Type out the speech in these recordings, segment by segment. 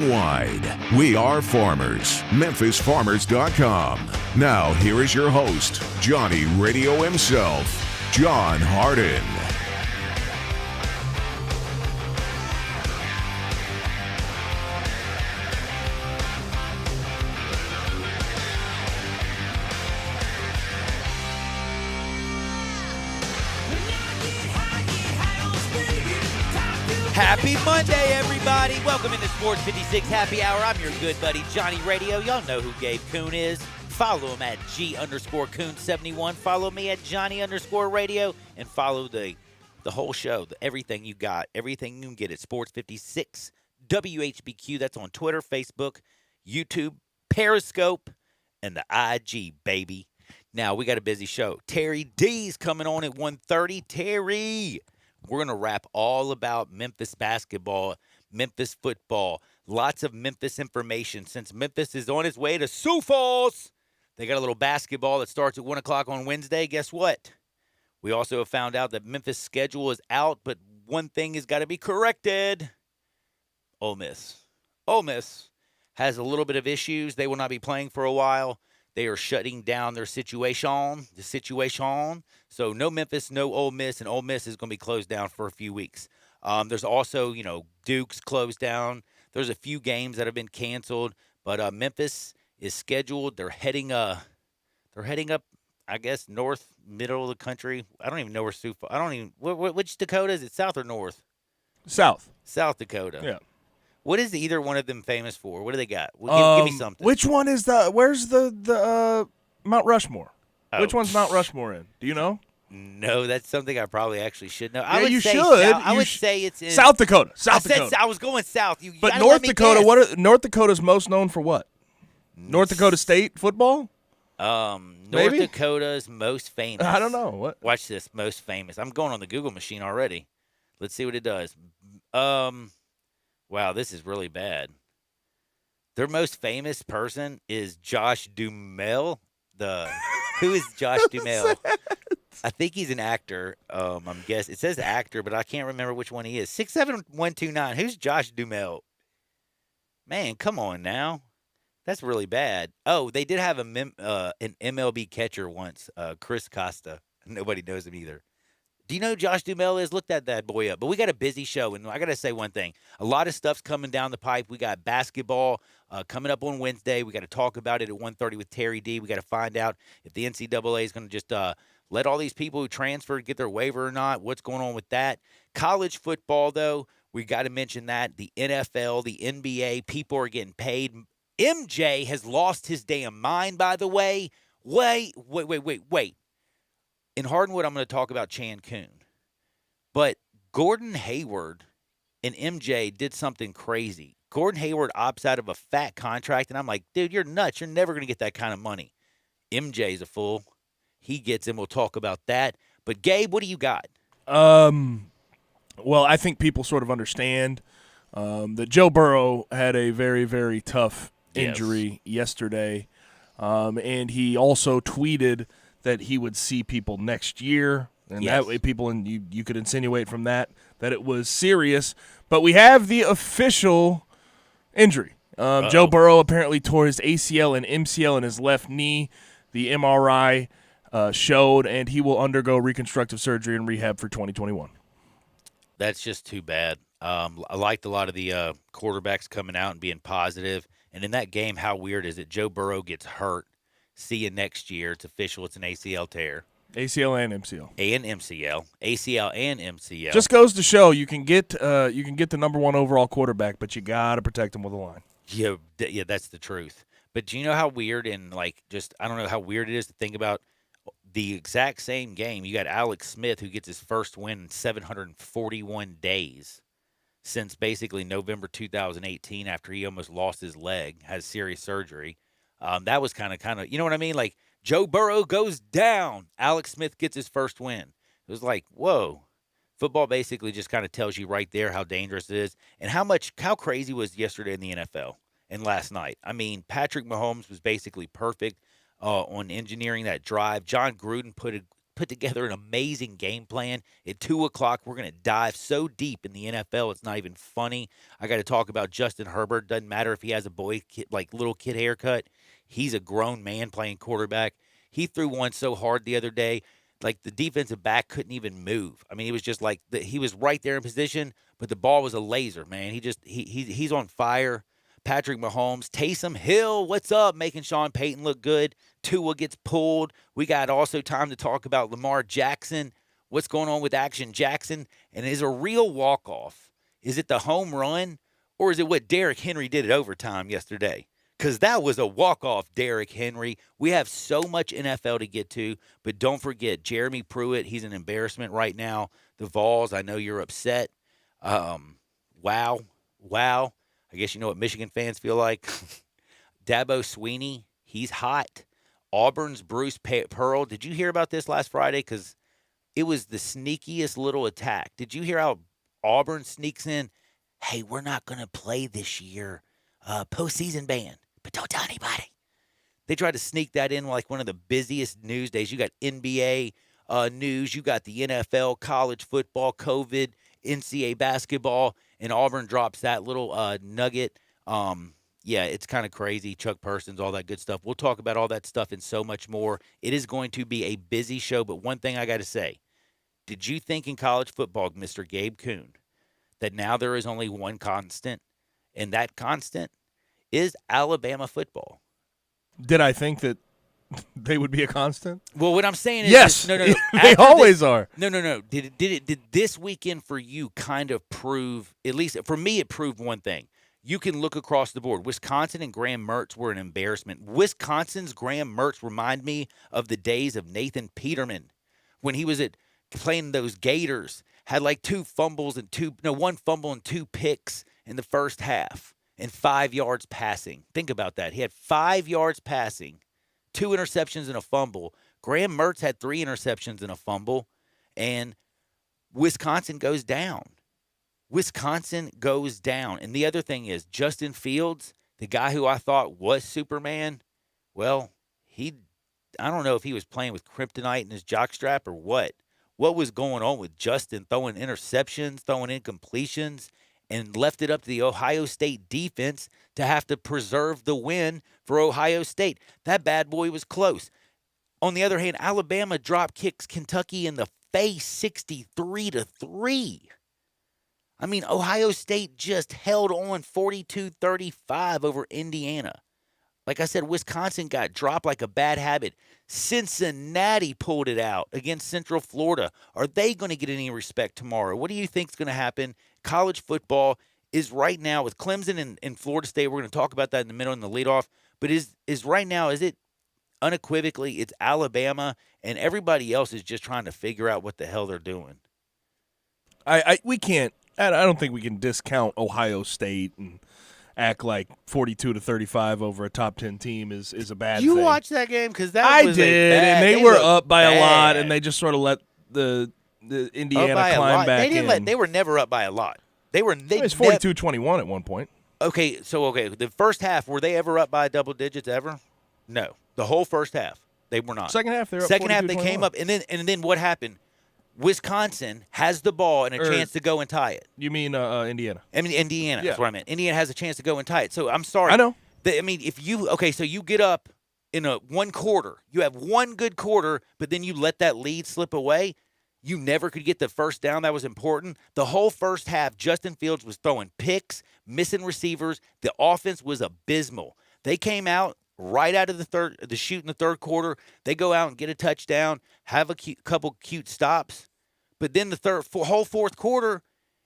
Wide. We are farmers. MemphisFarmers.com. Now, here is your host, Johnny Radio himself, John Harden. Happy Monday, everybody. Welcome into Sports 56 Happy Hour. I'm your good buddy, Johnny Radio. Y'all know who Gabe Kuhn is. Follow him at G_Kuhn71. Follow me at Johnny_Radio. And follow the whole show, everything you got, everything you can get at Sports 56 WHBQ. That's on Twitter, Facebook, YouTube, Periscope, and the IG, baby. Now, we got a busy show. Terry D's coming on at 1:30. Terry! We're going to rap all about Memphis basketball, Memphis football, lots of Memphis information. Since Memphis is on its way to Sioux Falls, they got a little basketball that starts at 1 o'clock on Wednesday. Guess what? We also have found out that Memphis' schedule is out, but one thing has got to be corrected. Ole Miss. Ole Miss has a little bit of issues. They will not be playing for a while. They are shutting down their situation. So no Memphis, no Ole Miss, and Ole Miss is going to be closed down for a few weeks. There's also, Duke's closed down. There's a few games that have been canceled, but Memphis is scheduled. They're heading up, I guess, north, middle of the country. I don't even know where Sioux Falls. I don't even. Which Dakota is it? South or north? South. South Dakota. Yeah. What is either one of them famous for? What do they got? Well, give me something. Which one is where's the Mount Rushmore? Oh. Which one's Mount Rushmore in? Do you know? No, that's something I probably actually should know. Yeah, you should. I would say it's in South Dakota. South Dakota. I was going south. But North Dakota, North Dakota's most known for what? North Dakota State football? North Dakota's most famous. I don't know. What? Watch this. Most famous. I'm going on the Google machine already. Let's see what it does. Wow, this is really bad. Their most famous person is Josh Duhamel. Who is Josh Duhamel? I think he's an actor. I'm guessing. It says actor, but I can't remember which one he is. 67129. Who's Josh Duhamel? Man, come on now. That's really bad. Oh, they did have an MLB catcher once, Chris Costa. Nobody knows him either. Do you know who Josh Duhamel is? Look that boy up. But we got a busy show, and I got to say one thing. A lot of stuff's coming down the pipe. We got basketball coming up on Wednesday. We got to talk about it at 1:30 with Terry D. We got to find out if the NCAA is going to just let all these people who transferred get their waiver or not. What's going on with that? College football, though, we got to mention that. The NFL, the NBA, people are getting paid. MJ has lost his damn mind, by the way. Wait. In Hardwood, I'm going to talk about Chan Coon. But Gordon Hayward and MJ did something crazy. Gordon Hayward opts out of a fat contract, and I'm like, dude, you're nuts. You're never going to get that kind of money. MJ's a fool. He gets him. We'll talk about that. But, Gabe, what do you got? Well, I think people sort of understand that Joe Burrow had a very, very tough injury yesterday. And he also tweeted that he would see people next year, and that way people, and you could insinuate from that it was serious. But we have the official injury. Joe Burrow apparently tore his ACL and MCL in his left knee. The MRI showed, and he will undergo reconstructive surgery and rehab for 2021. That's just too bad. I liked a lot of the quarterbacks coming out and being positive. And in that game, how weird is it? Joe Burrow gets hurt. See you next year. It's official. It's an ACL tear. ACL and MCL. ACL and MCL. Just goes to show you can get the number one overall quarterback, but you gotta protect him with a line. Yeah, that's the truth. But do you know how weird and I don't know how weird it is to think about the exact same game. You got Alex Smith who gets his first win in 741 days since basically November 2018 after he almost lost his leg, has serious surgery. That was kind of, you know what I mean? Like, Joe Burrow goes down. Alex Smith gets his first win. It was like, whoa. Football basically just kind of tells you right there how dangerous it is and how crazy was yesterday in the NFL and last night. I mean, Patrick Mahomes was basically perfect on engineering that drive. John Gruden put put together an amazing game plan. At 2 o'clock, we're going to dive so deep in the NFL, it's not even funny. I got to talk about Justin Herbert. Doesn't matter if he has a little kid haircut. He's a grown man playing quarterback. He threw one so hard the other day, like the defensive back couldn't even move. I mean, it was just like he was right there in position, but the ball was a laser, man. He's on fire. Patrick Mahomes, Taysom Hill, what's up? Making Sean Payton look good. Tua gets pulled. We got also time to talk about Lamar Jackson. What's going on with Action Jackson? And is a real walk-off? Is it the home run? Or is it what Derrick Henry did at overtime yesterday? Because that was a walk-off, Derrick Henry. We have so much NFL to get to, but don't forget, Jeremy Pruitt, he's an embarrassment right now. The Vols, I know you're upset. Wow. I guess you know what Michigan fans feel like. Dabo Swinney, he's hot. Auburn's Bruce Pearl. Did you hear about this last Friday? Because it was the sneakiest little attack. Did you hear how Auburn sneaks in? Hey, we're not going to play this year. Postseason ban. But don't tell anybody. They tried to sneak that in like one of the busiest news days. You got NBA news. You got the NFL, college football, COVID, NCAA basketball, and Auburn drops that little nugget. Yeah, it's kind of crazy. Chuck Persons, all that good stuff. We'll talk about all that stuff and so much more. It is going to be a busy show, but one thing I got to say. Did you think in college football, Mr. Gabe Kuhn, that now there is only one constant, and that constant is Alabama football? Did I think that they would be a constant? Well, what I'm saying is, yes, no. They always are. No. Did this weekend for you kind of prove, at least for me, it proved one thing. You can look across the board. Wisconsin and Graham Mertz were an embarrassment. Wisconsin's Graham Mertz remind me of the days of Nathan Peterman when he was playing those Gators. Had like one fumble and 2 picks in the first half and 5 yards passing. Think about that. He had 5 yards passing, 2 interceptions and a fumble. Graham Mertz had 3 interceptions and a fumble, and Wisconsin goes down. And the other thing is, Justin Fields, the guy who I thought was Superman, well, I don't know if he was playing with kryptonite in his jockstrap or what. What was going on with Justin throwing interceptions, throwing incompletions, and left it up to the Ohio State defense to have to preserve the win for Ohio State. That bad boy was close. On the other hand, Alabama drop kicks Kentucky in the face 63-3. I mean, Ohio State just held on 42-35 over Indiana. Like I said, Wisconsin got dropped like a bad habit. Cincinnati pulled it out against Central Florida. Are they going to get any respect tomorrow? What do you think is going to happen? College football is right now with Clemson and Florida State. We're going to talk about that in the middle in the leadoff. But is right now, is it unequivocally, it's Alabama, and everybody else is just trying to figure out what the hell they're doing? We can't. I don't think we can discount Ohio State and act like 42-35 over a top 10 team is a bad thing. You watched that game? Because that I was did, and they were up by a lot, and they just sort of let the Indiana climb back in. They were never up by a lot. It was 42-21 at one point. Okay, the first half, were they ever up by double digits ever? No. The whole first half, they were not. Second half, they were up 42-21. Second half, they came up, and then what happened? Wisconsin has the ball and a chance to go and tie it. You mean Indiana? I mean, Indiana. Yeah. That's what I meant. Indiana has a chance to go and tie it. So I'm sorry. I know. So you get up in one quarter. You have one good quarter, but then you let that lead slip away. You never could get the first down. That was important. The whole first half, Justin Fields was throwing picks, missing receivers. The offense was abysmal. They came out right out of the shoot in the third quarter. They go out and get a touchdown, have a couple cute stops. But then the whole fourth quarter,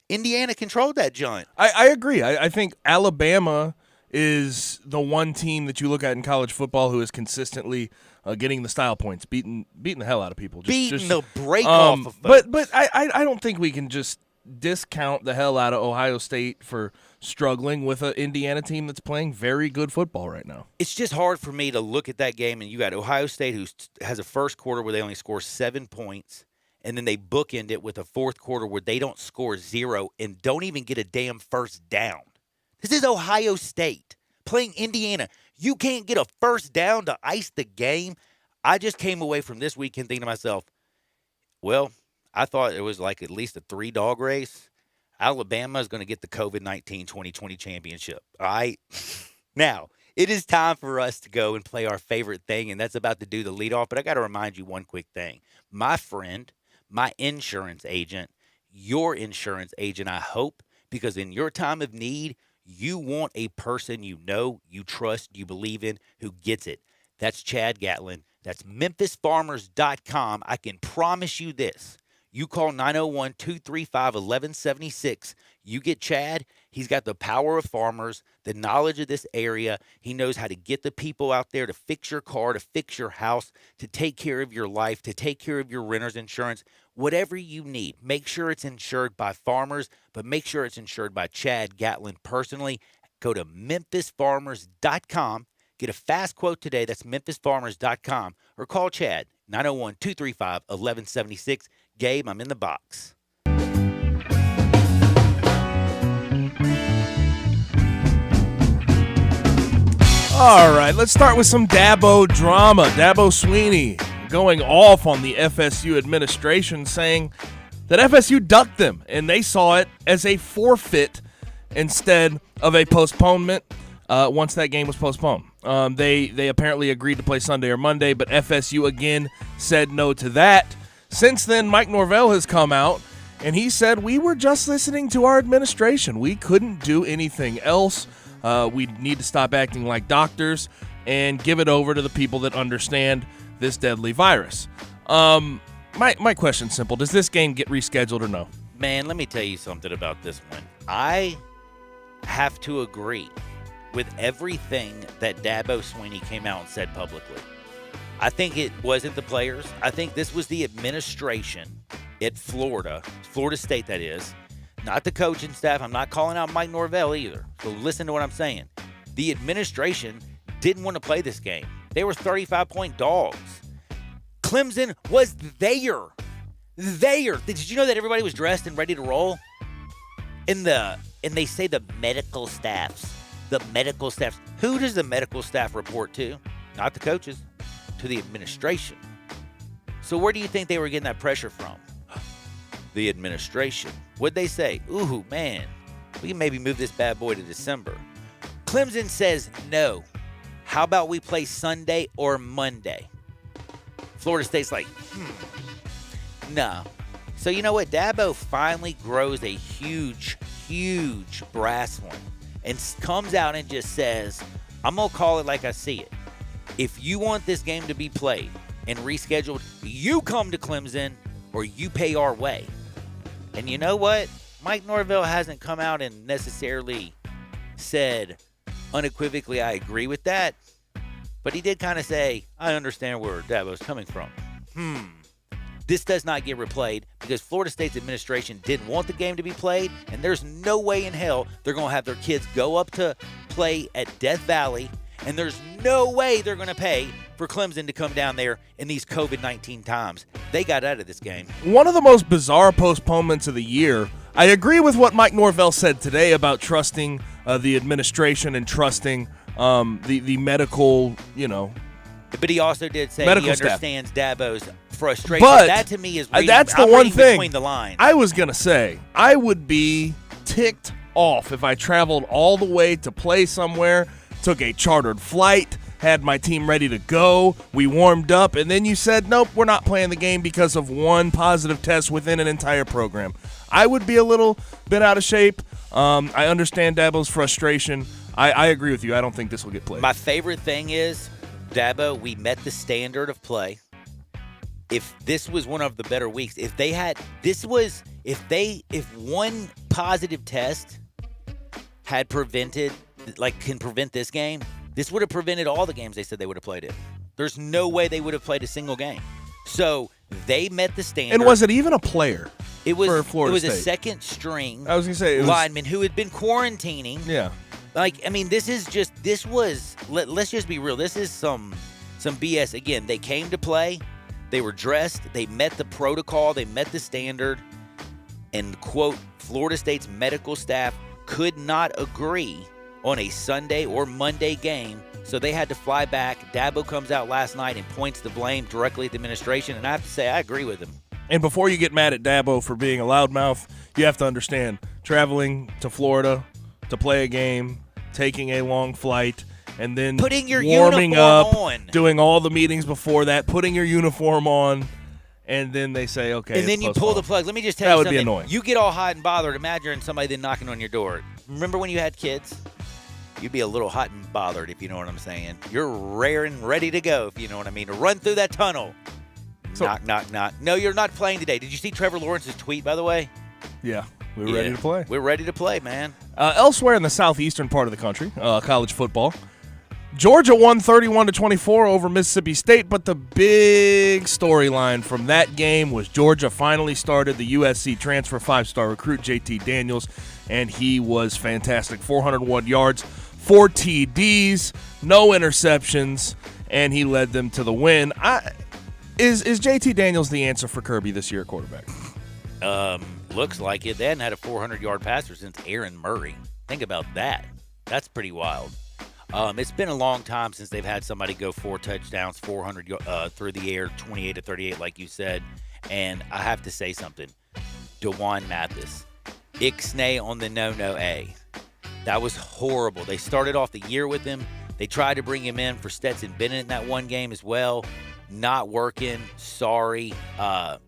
Indiana controlled that joint. I agree. I think Alabama is the one team that you look at in college football who is consistently getting the style points, beating the hell out of people. Beating the break off of folks. But I don't think we can just discount the hell out of Ohio State for struggling with an Indiana team that's playing very good football right now. It's just hard for me to look at that game, and you got Ohio State who has a first quarter where they only score 7 points, and then they bookend it with a fourth quarter where they don't score 0 and don't even get a damn first down. This is Ohio State playing Indiana. You can't get a first down to ice the game. I just came away from this weekend thinking to myself, Well, I thought it was like at least a 3-dog race. Alabama is going to get the COVID-19 2020 championship. All right. Now, it is time for us to go and play our favorite thing, and that's about to do the leadoff. But I got to remind you one quick thing. My friend, my insurance agent, your insurance agent, I hope, because in your time of need, you want a person you know, you trust, you believe in, who gets it. That's Chad Gatlin. That's MemphisFarmers.com. I can promise you this. You call 901-235-1176. You get Chad. He's got the power of farmers, the knowledge of this area. He knows how to get the people out there to fix your car, to fix your house, to take care of your life, to take care of your renter's insurance. Whatever you need, make sure it's insured by farmers, but make sure it's insured by Chad Gatlin personally. Go to MemphisFarmers.com. Get a fast quote today. That's MemphisFarmers.com. Or call Chad, 901-235-1176. Gabe, I'm in the box. All right, let's start with some Dabo drama. Dabo Swinney going off on the FSU administration, saying that FSU ducked them, and they saw it as a forfeit instead of a postponement once that game was postponed. They apparently agreed to play Sunday or Monday, but FSU again said no to that. Since then, Mike Norvell has come out, and he said, we were just listening to our administration. We couldn't do anything else. We need to stop acting like doctors and give it over to the people that understand this deadly virus. My question's simple. Does this game get rescheduled or no? Man, let me tell you something about this one. I have to agree with everything that Dabo Swinney came out and said publicly. I think it wasn't the players. I think this was the administration at Florida State, that is. Not the coaching staff. I'm not calling out Mike Norvell either. So listen to what I'm saying. The administration didn't want to play this game. They were 35-point dogs. Clemson was there. Did you know that everybody was dressed and ready to roll? And they say the medical staffs. Who does the medical staff report to? Not the coaches. To the administration. So where do you think they were getting that pressure from? The administration. What'd they say? Ooh, man, we can maybe move this bad boy to December. Clemson says no. How about we play Sunday or Monday? Florida State's like, no. So you know what? Dabo finally grows a huge brass one and comes out and just says, I'm going to call it like I see it. If you want this game to be played and rescheduled, you come to Clemson or you pay our way. And you know what? Mike Norvell hasn't come out and necessarily said unequivocally, I agree with that. But he did kind of say, I understand where Dabo's coming from. This does not get replayed because Florida State's administration didn't want the game to be played, and there's no way in hell they're going to have their kids go up to play at Death Valley, and there's no way they're going to pay for Clemson to come down there in these COVID-19 times. They got out of this game. One of the most bizarre postponements of the year. I agree with what Mike Norvell said today about trusting the administration and trusting the medical, But he also did say he understands Dabo's frustration. But that to me is reading, that's the I'm one reading thing between the lines. I was going to say. I would be ticked off if I traveled all the way to play somewhere, took a chartered flight, had my team ready to go, we warmed up, and then you said, nope, we're not playing the game because of one positive test within an entire program. I would be a little bit out of shape. I understand Dabo's frustration. I agree with you. I don't think this will get played. My favorite thing is, Dabo, we met the standard of play. If this was one of the better weeks, if one positive test had can prevent this game, this would have prevented all the games they said they would have played in. There's no way they would have played a single game. So they met the standard. And was it even a player? It was. For Florida State? A second string. I was gonna say lineman who had been quarantining. Yeah. Let's just be real. This is some BS. Again, they came to play. They were dressed. They met the protocol. They met the standard. And, quote, Florida State's medical staff could not agree on a Sunday or Monday game, so they had to fly back. Dabo comes out last night and points the blame directly at the administration, and I have to say I agree with him. And before you get mad at Dabo for being a loudmouth, you have to understand traveling to Florida to play a game, taking a long flight, and then putting your warming uniform up, on, doing all the meetings before that, putting your uniform on, and then they say, okay, and then you pull the plug. Let me just tell you that something. would be annoying. You get all hot and bothered. Imagine somebody then knocking on your door. Remember when you had kids? You'd be a little hot and bothered, if you know what I'm saying. You're raring, ready to go, if you know what I mean, to run through that tunnel. Knock, knock, knock. No, you're not playing today. Did you see Trevor Lawrence's tweet, by the way? Yeah, we're ready to play. We're ready to play, man. Elsewhere in the southeastern part of the country, college football, Georgia won 31-24 over Mississippi State, but the big storyline from that game was Georgia finally started the USC transfer 5-star recruit JT Daniels, and he was fantastic. 401 yards, 4 TDs, no interceptions, and he led them to the win. Is JT Daniels the answer for Kirby this year at quarterback? Looks like it. They hadn't had a 400-yard passer since Aaron Murray. Think about that. That's pretty wild. It's been a long time since they've had somebody go 4 touchdowns, 400 through the air, 28-38, like you said. And I have to say something. DeJuan Mathis, Ixnay on the no-no-A. That was horrible. They started off the year with him. They tried to bring him in for Stetson Bennett in that one game as well. Not working. Sorry. I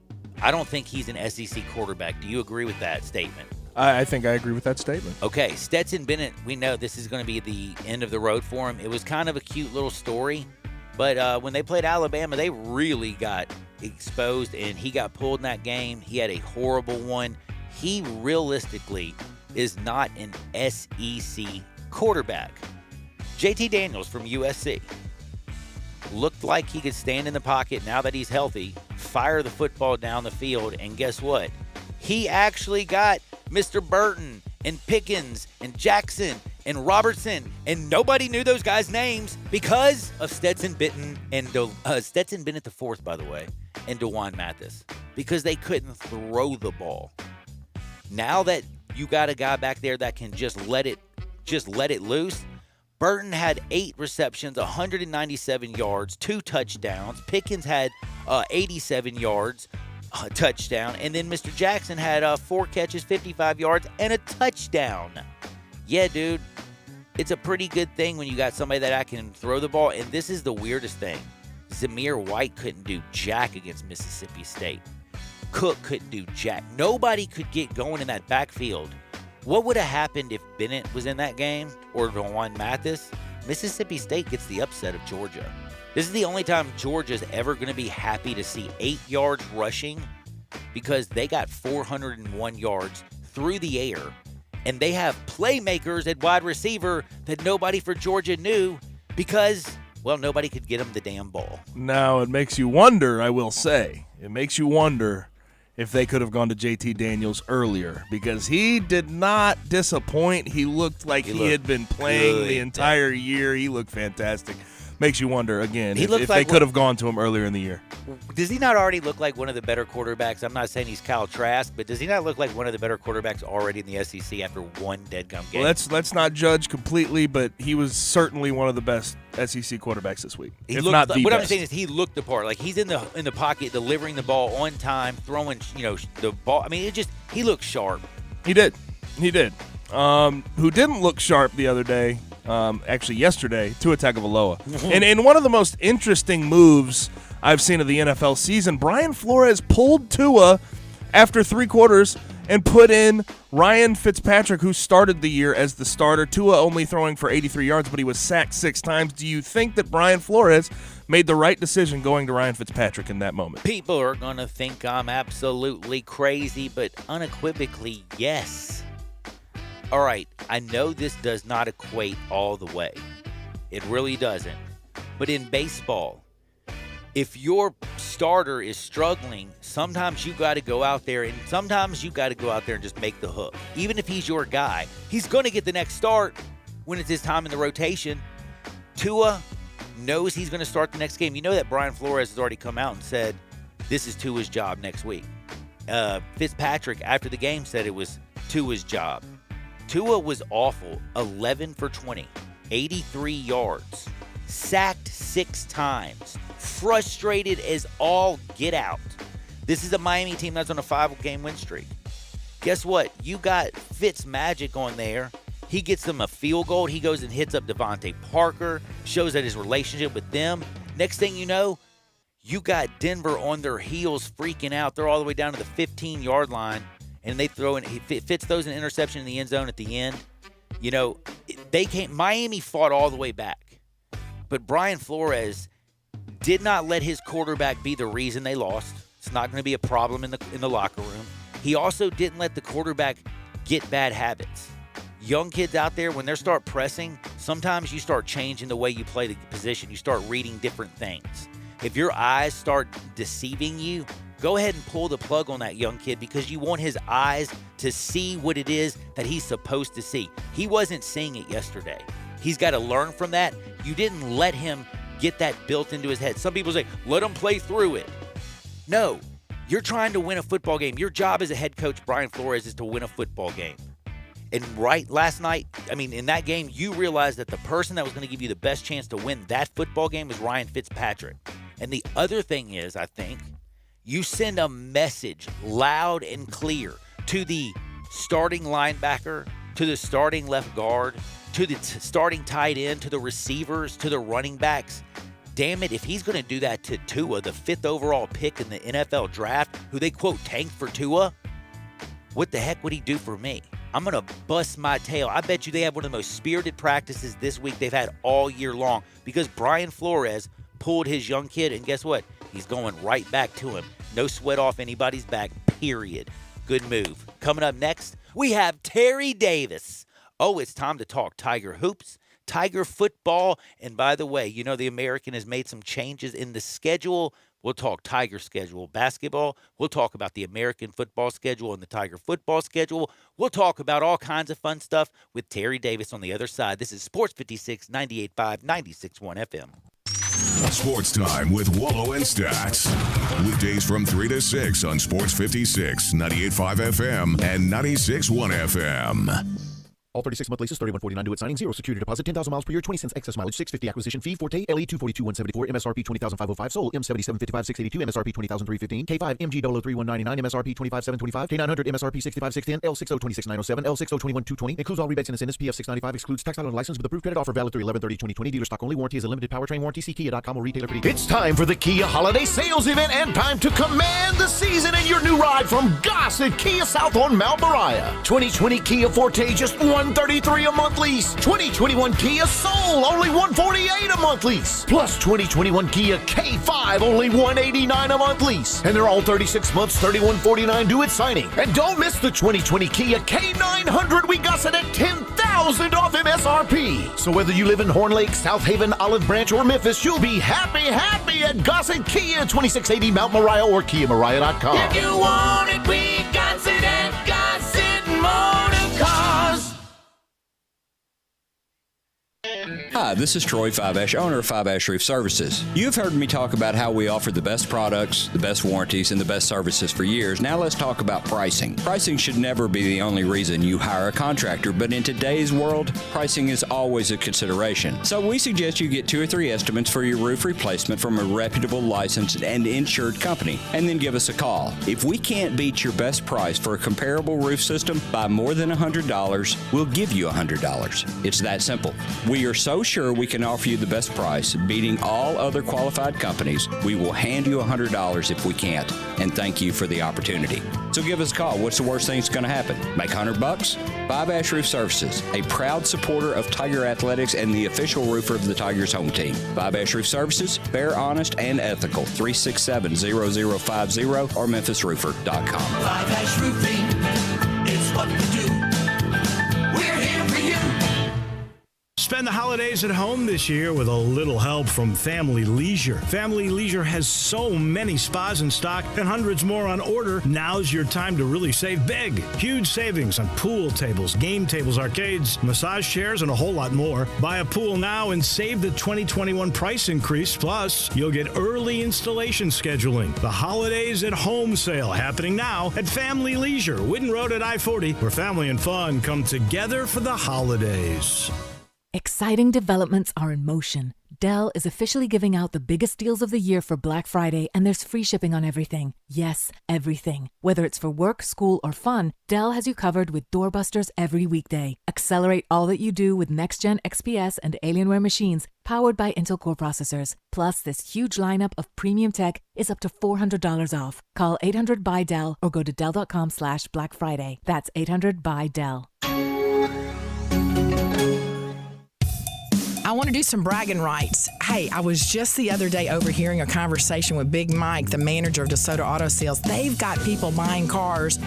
don't think he's an SEC quarterback. Do you agree with that statement? I think I agree with that statement. Okay, Stetson Bennett, we know this is going to be the end of the road for him. It was kind of a cute little story, but when they played Alabama, they really got exposed, and he got pulled in that game. He had a horrible one. He realistically is not an SEC quarterback. JT Daniels from USC looked like he could stand in the pocket now that he's healthy, fire the football down the field, and guess what? He actually got Mr. Burton and Pickens and Jackson and Robertson, and nobody knew those guys' names because of Stetson Bennett and Stetson Bennett the fourth, by the way, and DeJuan Mathis, because they couldn't throw the ball. Now that you got a guy back there that can just let it loose. Burton had 8 receptions, 197 yards, 2 touchdowns. Pickens had 87 yards, a touchdown. And then Mr. Jackson had 4 catches, 55 yards, and a touchdown. Yeah, dude, it's a pretty good thing when you got somebody that can throw the ball. And this is the weirdest thing. Zamir White couldn't do jack against Mississippi State. Cook couldn't do jack. Nobody could get going in that backfield. What would have happened if Bennett was in that game or DeJuan Mathis? Mississippi State gets the upset of Georgia. This is the only time Georgia's ever going to be happy to see 8 yards rushing because they got 401 yards through the air, and they have playmakers at wide receiver that nobody for Georgia knew because, well, nobody could get them the damn ball. Now, it makes you wonder, I will say. It makes you wonder if they could have gone to JT Daniels earlier, because he did not disappoint. He looked like he had been playing the entire year. He looked fantastic. Makes you wonder, again, if they could have gone to him earlier in the year. Does he not already look like one of the better quarterbacks? I'm not saying he's Kyle Trask, but does he not look like one of the better quarterbacks already in the SEC after one dead-gum game? Well, let's not judge completely, but he was certainly one of the best SEC quarterbacks this week, if not the best. What I'm saying is he looked the part. Like, he's in the pocket, delivering the ball on time, throwing the ball. I mean, he looked sharp. He did. Who didn't look sharp the other day, actually yesterday, Tua Tagovailoa. And in one of the most interesting moves I've seen of the NFL season, Brian Flores pulled Tua after 3 quarters and put in Ryan Fitzpatrick, who started the year as the starter. Tua only throwing for 83 yards, but he was sacked 6 times. Do you think that Brian Flores made the right decision going to Ryan Fitzpatrick in that moment? People are going to think I'm absolutely crazy, but unequivocally, yes. All right, I know this does not equate all the way. It really doesn't. But in baseball, if your starter is struggling, sometimes you got to go out there, and sometimes you got to go out there and just make the hook. Even if he's your guy, he's going to get the next start when it's his time in the rotation. Tua knows he's going to start the next game. You know that Brian Flores has already come out and said this is Tua's job next week. Fitzpatrick, after the game, said it was Tua's job. Tua was awful, 11 for 20, 83 yards, sacked 6 times, frustrated as all get out. This is a Miami team that's on a 5-game win streak. Guess what? You got Fitz Magic on there. He gets them a field goal. He goes and hits up Devontae Parker, shows that his relationship with them. Next thing you know, you got Denver on their heels freaking out. They're all the way down to the 15-yard line, and they throw in. Fitz throws an interception in the end zone at the end. You know, Miami fought all the way back, but Brian Flores did not let his quarterback be the reason they lost. It's not going to be a problem in the locker room. He also didn't let the quarterback get bad habits. Young kids out there, when they start pressing, sometimes you start changing the way you play the position. You start reading different things. If your eyes start deceiving you, go ahead and pull the plug on that young kid, because you want his eyes to see what it is that he's supposed to see. He wasn't seeing it yesterday. He's got to learn from that. You didn't let him get that built into his head. Some people say, let him play through it. No, you're trying to win a football game. Your job as a head coach, Brian Flores, is to win a football game. And last night, in that game, you realized that the person that was going to give you the best chance to win that football game was Ryan Fitzpatrick. And the other thing is, I think, you send a message loud and clear to the starting linebacker, to the starting left guard, to the starting tight end, to the receivers, to the running backs. Damn it, if he's going to do that to Tua, the 5th overall pick in the NFL draft, who they, quote, tanked for Tua, what the heck would he do for me? I'm going to bust my tail. I bet you they have one of the most spirited practices this week they've had all year long, because Brian Flores pulled his young kid, and guess what? He's going right back to him. No sweat off anybody's back, period. Good move. Coming up next, we have Terry Davis. Oh, it's time to talk Tiger hoops, Tiger football, and by the way, you know the American has made some changes in the schedule. We'll talk Tiger schedule basketball. We'll talk about the American football schedule and the Tiger football schedule. We'll talk about all kinds of fun stuff with Terry Davis on the other side. This is Sports 56, 98.5, 96.1 FM. Sports Time with Wallo and Stacks. Weekdays from 3 to 6 on Sports 56, 98.5 FM and 96.1 FM. All 36-month leases, $31.49 due at signing, 0 security deposit, 10,000 miles per year, 20 cents excess mileage, $650 acquisition fee, Forte, LE 242,174, MSRP 20,505, sold, M7755, 682, MSRP 20,315, K5, MG 003,199, MSRP 25,725, K900, MSRP 65,610, L60 26,907, L60 21,220, includes all rebates and incentives, PF 695, excludes tax title and license with approved credit offer valid through 11/30/2020, dealer stock only, warranty is a limited powertrain warranty, see Kia.com or retailer for It's time for the Kia Holiday Sales Event and time to command the season in your new ride from Gossett Kia South on Mount Moriah. 2020 Kia Forte, just $133 a month lease. 2021 Kia Soul, only $148 a month lease. Plus 2021 Kia K5, only $189 a month lease. And they're all 36 months, $31.49 due at signing. And don't miss the 2020 Kia K900. We got it at $10,000 off MSRP. So whether you live in Horn Lake, South Haven, Olive Branch, or Memphis, you'll be happy at Gossett Kia, 2680 Mount Moriah or KiaMoriah.com. If you want it, we got it at Gossett Motor Cars. Hi, this is Troy Five-Ash, owner of Five-Ash Roof Services. You've heard me talk about how we offer the best products, the best warranties, and the best services for years. Now let's talk about pricing. Pricing should never be the only reason you hire a contractor, but in today's world, pricing is always a consideration. So we suggest you get 2 or 3 estimates for your roof replacement from a reputable, licensed, and insured company, and then give us a call. If we can't beat your best price for a comparable roof system by more than $100, we'll give you $100. It's that simple. We are so sure we can offer you the best price, beating all other qualified companies. We will hand you $100 if we can't, and thank you for the opportunity. So give us a call. What's the worst thing that's going to happen? Make $100? Five-Ash Roof Services, a proud supporter of Tiger Athletics and the official roofer of the Tigers home team. Five-Ash Roof Services, fair, honest, and ethical. 367-0050 or memphisroofer.com. Five-Ash Roofing, it's what we do. We're here for you. Spend the holidays at home this year with a little help from Family Leisure. Family Leisure has so many spas in stock and hundreds more on order. Now's your time to really save big. Huge savings on pool tables, game tables, arcades, massage chairs, and a whole lot more. Buy a pool now and save the 2021 price increase. Plus, you'll get early installation scheduling. The Holidays at Home sale happening now at Family Leisure, Whidden Road at I-40, where family and fun come together for the holidays. Exciting developments are in motion. Dell is officially giving out the biggest deals of the year for Black Friday, and there's free shipping on everything. Yes, everything. Whether it's for work, school, or fun, Dell has you covered with doorbusters every weekday. Accelerate all that you do with next-gen XPS and Alienware machines powered by Intel Core processors. Plus, this huge lineup of premium tech is up to $400 off. Call 800-BUY-DELL or go to Dell.com/Black Friday. That's 800-BUY-DELL. I want to do some bragging rights. Hey, I was just the other day overhearing a conversation with Big Mike, the manager of DeSoto Auto Sales. They've got people buying cars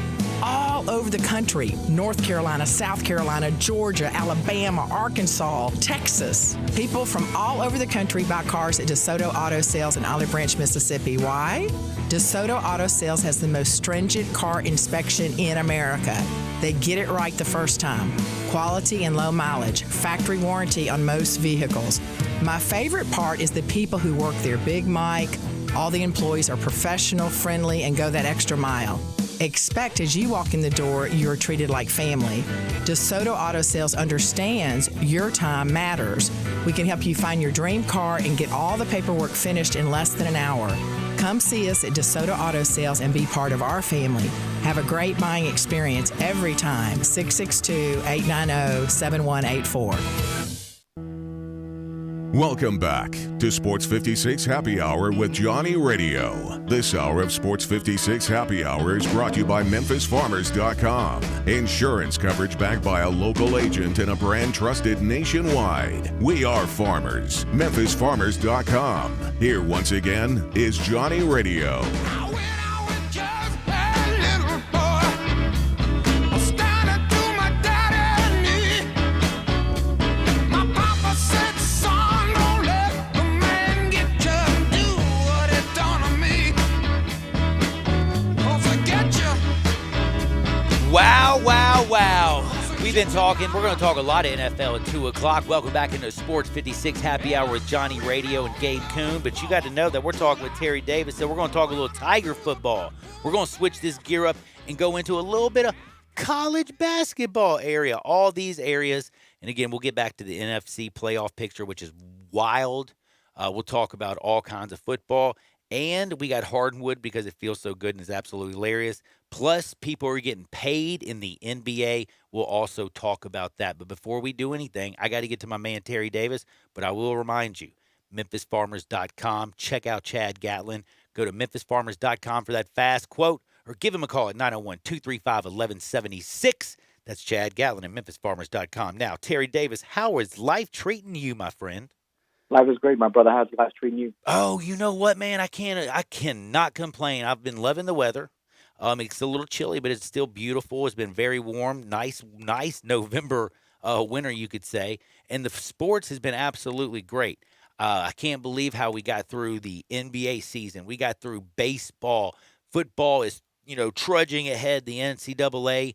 all over the country. North Carolina, South Carolina, Georgia, Alabama, Arkansas, Texas. People from all over the country buy cars at DeSoto Auto Sales in Olive Branch, Mississippi. Why? DeSoto Auto Sales has the most stringent car inspection in America. They get it right the first time. Quality and low mileage. Factory warranty on most vehicles. My favorite part is the people who work there. Big Mike, all the employees are professional, friendly, and go that extra mile. Expect as you walk in the door, you're treated like family. DeSoto Auto Sales understands your time matters. We can help you find your dream car and get all the paperwork finished in less than an hour. Come see us at DeSoto Auto Sales and be part of our family. Have a great buying experience every time. 662-890-7184. Welcome back to Sports 56 Happy Hour with Johnny Radio. This hour of Sports 56 Happy Hour is brought to you by MemphisFarmers.com. Insurance coverage backed by a local agent and a brand trusted nationwide. We are farmers. MemphisFarmers.com. Here once again is Johnny Radio. Wow. We've been talking. We're going to talk a lot of NFL at 2 o'clock. Welcome back into Sports 56 Happy Hour with Johnny Radio and Gabe Kuhn. But you got to know that we're talking with Terry Davis, so we're going to talk a little Tiger football. We're going to switch this gear up and go into a little bit of college basketball area. All these areas. And again, we'll get back to the NFC playoff picture, which is wild. We'll talk about all kinds of football. And we got Hardwood because it feels so good and is absolutely hilarious. Plus, people are getting paid in the NBA. We'll also talk about that. But before we do anything, I got to get to my man Terry Davis. But I will remind you, MemphisFarmers.com. Check out Chad Gatlin. Go to MemphisFarmers.com for that fast quote or give him a call at 901-235-1176. That's Chad Gatlin at MemphisFarmers.com. Now, Terry Davis, how is life treating you, my friend? Life is great, my brother. How's life treating you? Oh, you know what, man? I cannot complain. I've been loving the weather. It's a little chilly, but it's still beautiful. It's been very warm, nice November winter, you could say. And the sports has been absolutely great. I can't believe how we got through the NBA season. We got through baseball. Football is, trudging ahead. The NCAA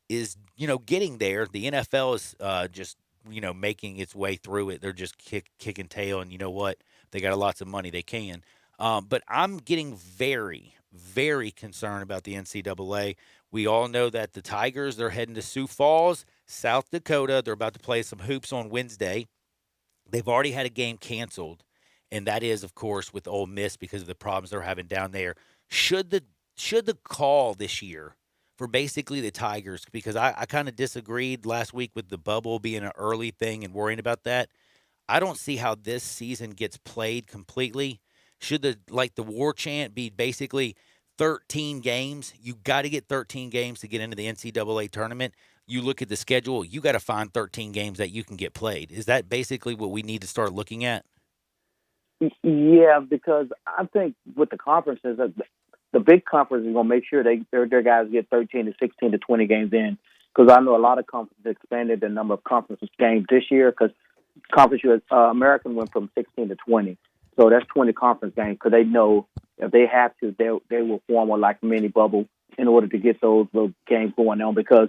is, getting there. The NFL is just making its way through it. They're just kicking tail, and you know what? They got lots of money. They can. But I'm getting very, very concerned about the NCAA. We all know that the Tigers, they're heading to Sioux Falls, South Dakota. They're about to play some hoops on Wednesday. They've already had a game canceled, and that is, of course, with Ole Miss because of the problems they're having down there. Should the call this year for basically the Tigers, because I kind of disagreed last week with the bubble being an early thing and worrying about that. I don't see how this season gets played completely. Should the war chant be basically 13 games? You got to get 13 games to get into the NCAA tournament. You look at the schedule, you got to find 13 games that you can get played. Is that basically what we need to start looking at? Yeah, because I think with the conferences, the big conference is going to make sure their guys get 13 to 16 to 20 games in. Because I know a lot of conferences expanded the number of conference games this year because American went from 16 to 20. So that's 20 conference games because they know if they have to, they will form a mini bubble in order to get those little games going on because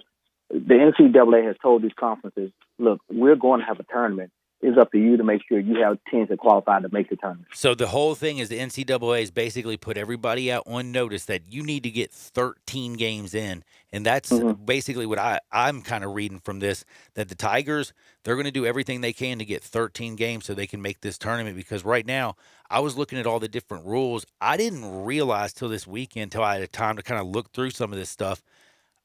the NCAA has told these conferences, look, we're going to have a tournament. it's up to you to make sure you have teams that qualify to make the tournament. So the whole thing is the NCAA has basically put everybody out on notice that you need to get 13 games in. And that's basically what I'm kind of reading from this, that the Tigers, they're going to do everything they can to get 13 games so they can make this tournament. Because right now, I was looking at all the different rules. I didn't realize till this weekend, till I had time to kind of look through some of this stuff,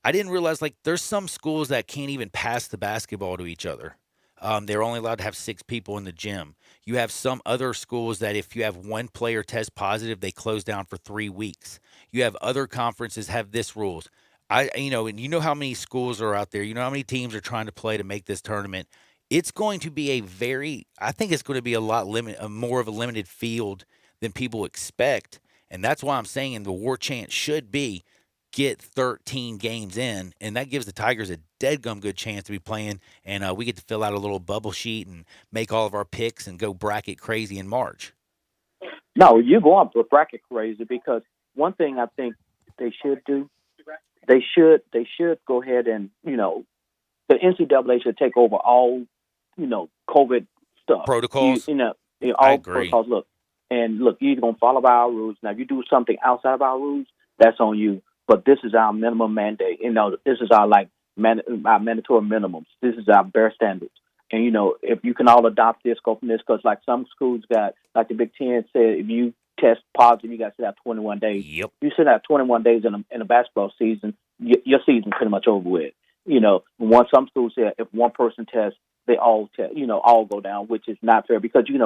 I didn't realize, like, there's some schools that can't even pass the basketball to each other. They're only allowed to have 6 people in the gym. You have some other schools that if you have one player test positive, they close down for 3 weeks. You have other conferences have this rules. And you know how many schools are out there. You know how many teams are trying to play to make this tournament. It's going to be I think it's going to be a lot more of a limited field than people expect. And that's why I'm saying the war chant should be get 13 games in, and that gives the Tigers a dead-gum good chance to be playing, and we get to fill out a little bubble sheet and make all of our picks and go bracket crazy in March. No, you're going bracket crazy because one thing I think they should do, they should go ahead and, the NCAA should take over all, COVID stuff. Protocols? All I agree. protocols. Look, you're going to follow our rules. Now, if you do something outside of our rules, that's on you. But this is our minimum mandate. This is our our mandatory minimums. This is our bare standards. And if you can all adopt this, go from this, because like some schools got, like the Big Ten said, if you test positive, you got to sit out 21 days. Yep. You sit out 21 days in a basketball season, your season's pretty much over with. Some schools say if one person tests, they all test. All go down, which is not fair because you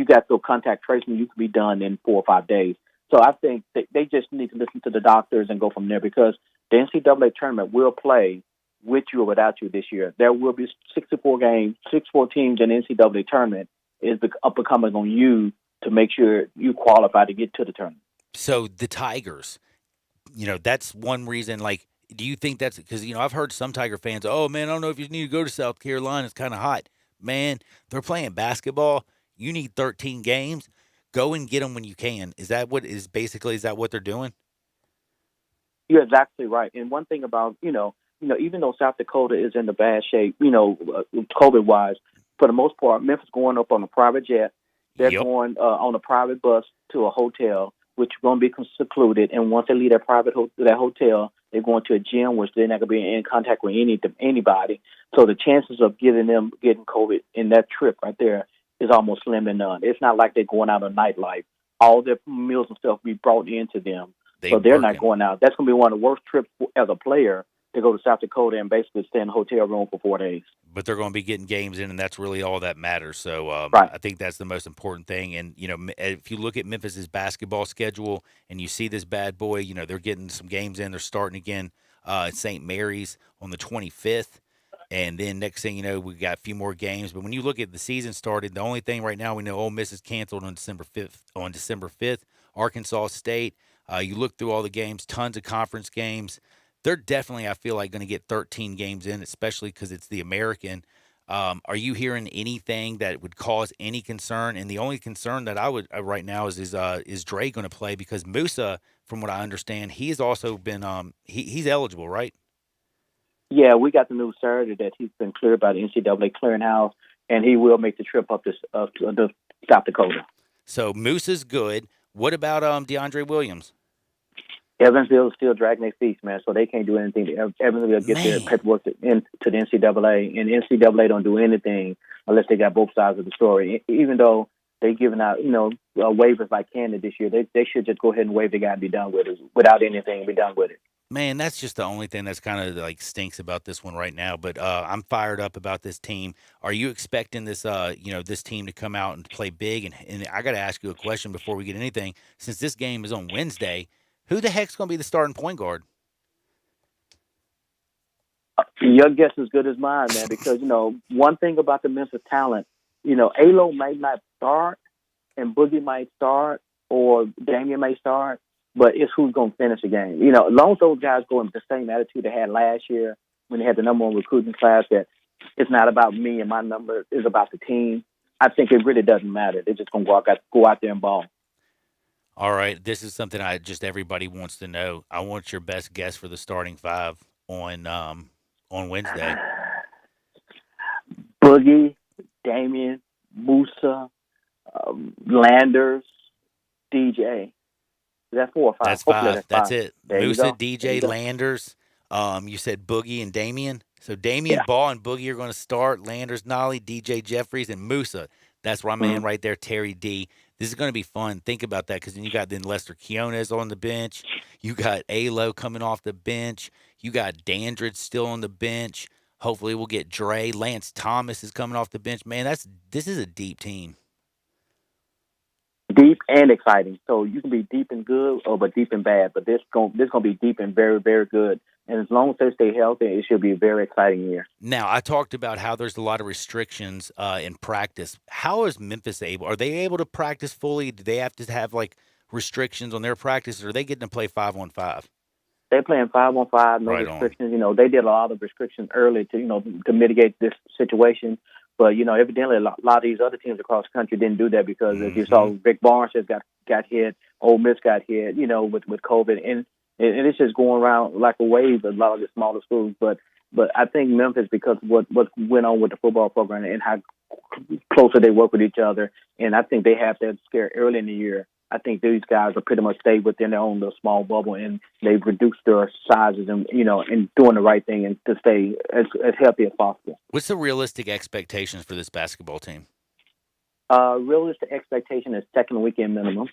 got to go contact tracing. You can be done in 4 or 5 days. So I think they just need to listen to the doctors and go from there because the NCAA tournament will play with you or without you this year. There will be 64 games, 64 teams in the NCAA tournament. It's becoming on you to make sure you qualify to get to the tournament. So the Tigers, that's one reason, like, do you think that's because, I've heard some Tiger fans, oh, man, I don't know if you need to go to South Carolina. It's kind of hot. Man, they're playing basketball. You need 13 games. Go and get them when you can. Is that what they're doing? You're exactly right. And one thing about, even though South Dakota is in the bad shape, COVID-wise, for the most part, Memphis going up on a private jet. They're going on a private bus to a hotel, which is going to be secluded. And once they leave that hotel, they're going to a gym, which they're not going to be in contact with anybody. So the chances of getting COVID in that trip right there is almost slim to none. It's not like they're going out on nightlife. All their meals and stuff will be brought into them. They're not going out. That's going to be one of the worst trips as a player to go to South Dakota and basically stay in a hotel room for 4 days. But they're going to be getting games in, and that's really all that matters. So right. I think that's the most important thing. And, if you look at Memphis's basketball schedule and you see this bad boy, they're getting some games in. They're starting again at St. Mary's on the 25th. And then next thing you know, we got a few more games. But when you look at the season started, the only thing right now we know Ole Miss is canceled on December 5th. Arkansas State. You look through all the games, tons of conference games. They're definitely, I feel like, going to get 13 games in, especially because it's the American. Are you hearing anything that would cause any concern? And the only concern that I would right now is Dre going to play because Musa, from what I understand, he has also been he's eligible, right? Yeah, we got the news Saturday that he's been cleared by the NCAA clearinghouse, and he will make the trip up to South Dakota. So Musa's good. What about DeAndre Williams? Evansville is still dragging their feet, man, so they can't do anything. Evansville get their paperwork to the NCAA, and the NCAA don't do anything unless they got both sides of the story. Even though they're giving out, waivers like Canada this year, they should just go ahead and waive the guy and be done with it without anything and be done with it. Man, that's just the only thing that's kind of like stinks about this one right now. But I'm fired up about this team. Are you expecting this, this team to come out and play big? And I got to ask you a question before we get anything. Since this game is on Wednesday, who the heck's going to be the starting point guard? Your guess is as good as mine, man. Because one thing about the Memphis talent, Alo might not start, and Boogie might start, or Damian may start. But it's who's going to finish the game. As long as those guys go with the same attitude they had last year when they had the number one recruiting class, that it's not about me and my number, it's about the team, I think it really doesn't matter. They're just going to go out there and ball. All right. This is something everybody wants to know. I want your best guess for the starting five on Wednesday. Boogie, Damian, Musa, Landers, DJ. Is that 4 or 5? That's Hopefully 5. that's 5. It. There you Musa, go. There DJ, you go. Landers. You said Boogie and Damian. So Damian Yeah. Ball and Boogie are going to start. Landers, Nolly, DJ Jeffries, and Musa. That's my man right there, Terry D. This is going to be fun. Think about that, because then you got then Lester Quiones on the bench. You got Alo coming off the bench. You got Dandridge still on the bench. Hopefully we'll get Dre. Lance Thomas is coming off the bench. Man, this is a deep team. Deep and exciting. So you can be deep and good, but deep and bad. But this gonna be deep and very, very good. And as long as they stay healthy, it should be a very exciting year. Now, I talked about how there's a lot of restrictions in practice. How is Memphis able? Are they able to practice fully? Do they have to have like restrictions on their practice, or are they getting to play 5-on-5? They're playing 5-on-5, no Right on. restrictions. You know, they did a lot of restrictions early to mitigate this situation. But, evidently a lot of these other teams across the country didn't do that because, as you saw, Rick Barnes just got hit. Ole Miss got hit, with COVID. And it's just going around like a wave, a lot of the smaller schools. But I think Memphis, because of what went on with the football program and how closer they work with each other, and I think they have that scare early in the year. I think these guys are pretty much stayed within their own little small bubble, and they've reduced their sizes and doing the right thing and to stay as healthy as possible. What's the realistic expectations for this basketball team? Realistic expectation is second weekend minimum.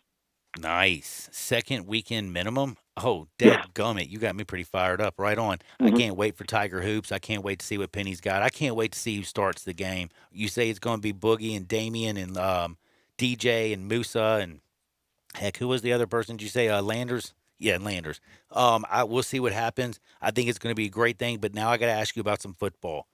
Nice. Second weekend minimum? Oh, dadgummit. You got me pretty fired up. Right on. I can't wait for Tiger Hoops. I can't wait to see what Penny's got. I can't wait to see who starts the game. You say it's going to be Boogie and Damian and DJ and Musa and heck, who was the other person? Did you say Landers? Yeah, Landers. We'll see what happens. I think it's going to be a great thing, but now I got to ask you about some football.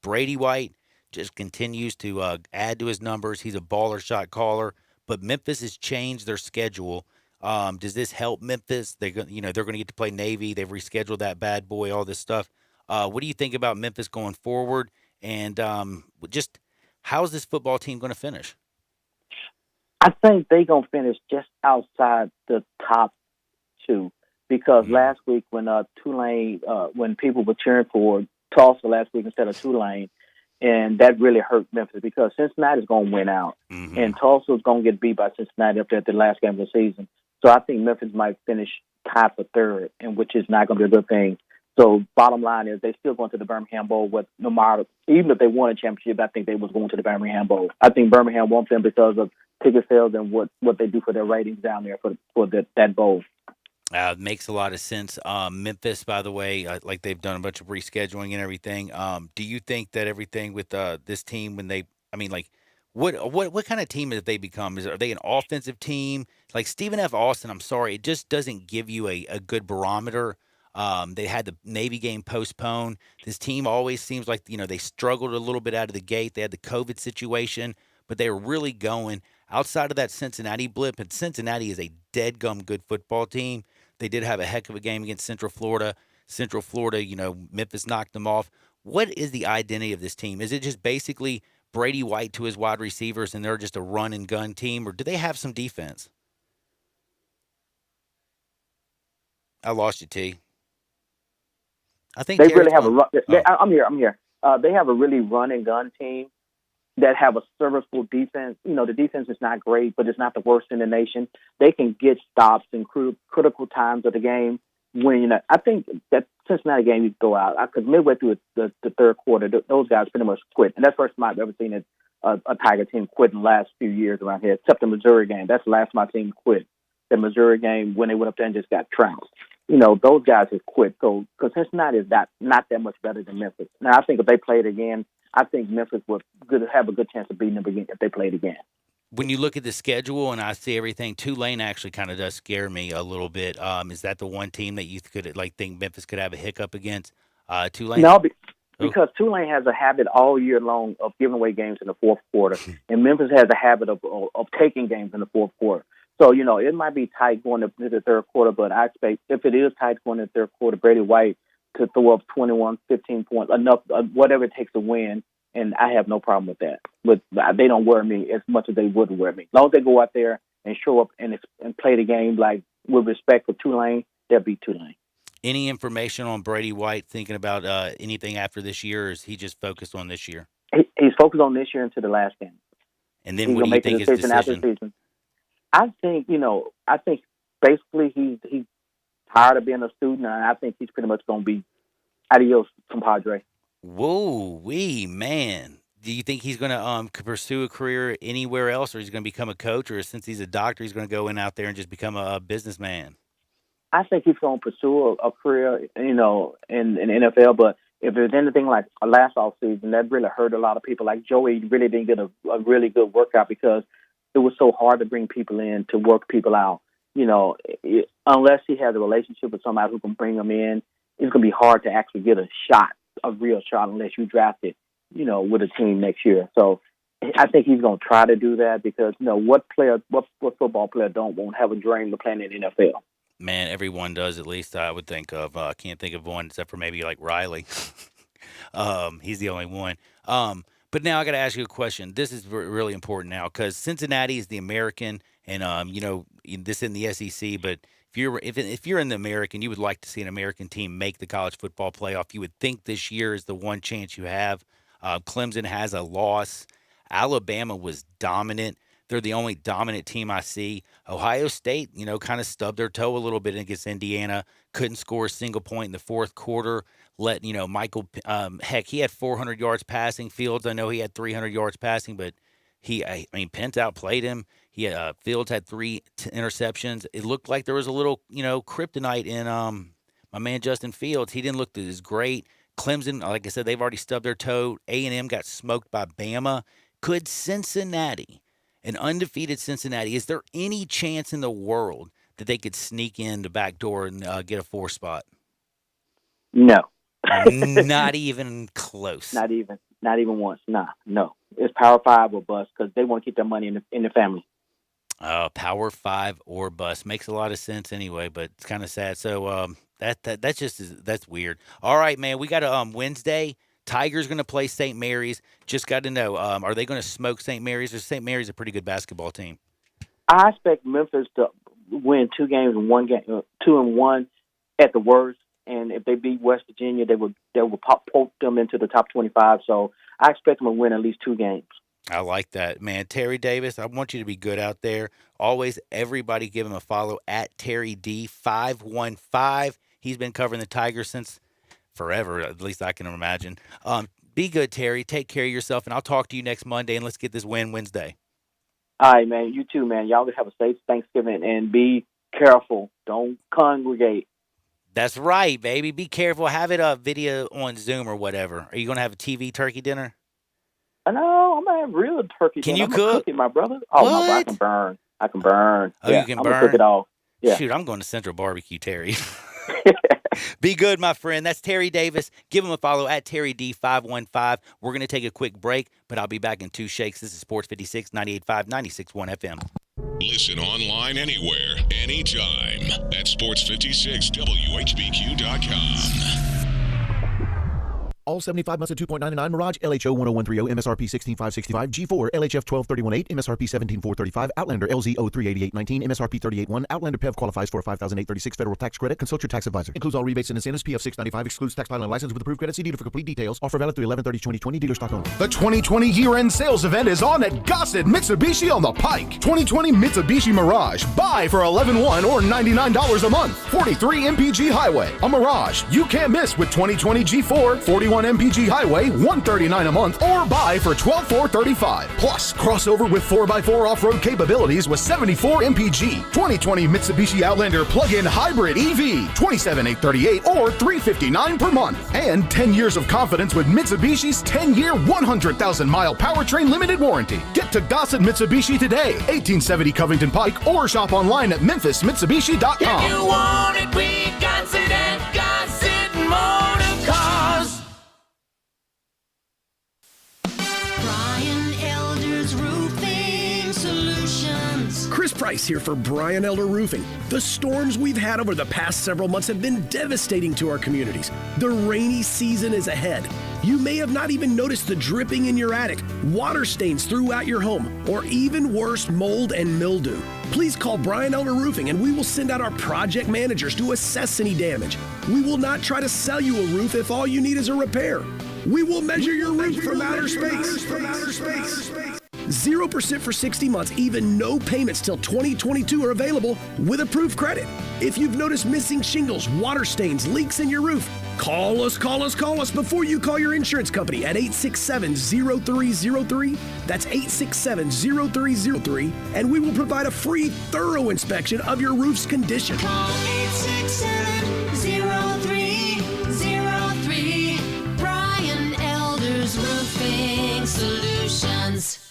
Brady White just continues to add to his numbers. He's a baller shot caller, but Memphis has changed their schedule. Does this help Memphis? They're going to get to play Navy. They've rescheduled that bad boy, all this stuff. What do you think about Memphis going forward? And just how's this football team going to finish? I think they're going to finish just outside the top 2 because last week when Tulane, when people were cheering for Tulsa last week instead of Tulane, and that really hurt Memphis because Cincinnati's going to win out, and Tulsa's going to get beat by Cincinnati up there at the last game of the season. So I think Memphis might finish tied for 3rd, and which is not going to be a good thing. So bottom line is they're still going to the Birmingham Bowl with no matter, even if they won a championship, I think they was going to the Birmingham Bowl. I think Birmingham wants them because of ticket sales and what they do for their ratings down there for that bowl. Makes a lot of sense. Memphis, by the way, like they've done a bunch of rescheduling and everything. Do you think that everything with this team, what kind of team have they become? Are they an offensive team? Like Stephen F. Austin, I'm sorry, it just doesn't give you a good barometer. They had the Navy game postponed. This team always seems like, they struggled a little bit out of the gate. They had the COVID situation, but they were really going outside of that Cincinnati blip. And Cincinnati is a dead-gum good football team. They did have a heck of a game against Central Florida. Memphis knocked them off. What is the identity of this team? Is it just basically Brady White to his wide receivers and they're just a run-and-gun team, or do they have some defense? I lost you, T. I think they really have I'm here. They have a really run and gun team that have a serviceable defense. The defense is not great, but it's not the worst in the nation. They can get stops in critical times of the game. When I think that Cincinnati game you throw out because midway through the 3rd quarter, those guys pretty much quit, and that's the first time I've ever seen a Tiger team quit in the last few years around here, except the Missouri game. That's the last time I've seen quit. The Missouri game when they went up there and just got trounced. Those guys have quit. So, because Cincinnati is not that much better than Memphis. Now, I think if they played again, I think Memphis would have a good chance of beating them again if they played again. When you look at the schedule and I see everything, Tulane actually kind of does scare me a little bit. Is that the one team that you could think Memphis could have a hiccup against? Tulane? No, because Tulane has a habit all year long of giving away games in the 4th quarter, and Memphis has a habit of taking games in the 4th quarter. So, it might be tight going to the 3rd quarter, but I expect if it is tight going to the 3rd quarter, Brady White to throw up 21, 15 points, enough, whatever it takes to win, and I have no problem with that. But they don't worry me as much as they would worry me. As long as they go out there and show up and play the game like with respect for Tulane, they'll beat Tulane. Any information on Brady White thinking about anything after this year, or is he just focused on this year? He's focused on this year into the last game. And then what do you think his decision? After the season. I think basically he's tired of being a student, and I think he's pretty much going to be adios, compadre. Whoa, man. Do you think he's going to pursue a career anywhere else, or he's going to become a coach, or since he's a doctor, he's going to go in out there and just become a businessman? I think he's going to pursue a career, in the NFL. But if there's anything like last offseason, that really hurt a lot of people. Like Joey really didn't get a really good workout because it was so hard to bring people in to work people out. Unless he has a relationship with somebody who can bring them in, it's going to be hard to actually get a real shot, unless you draft it, with a team next year. So I think he's going to try to do that because, what football player don't want to have a dream of playing in the NFL? Man, everyone does, at least I would think of. Can't think of one except for maybe like Riley. He's the only one. But now I got to ask you a question. This is really important now because Cincinnati is the American, and this in the SEC. But if you're in the American, you would like to see an American team make the college football playoff. You would think this year is the one chance you have. Clemson has a loss. Alabama was dominant. They're the only dominant team I see. Ohio State, kind of stubbed their toe a little bit against Indiana. Couldn't score a single point in the fourth quarter. Let, Michael, he had 400 yards passing. Fields, I know he had 300 yards passing, but Pence outplayed him. Fields had 3 interceptions. It looked like there was a little, kryptonite in my man Justin Fields. He didn't look as great. Clemson, like I said, they've already stubbed their toe. A&M got smoked by Bama. Could Cincinnati, an undefeated Cincinnati, is there any chance in the world that they could sneak in the back door and get a 4 spot? No. Not even close. Not even once. No. It's Power 5 or bust because they want to keep their money in the family. Power 5 or bust makes a lot of sense anyway, but it's kind of sad. So that's weird. All right, man, we got a Wednesday. Tigers going to play St. Mary's. Just got to know, are they going to smoke St. Mary's? Or St. Mary's a pretty good basketball team? I expect Memphis to win 2 games in one game, 2-1 at the worst. And if they beat West Virginia, they will poke them into the top 25. So I expect them to win at least 2 games. I like that, man. Terry Davis, I want you to be good out there. Always, everybody give him a follow at Terry D515. He's been covering the Tigers since forever, at least I can imagine. Be good, Terry. Take care of yourself, and I'll talk to you next Monday, and let's get this win Wednesday. All right, man. You too, man. Y'all have a safe Thanksgiving, and be careful. Don't congregate. That's right, baby. Be careful. Have it a video on Zoom or whatever. Are you going to have a TV turkey dinner? No, I'm going to have real turkey dinner. Can you I'm cook? Cook it, my brother. Oh, what? No, I can burn. Oh, yeah, you can I'm burn? Gonna cook it all. Yeah. Shoot, I'm going to Central Barbecue, Terry. Be good, my friend. That's Terry Davis. Give him a follow at Terry D515. We're going to take a quick break, but I'll be back in 2 shakes. This is Sports 56, 98.5, 96.1 FM. Listen online anywhere, anytime at sports56whbq.com. All 75 months at 2.99 Mirage, LHO 10130, MSRP 16565, G4, LHF 12138, MSRP 17435, Outlander LZ 038819, MSRP 381, Outlander PEV qualifies for a 5,836 federal tax credit. Consult your tax advisor. Includes all rebates and incentives. PF 695 excludes tax filing and license with approved credit. See dealer for complete details. Offer valid through 11/30/2020. Dealer stock only. The 2020 year-end sales event is on at Gossett Mitsubishi on the Pike. 2020 Mitsubishi Mirage. Buy for $11,100 or $99 a month. 43 MPG Highway. A Mirage you can't miss with 2020 G4, 41 MPG Highway, $139 a month, or buy for $12,435. Plus, crossover with 4x4 off-road capabilities with 74 MPG. 2020 Mitsubishi Outlander plug-in hybrid EV, $27,838 or $359 per month. And 10 years of confidence with Mitsubishi's 10-year, 100,000-mile powertrain limited warranty. Get to Gossett Mitsubishi today, 1870 Covington Pike, or shop online at memphismitsubishi.com. If you want it, we got it at Gossett Motor Cars. Chris Price here for Brian Elder Roofing. The storms we've had over the past several months have been devastating to our communities. The rainy season is ahead. You may have not even noticed the dripping in your attic, water stains throughout your home, or even worse, mold and mildew. Please call Brian Elder Roofing and we will send out our project managers to assess any damage. We will not try to sell you a roof if all you need is a repair. We will measure your roof from outer space. 0% for 60 months, even no payments till 2022 are available with approved credit. If you've noticed missing shingles, water stains, leaks in your roof, call us before you call your insurance company at 867-0303. That's 867-0303, and we will provide a free, thorough inspection of your roof's condition. Call 867-0303. Brian Elders Roofing Solutions.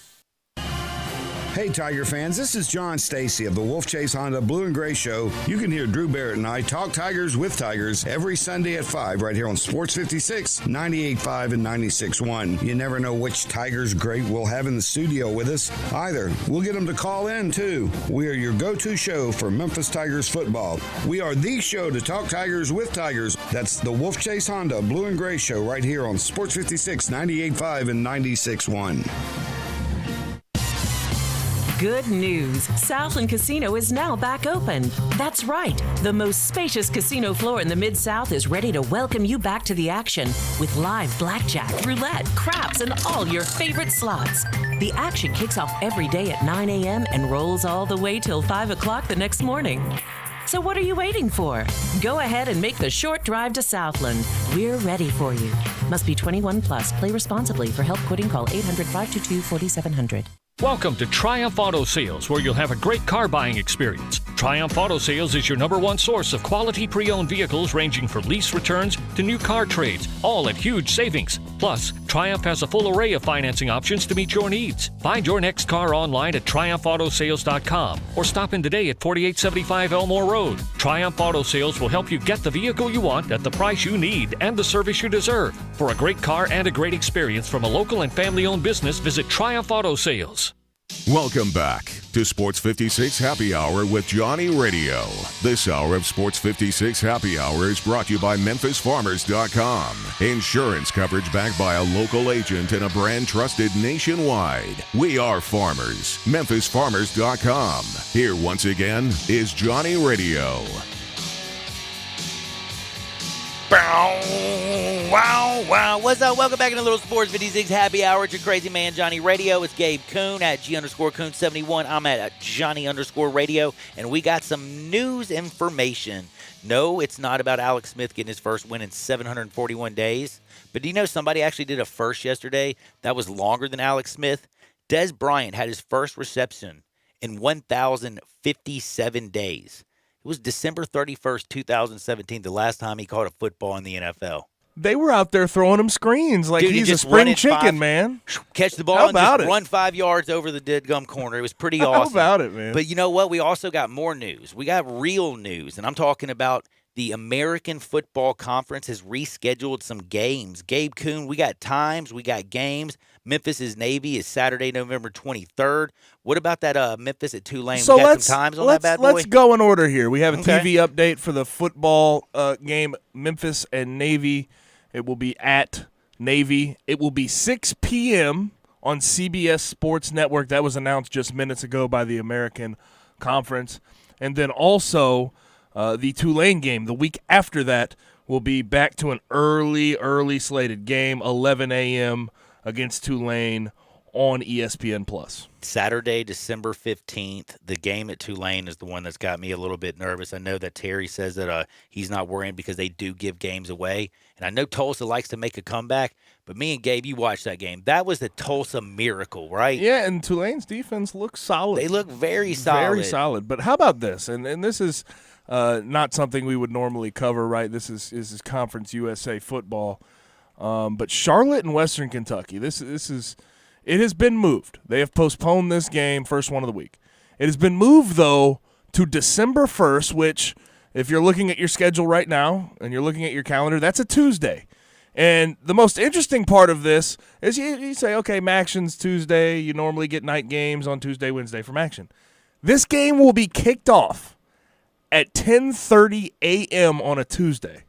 Hey Tiger fans, this is John Stacy of the Wolf Chase Honda Blue and Gray Show. You can hear Drew Barrett and I talk Tigers with Tigers every Sunday at 5 right here on Sports 56, 98.5 and 96.1. You never know which Tigers great we'll have in the studio with us either. We'll get them to call in too. We are your go-to show for Memphis Tigers football. We are the show to talk Tigers with Tigers. That's the Wolf Chase Honda Blue and Gray Show right here on Sports 56, 98.5 and 96.1. Good news. Southland Casino is now back open. That's right. The most spacious casino floor in the Mid-South is ready to welcome you back to the action with live blackjack, roulette, craps, and all your favorite slots. The action kicks off every day at 9 a.m. and rolls all the way till 5 o'clock the next morning. So what are you waiting for? Go ahead and make the short drive to Southland. We're ready for you. Must be 21 plus. Play responsibly. For help quitting, call 800-522-4700. Welcome to Triumph Auto Sales, where you'll have a great car buying experience. Triumph Auto Sales is your #1 source of quality pre-owned vehicles ranging from lease returns to new car trades, all at huge savings. Plus, Triumph has a full array of financing options to meet your needs. Find your next car online at triumphautosales.com or stop in today at 4875 Elmore Road. Triumph Auto Sales will help you get the vehicle you want at the price you need and the service you deserve. For a great car and a great experience from a local and family-owned business, visit Triumph Auto Sales. Welcome back to Sports 56 Happy Hour with Johnny Radio. This hour of Sports 56 Happy Hour is brought to you by MemphisFarmers.com. Insurance coverage backed by a local agent and a brand trusted nationwide. We are farmers. MemphisFarmers.com. Here once again is Johnny Radio. Wow. What's up? Welcome back to the Little Sports 56 Happy Hour. It's your crazy man, Johnny Radio. It's Gabe Kuhn at G_Kuhn71. I'm at Johnny_Radio. And we got some news information. No, it's not about Alex Smith getting his first win in 741 days. But do you know somebody actually did a first yesterday that was longer than Alex Smith? Des Bryant had his first reception in 1,057 days. It was December 31st, 2017, the last time he caught a football in the NFL. They were out there throwing him screens like he's a spring chicken, man. Catch the ball and just run 5 yards over the dead gum corner. It was pretty awesome. How about it, man? But you know what? We also got more news. We got real news, and I'm talking about the American Football Conference has rescheduled some games. Gabe Kuhn, we got times, we got games. Memphis' Navy is Saturday, November 23rd. What about that Memphis at Tulane? So we got some times on that bad boy? Let's go in order here. We have a TV update for the football game, Memphis and Navy. It will be at Navy. It will be 6 p.m. on CBS Sports Network. That was announced just minutes ago by the American Conference. And then also the Tulane game, the week after that, will be back to an early slated game, 11 a.m. against Tulane on ESPN+. Saturday, December 15th. The game at Tulane is the one that's got me a little bit nervous. I know that Terry says that he's not worrying because they do give games away. And I know Tulsa likes to make a comeback, but me and Gabe, you watched that game. That was the Tulsa miracle, right? Yeah, and Tulane's defense looks solid. They look very solid. Very solid. But how about this? And this is not something we would normally cover, right? This is Conference USA football. But Charlotte and Western Kentucky, this is it has been moved. They have postponed this game, first one of the week. It has been moved, though, to December 1st, which, if you're looking at your schedule right now and you're looking at your calendar, that's a Tuesday. And the most interesting part of this is you say, okay, Maction's Tuesday. You normally get night games on Tuesday, Wednesday from Maction. This game will be kicked off at 10:30 a.m. on a Tuesday.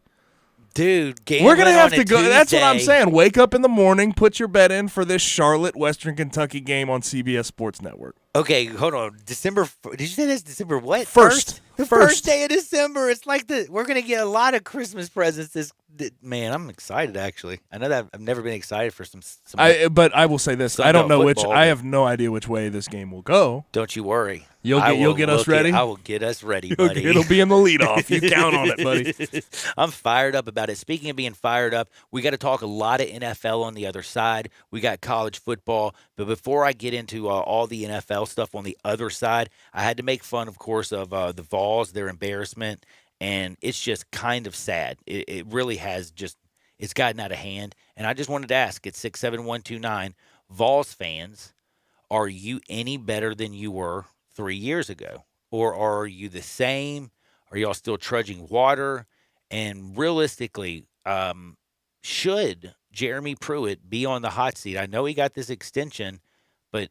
Dude, we're going to have to go. Tuesday. That's what I'm saying. Wake up in the morning, put your bet in for this Charlotte Western Kentucky game on CBS Sports Network. Okay, hold on. Did you say this December what? First. The first day of December. It's like we're going to get a lot of Christmas presents Man, I'm excited actually. I know that I've never been excited for some but I will say this: I don't know football, I have no idea which way this game will go. Don't you worry. You'll get us ready. I will get us ready, buddy. It'll be in the leadoff. You count on it, buddy. I'm fired up about it. Speaking of being fired up, we got to talk a lot of NFL on the other side. We got college football, but before I get into all the NFL stuff on the other side, I had to make fun, of course, of the Vols, their embarrassment. And it's just kind of sad. It really has it's gotten out of hand. And I just wanted to ask at 67129, Vols fans, are you any better than you were 3 years ago? Or are you the same? Are y'all still trudging water? And realistically, should Jeremy Pruitt be on the hot seat? I know he got this extension, but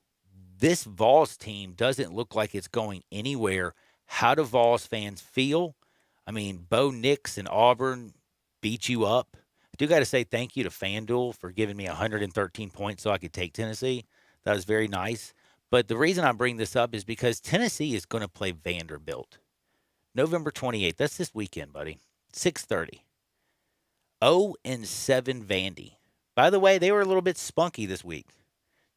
this Vols team doesn't look like it's going anywhere. How do Vols fans feel? I mean, Bo Nix and Auburn beat you up. I do got to say thank you to FanDuel for giving me 113 points so I could take Tennessee. That was very nice. But the reason I bring this up is because Tennessee is going to play Vanderbilt. November 28th. That's this weekend, buddy. 6:30. 0-7 Vandy. By the way, they were a little bit spunky this week.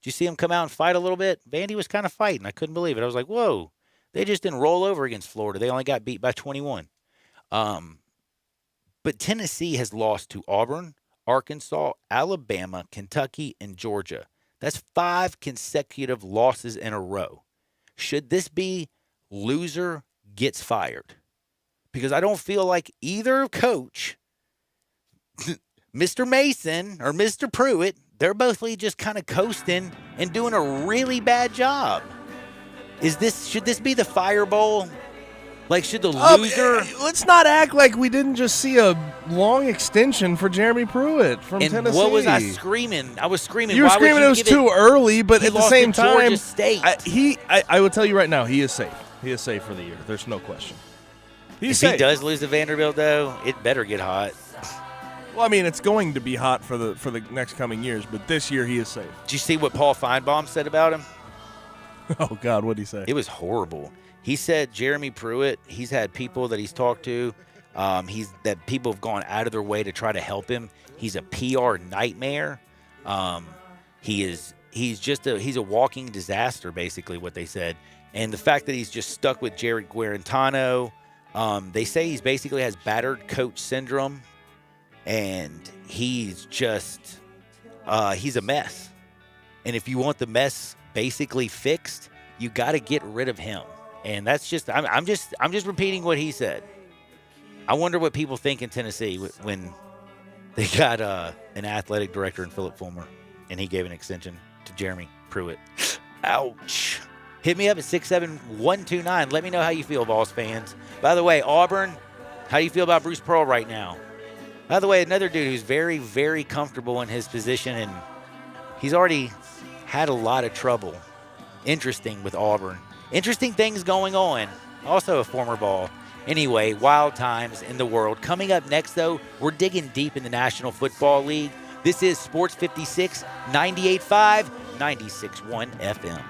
Did you see them come out and fight a little bit? Vandy was kind of fighting. I couldn't believe it. I was like, whoa. They just didn't roll over against Florida. They only got beat by 21. But Tennessee has lost to Auburn, Arkansas, Alabama, Kentucky, and Georgia. That's 5 consecutive losses in a row. Should this be loser gets fired? Because I don't feel like either coach, Mr. Mason or Mr. Pruitt, they're both just kind of coasting and doing a really bad job. Should this be the Fire Bowl? Like, should the loser... Let's not act like we didn't just see a long extension for Jeremy Pruitt from Tennessee. What was I screaming? I was screaming. You were screaming it was too early, but at the same time, Georgia State. I will tell you right now, he is safe. He is safe for the year. There's no question. If he does lose to Vanderbilt, though, it better get hot. Well, I mean, it's going to be hot for the next coming years, but this year he is safe. Did you see what Paul Feinbaum said about him? Oh, God, what did he say? It was horrible. He said Jeremy Pruitt, he's had people that he's talked to, that people have gone out of their way to try to help him. He's a PR nightmare. He's a walking disaster, basically, what they said. And the fact that he's just stuck with Jared Guarantano, they say he's basically has battered coach syndrome, and he's just he's a mess. And if you want the mess basically fixed, you got to get rid of him. And that's just I'm just repeating what he said. I wonder what people think in Tennessee when they got an athletic director in Philip Fulmer, and he gave an extension to Jeremy Pruitt. Ouch. Hit me up at 67129. Let me know how you feel, Vols fans. By the way, Auburn, how do you feel about Bruce Pearl right now? By the way, another dude who's very, very comfortable in his position, and he's already had a lot of trouble. Interesting with Auburn. Interesting things going on. Also a former Vol. Anyway, wild times in the world. Coming up next, though, we're digging deep in the National Football League. This is Sports 56, 98.5, 96.1 FM.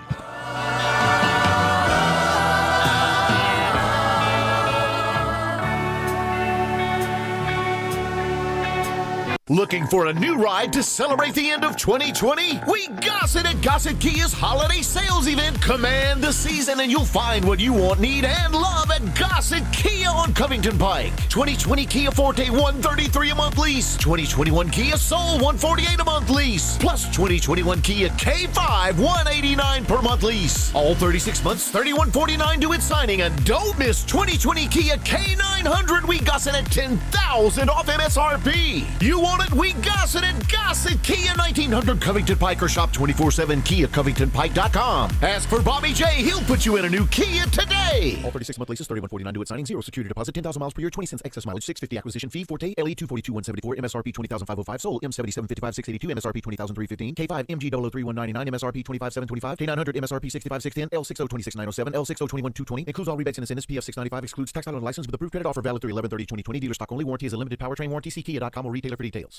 Looking for a new ride to celebrate the end of 2020? We Gossett at Gossett Kia's holiday sales event. Command the season and you'll find what you want, need, and love at Gossett Kia on Covington Pike. 2020 Kia Forte, $133 a month lease. 2021 Kia Soul, $148 a month lease. Plus 2021 Kia K5, $189 per month lease. All 36 months, $3149 due at signing. And don't miss 2020 Kia K900. We Gossett at $10,000 off MSRP. You want it? We Gossett at Gossett Kia, 1900 Covington Pike, or shop 24/7 KiaCovingtonPike.com. Ask for Bobby J. He'll put you in a new Kia today. All 36-month leases, $3149 due at signing, 0 security deposit, 10,000 miles per year, 20 cents excess mileage, $650 acquisition fee, Forte, LE 242,174, MSRP 20,505, sold, M7755, 682, MSRP 20,315, K5, MG 003,199, MSRP 25,725, K900, MSRP 65,610, L60 26,907, L60 21,220, includes all rebates and incentives, PF 695, excludes tax title and license with approved credit offer valid through 11/30/2020, dealer stock only, warranty is a limited powertrain warranty, see Kia.com or retailer for details.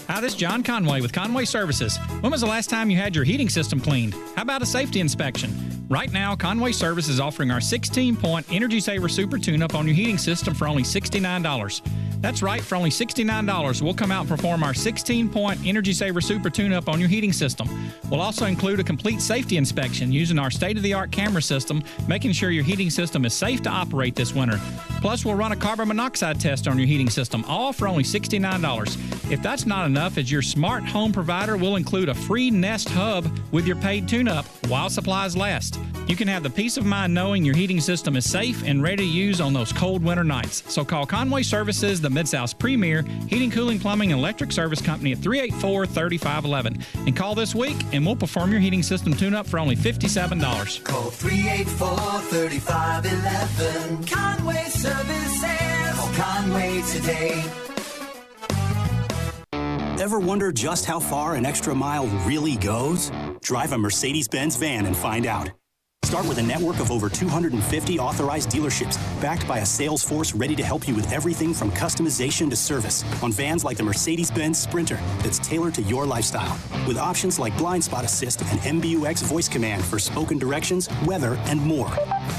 Hi, this is John Conway with Conway Services. When was the last time you had your heating system cleaned? How about a safety inspection? Right now, Conway Service is offering our 16-point Energy Saver Super Tune-Up on your heating system for only $69. That's right, for only $69, we'll come out and perform our 16-point Energy Saver Super Tune-Up on your heating system. We'll also include a complete safety inspection using our state-of-the-art camera system, making sure your heating system is safe to operate this winter. Plus, we'll run a carbon monoxide test on your heating system, all for only $69. If that's not enough, as your smart home provider, we'll include a free Nest Hub with your paid tune-up while supplies last. You can have the peace of mind knowing your heating system is safe and ready to use on those cold winter nights. So call Conway Services, the Mid-South's premier heating, cooling, plumbing, and electric service company at 384-3511. And call this week, and we'll perform your heating system tune-up for only $57. Call 384-3511. Conway Services. Call Conway today. Ever wonder just how far an extra mile really goes? Drive a Mercedes-Benz van and find out. Start with a network of over 250 authorized dealerships, backed by a sales force ready to help you with everything from customization to service on vans like the Mercedes-Benz Sprinter that's tailored to your lifestyle, with options like Blind Spot Assist and MBUX voice command for spoken directions, weather, and more.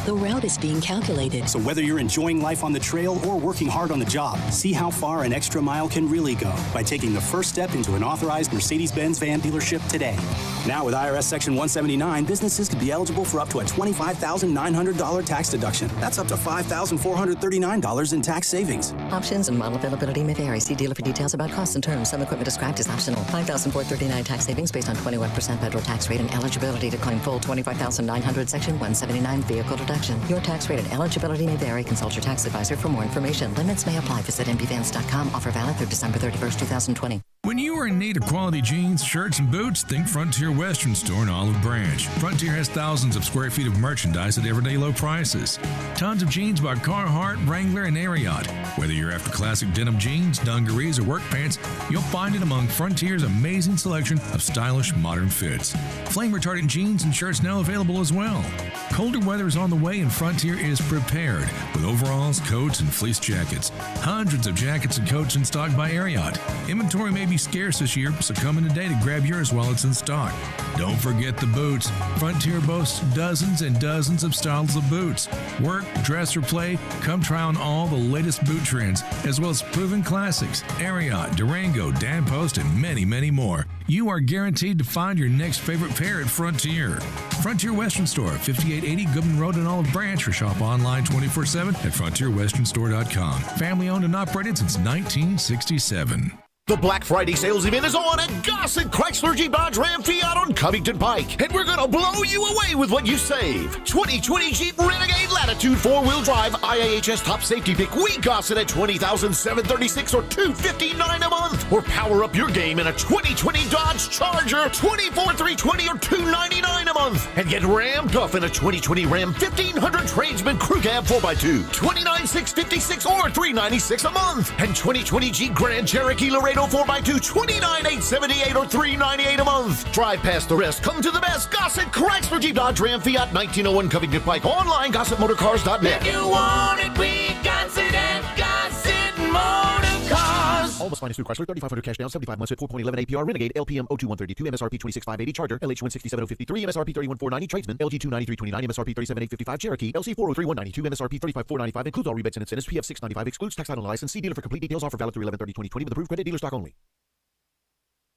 The route is being calculated. So whether you're enjoying life on the trail or working hard on the job, see how far an extra mile can really go by taking the first step into an authorized Mercedes-Benz van dealership today. Now with IRS Section 179, businesses could be eligible for up to a $25,900 tax deduction. That's up to $5,439 in tax savings. Options and model availability may vary. See dealer for details about costs and terms. Some equipment described is optional. $5,439 tax savings based on 21% federal tax rate and eligibility to claim full $25,900 Section 179 vehicle deduction. Your tax rate and eligibility may vary. Consult your tax advisor for more information. Limits may apply. Visit mbvans.com. Offer valid through December 31st, 2020. When you are in need of quality jeans, shirts, and boots, think Frontier Western Store in Olive Branch. Frontier has thousands of square feet of merchandise at everyday low prices. Tons of jeans by Carhartt, Wrangler, and Ariat. Whether you're after classic denim jeans, dungarees, or work pants, you'll find it among Frontier's amazing selection of stylish modern fits. Flame-retardant jeans and shirts now available as well. Colder weather is on the way and Frontier is prepared with overalls, coats, and fleece jackets. Hundreds of jackets and coats in stock by Ariat. Inventory may be scarce this year, so come in today to grab yours while it's in stock. Don't forget the boots. Frontier boasts dozens and dozens of styles of boots. Work, dress, or play, come try on all the latest boot trends, as well as proven classics, Ariat, Durango, Dan Post, and many, many more. You are guaranteed to find your next favorite pair at Frontier. Frontier Western Store, 5880 Goodman Road in Olive Branch, or shop online 24/7 at frontierwesternstore.com. Family owned and operated since 1967. The Black Friday sales event is on at Gossett Chrysler Jeep Dodge Ram Fiat on Covington Pike. And we're going to blow you away with what you save. 2020 Jeep Renegade Latitude 4-wheel drive IAHS top safety pick. We Gossett at $20,736 or $259 a month. Or power up your game in a 2020 Dodge Charger, $24,320 or $299 a month. And get rammed up in a 2020 Ram 1500 Tradesman Crew Cab 4x2, $29,656 or $396 a month. And 2020 Jeep Grand Cherokee Laredo 4x2, $29,878 or $398 a month. Drive past the rest. Come to the best. Gossett Chrysler Jeep Dodge Ram Fiat 1901 Covington Pike. Online, GossettMotorCars.net. If you want it, we got it at Gossett Motor Cars. All must finance through Chrysler, 3,500 cash down, 75 months at 4.11 APR. Renegade, LPM 02132, MSRP 26,580. Charger, LH 167,053, MSRP 31,490. Tradesman, LG 293,29, MSRP 37,855. Cherokee, LC 403,192, MSRP 35,495. Includes all rebates and incentives. PF 695. Excludes tax title and license. See dealer for complete details. Offer valid through 11/30/2020 with approved credit. Dealer stock only.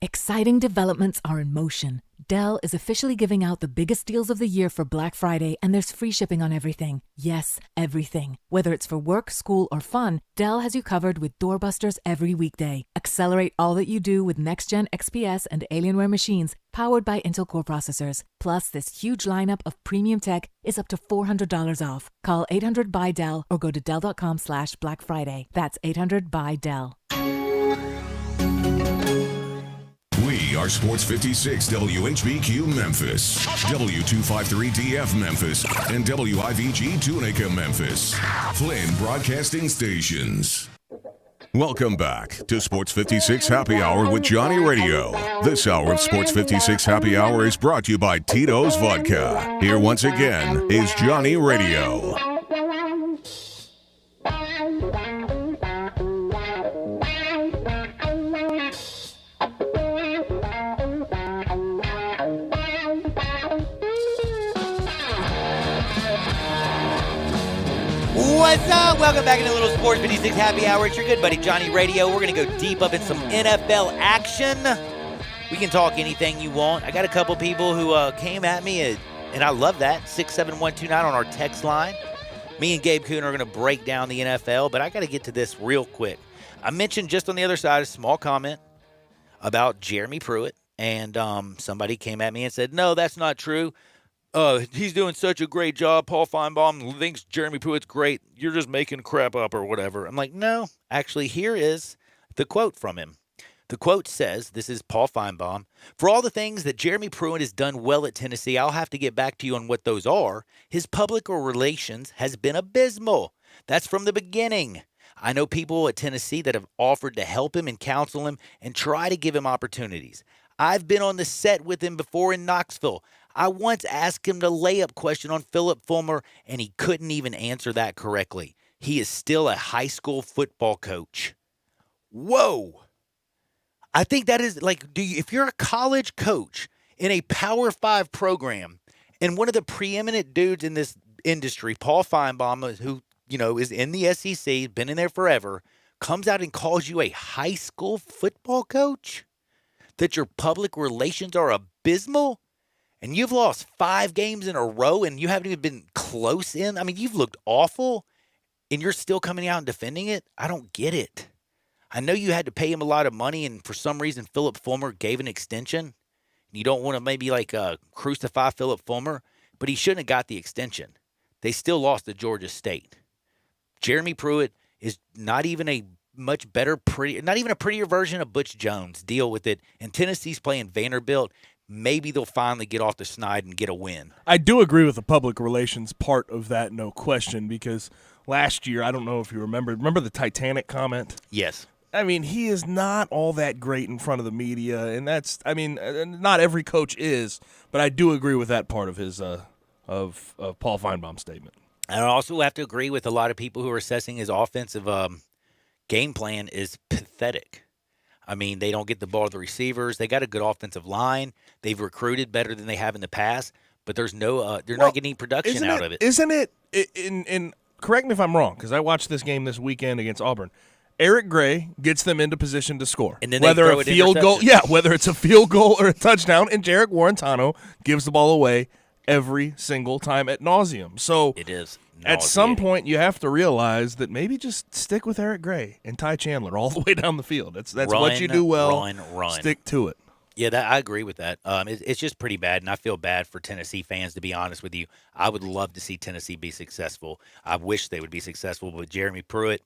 Exciting developments are in motion. Dell is officially giving out the biggest deals of the year for Black Friday, and there's free shipping on everything. Yes, everything. Whether it's for work, school, or fun, Dell has you covered with doorbusters every weekday. Accelerate all that you do with next-gen XPS and Alienware machines powered by Intel Core processors. Plus, this huge lineup of premium tech is up to $400 off. Call 800-BUY-DELL or go to Dell.com/Black Friday. That's 800-BUY-DELL. We are Sports 56 WHBQ Memphis, W253DF Memphis, and WIVG Tunica Memphis. Flynn Broadcasting Stations. Welcome back to Sports 56 Happy Hour with Johnny Radio. This hour of Sports 56 Happy Hour is brought to you by Tito's Vodka. Here once again is Johnny Radio. what's up? Welcome back into a little Sports 56 Happy Hour. It's your good buddy Johnny Radio. We're going to go deep up in some NFL action. We can talk anything you want. I got a couple people who came at me, and I love that. 67129 on our text line. Me and Gabe Kuhn are going to break down the NFL, but I got to get to this real quick. I mentioned just on the other side a small comment about Jeremy Pruitt, and somebody came at me and said, no, that's not true. He's doing such a great job. Paul Feinbaum thinks Jeremy Pruitt's great. You're just making crap up or whatever. I'm like, no, actually, here is the quote from him. The quote says, this is Paul Feinbaum, for all the things that Jeremy Pruitt has done well at Tennessee, I'll have to get back to you on what those are. His public relations has been abysmal. That's from the beginning. I know people at Tennessee that have offered to help him and counsel him and try to give him opportunities. I've been on the set with him before in Knoxville. I once asked him the layup question on Philip Fulmer, and he couldn't even answer that correctly. He is still a high school football coach. Whoa. I think that is like, if you're a college coach in a Power 5 program, and one of the preeminent dudes in this industry, Paul Feinbaum, who, is in the SEC, been in there forever, comes out and calls you a high school football coach, that your public relations are abysmal, and you've lost 5 games in a row, and you haven't even been close in. I mean, you've looked awful, and you're still coming out and defending it? I don't get it. I know you had to pay him a lot of money, and for some reason Philip Fulmer gave an extension. You don't want to maybe crucify Philip Fulmer, but he shouldn't have got the extension. They still lost to Georgia State. Jeremy Pruitt is not even a much better, not even a prettier version of Butch Jones. Deal with it. And Tennessee's playing Vanderbilt. Maybe they'll finally get off the snide and get a win. I do agree with the public relations part of that, no question, because last year, I don't know if you remember the Titanic comment? Yes. I mean, he is not all that great in front of the media, and not every coach is, but I do agree with that part of his of Paul Feinbaum's statement. I also have to agree with a lot of people who are assessing his offensive game plan is pathetic. I mean, they don't get the ball to the receivers. They got a good offensive line. They've recruited better than they have in the past, but there's no they're not getting production out of it. Isn't it? And correct me if I'm wrong, because I watched this game this weekend against Auburn. Eric Gray gets them into position to score. And then whether a field goal, whether it's a field goal or a touchdown, and Jarek Warrentano gives the ball away every single time at nauseum. So it is. At some point, you have to realize that maybe just stick with Eric Gray and Ty Chandler all the way down the field. That's what you do well. Run. Stick to it. Yeah, I agree with that. It's just pretty bad, and I feel bad for Tennessee fans, to be honest with you. I would love to see Tennessee be successful. I wish they would be successful, but Jeremy Pruitt,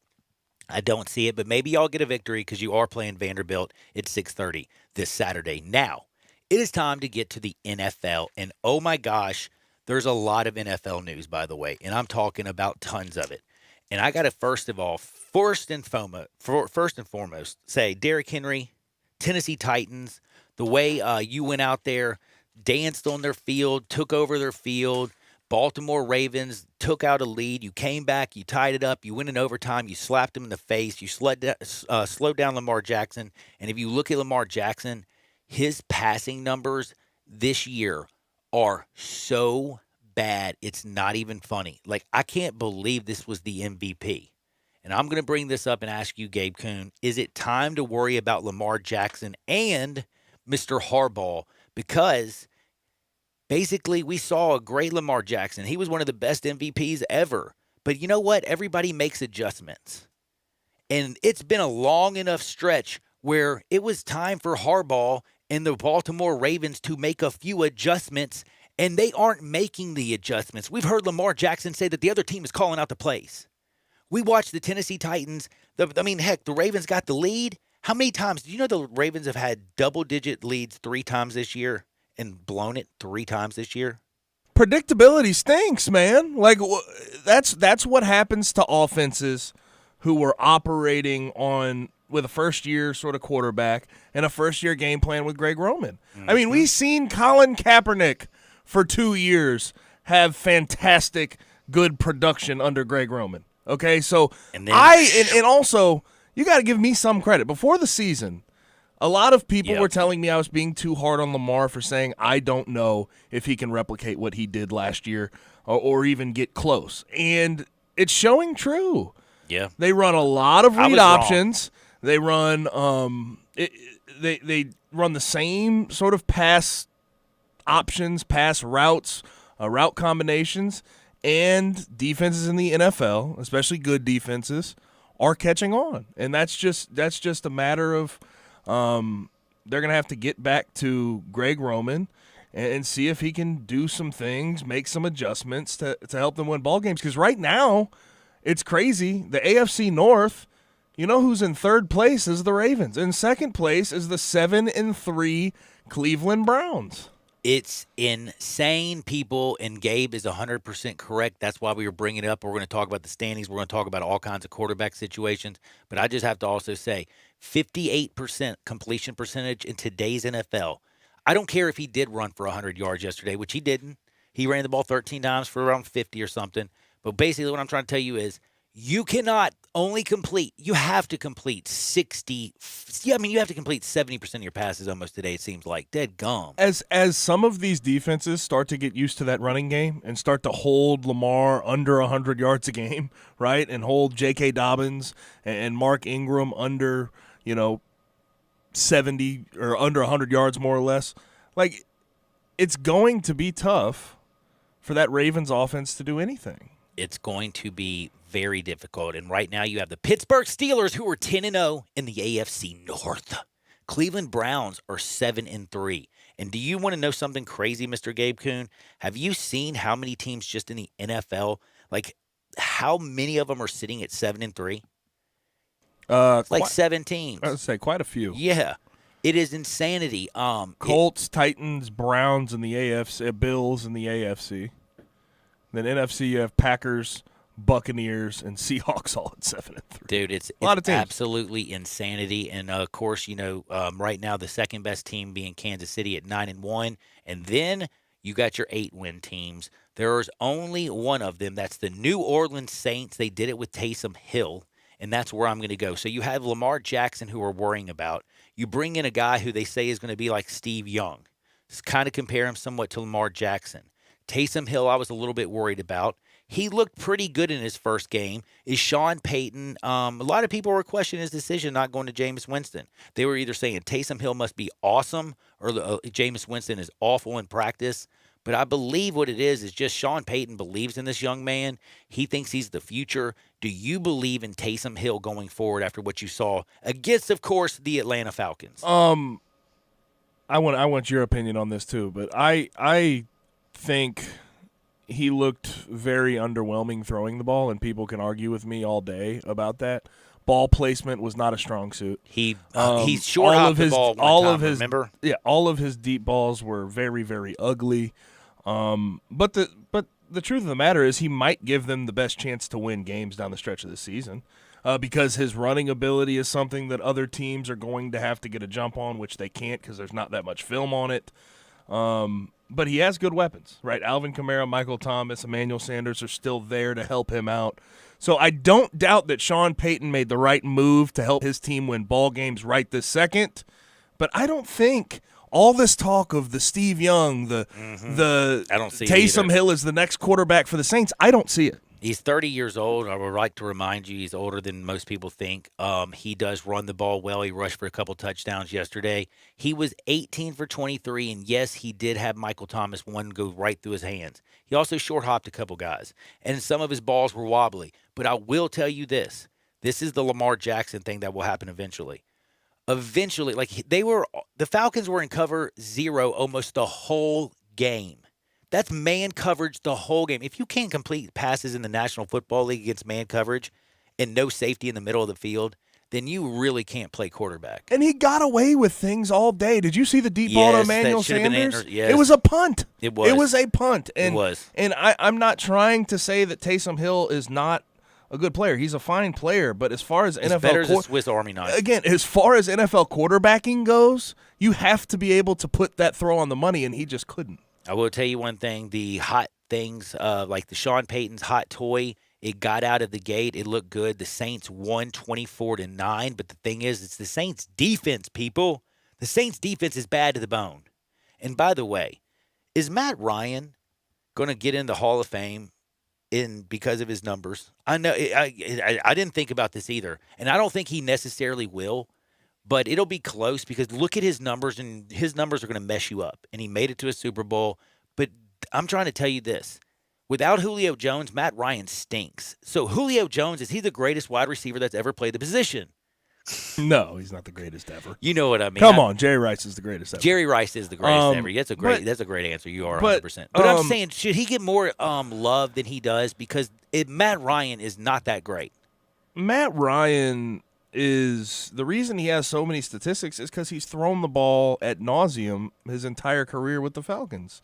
I don't see it, but maybe y'all get a victory because you are playing Vanderbilt at 6:30 this Saturday. Now, it is time to get to the NFL, and oh my gosh, there's a lot of NFL news, by the way, and I'm talking about tons of it. And I got to first and foremost, say Derrick Henry, Tennessee Titans, the way you went out there, danced on their field, took over their field. Baltimore Ravens took out a lead. You came back. You tied it up. You went in overtime. You slapped him in the face. You slowed down Lamar Jackson. And if you look at Lamar Jackson, his passing numbers this year are so bad, it's not even funny. Like, I can't believe this was the MVP. And I'm going to bring this up and ask you, Gabe Kuhn, is it time to worry about Lamar Jackson and Mr. Harbaugh? Because basically, we saw a great Lamar Jackson. He was one of the best MVPs ever. But you know what? Everybody makes adjustments. And it's been a long enough stretch where it was time for Harbaugh and the Baltimore Ravens to make a few adjustments, and they aren't making the adjustments. We've heard Lamar Jackson say that the other team is calling out the plays. We watched the Tennessee Titans. The Ravens got the lead. How many times? Do you know the Ravens have had double-digit leads 3 times this year and blown it 3 times this year? Predictability stinks, man. Like, that's what happens to offenses who are operating with a first-year sort of quarterback and a first-year game plan with Greg Roman. Mm-hmm. I mean, we've seen Colin Kaepernick for 2 years have fantastic, good production under Greg Roman. Okay, so and also you got to give me some credit. Before the season, a lot of people were telling me I was being too hard on Lamar for saying I don't know if he can replicate what he did last year or even get close. And it's showing true. Yeah. They run a lot of I read was options. They run they run the same sort of pass options, pass routes, route combinations, and defenses in the NFL, especially good defenses, are catching on. And that's just a matter of they're going to have to get back to Greg Roman and see if he can do some things, make some adjustments to help them win ball games. Because right now, it's crazy. The AFC North, you know who's in third place is the Ravens. In second place is the 7-3 Cleveland Browns. It's insane, people, and Gabe is 100% correct. That's why we were bringing it up. We're going to talk about the standings. We're going to talk about all kinds of quarterback situations. But I just have to also say, 58% completion percentage in today's NFL. I don't care if he did run for 100 yards yesterday, which he didn't. He ran the ball 13 times for around 50 or something. But basically what I'm trying to tell you is you cannot only complete. You have to complete 60. Yeah, I mean, you have to complete 70% of your passes almost today, it seems like. Dead gum. As some of these defenses start to get used to that running game and start to hold Lamar under 100 yards a game, right, and hold J.K. Dobbins and Mark Ingram under, 70 or under 100 yards more or less, like, it's going to be tough for that Ravens offense to do anything. It's going to be very difficult. And right now you have the Pittsburgh Steelers, who are 10-0 in the AFC North. Cleveland Browns are 7-3. And do you want to know something crazy, Mr. Gabe Kuhn? Have you seen how many teams just in the NFL, like how many of them are sitting at 7-3? Like 7 teams. I would say quite a few. Yeah. It is insanity. Colts, Titans, Browns in the AFC, Bills in the AFC. Then NFC, you have Packers, Buccaneers, and Seahawks all at 7-3. Dude, it's absolutely insanity. And, of course, right now the second best team being Kansas City at 9-1. And then you got your 8-win teams. There is only one of them. That's the New Orleans Saints. They did it with Taysom Hill, and that's where I'm going to go. So you have Lamar Jackson, who we're worrying about. You bring in a guy who they say is going to be like Steve Young. Just kind of compare him somewhat to Lamar Jackson. Taysom Hill, I was a little bit worried about. He looked pretty good in his first game. Is Sean Payton, a lot of people were questioning his decision not going to Jameis Winston. They were either saying Taysom Hill must be awesome or Jameis Winston is awful in practice. But I believe what it is just Sean Payton believes in this young man. He thinks he's the future. Do you believe in Taysom Hill going forward after what you saw against, of course, the Atlanta Falcons? I want your opinion on this too, but I think he looked very underwhelming throwing the ball, and people can argue with me all day about that. Ball placement was not a strong suit. He's short hopped the ball remember? Yeah, all of his deep balls were very, very ugly. But the truth of the matter is he might give them the best chance to win games down the stretch of the season because his running ability is something that other teams are going to have to get a jump on, which they can't because there's not that much film on it. But he has good weapons, right? Alvin Kamara, Michael Thomas, Emmanuel Sanders are still there to help him out. So I don't doubt that Sean Payton made the right move to help his team win ball games right this second. But I don't think all this talk of the Steve Young, the I don't see Taysom Hill is the next quarterback for the Saints, I don't see it. He's 30 years old. I would like to remind you he's older than most people think. He does run the ball well. He rushed for a couple touchdowns yesterday. He was 18 for 23, and yes, he did have Michael Thomas one go right through his hands. He also short-hopped a couple guys, and some of his balls were wobbly. But I will tell you this. This is the Lamar Jackson thing that will happen eventually. Eventually, the Falcons were in cover 0 almost the whole game. That's man coverage the whole game. If you can't complete passes in the National Football League against man coverage and no safety in the middle of the field, then you really can't play quarterback. And he got away with things all day. Did you see the deep ball to Emmanuel Sanders? Yes. It was a punt. It was. It was a punt. And, it was. And I'm not trying to say that Taysom Hill is not a good player. He's a fine player. But as far as it's NFL better as a Swiss Army knife. Again, as far as NFL quarterbacking goes, you have to be able to put that throw on the money, and he just couldn't. I will tell you one thing, the hot things, like the Sean Payton's hot toy, it got out of the gate. It looked good. The Saints won 24-9, but the thing is, it's the Saints' defense, people. The Saints' defense is bad to the bone. And by the way, is Matt Ryan going to get in the Hall of Fame because of his numbers. I know I didn't think about this either, and I don't think he necessarily will, but it'll be close because look at his numbers, and his numbers are going to mess you up. And he made it to a Super Bowl, but I'm trying to tell you this. Without Julio Jones, Matt Ryan stinks. So Julio Jones, is he the greatest wide receiver that's ever played the position? No, he's not the greatest ever. You know what I mean. Come on, Jerry Rice is the greatest ever. Jerry Rice is the greatest ever. That's a great answer. You are 100%. But I'm saying, should he get more love than he does? Because Matt Ryan is not that great. Matt Ryan is the reason he has so many statistics is because he's thrown the ball ad nauseum his entire career with the Falcons.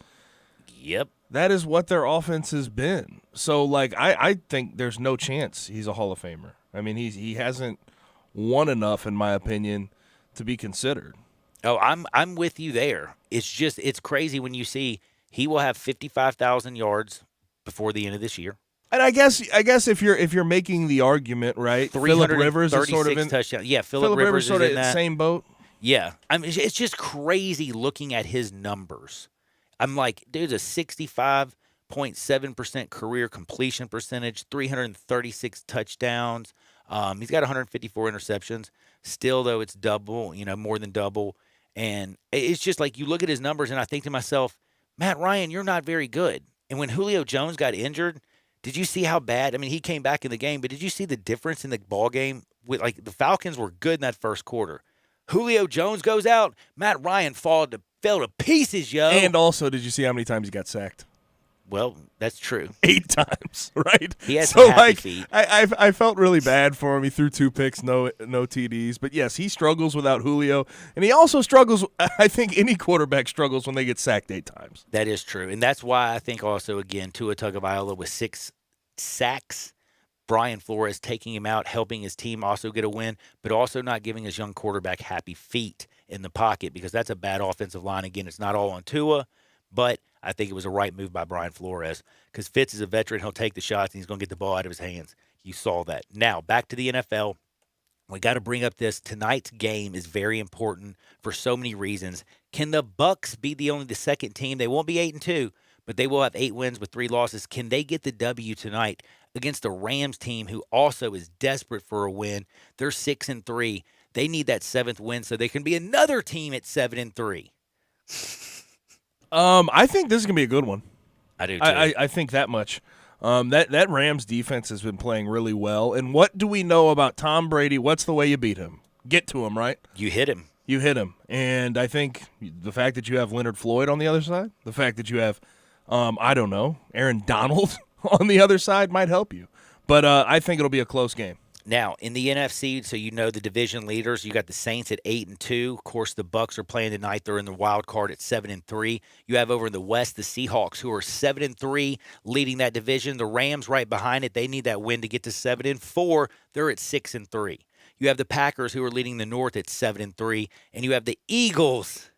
Yep. That is what their offense has been. So, like, I think there's no chance he's a Hall of Famer. I mean, he hasn't won enough, in my opinion, to be considered. Oh, I'm with you there. It's crazy when you see he will have 55,000 yards before the end of this year. And I guess if you're making the argument, right, Phillip Rivers is sort of in touchdowns. Yeah, Phillip Rivers sort is of in that same boat. Yeah, I mean it's just crazy looking at his numbers. I'm like, dude's a 65.7% career completion percentage, 336 touchdowns. He's got 154 interceptions. Still, though, it's double, more than double. And it's just like you look at his numbers, and I think to myself, Matt Ryan, you're not very good. And when Julio Jones got injured, did you see how bad? I mean, he came back in the game, but did you see the difference in the ball game? The Falcons were good in that first quarter. Julio Jones goes out, Matt Ryan fell to pieces, yo. And also, did you see how many times he got sacked? Well, that's true. 8 times, right? He has some happy feet. I felt really bad for him. He threw 2 picks, no TDs. But, yes, he struggles without Julio. And he also struggles, I think any quarterback struggles when they get sacked 8 times. That is true. And that's why I think also, again, Tua Tagovailoa with 6 sacks, Brian Flores taking him out, helping his team also get a win, but also not giving his young quarterback happy feet in the pocket because that's a bad offensive line. Again, it's not all on Tua, but I think it was a right move by Brian Flores because Fitz is a veteran. He'll take the shots, and he's going to get the ball out of his hands. You saw that. Now, back to the NFL. We got to bring up this. Tonight's game is very important for so many reasons. Can the Bucs be the second team? They won't be 8-2, but they will have 8 wins with 3 losses. Can they get the W tonight against the Rams team who also is desperate for a win? They're 6-3. They need that 7th win so they can be another team at 7-3. I think this is going to be a good one. I do too. I think that much. That Rams defense has been playing really well. And what do we know about Tom Brady? What's the way you beat him? Get to him, right? You hit him. You hit him. And I think the fact that you have Leonard Floyd on the other side, the fact that you have, Aaron Donald on the other side might help you. But I think it'll be a close game. Now, in the NFC, so the division leaders, you got the Saints at 8-2. Of course, the Bucs are playing tonight. They're in the wild card at 7-3. You have over in the West the Seahawks, who are 7-3, leading that division. The Rams right behind it. They need that win to get to 7-4. They're at 6-3. You have the Packers, who are leading the North at 7-3, and you have the Eagles,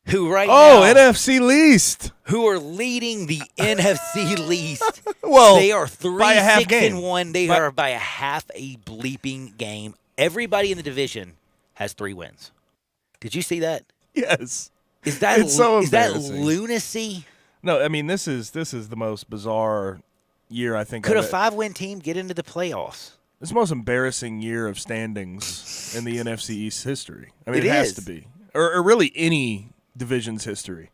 who now NFC least, who are leading the NFC least. Well, they are by a half game. 3-6-1. They are by a half a bleeping game. Everybody in the division has 3 wins. Did you see that? Yes. Is that it's so is that embarrassing. lunacy? No, I mean this is the most bizarre year I think. Could a 5-win team get into the playoffs? It's the most embarrassing year of standings in the NFC East history. I mean, it has to be, or really any division's history.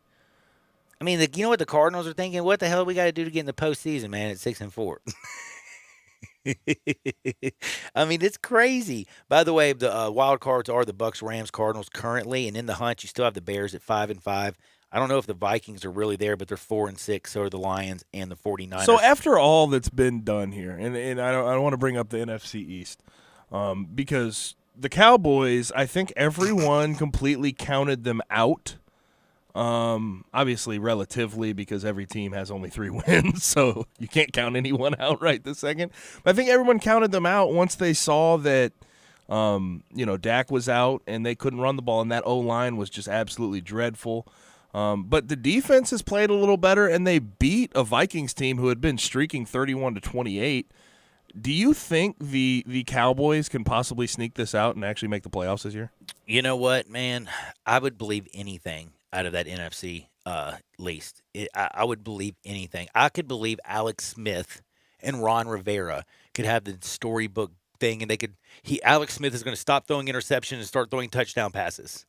I mean, you know what the Cardinals are thinking? What the hell we got to do to get in the postseason, man? At 6-4. I mean, it's crazy. By the way, the wild cards are the Bucs, Rams, Cardinals currently, and in the hunt, you still have the Bears at 5-5. I don't know if the Vikings are really there, but they're 4-6. So are the Lions and the 49ers. So after all that's been done here, and I don't want to bring up the NFC East because the Cowboys, I think everyone completely counted them out. Obviously, relatively, because every team has only 3 wins, so you can't count anyone out right this second. But I think everyone counted them out once they saw that, Dak was out and they couldn't run the ball, and that O-line was just absolutely dreadful. But the defense has played a little better, and they beat a Vikings team who had been streaking 31-28. Do you think the Cowboys can possibly sneak this out and actually make the playoffs this year? You know what, man? I would believe anything out of that NFC least. I would believe anything. I could believe Alex Smith and Ron Rivera could have the storybook thing, and Alex Smith is going to stop throwing interceptions and start throwing touchdown passes.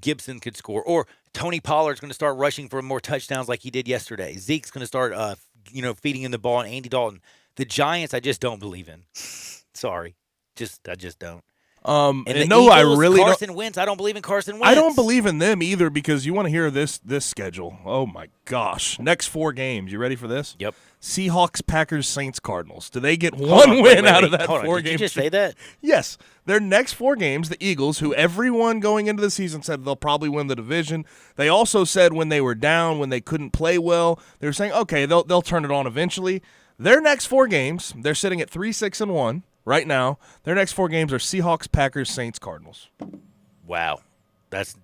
Gibson could score, or Tony Pollard's going to start rushing for more touchdowns like he did yesterday. Zeke's going to start, feeding him the ball, and Andy Dalton. The Giants, I just don't believe in. Sorry, I just don't. And the Eagles, I really Carson Wentz. I don't believe in Carson Wentz. I don't believe in them either, because you want to hear this schedule. Oh my gosh! Next 4 games. You ready for this? Yep. Seahawks, Packers, Saints, Cardinals. Do they get one win out of that 4 games? Did you just say that? Yes. Their next 4 games, the Eagles, who everyone going into the season said they'll probably win the division. They also said when they were down, when they couldn't play well, they were saying, okay, they'll turn it on eventually. Their next 4 games, they're sitting at 3-6-1 right now. Their next 4 games are Seahawks, Packers, Saints, Cardinals. Wow, that's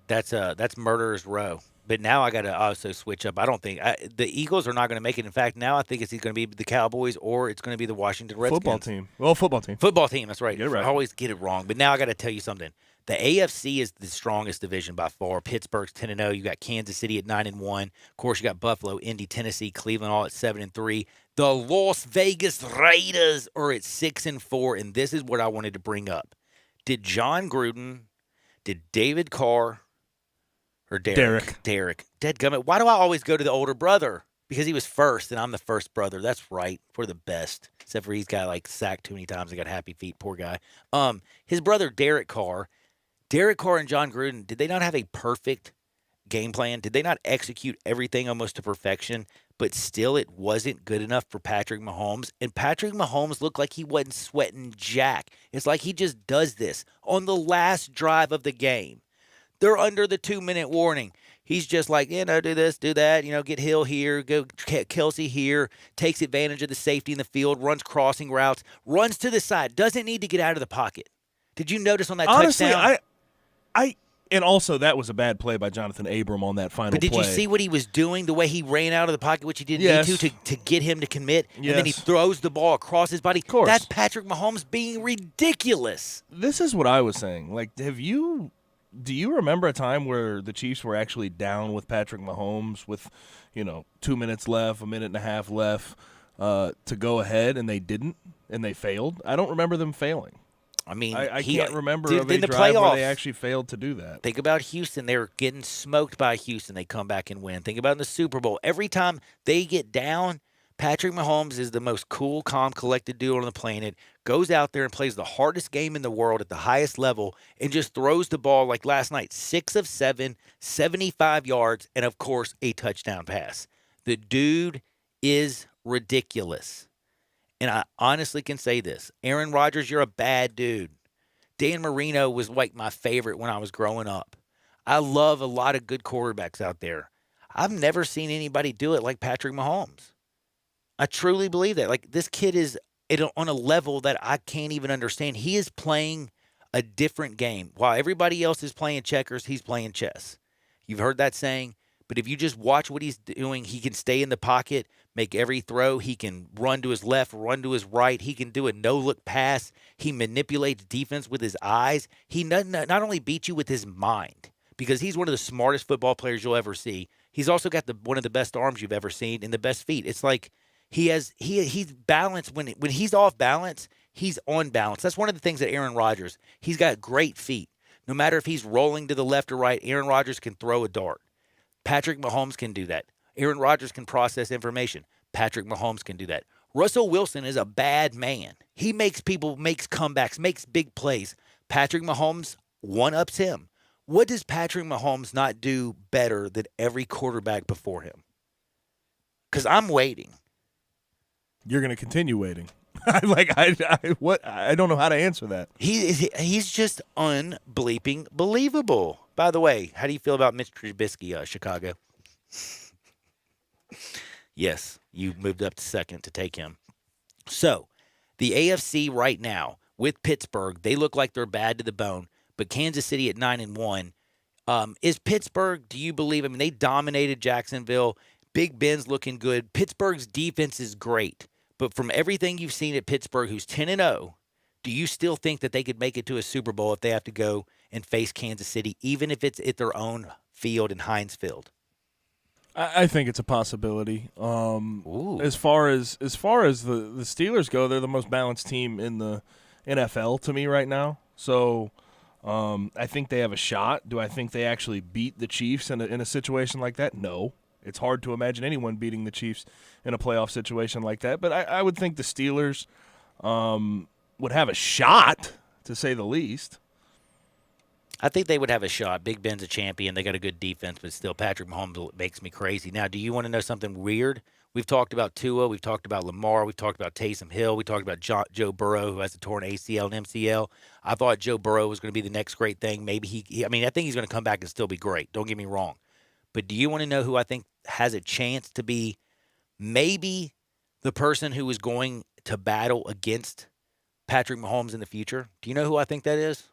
murderer's row. But now I got to also switch up. I don't think the Eagles are not going to make it. In fact, now I think it's going to be the Cowboys or it's going to be the Washington Redskins. Football team. Well, football team. Football team, that's right. Get it right. I always get it wrong. But now I got to tell you something. The AFC is the strongest division by far. Pittsburgh's 10-0. You got Kansas City at 9-1. Of course, you got Buffalo, Indy, Tennessee, Cleveland all at 7-3. The Las Vegas Raiders are at 6-4. And this is what I wanted to bring up. Did John Gruden, did David Carr, or Derek. Dadgummit. Why do I always go to the older brother? Because he was first, and I'm the first brother. That's right. We're the best. Except for he's got, sacked too many times and got happy feet. Poor guy. His brother, Derek Carr and John Gruden, did they not have a perfect game plan? Did they not execute everything almost to perfection? But still, it wasn't good enough for Patrick Mahomes. And Patrick Mahomes looked like he wasn't sweating jack. It's like he just does this on the last drive of the game. They're under the 2-minute warning. He's just like, do this, do that, get Hill here, go Kelsey here, takes advantage of the safety in the field, runs crossing routes, runs to the side, doesn't need to get out of the pocket. Did you notice on that touchdown? And also that was a bad play by Jonathan Abram on that final play. But did you see what he was doing, the way he ran out of the pocket, which he didn't need to get him to commit, and then he throws the ball across his body? Of course. That's Patrick Mahomes being ridiculous. This is what I was saying. Do you remember a time where the Chiefs were actually down with Patrick Mahomes with, 2 minutes left, 1.5 minutes left to go ahead, and they didn't, and they failed? I don't remember them failing. I mean, I can't remember of in a the drive playoffs, where they actually failed to do that. Think about Houston. They were getting smoked by Houston. They come back and win. Think about in the Super Bowl. Every time they get down, Patrick Mahomes is the most cool, calm, collected dude on the planet, goes out there and plays the hardest game in the world at the highest level and just throws the ball like last night, 6 of 7, 75 yards, and, of course, a touchdown pass. The dude is ridiculous. And I honestly can say this. Aaron Rodgers, you're a bad dude. Dan Marino was like my favorite when I was growing up. I love a lot of good quarterbacks out there. I've never seen anybody do it like Patrick Mahomes. I truly believe that. This kid is on a level that I can't even understand. He is playing a different game. While everybody else is playing checkers, he's playing chess. You've heard that saying? But if you just watch what he's doing, he can stay in the pocket, make every throw. He can run to his left, run to his right. He can do a no-look pass. He manipulates defense with his eyes. He not only beats you with his mind, because he's one of the smartest football players you'll ever see. He's also got one of the best arms you've ever seen and the best feet. It's like he's balanced. When he's off balance, he's on balance. That's one of the things that Aaron Rodgers, he's got great feet. No matter if he's rolling to the left or right, Aaron Rodgers can throw a dart. Patrick Mahomes can do that. Aaron Rodgers can process information. Patrick Mahomes can do that. Russell Wilson is a bad man. He makes comebacks, makes big plays. Patrick Mahomes one-ups him. What does Patrick Mahomes not do better than every quarterback before him? Because I'm waiting. You're going to continue waiting. I don't know how to answer that. He's just unbleeping believable. By the way, how do you feel about Mitch Trubisky, Chicago? Yes, you moved up to second to take him. So, the AFC right now with Pittsburgh, they look like they're bad to the bone, but Kansas City at 9-1. Is Pittsburgh, do you believe? I mean, they dominated Jacksonville. Big Ben's looking good. Pittsburgh's defense is great. But from everything you've seen at Pittsburgh, who's 10-0, do you still think that they could make it to a Super Bowl if they have to go and face Kansas City, even if it's at their own field in Heinz Field? I think it's a possibility. As far as the Steelers go, they're the most balanced team in the NFL to me right now. So I think they have a shot. Do I think they actually beat the Chiefs in a situation like that? No. It's hard to imagine anyone beating the Chiefs in a playoff situation like that. But I would think the Steelers would have a shot, to say the least. I think they would have a shot. Big Ben's a champion. They got a good defense, but still Patrick Mahomes makes me crazy. Now, do you want to know something weird? We've talked about Tua. We've talked about Lamar. We've talked about Taysom Hill. We talked about Joe Burrow, who has a torn ACL and MCL. I thought Joe Burrow was going to be the next great thing. Maybe I think he's going to come back and still be great. Don't get me wrong. But do you want to know who I think has a chance to be maybe the person who is going to battle against Patrick Mahomes in the future? Do you know who I think that is?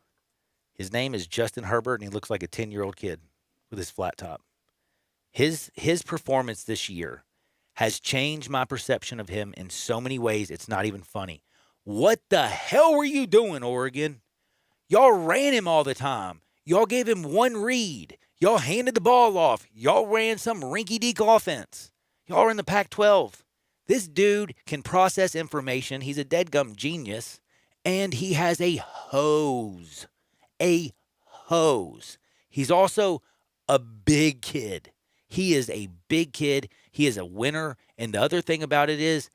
His name is Justin Herbert, and he looks like a 10-year-old kid with his flat top. His performance this year has changed my perception of him in so many ways, it's not even funny. What the hell were you doing, Oregon? Y'all ran him all the time. Y'all gave him one read. Y'all handed the ball off. Y'all ran some rinky-dink offense. Y'all are in the Pac-12. This dude can process information. He's a deadgum genius, and he has a hose. A hose. He's also a big kid. He is a big kid. He is a winner. And the other thing about it is,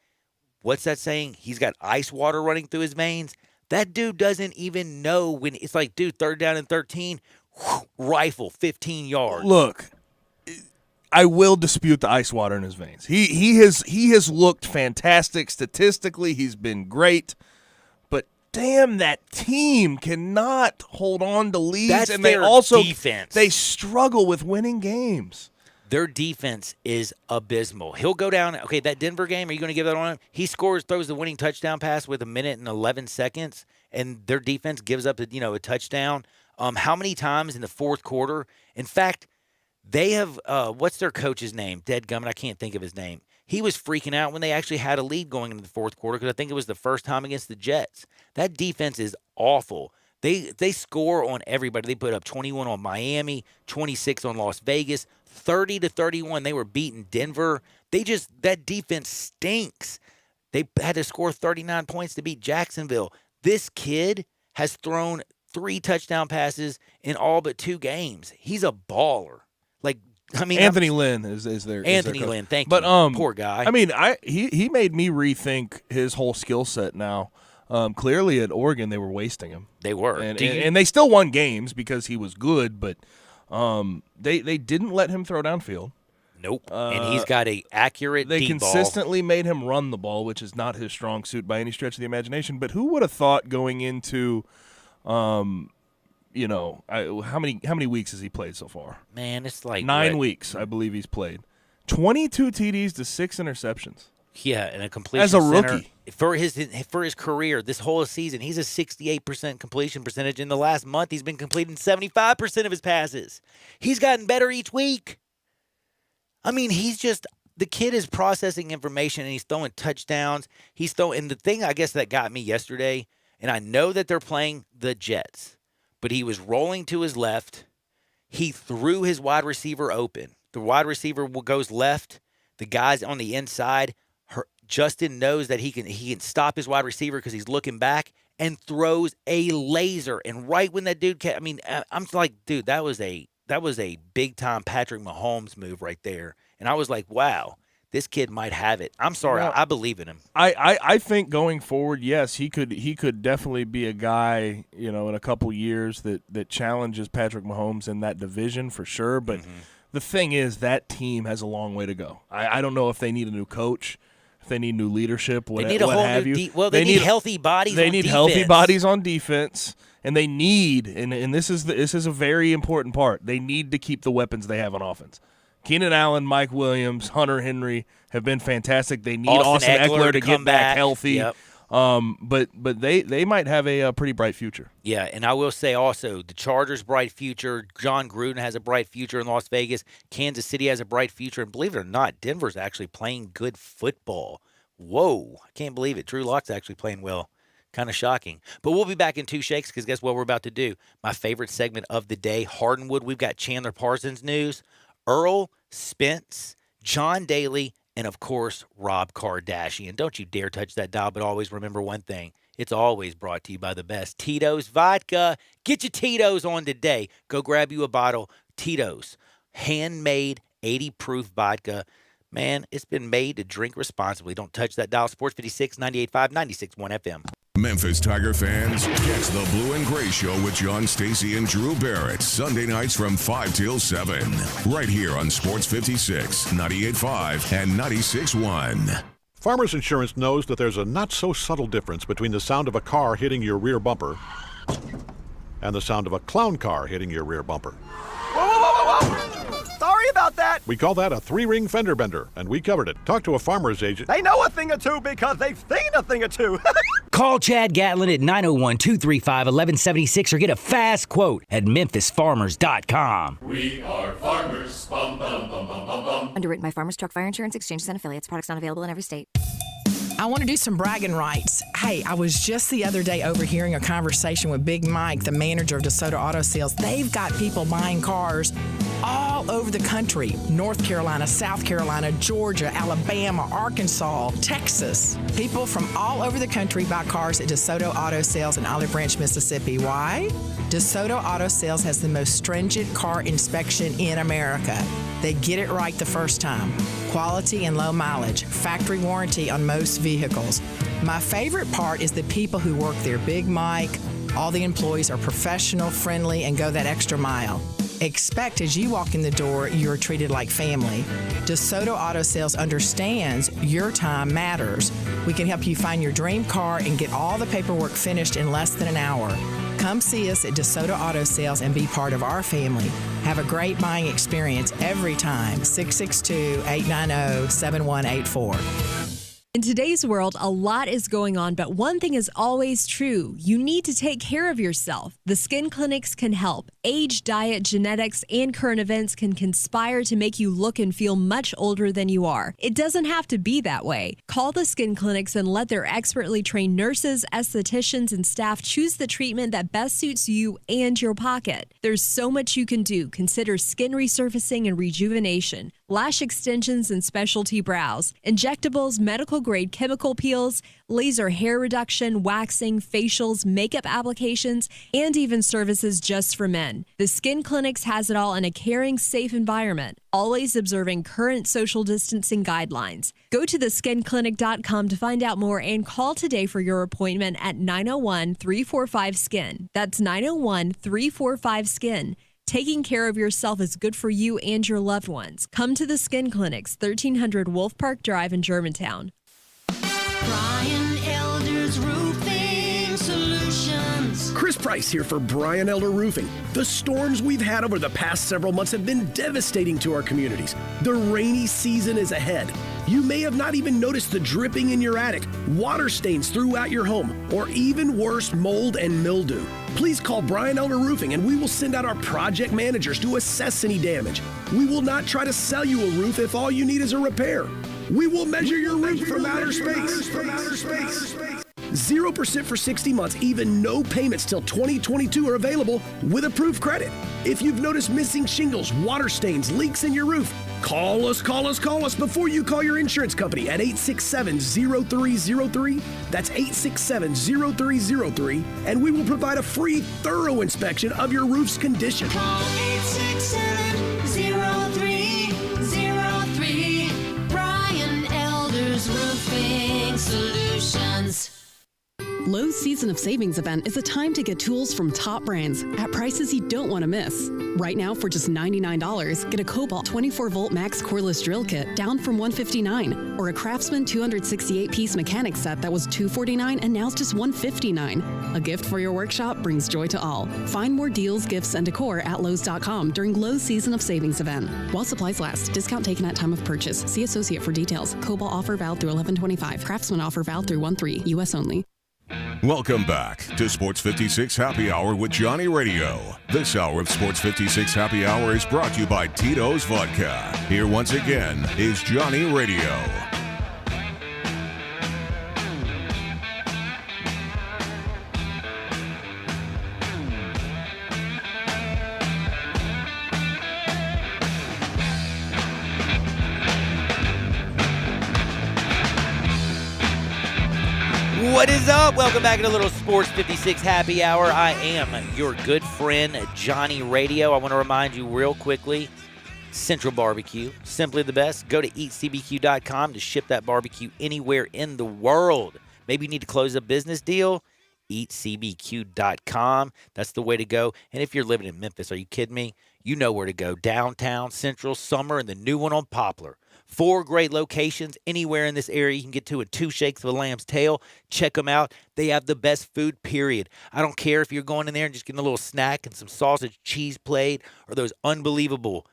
what's that saying? He's got ice water running through his veins. That dude doesn't even know when it's like, dude, 3rd down and 13, rifle, 15 yards. Look, I will dispute the ice water in his veins. He has looked fantastic statistically. He's been great. Damn, that team cannot hold on to leads. That's and they their also defense. They struggle with winning games. Their defense is abysmal. He'll go down. Okay, that Denver game, are you going to give that on him? He throws the winning touchdown pass with 1 minute and 11 seconds, and their defense gives up a touchdown. How many times in the fourth quarter? In fact, they have what's their coach's name? Deadgummit, I can't think of his name. He was freaking out when they actually had a lead going into the fourth quarter because I think it was the first time against the Jets. That defense is awful. They score on everybody. They put up 21 on Miami, 26 on Las Vegas, 30-31. They were beating Denver. That defense stinks. They had to score 39 points to beat Jacksonville. This kid has thrown 3 touchdown passes in all but 2 games. He's a baller. Anthony Lynn is there. Anthony Lynn, thank you. But poor guy. He made me rethink his whole skill set now. Clearly at Oregon they were wasting him. They were. And they still won games because he was good, but they didn't let him throw downfield. Nope. And he's got a accurate They deep ball. consistently made him run the ball, which is not his strong suit by any stretch of the imagination. But who would have thought going into how many weeks has he played so far? Man, it's like 9 weeks, I believe he's played. 22 TDs to 6 interceptions. Yeah, and a completion as a center. rookie. For his career, this whole season, he's a 68% completion percentage. In the last month, he's been completing 75% of his passes. He's gotten better each week. The kid is processing information, and he's throwing touchdowns. And the thing, I guess, that got me yesterday, and I know that they're playing the Jets, but he was rolling to his left. He threw his wide receiver open. The wide receiver goes left. The guy's on the inside. Justin knows that he can stop his wide receiver because he's looking back and throws a laser. And right when that dude I'm like, dude, that was a big time Patrick Mahomes move right there. And I was like, wow, this kid might have it. I'm sorry, I believe in him. I think going forward, yes, he could definitely be a guy, in a couple years that challenges Patrick Mahomes in that division for sure. But the thing is, that team has a long way to go. I don't know if they need a new coach. If they need new leadership, they need a whole new they need healthy bodies. They need healthy bodies on defense, and they need and this is a very important part. They need to keep the weapons they have on offense. Keenan Allen, Mike Williams, Hunter Henry have been fantastic. They need Austin Eckler to get back healthy. Yep. But they might have a pretty bright future. Yeah, and I will say also, the Chargers' bright future. John Gruden has a bright future in Las Vegas. Kansas City has a bright future. And believe it or not, Denver's actually playing good football. Whoa, I can't believe it. Drew Lock's actually playing well. Kind of shocking. But we'll be back in 2 shakes because guess what we're about to do? My favorite segment of the day, Hardenwood. We've got Chandler Parsons news. Earl Spence John Daly, and of course, Rob Kardashian. Don't you dare touch that dial, but always remember one thing. It's always brought to you by the best Tito's Vodka. Get your Tito's on today. Go grab you a bottle. Tito's, handmade 80-proof vodka. Man, it's been made to drink responsibly. Don't touch that dial. Sports 56, 98.5, 96.1 FM. Memphis Tiger fans, catch the Blue and Gray Show with John Stacey and Drew Barrett, Sunday nights from 5 till 7, right here on Sports 56, 98.5, and 96.1. Farmers Insurance knows that there's a not-so-subtle difference between the sound of a car hitting your rear bumper and the sound of a clown car hitting your rear bumper. Whoa, whoa, whoa, whoa, whoa! Sorry about that! We call that a three-ring fender bender, and we covered it. Talk to a farmer's agent. They know a thing or two because they've seen a thing or two. Call Chad Gatlin at 901-235-1176 or get a fast quote at memphisfarmers.com. We are farmers. Bum, bum, bum, bum, bum, bum. Underwritten by Farmers Truck Fire Insurance Exchanges and Affiliates. Products not available in every state. I want to do some bragging rights. Hey, I was just the other day overhearing a conversation with Big Mike, the manager of DeSoto Auto Sales. They've got people buying cars all over the country. North Carolina, South Carolina, Georgia, Alabama, Arkansas, Texas. People from all over the country buy cars at DeSoto Auto Sales in Olive Branch, Mississippi. Why? DeSoto Auto Sales has the most stringent car inspection in America. They get it right the first time. Quality and low mileage. Factory warranty on most vehicles. My favorite part is the people who work there. Big Mike, all the employees are professional, friendly, and go that extra mile. Expect as you walk in the door, you're treated like family. DeSoto Auto Sales understands your time matters. We can help you find your dream car and get all the paperwork finished in less than an hour. Come see us at DeSoto Auto Sales and be part of our family. Have a great buying experience every time. 662-890-7184. In today's world, a lot is going on, but one thing is always true. You need to take care of yourself. The skin clinics can help. Age, diet, genetics, and current events can conspire to make you look and feel much older than you are. It doesn't have to be that way. Call the skin clinics and let their expertly trained nurses, estheticians, and staff choose the treatment that best suits you and your pocket. There's so much you can do. Consider skin resurfacing and rejuvenation, lash extensions and specialty brows, injectables, medical-grade chemical peels, laser hair reduction, waxing, facials, makeup applications, and even services just for men. The Skin Clinics has it all in a caring, safe environment, always observing current social distancing guidelines. Go to theskinclinic.com to find out more and call today for your appointment at 901-345-SKIN. That's 901-345-SKIN. Taking care of yourself is good for you and your loved ones. Come to the Skin Clinics, 1300 Wolf Park Drive in Germantown. Brian Elder's Roofing Solutions. Chris Price here for Brian Elder Roofing. The storms we've had over the past several months have been devastating to our communities. The rainy season is ahead. You may have not even noticed the dripping in your attic, water stains throughout your home, or even worse, mold and mildew. Please call Brian Elder Roofing and we will send out our project managers to assess any damage. We will not try to sell you a roof if all you need is a repair. We will measure your roof from outer space. 0% for 60 months, even no payments till 2022 are available with approved credit. If you've noticed missing shingles, water stains, leaks in your roof, call us before you call your insurance company at 867-0303. That's 867-0303, and we will provide a free, thorough inspection of your roof's condition. Call 867-0303. Brian Elder's Roofing Solutions. Lowe's Season of Savings event is a time to get tools from top brands at prices you don't want to miss. Right now, for just $99, get a Cobalt 24-volt Max cordless drill kit down from $159, or a Craftsman 268-piece mechanic set that was $249 and now it's just $159. A gift for your workshop brings joy to all. Find more deals, gifts, and decor at Lowe's.com during Lowe's Season of Savings event. While supplies last, discount taken at time of purchase. See associate for details. Cobalt offer valid through 11/25. Craftsman offer valid through 1/3. U.S. only. Welcome back to Sports 56 Happy Hour with Johnny Radio. This hour of Sports 56 Happy Hour is brought to you by Tito's Vodka. Here once again is Johnny Radio. What is up? Welcome back to a little Sports 56 Happy Hour. I am your good friend, Johnny Radio. I want to remind you real quickly, Central Barbecue, simply the best. Go to eatcbq.com to ship that barbecue anywhere in the world. Maybe you need to close a business deal, eatcbq.com. That's the way to go. And if you're living in Memphis, are you kidding me? You know where to go. Downtown, Central, Summer, and the new one on Poplar. 4 great locations anywhere in this area you can get to in 2 shakes of a lamb's tail. Check them out. They have the best food, period. I don't care if you're going in there and just getting a little snack and some sausage cheese plate or those unbelievable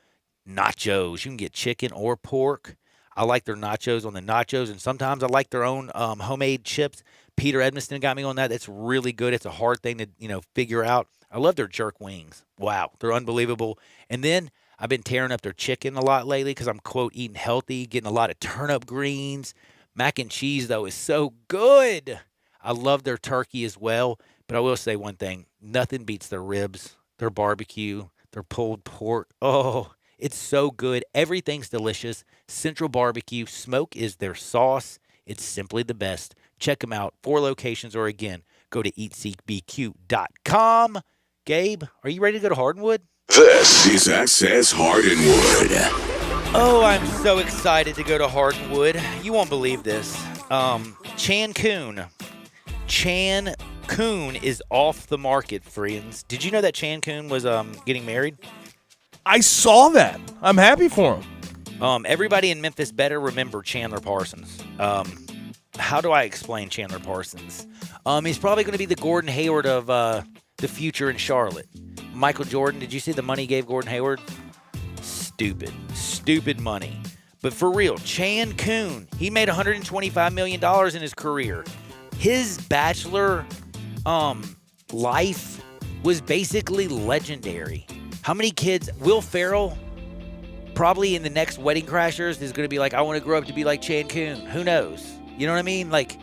nachos. You can get chicken or pork. I like their nachos on the nachos, and sometimes I like their own homemade chips. Peter Edmiston got me on that. That's really good. It's a hard thing to figure out. I love their jerk wings. Wow, they're unbelievable. And then I've been tearing up their chicken a lot lately because I'm, quote, eating healthy, getting a lot of turnip greens. Mac and cheese, though, is so good. I love their turkey as well. But I will say one thing. Nothing beats their ribs, their barbecue, their pulled pork. Oh, it's so good. Everything's delicious. Central Barbecue. Smoke is their sauce. It's simply the best. Check them out. 4 locations, or again, go to eatcbq.com. Gabe, are you ready to go to Hardwood? This is Access Hardwood. Oh, I'm so excited to go to Hardwood. You won't believe this. Chan Koon. Chan Koon is off the market, friends. Did you know that Chan Koon was getting married? I saw that. I'm happy for him. Everybody in Memphis better remember Chandler Parsons. How do I explain Chandler Parsons? He's probably going to be the Gordon Hayward of the future in Charlotte. Michael Jordan, did you see the money he gave Gordon Hayward? Stupid money. But for real, Chan Koon, he made $125 million in his career. His bachelor life was basically legendary. How many kids? Will Ferrell, probably in the next Wedding Crashers, is going to be like, I want to grow up to be like Chan Koon. Who knows? You know what I mean? Like,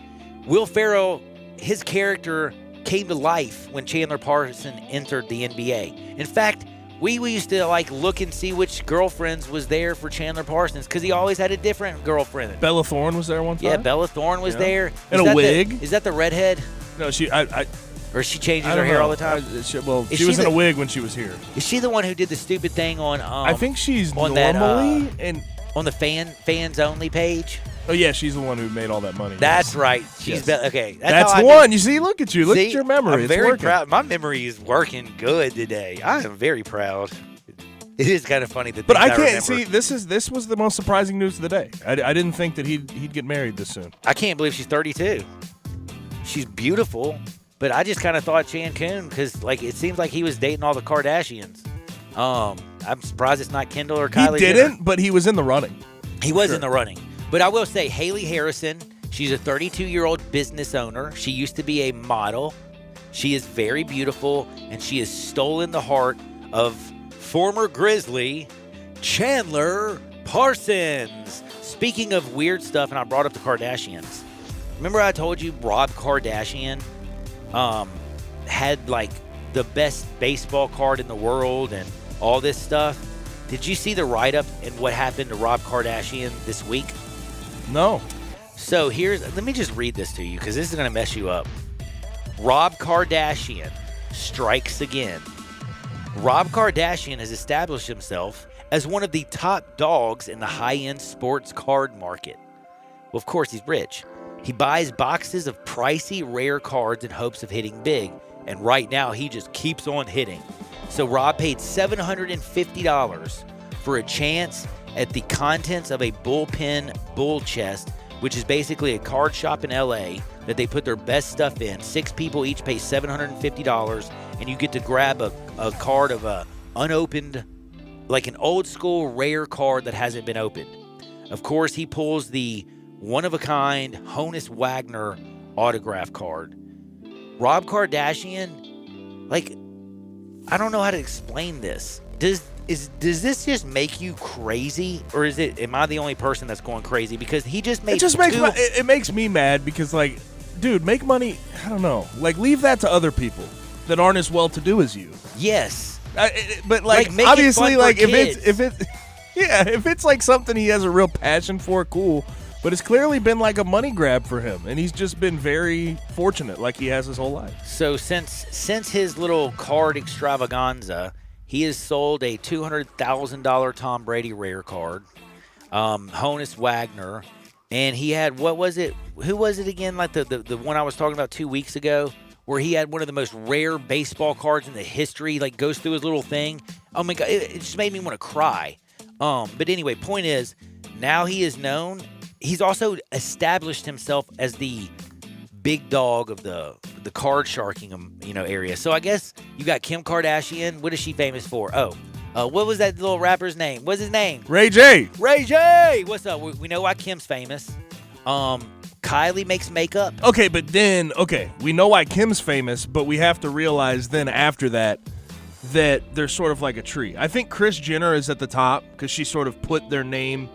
Will Ferrell, his character came to life when Chandler Parsons entered the NBA. In fact, we used to look and see which girlfriends was there for Chandler Parsons because he always had a different girlfriend. Bella Thorne was there one time? Yeah, Bella Thorne was there. In a wig? Is that the redhead? No, or she changes her hair all the time? She was in a wig when she was here. Is she the one who did the stupid thing on I think she's on normally that, on the fans only page? Oh, yeah, she's the one who made all that money. That's right. She's okay. That's the one. You see, look at you. Look at your memory. I'm very proud. My memory is working good today. I am very proud. It is kind of funny that. But I can't see. This was the most surprising news of the day. I didn't think that he'd get married this soon. I can't believe she's 32. She's beautiful, but I just kind of thought Chan Koon because it seems like he was dating all the Kardashians. I'm surprised it's not Kendall or Kylie. He didn't, but he was in the running. He was in the running. But I will say, Haley Harrison, she's a 32-year-old business owner. She used to be a model. She is very beautiful, and she has stolen the heart of former Grizzly Chandler Parsons. Speaking of weird stuff, and I brought up the Kardashians. Remember I told you Rob Kardashian had the best baseball card in the world and all this stuff? Did you see the write-up and what happened to Rob Kardashian this week? No. So let me just read this to you because this is going to mess you up. Rob Kardashian strikes again. Rob Kardashian has established himself as one of the top dogs in the high-end sports card market. Well, of course, he's rich. He buys boxes of pricey, rare cards in hopes of hitting big. And right now, he just keeps on hitting. So Rob paid $750 for a chance at the contents of a bullpen bull chest, which is basically a card shop in LA that they put their best stuff in. 6 people each pay $750, and you get to grab a card of a unopened, an old school rare card that hasn't been opened. Of course, he pulls the one-of-a-kind Honus Wagner autograph card. Rob Kardashian, I don't know how to explain this. Does this just make you crazy, or am I the only person that's going crazy? Because he just made it makes me mad because dude, make money. I don't know. Leave that to other people that aren't as well to do as you. Yes, but obviously if it's something he has a real passion for, cool. But it's clearly been like a money grab for him, and he's just been very fortunate like he has his whole life. So since his little card extravaganza, he has sold a $200,000 Tom Brady rare card, Honus Wagner, and he had, what was it? Who was it again? Like the one I was talking about 2 weeks ago, where he had one of the most rare baseball cards in the history, like goes through his little thing. Oh my God, it just made me want to cry. But anyway, point is, now he is known. He's also established himself as the big dog of the card sharking area. So I guess you got Kim Kardashian. What is she famous for? What was that little rapper's name? What's his name? Ray J. Ray J. What's up? We know why Kim's famous. Kylie makes makeup. Okay, but then, we know why Kim's famous, but we have to realize then after that there's sort of like a tree. I think Kris Jenner is at the top because she sort of put their name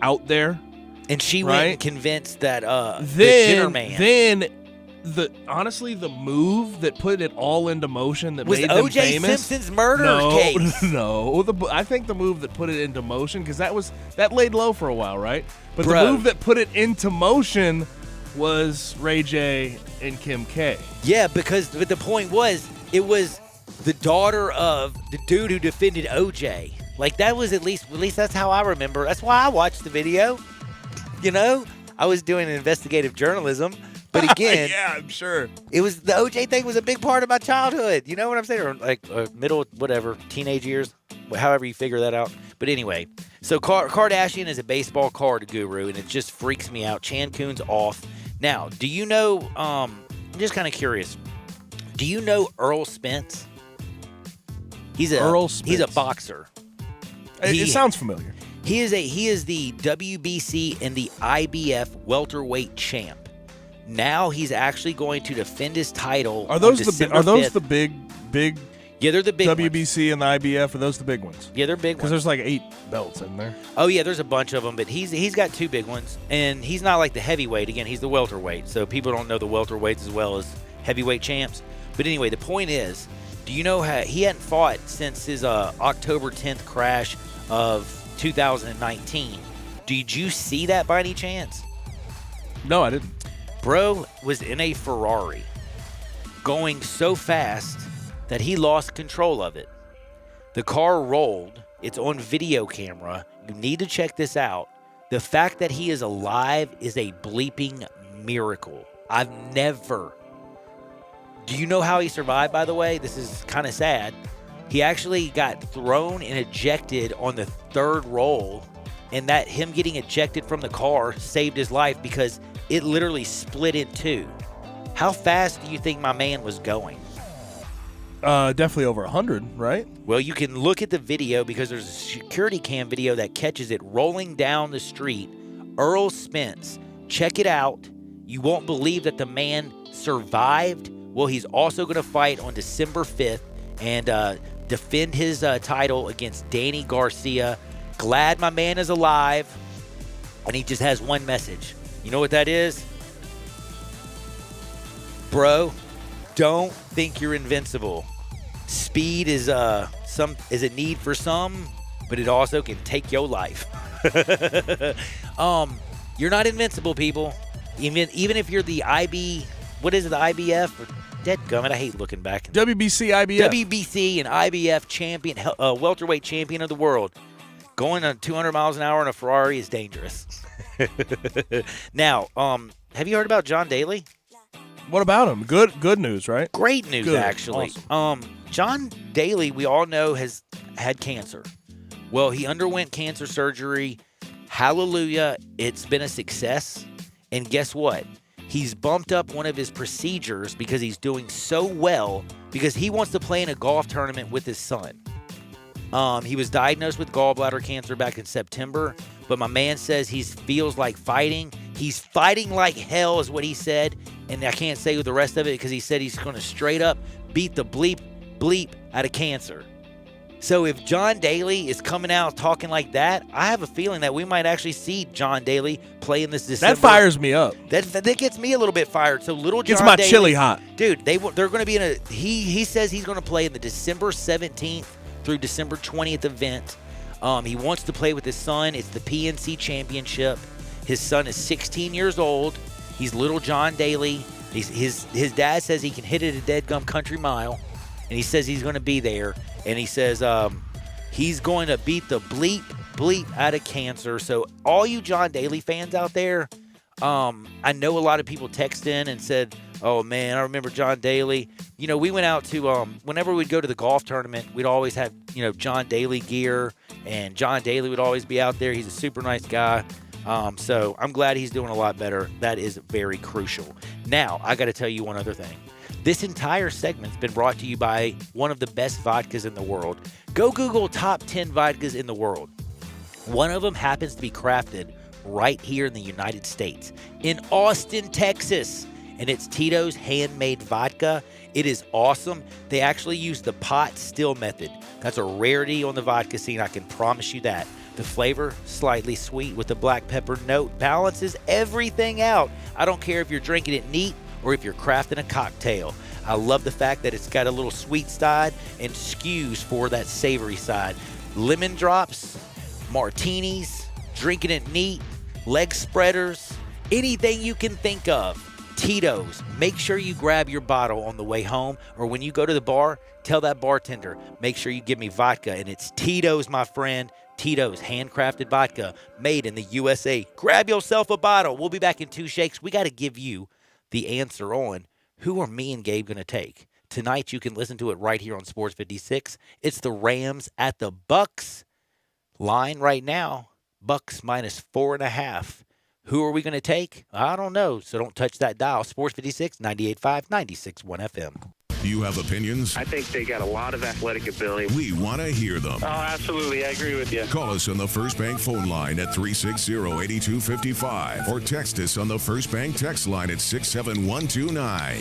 out there. And she went and convinced that the Jenner man. Then, honestly, the move that put it all into motion that was made them O.J. famous. Simpson's murder case. No. I think the move that put it into motion, because that laid low for a while, right? But Bro. the move that put it into motion was Ray J and Kim K. Yeah, but the point was, it was the daughter of the dude who defended O.J. Like, that was at least that's how I remember. That's why I watched the video. I was doing investigative journalism, but again, yeah, I'm sure it was the OJ thing was a big part of my childhood. You know what I'm saying? Or like middle, whatever, teenage years, however you figure that out. But anyway, so Kardashian is a baseball card guru, and it just freaks me out. Chan Koon's off. Now, do you know? I'm just kind of curious. Do you know Earl Spence? He's a boxer. It sounds familiar. He is the WBC and the IBF welterweight champ. Now he's actually going to defend his title. Are those the big? Yeah, they're the big WBC and the IBF. Are those the big ones? Yeah, they're big ones. Because there's like 8 belts in there. Oh yeah, there's a bunch of them, but he's got 2 big ones, and he's not like the heavyweight. Again, he's the welterweight. So people don't know the welterweights as well as heavyweight champs. But anyway, the point is, do you know how he hadn't fought since his October 10th crash of 2019. Did you see that by any chance? No, I didn't. Bro was in a Ferrari going so fast that he lost control of it. The car rolled. It's on video camera. You need to check this out. The fact that he is alive is a bleeping miracle. Do you know how he survived, by the way? This is kind of sad. He actually got thrown and ejected on the 3rd roll, and that him getting ejected from the car saved his life because it literally split in 2. How fast do you think my man was going? Definitely over 100, right? Well, you can look at the video because there's a security cam video that catches it rolling down the street. Earl Spence, check it out. You won't believe that the man survived. Well, he's also going to fight on December 5th and defend his title against Danny Garcia. Glad my man is alive. And he just has one message. You know what that is? Bro, don't think you're invincible. Speed is a need for some, but it also can take your life. You're not invincible, people. Even if you're the the IBF? Dadgummit, I hate looking back. WBC, IBF. WBC and IBF champion, welterweight champion of the world. Going on 200 miles an hour in a Ferrari is dangerous. Now, have you heard about John Daly? What about him? Good news, right? Great news, actually. Awesome. John Daly, we all know, has had cancer. Well, he underwent cancer surgery. Hallelujah. It's been a success. And guess what? He's bumped up one of his procedures because he's doing so well because he wants to play in a golf tournament with his son. He was diagnosed with gallbladder cancer back in September, but my man says he feels like fighting. He's fighting like hell is what he said, and I can't say the rest of it because he said he's going to straight up beat the bleep out of cancer. So if John Daly is coming out talking like that, I have a feeling that we might actually see John Daly play in this December. That fires me up. That gets me a little bit fired. So little John Gets my Daly, chili hot. Dude, they're going to be in a he says he's going to play in the December 17th through December 20th event. He wants to play with his son. It's the PNC Championship. His son is 16 years old. He's little John Daly. His dad says he can hit it a dead-gum country mile, and he says he's going to be there. And he says he's going to beat the bleep out of cancer. So all you John Daly fans out there, I know a lot of people text in and said, oh, man, I remember John Daly. You know, we went out to, whenever we'd go to the golf tournament, we'd always have, you know, John Daly gear, and John Daly would always be out there. He's a super nice guy. So I'm glad he's doing a lot better. That is very crucial. Now, I got to tell you one other thing. This entire segment's been brought to you by one of the best vodkas in the world. Go Google top 10 vodkas in the world. One of them happens to be crafted right here in the United States, in Austin, Texas. And it's Tito's Handmade Vodka. It is awesome. They actually use the pot still method. That's a rarity on the vodka scene, I can promise you that. The flavor, slightly sweet with the black pepper note, balances everything out. I don't care if you're drinking it neat or if you're crafting a cocktail. I love the fact that it's got a little sweet side and skews for that savory side. Lemon drops, martinis, drinking it neat, leg spreaders, anything you can think of. Tito's. Make sure you grab your bottle on the way home, or when you go to the bar, tell that bartender, make sure you give me vodka. And it's Tito's, my friend. Tito's handcrafted vodka made in the USA. Grab yourself a bottle. We'll be back in 2 shakes. We got to give you the answer on who are me and Gabe going to take. Tonight, you can listen to it right here on Sports 56. It's the Rams at the Bucks. Line right now, Bucks minus 4.5. Who are we going to take? I don't know, so don't touch that dial. Sports 56, 98.5, 96.1 FM. Do you have opinions? I think they got a lot of athletic ability. We want to hear them. Oh, absolutely. I agree with you. Call us on the First Bank phone line at 360-8255 or text us on the First Bank text line at 67129.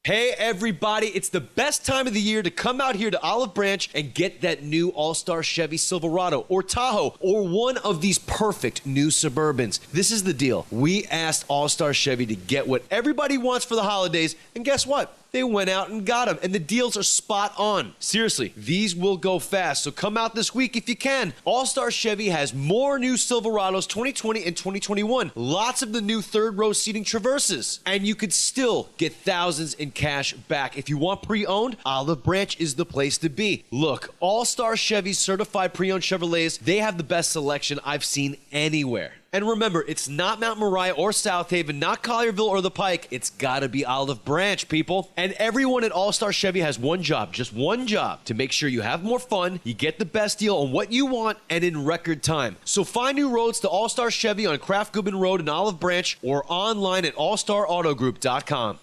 Hey everybody, it's the best time of the year to come out here to Olive Branch and get that new All-Star Chevy Silverado or Tahoe or one of these perfect new Suburbans. This is the deal. We asked All-Star Chevy to get what everybody wants for the holidays, and guess what? They went out and got them, and the deals are spot on. Seriously, these will go fast, so come out this week if you can. All-Star Chevy has more new Silverados 2020 and 2021. Lots of the new third-row seating Traverses. And you could still get thousands in cash back. If you want pre-owned, Olive Branch is the place to be. Look, All-Star Chevy's certified pre-owned Chevrolets, they have the best selection I've seen anywhere. And remember, it's not Mount Moriah or South Haven, not Collierville or the Pike. It's gotta be Olive Branch, people. And everyone at All-Star Chevy has one job, just one job, to make sure you have more fun, you get the best deal on what you want, and in record time. So find new roads to All-Star Chevy on Kraft Goodman Road in Olive Branch or online at allstarautogroup.com.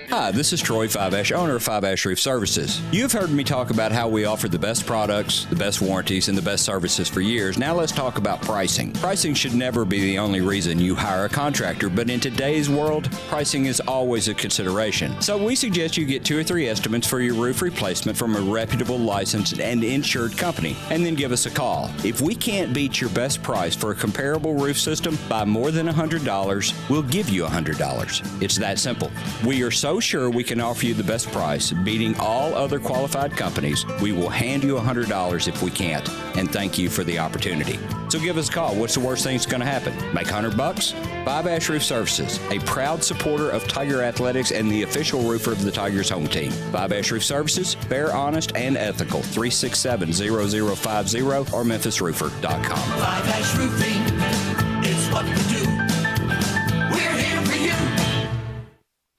Hi, this is Troy Fiveash, owner of Fiveash Roof Services. You've heard me talk about how we offer the best products, the best warranties, and the best services for years. Now let's talk about pricing. Pricing should never be the only reason you hire a contractor, but in today's world, pricing is always a consideration. So we suggest you get 2 or 3 estimates for your roof replacement from a reputable, licensed, and insured company, and then give us a call. If we can't beat your best price for a comparable roof system by more than $100, we'll give you $100. It's that simple. We are so sure we can offer you the best price, beating all other qualified companies, we will hand you $100 if we can't, and thank you for the opportunity. So give us a call. What's the worst thing that's going to happen? Make $100? Fiveash Roof Services, a proud supporter of Tiger Athletics and the official roofer of the Tigers home team. Fiveash Roof Services, fair, honest, and ethical. 367-0050 or memphisroofer.com. Fiveash Roofing is what we do. We're here for you.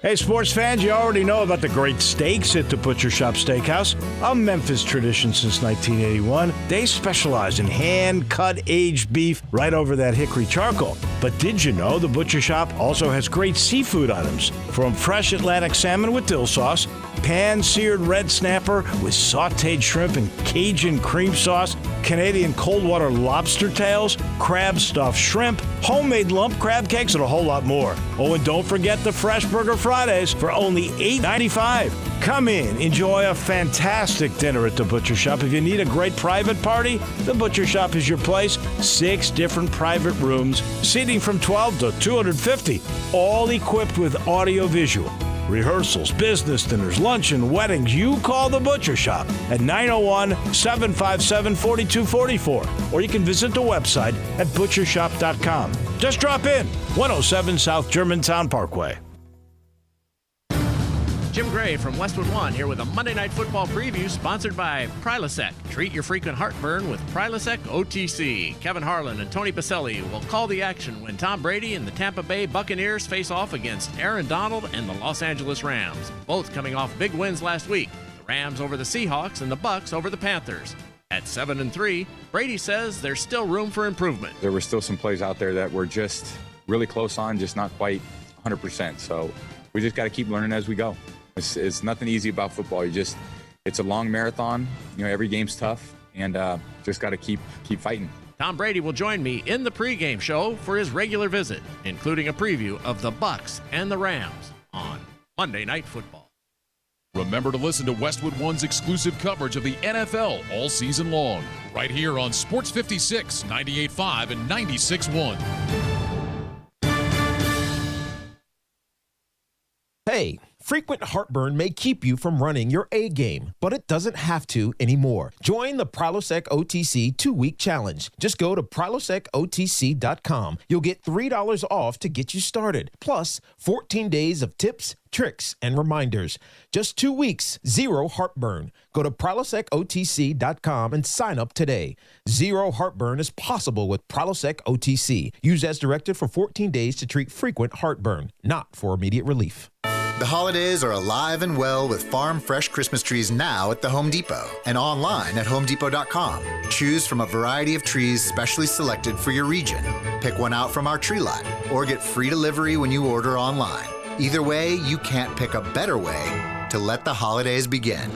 Hey, sports fans, you already know about the great steaks at the Butcher Shop Steakhouse, a Memphis tradition since 1981. They specialize in hand-cut aged beef right over that hickory charcoal. But did you know the Butcher Shop also has great seafood items, from fresh Atlantic salmon with dill sauce, pan-seared red snapper with sautéed shrimp and Cajun cream sauce, Canadian cold water lobster tails, crab stuffed shrimp, homemade lump crab cakes, and a whole lot more. Oh, and don't forget the Fresh Burger Fridays for only $8.95. Come in, enjoy a fantastic dinner at the Butcher Shop. If you need a great private party, the Butcher Shop is your place. 6 different private rooms, seating from 12 to 250, all equipped with audio-visual. Rehearsals, business dinners, luncheon, weddings. You call the Butcher Shop at 901-757-4244. Or you can visit the website at butchershop.com. Just drop in, 107 South Germantown Parkway. Jim Gray from Westwood One here with a Monday Night Football preview sponsored by Prilosec. Treat your frequent heartburn with Prilosec OTC. Kevin Harlan and Tony Baselli will call the action when Tom Brady and the Tampa Bay Buccaneers face off against Aaron Donald and the Los Angeles Rams, both coming off big wins last week. The Rams over the Seahawks and the Bucs over the Panthers. At 7-3, Brady says there's still room for improvement. There were still some plays out there that were just really close on, just not quite 100%. So we just got to keep learning as we go. It's nothing easy about football. It's a long marathon. Every game's tough, and just got to keep fighting. Tom Brady will join me in the pregame show for his regular visit, including a preview of the Bucs and the Rams on Monday Night Football. Remember to listen to Westwood One's exclusive coverage of the NFL all season long, right here on Sports 56, 98.5, and 96.1. Hey, frequent heartburn may keep you from running your A game, but it doesn't have to anymore. Join the Prilosec OTC 2-week challenge. Just go to prilosecotc.com. You'll get $3 off to get you started, plus 14 days of tips, tricks, and reminders. Just 2 weeks, zero heartburn. Go to prilosecotc.com and sign up today. Zero heartburn is possible with Prilosec OTC. Use as directed for 14 days to treat frequent heartburn, not for immediate relief. The holidays are alive and well with farm fresh Christmas trees now at the Home Depot and online at homedepot.com. Choose from a variety of trees specially selected for your region. Pick one out from our tree lot or get free delivery when you order online. Either way, you can't pick a better way to let the holidays begin.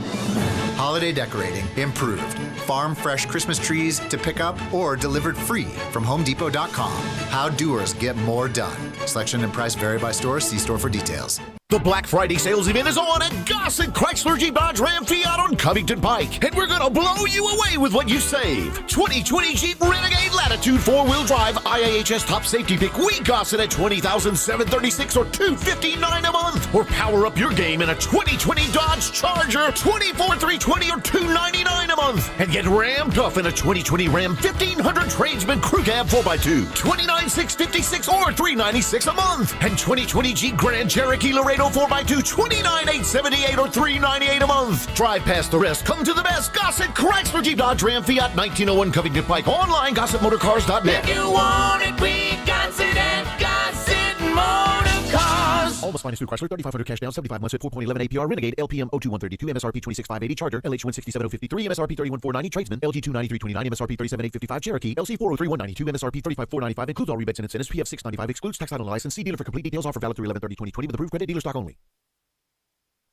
Holiday decorating improved. Farm fresh Christmas trees to pick up or delivered free from homedepot.com. How doers get more done. Selection and price vary by store. See store for details. The Black Friday sales event is on at Gossett Chrysler Jeep Dodge Ram Fiat on Covington Pike. And we're going to blow you away with what you save. 2020 Jeep Renegade Latitude 4-wheel drive IAHS top safety pick. We Gossett at $20,736 or $259 a month. Or power up your game in a 2020 Dodge Charger $24,320 or $299 a month. And get rammed up in a 2020 Ram 1500 Tradesman Crew Cab 4x2. $29,656 or $396 a month. And 2020 Jeep Grand Cherokee Laredo 4x2, $29,878 or $398 a month. Drive past the rest. Come to the best. Gossett Chrysler Jeep Dodge Ram Fiat 1901 Covington Pike. Online, GossettMotorCars.net. If you want it, we got it at Gossett Motor Cars. All must finance through Chrysler. 3,500 cash down, 75 months at 4.11 APR. Renegade LPM 02132, MSRP 26,580. Charger LH 167053, MSRP 31,490. Tradesman LG 29329, MSRP 37,855. Cherokee LC 403192, MSRP 35,495. Includes all rebates and incentives. PF 695 excludes tax title and license. See dealer for complete details. Offer valid through 11/30/2020 with approved credit. Dealer stock only.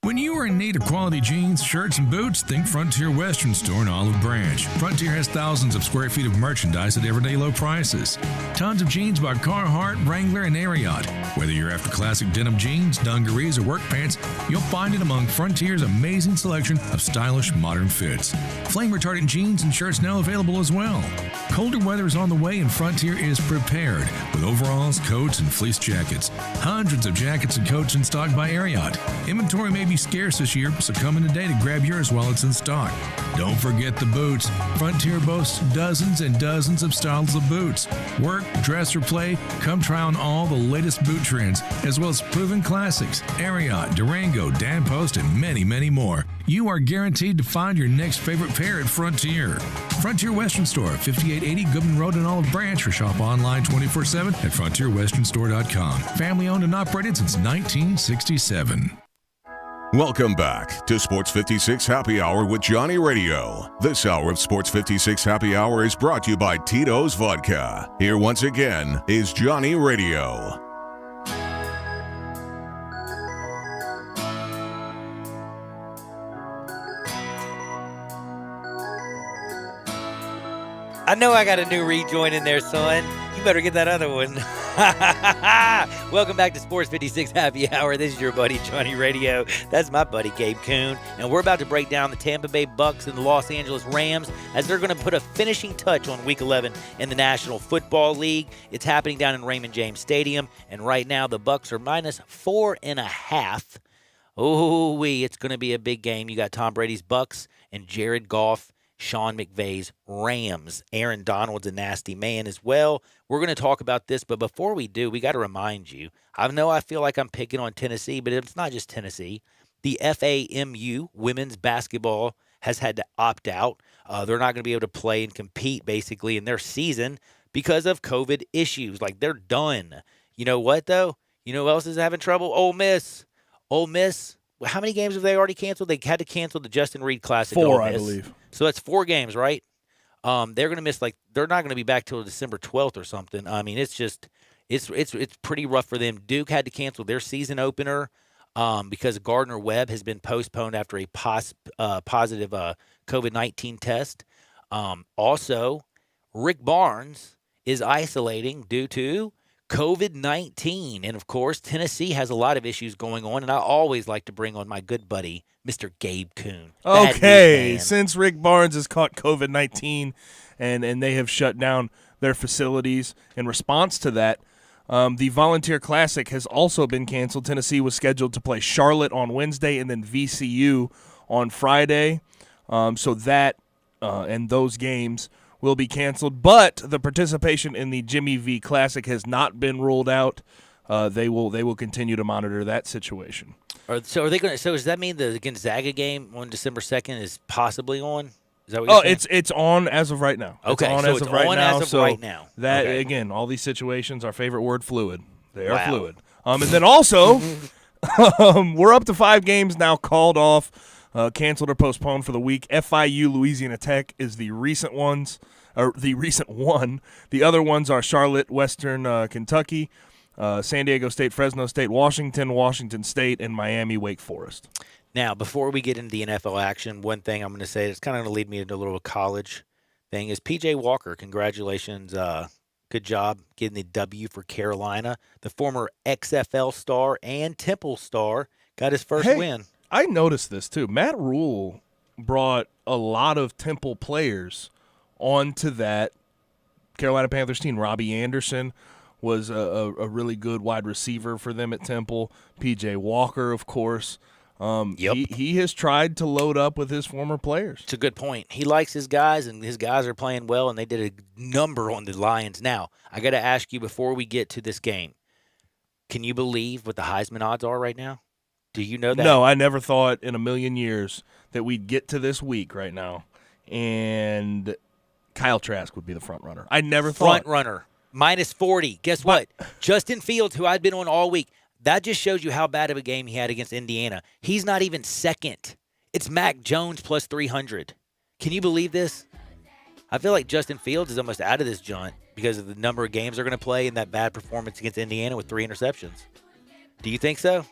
When you are in need of quality jeans, shirts, and boots, think Frontier Western Store in Olive Branch. Frontier has thousands of square feet of merchandise at everyday low prices. Tons of jeans by Carhartt, Wrangler, and Ariat. Whether you're after classic denim jeans, dungarees, or work pants, you'll find it among Frontier's amazing selection of stylish modern fits. Flame-retardant jeans and shirts now available as well. Colder weather is on the way and Frontier is prepared with overalls, coats, and fleece jackets. Hundreds of jackets and coats in stock by Ariat. Inventory may be scarce this year, so come in today to grab yours while it's in stock. Don't forget the boots. Frontier boasts dozens and dozens of styles of boots. Work, dress, or play, come try on all the latest boot trends, as well as proven classics, Ariat, Durango, Dan Post, and many, many more. You are guaranteed to find your next favorite pair at Frontier. Frontier Western Store, 5880 Goodman Road in Olive Branch, or shop online 24/7 at frontierwesternstore.com. Family owned and operated since 1967. Welcome back to Sports 56 Happy Hour with Johnny Radio. This hour of Sports 56 Happy Hour is brought to you by Tito's Vodka. Here once again is Johnny Radio. I know I got a new rejoin in there, son. You better get that other one. Welcome back to Sports 56 Happy Hour. This is your buddy Johnny Radio. That's my buddy Gabe Kuhn. And we're about to break down the Tampa Bay Bucs and the Los Angeles Rams as they're going to put a finishing touch on Week 11 in the National Football League. It's happening down in Raymond James Stadium. And right now the Bucs are minus 4.5 It's going to be a big game. You got Tom Brady's Bucks and Jared Goff, Sean McVay's Rams. Aaron Donald's a nasty man as well. We're going to talk about this, but before we do, we got to remind you. I feel like I'm picking on Tennessee, but it's not just Tennessee. The FAMU women's basketball has had to opt out. They're not going to be able to play and compete basically in their season because of COVID issues. Like, they're done. You know what, though? You know who else is having trouble? Ole Miss. Ole Miss, how many games have they already canceled? They had to cancel the Justin Reed Classic. 4, I believe. So that's 4 games, right? They're going to miss, they're not going to be back till December 12th or something. I mean, it's just, it's pretty rough for them. Duke had to cancel their season opener because Gardner Webb has been postponed after a positive COVID-19 test. Also, Rick Barnes is isolating due to COVID-19. And, of course, Tennessee has a lot of issues going on, and I always like to bring on my good buddy, Mr. Gabe Kuhn. Okay, since Rick Barnes has caught COVID-19 and they have shut down their facilities in response to that, the Volunteer Classic has also been canceled. Tennessee was scheduled to play Charlotte on Wednesday and then VCU on Friday. So that and those games will be canceled, but the participation in the Jimmy V Classic has not been ruled out. They will continue to monitor that situation. So are they going to? So does that mean the Gonzaga game on December 2nd is possibly on? Is that what you're saying? It's on as of right now. Okay, it's on so as it's of right on now. as of so right now. That Okay. again, all these situations, our favorite word, fluid. They are fluid. And then also, we're up to 5 games now called off, canceled or postponed for the week. FIU Louisiana Tech is the recent ones. Or the recent one. The other ones are Charlotte, Western Kentucky, San Diego State, Fresno State, Washington State, and Miami, Wake Forest. Now, before we get into the NFL action, one thing I'm going to say that's kind of going to lead me into a little college thing is P.J. Walker. Congratulations. Good job getting the W for Carolina. The former XFL star and Temple star got his first win. I noticed this, too. Matt Rule brought a lot of Temple players onto that Carolina Panthers team. Robbie Anderson was a really good wide receiver for them at Temple. P.J. Walker, of course. He has tried to load up with his former players. It's a good point. He likes his guys, and his guys are playing well, and they did a number on the Lions. Now, I got to ask you before we get to this game, can you believe what the Heisman odds are right now? Do you know that? No, I never thought in a million years that we'd get to this week right now, and Kyle Trask would be the front runner. I never thought. Front runner. Minus 40. Guess what? Justin Fields, who I'd been on all week, that just shows you how bad of a game he had against Indiana. He's not even second. It's Mac Jones plus 300. Can you believe this? I feel like Justin Fields is almost out of this joint because of the number of games they're going to play and that bad performance against Indiana with 3 interceptions. Do you think so?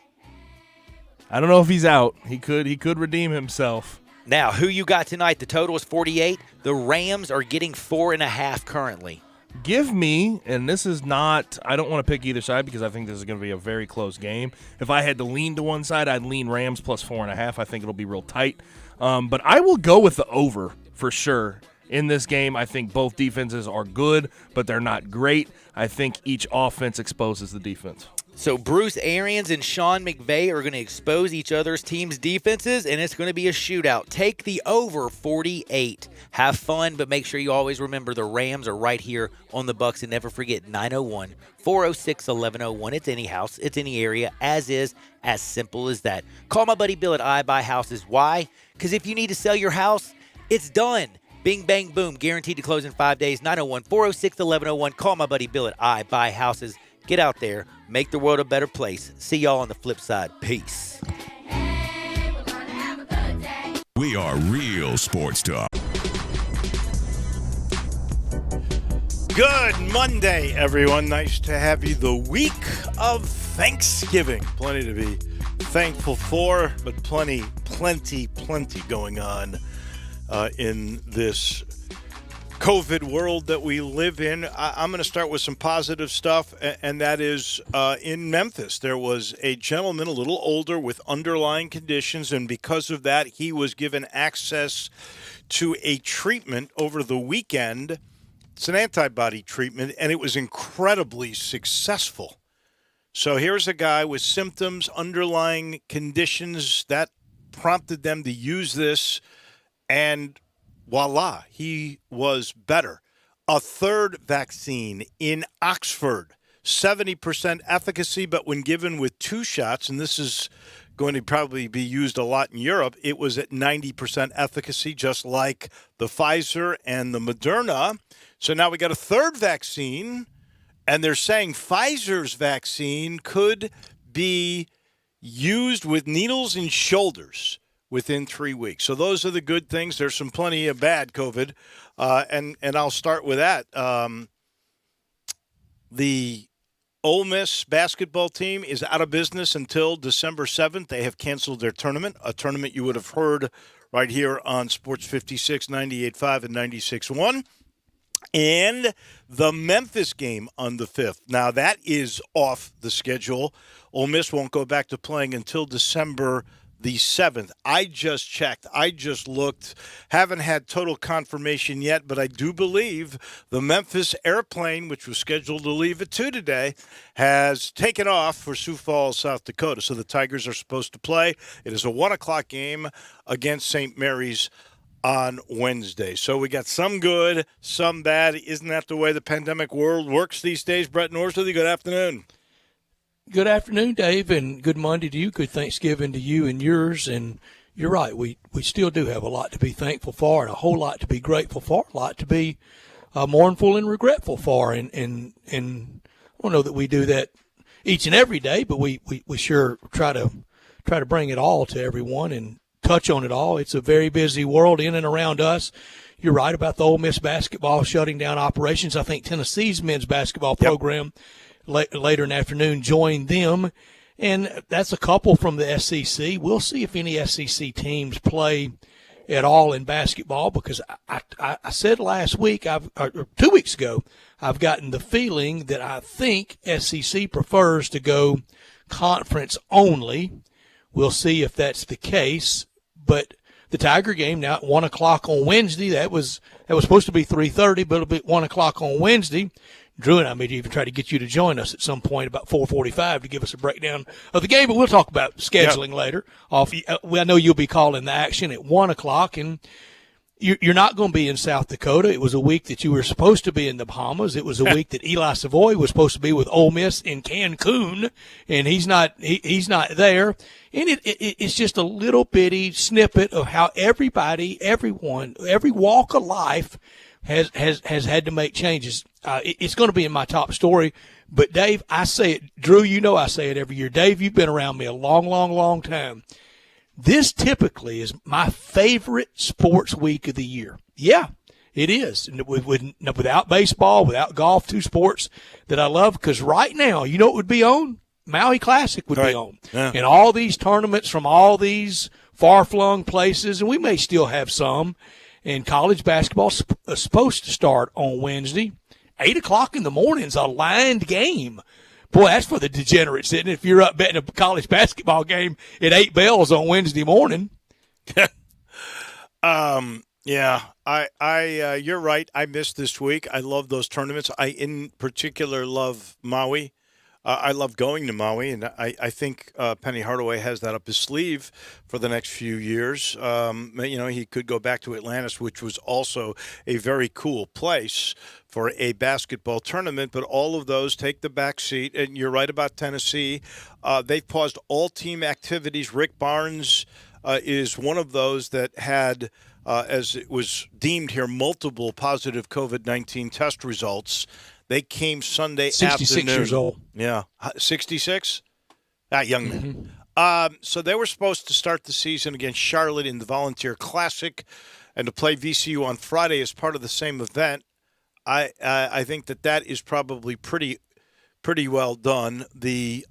I don't know if he's out. He could redeem himself. Now, who you got tonight? The total is 48. The Rams are getting 4.5 currently. Give me, and this is not, I don't want to pick either side because I think this is going to be a very close game. If I had to lean to one side, I'd lean Rams plus 4.5. I think it'll be real tight. But I will go with the over for sure in this game. I think both defenses are good, but they're not great. I think each offense exposes the defense. So Bruce Arians and Sean McVay are going to expose each other's team's defenses, and it's going to be a shootout. Take the over 48. Have fun, but make sure you always remember the Rams are right here on the Bucks, and never forget 901-406-1101. It's any house, it's any area, as is, as simple as that. Call my buddy Bill at I Buy Houses. Why? Because if you need to sell your house, it's done. Bing, bang, boom. Guaranteed to close in 5 days. 901-406-1101. Call my buddy Bill at I Buy Houses. Get out there. Make the world a better place. See y'all on the flip side. Peace. We are real sports talk. Good Monday, everyone. Nice to have you. The week of Thanksgiving. Plenty to be thankful for, but plenty going on in this COVID world that we live in. I'm going to start with some positive stuff, and that is in Memphis. There was a gentleman a little older with underlying conditions, and because of that, he was given access to a treatment over the weekend. It's an antibody treatment, and it was incredibly successful. So here's a guy with symptoms, underlying conditions that prompted them to use this, and voila, he was better. A third vaccine in Oxford, 70% efficacy, but when given with 2 shots, and this is going to probably be used a lot in Europe, it was at 90% efficacy, just like the Pfizer and the Moderna. So now we got a third vaccine, and they're saying Pfizer's vaccine could be used with needles and shoulders within 3 weeks. So those are the good things. There's some plenty of bad COVID, and I'll start with that. The Ole Miss basketball team is out of business until December 7th. They have canceled their tournament, a tournament you would have heard right here on Sports 56, 98.5, and 96.1. And the Memphis game on the 5th. Now, that is off the schedule. Ole Miss won't go back to playing until December the 7th. I just checked. I just looked. Haven't had total confirmation yet, but I do believe the Memphis airplane, which was scheduled to leave at 2 today, has taken off for Sioux Falls, South Dakota. So the Tigers are supposed to play. It is a 1 o'clock game against St. Mary's on Wednesday. So we got some good, some bad. Isn't that the way the pandemic world works these days? Brett Norsley, good afternoon. Good afternoon, Dave, and good Monday to you. Good Thanksgiving to you and yours. And you're right, we still do have a lot to be thankful for and a whole lot to be grateful for, a lot to be mournful and regretful for. And I don't know that we do that each and every day, but we sure try to bring it all to everyone and touch on it all. It's a very busy world in and around us. You're right about the Ole Miss basketball shutting down operations. I think Tennessee's men's basketball program later in the afternoon joined them, and that's a couple from the SEC. We'll see if any SEC teams play at all in basketball, because I said last week, or 2 weeks ago, I've gotten the feeling that I think SEC prefers to go conference only. We'll see if that's the case, but the Tiger game now at 1 o'clock on Wednesday, that was supposed to be 3:30, but it'll be 1 o'clock on Wednesday. Drew and I may even try to get you to join us at some point about 4:45 to give us a breakdown of the game, but we'll talk about scheduling later. I know you'll be calling the action at 1 o'clock, and you're not going to be in South Dakota. It was a week that you were supposed to be in the Bahamas. It was a week that Eli Savoy was supposed to be with Ole Miss in Cancun, and he's not there. And it's just a little bitty snippet of how everyone, every walk of life has had to make changes. It's going to be in my top story. But, Dave, I say it. Drew, you know I say it every year. Dave, you've been around me a long, long, long time. This typically is my favorite sports week of the year. Yeah, it is. Without baseball, without golf, 2 sports that I love, because right now, you know what would be on? Maui Classic would be on. Yeah. And all these tournaments from all these far-flung places, and we may still have some. And college basketball is supposed to start on Wednesday. 8 o'clock in the morning is a lined game. Boy, that's for the degenerates, isn't it? If you're up betting a college basketball game at 8 bells on Wednesday morning. Yeah, you're right. I missed this week. I love those tournaments. I, in particular, love Maui. I love going to Maui, and I think Penny Hardaway has that up his sleeve for the next few years. He could go back to Atlantis, which was also a very cool place for a basketball tournament, but all of those take the back seat. And you're right about Tennessee. They've paused all team activities. Rick Barnes is one of those that had, as it was deemed here, multiple positive COVID-19 test results. They came Sunday 66 afternoon. Years old. Yeah. 66? Young man. So they were supposed to start the season against Charlotte in the Volunteer Classic and to play VCU on Friday as part of the same event. I think that is probably pretty well done. The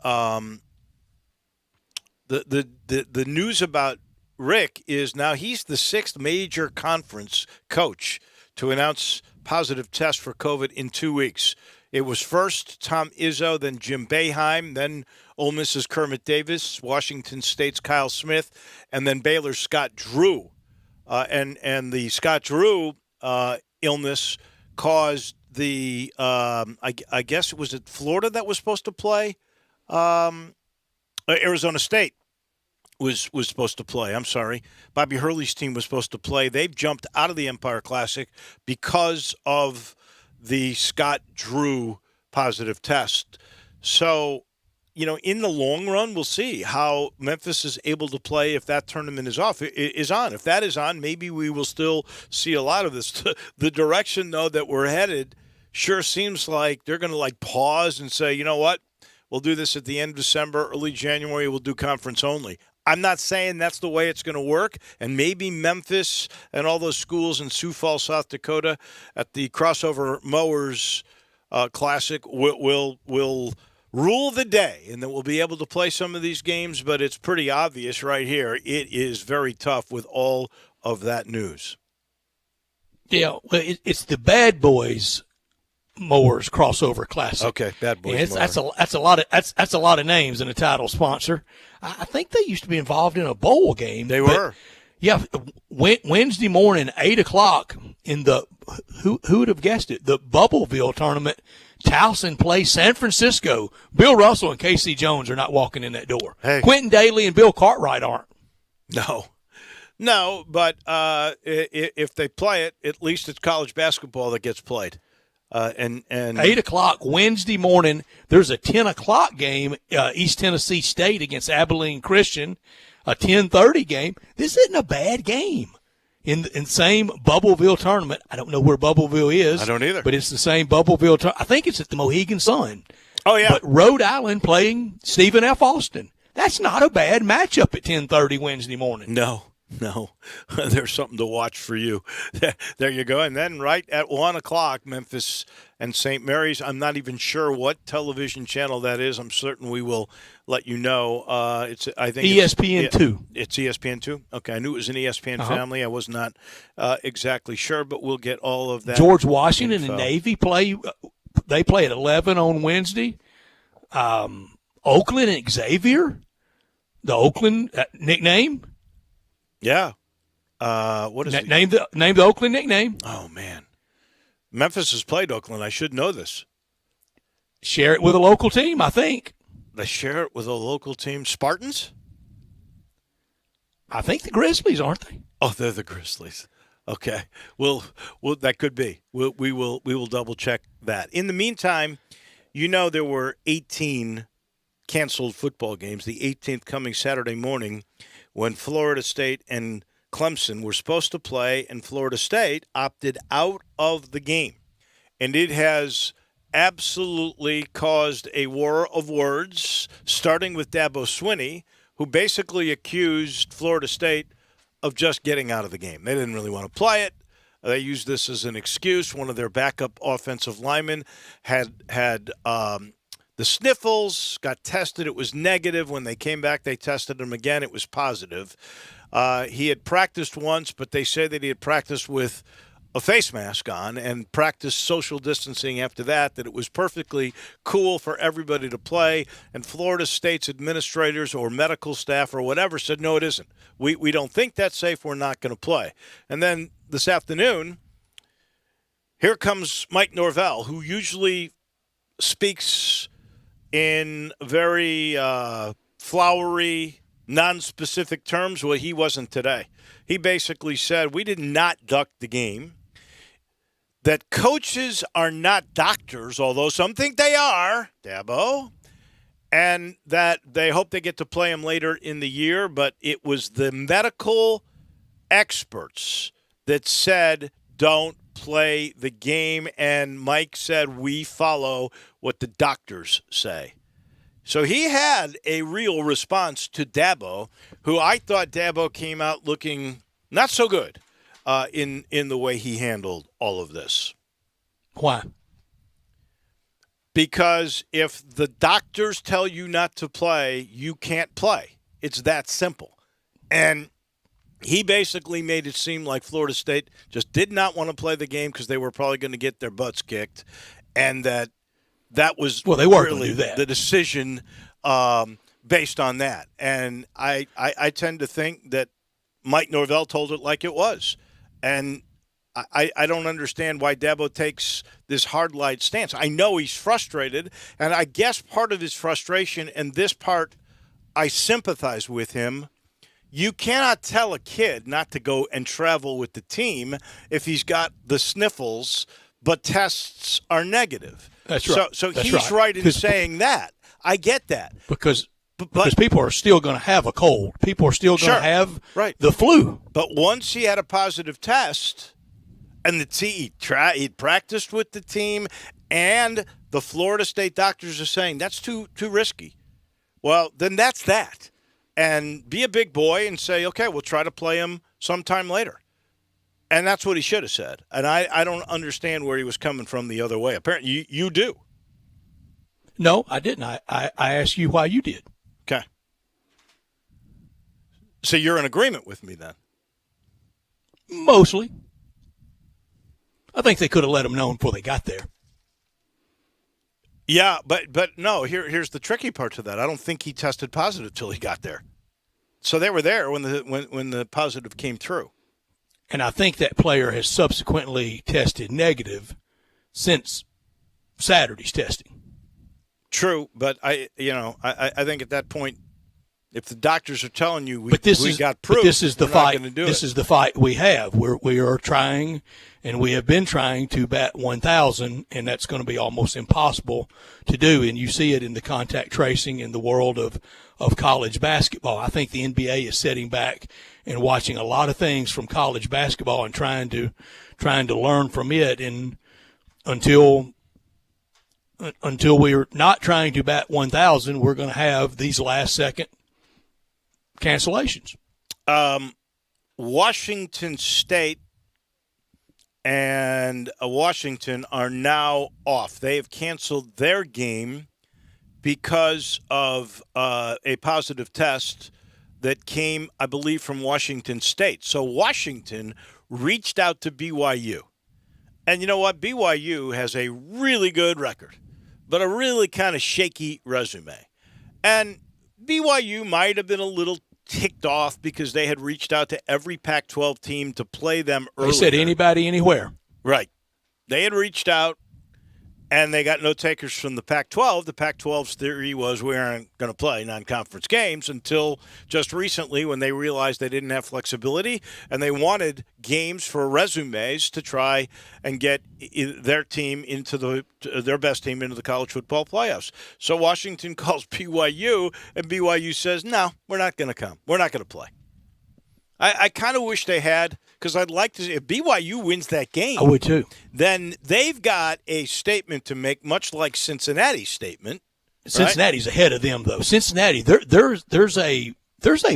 news about Rick is now he's the 6th major conference coach to announce positive test for COVID in 2 weeks. It was first Tom Izzo, then Jim Boeheim, then Ole Miss's Kermit Davis, Washington State's Kyle Smith, and then Baylor's Scott Drew. And the Scott Drew illness caused the I guess it was at Florida that was supposed to play Arizona State was supposed to play. I'm sorry. Bobby Hurley's team was supposed to play. They've jumped out of the Empire Classic because of the Scott Drew positive test. So, in the long run, we'll see how Memphis is able to play if that tournament is on. If that is on, maybe we will still see a lot of this. The direction, though, that we're headed sure seems like they're going to pause and say, you know what, we'll do this at the end of December, early January, we'll do conference only. I'm not saying that's the way it's going to work, and maybe Memphis and all those schools in Sioux Falls, South Dakota, at the Crossover Mowers Classic will rule the day, and then we'll be able to play some of these games. But it's pretty obvious right here. It is very tough with all of that news. Yeah, well, it's the Bad Boys Mowers Crossover Classic. Okay, Bad Boys. That's a lot of names in a title sponsor. I think they used to be involved in a bowl game. They were. Yeah, Wednesday morning, 8:00 in the who would have guessed it? The Bubbleville tournament. Towson plays San Francisco. Bill Russell and Casey Jones are not walking in that door. Hey. Quentin Daly and Bill Cartwright aren't. No, but if they play it, at least it's college basketball that gets played. And 8:00 Wednesday morning. There's a 10:00 game, East Tennessee State against Abilene Christian, a 10:30 game. This isn't a bad game. In same Bubbleville tournament. I don't know where Bubbleville is. I don't either. But it's the same Bubbleville tournament. I think it's at the Mohegan Sun. Oh, yeah. But Rhode Island playing Stephen F. Austin. That's not a bad matchup at 10:30 Wednesday morning. No. There's something to watch for you. There you go. And then right at 1:00, Memphis and St. Mary's. I'm not even sure what television channel that is. I'm certain we will let you know. I think ESPN2. It's ESPN2? Okay, I knew it was an ESPN family. I was not exactly sure, but we'll get all of that. George Washington info. and Navy play at 11 on Wednesday. Oakland and Xavier, the Oakland nickname. Yeah. What is it? Name the Oakland nickname. Oh, man. Memphis has played Oakland. I should know this. Share it with a local team, I think. They share it with a local team. Spartans? I think the Grizzlies, aren't they? Oh, they're the Grizzlies. Okay. Well, that could be. We will double check that. In the meantime, there were 18 canceled football games. The 18th coming Saturday morning, when Florida State and Clemson were supposed to play, and Florida State opted out of the game. And it has absolutely caused a war of words, starting with Dabo Swinney, who basically accused Florida State of just getting out of the game. They didn't really want to play it. They used this as an excuse. One of their backup offensive linemen had the sniffles, got tested. It was negative. When they came back, they tested him again. It was positive. He had practiced once, but they say that he had practiced with a face mask on and practiced social distancing after that it was perfectly cool for everybody to play. And Florida State's administrators or medical staff or whatever said, no, it isn't. We don't think that's safe. We're not going to play. And then this afternoon, here comes Mike Norvell, who usually speaks in very flowery, non-specific terms. Well, he wasn't today. He basically said, we did not duck the game, that coaches are not doctors, although some think they are, Dabo, and that they hope they get to play him later in the year, but it was the medical experts that said don't play the game, and Mike said we follow what the doctors say. So he had a real response to Dabo, who I thought Dabo came out looking not so good in the way he handled all of this. Why? Because if the doctors tell you not to play, you can't play. It's that simple. And he basically made it seem like Florida State just did not want to play the game because they were probably going to get their butts kicked, and that was they were really going to do that. The decision based on that. And I tend to think that Mike Norvell told it like it was. And I don't understand why Dabo takes this hard-line stance. I know he's frustrated, and I guess part of his frustration, and this part I sympathize with him, you cannot tell a kid not to go and travel with the team if he's got the sniffles, but tests are negative. That's right. So That's he's right in saying that. I get that. Because people are still going to have a cold. People are still going to have the flu. But once he had a positive test, and he practiced with the team, and the Florida State doctors are saying that's too risky. Well, then that's that. And be a big boy and say, okay, we'll try to play him sometime later. And that's what he should have said. And I don't understand where he was coming from the other way. Apparently, you do. No, I didn't. I asked you why you did. Okay. So you're in agreement with me then? Mostly. I think they could have let him know before they got there. Yeah, but no, here's the tricky part to that. I don't think he tested positive till he got there. So they were there when the positive came through. And I think that player has subsequently tested negative since Saturday's testing. True, but I think at that point, if the doctors are telling you we got proof, but this is the we're fight. not gonna do This it. is the fight we have. We are trying, and we have been trying to bat 1,000, and that's going to be almost impossible to do. And you see it in the contact tracing in the world of college basketball. I think the NBA is sitting back and watching a lot of things from college basketball and trying to learn from it. And until we're not trying to bat 1,000, we're going to have these last second cancellations. Washington State and Washington are now off. They have canceled their game because of a positive test that came, I believe, from Washington State. So Washington reached out to BYU. And you know what? BYU has a really good record, but a really kind of shaky resume. And BYU might have been a little ticked off because they had reached out to every Pac-12 team to play them earlier. They said anybody, anywhere. Right. They had reached out, and they got no takers from the Pac-12. The Pac-12's theory was we aren't going to play non-conference games until just recently when they realized they didn't have flexibility, and they wanted games for resumes to try and get their team into their best team into the college football playoffs. So Washington calls BYU, and BYU says, no, we're not going to come. We're not going to play. I kind of wish they had, because I'd like to see if BYU wins that game. I would too. Then they've got a statement to make, much like Cincinnati's statement. Cincinnati's ahead of them, though. Cincinnati, there's a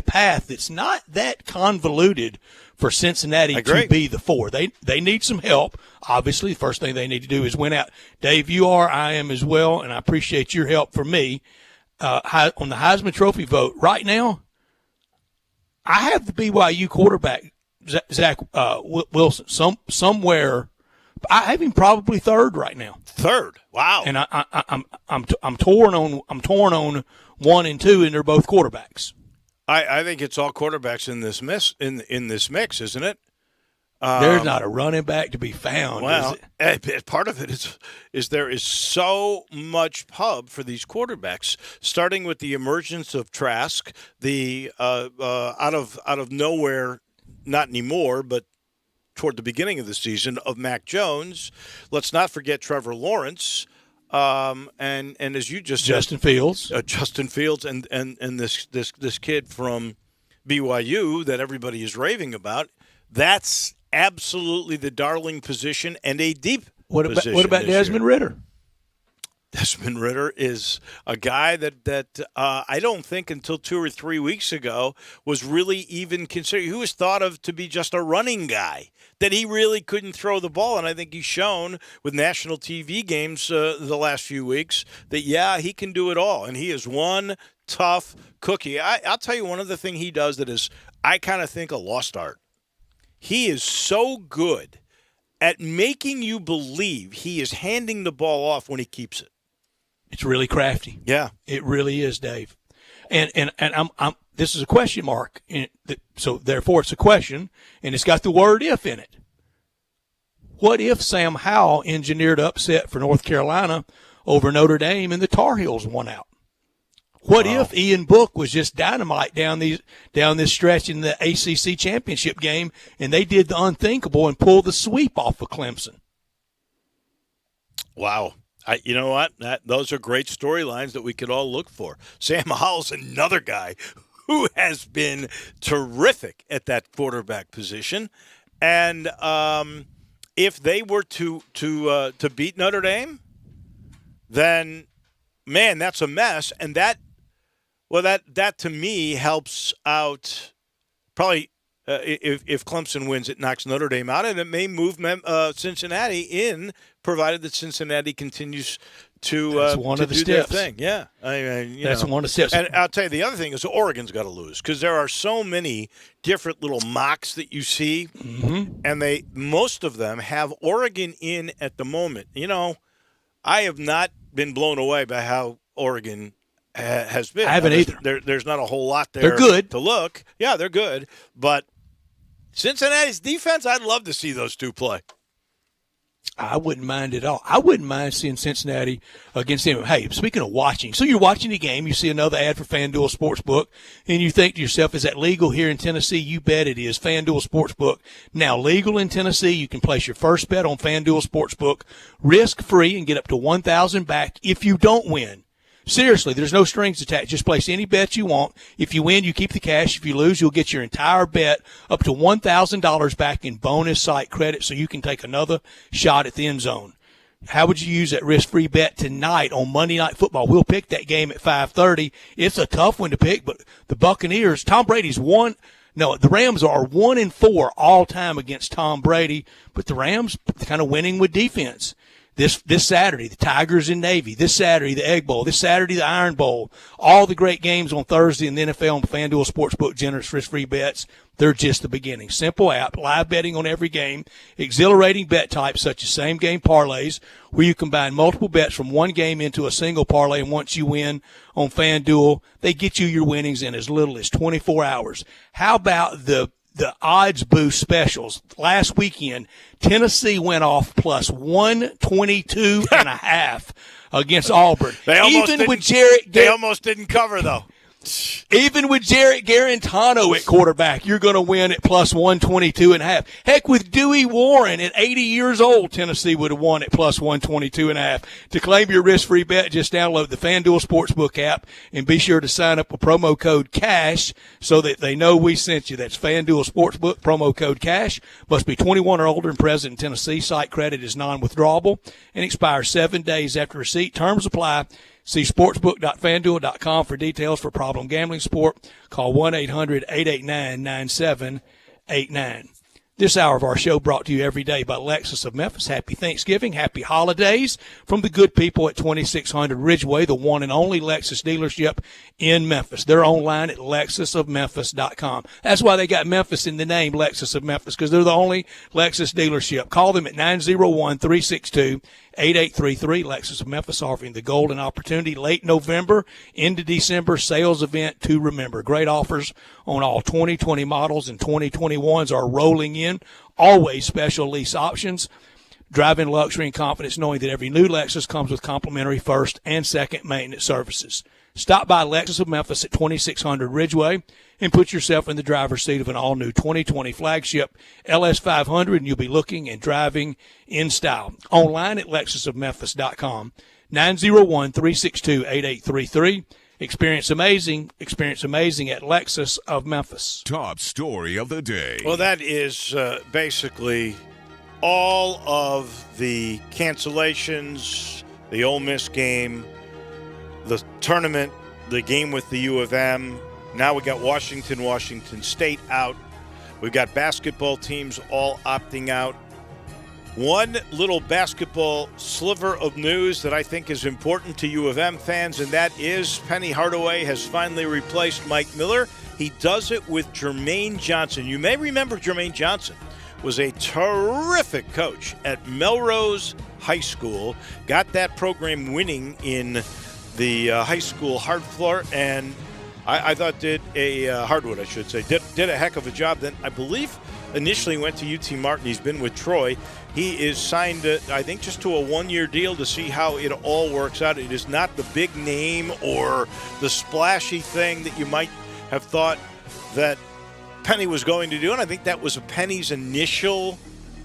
path that's not that convoluted for Cincinnati to be the 4. They need some help. Obviously, the first thing they need to do is win out. Dave, I am as well, and I appreciate your help for me. On the Heisman Trophy vote right now, I have the BYU quarterback, Zach Wilson, somewhere. I have him probably third right now. Third, wow! And I'm torn on 1 and 2, and they're both quarterbacks. I think it's all quarterbacks in this mix, isn't it? There's not a running back to be found. Well, is it? Part of it is there is so much pub for these quarterbacks, starting with the emergence of Trask, the out of nowhere, not anymore, but toward the beginning of the season, of Mac Jones. Let's not forget Trevor Lawrence, and as you just Justin said, Fields, and this kid from BYU that everybody is raving about. That's absolutely the darling position and a deep position. What about Desmond Ridder? Desmond Ridder is a guy that I don't think until 2 or 3 weeks ago was really even considered. He was thought of to be just a running guy, that he really couldn't throw the ball. And I think he's shown with national TV games the last few weeks that, yeah, he can do it all. And he is one tough cookie. I'll tell you one other thing he does that is, I kind of think, a lost art. He is so good at making you believe he is handing the ball off when he keeps it. It's really crafty. Yeah, it really is, Dave. And I'm this is a question mark, so therefore it's a question, and it's got the word "if" in it. What if Sam Howell engineered upset for North Carolina over Notre Dame and the Tar Heels won out? What if Ian Book was just dynamite down this stretch in the ACC championship game, and they did the unthinkable and pulled the sweep off of Clemson? Wow. You know what? Those are great storylines that we could all look for. Sam Howell's another guy who has been terrific at that quarterback position. And if they were to beat Notre Dame, then, man, that's a mess. And that to me helps out probably if Clemson wins, it knocks Notre Dame out, and it may move Cincinnati in, provided that Cincinnati continues to do their thing. Yeah, That's one of the steps. And I'll tell you, the other thing is Oregon's got to lose because there are so many different little mocks that you see, and most of them have Oregon in at the moment. You know, I have not been blown away by how Oregon has been. I haven't either. There's not a whole lot there. They're good to look. Yeah, they're good. But Cincinnati's defense, I'd love to see those two play. I wouldn't mind at all. I wouldn't mind seeing Cincinnati against them. Hey, speaking of watching, so you're watching the game, you see another ad for FanDuel Sportsbook, and you think to yourself, is that legal here in Tennessee? You bet it is. FanDuel Sportsbook, now legal in Tennessee. You can place your first bet on FanDuel Sportsbook risk-free and get up to $1,000 back if you don't win. Seriously, there's no strings attached. Just place any bet you want. If you win, you keep the cash. If you lose, you'll get your entire bet up to $1,000 back in bonus site credit so you can take another shot at the end zone. How would you use that risk-free bet tonight on Monday Night Football? We'll pick that game at 5:30. It's a tough one to pick, but the Buccaneers, the Rams are 1-4 all time against Tom Brady, but the Rams kind of winning with defense. This Saturday, the Tigers and Navy. This Saturday, the Egg Bowl. This Saturday, the Iron Bowl. All the great games on Thursday in the NFL and FanDuel Sportsbook, generous risk-free bets. They're just the beginning. Simple app, live betting on every game, exhilarating bet types such as same-game parlays, where you combine multiple bets from one game into a single parlay, and once you win on FanDuel, they get you your winnings in as little as 24 hours. How about the odds boost specials? Last weekend, Tennessee went off plus 122.5 against Auburn. They almost didn't cover, though. Even with Jarrett Garantano at quarterback, you're going to win at plus 122.5. Heck, with Dewey Warren at 80 years old, Tennessee would have won at plus 122.5. To claim your risk-free bet, just download the FanDuel Sportsbook app and be sure to sign up with promo code CASH so that they know we sent you. That's FanDuel Sportsbook, promo code CASH. Must be 21 or older and present in Tennessee. Site credit is non-withdrawable and expires 7 days after receipt. Terms apply. See sportsbook.fanduel.com for details. For problem gambling support, call 1-800-889-9789. This hour of our show brought to you every day by Lexus of Memphis. Happy Thanksgiving, happy holidays from the good people at 2600 Ridgeway, the one and only Lexus dealership in Memphis. They're online at lexusofmemphis.com. That's why they got Memphis in the name, Lexus of Memphis, because they're the only Lexus dealership. Call them at 901-362-8833. Lexus of Memphis offering the golden opportunity late November into December sales event to remember. Great offers on all 2020 models and 2021s are rolling in. Always special lease options. Drive in luxury and confidence knowing that every new Lexus comes with complimentary first and second maintenance services. Stop by Lexus of Memphis at 2600 Ridgeway and put yourself in the driver's seat of an all-new 2020 flagship LS500, and you'll be looking and driving in style. Online at lexusofmemphis.com, 901-362-8833. Experience amazing at Lexus of Memphis. Top story of the day. Well, that is basically all of the cancellations, the Ole Miss game, the tournament, the game with the U of M. Now we got Washington State out. We've got basketball teams all opting out. One little basketball sliver of news that I think is important to U of M fans, and that is Penny Hardaway has finally replaced Mike Miller. He does it with Jermaine Johnson. You may remember Jermaine Johnson was a terrific coach at Melrose High School, got that program winning in the high school hard floor, and I thought did a heck of a job. Then I believe initially went to UT Martin. He's been with Troy. He is signed, I think, just to a one-year deal to see how it all works out. It is not the big name or the splashy thing that you might have thought that Penny was going to do, and I think that was Penny's initial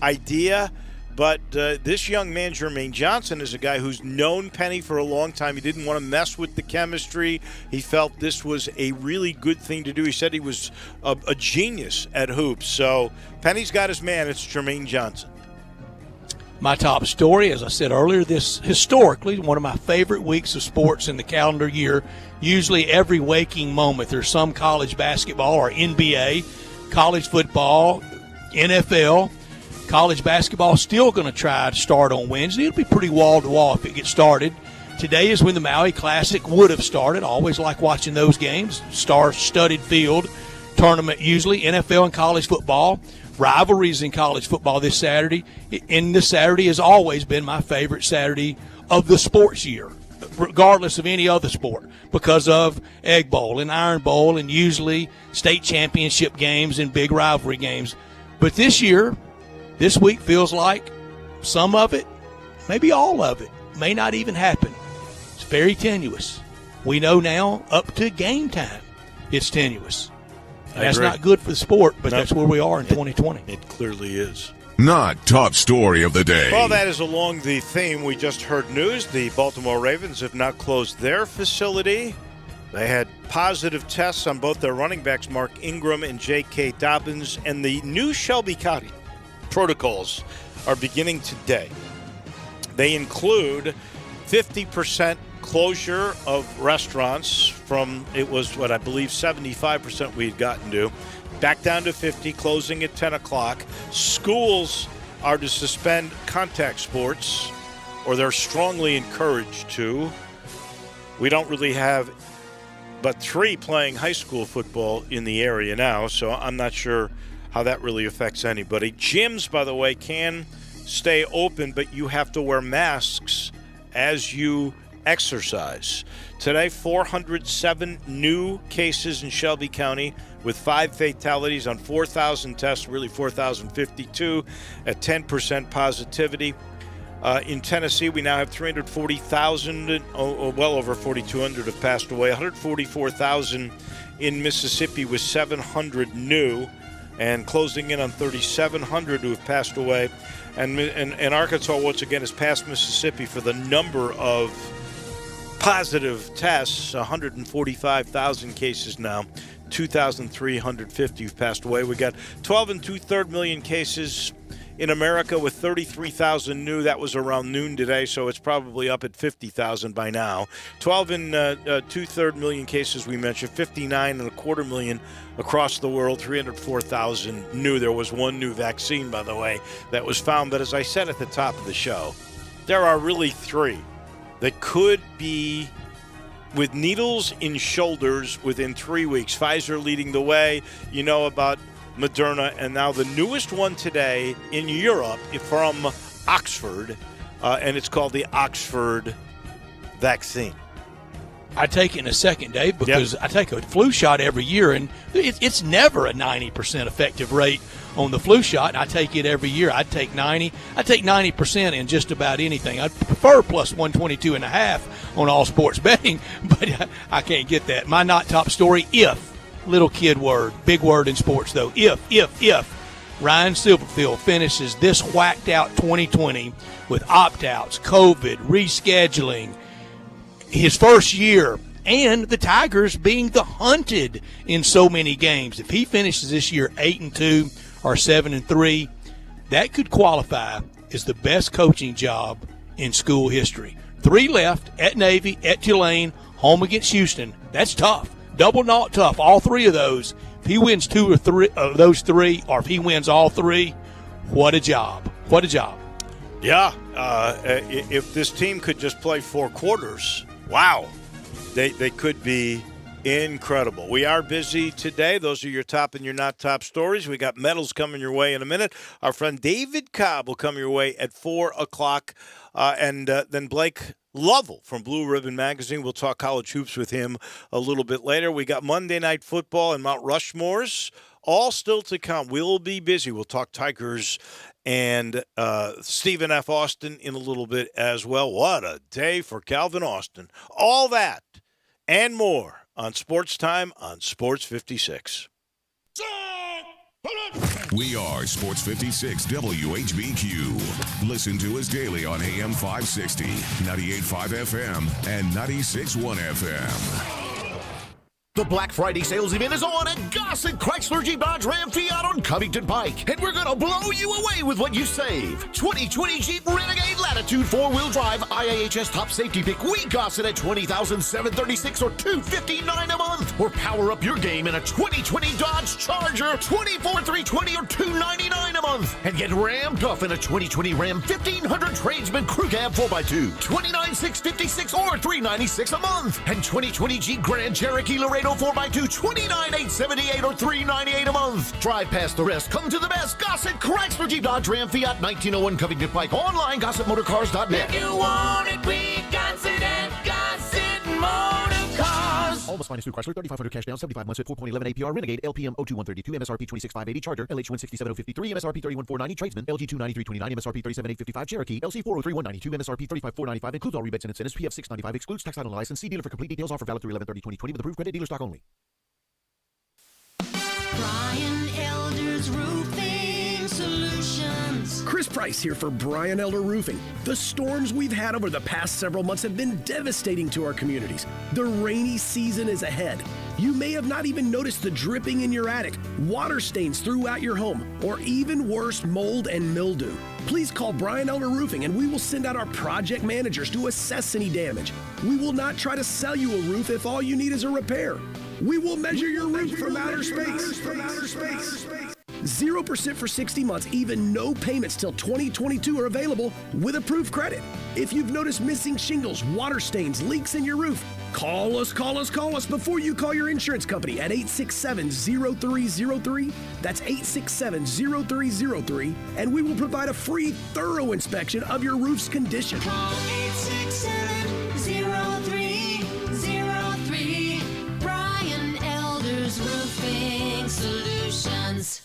idea. But this young man, Jermaine Johnson, is a guy who's known Penny for a long time. He didn't want to mess with the chemistry. He felt this was a really good thing to do. He said he was a genius at hoops. So Penny's got his man. It's Jermaine Johnson. My top story, as I said earlier, this historically one of my favorite weeks of sports in the calendar year. Usually every waking moment there's some college basketball or NBA, college football, NFL. College basketball still going to try to start on Wednesday. It'll be pretty wall-to-wall if it gets started. Today is when the Maui Classic would have started. I always like watching those games. Star-studded field tournament usually. NFL and college football. Rivalries in college football this Saturday. And this Saturday has always been my favorite Saturday of the sports year, regardless of any other sport, because of Egg Bowl and Iron Bowl and usually state championship games and big rivalry games. But this year, this week feels like some of it, maybe all of it, may not even happen. It's very tenuous. We know now up to game time it's tenuous. That's not good for the sport, but that's where we are in 2020. It clearly is. Not top story of the day. Well, that is along the theme. We just heard news. The Baltimore Ravens have now closed their facility. They had positive tests on both their running backs, Mark Ingram and J.K. Dobbins, and the new Shelby County protocols are beginning today. They include 50% closure of restaurants from, it was what I believe 75% we had gotten to, back down to 50, closing at 10 o'clock. Schools are to suspend contact sports, or they're strongly encouraged to. We don't really have but 3 playing high school football in the area now, so I'm not sure how that really affects anybody. Gyms, by the way, can stay open, but you have to wear masks as you exercise. Today, 407 new cases in Shelby County with 5 fatalities on 4,000 tests, really 4,052 at 10% positivity. In Tennessee, we now have 340,000, well over 4,200 have passed away. 144,000 in Mississippi with 700 new, and closing in on 3,700 who have passed away. And Arkansas, once again, has passed Mississippi for the number of positive tests, 145,000 cases now, 2,350 who've passed away. We got 12 and 2/3 million cases in America with 33,000 new. That was around noon today, so it's probably up at 50,000 by now. 12 and 2/3 million cases, we mentioned, 59.25 million across the world, 304,000 new. There was one new vaccine, by the way, that was found. But as I said at the top of the show, there are really 3 that could be with needles in shoulders within 3 weeks. Pfizer leading the way. You know about Moderna, and now the newest one today in Europe from Oxford, and it's called the Oxford vaccine. I take it in a second, Dave, because I take a flu shot every year, and it's never a 90% effective rate on the flu shot, and I take it every year. I take 90% in just about anything. I'd prefer plus 122.5 on all sports betting, but I can't get that. My not top story, if. Little kid word, big word in sports, though. If Ryan Silverfield finishes this whacked out 2020 with opt-outs, COVID, rescheduling, his first year, and the Tigers being the hunted in so many games, if he finishes this year 8-2 or 7-3, that could qualify as the best coaching job in school history. 3 left at Navy, at Tulane, home against Houston. That's tough. Double not tough, all 3 of those. If he wins 2 or 3 of those 3, or if he wins all 3, what a job. What a job. Yeah, if this team could just play 4 quarters, wow, they could be incredible. We are busy today. Those are your top and your not top stories. We got medals coming your way in a minute. Our friend David Cobb will come your way at 4 o'clock, and then Blake Lovell from Blue Ribbon Magazine. We'll talk college hoops with him a little bit later. We got Monday Night Football and Mount Rushmore's all still to come. We'll be busy. We'll talk Tigers and Stephen F. Austin in a little bit as well. What a day for Calvin Austin. All that and more on Sports Time on Sports 56. We are Sports 56 WHBQ. Listen to us daily on AM 560, 98.5 FM, and 96.1 FM. The Black Friday sales event is on at Gossett Chrysler Jeep Dodge Ram Fiat on Covington Pike. And we're going to blow you away with what you save. 2020 Jeep Renegade Latitude 4-wheel drive IIHS top safety pick. We Gossett at $20,736 or $259 a month. Or power up your game in a 2020 Dodge Charger, $24,320 or $299 a month. And get rammed off in a 2020 Ram 1500 Tradesman Crew Cab 4x2, $29,656 or $396 a month. And 2020 Jeep Grand Cherokee Laredo 4x2, $29,878 or $398 a month. Drive past the rest. Come to the best. Gossett Chrysler Jeep Dodge Ram Fiat 1901 Covington Pike. Online, GossettMotorCars.net. If you want it, we got it at Gossett Motor Cars. All must finance through Chrysler, 3,500 cash down, 75 months at 4.11 APR. Renegade, LPM 02132, MSRP 26,580. Charger, LH 167,053, MSRP 31,490. Tradesman, LG 293,29, MSRP 37,855. Cherokee, LC 403,192, MSRP 35,495. Includes all rebates and incentives. PF 695 excludes tax title and license. See dealer for complete details. Offer valid through 11/30/2020 with approved credit. Dealer stock only. Brian Elder's Roofing Solutions. Chris Price here for Brian Elder Roofing. The storms we've had over the past several months have been devastating to our communities. The rainy season is ahead. You may have not even noticed the dripping in your attic, water stains throughout your home, or even worse, mold and mildew. Please call Brian Elder Roofing and we will send out our project managers to assess any damage. We will not try to sell you a roof if all you need is a repair. We will measure your roof from outer space. 0% for 60 months, even no payments till 2022 are available with approved credit. If you've noticed missing shingles, water stains, leaks in your roof, call us before you call your insurance company at 867-0303. That's 867-0303, and we will provide a free, thorough inspection of your roof's condition. Call 867-0303. Brian Elder's Roofing Solutions.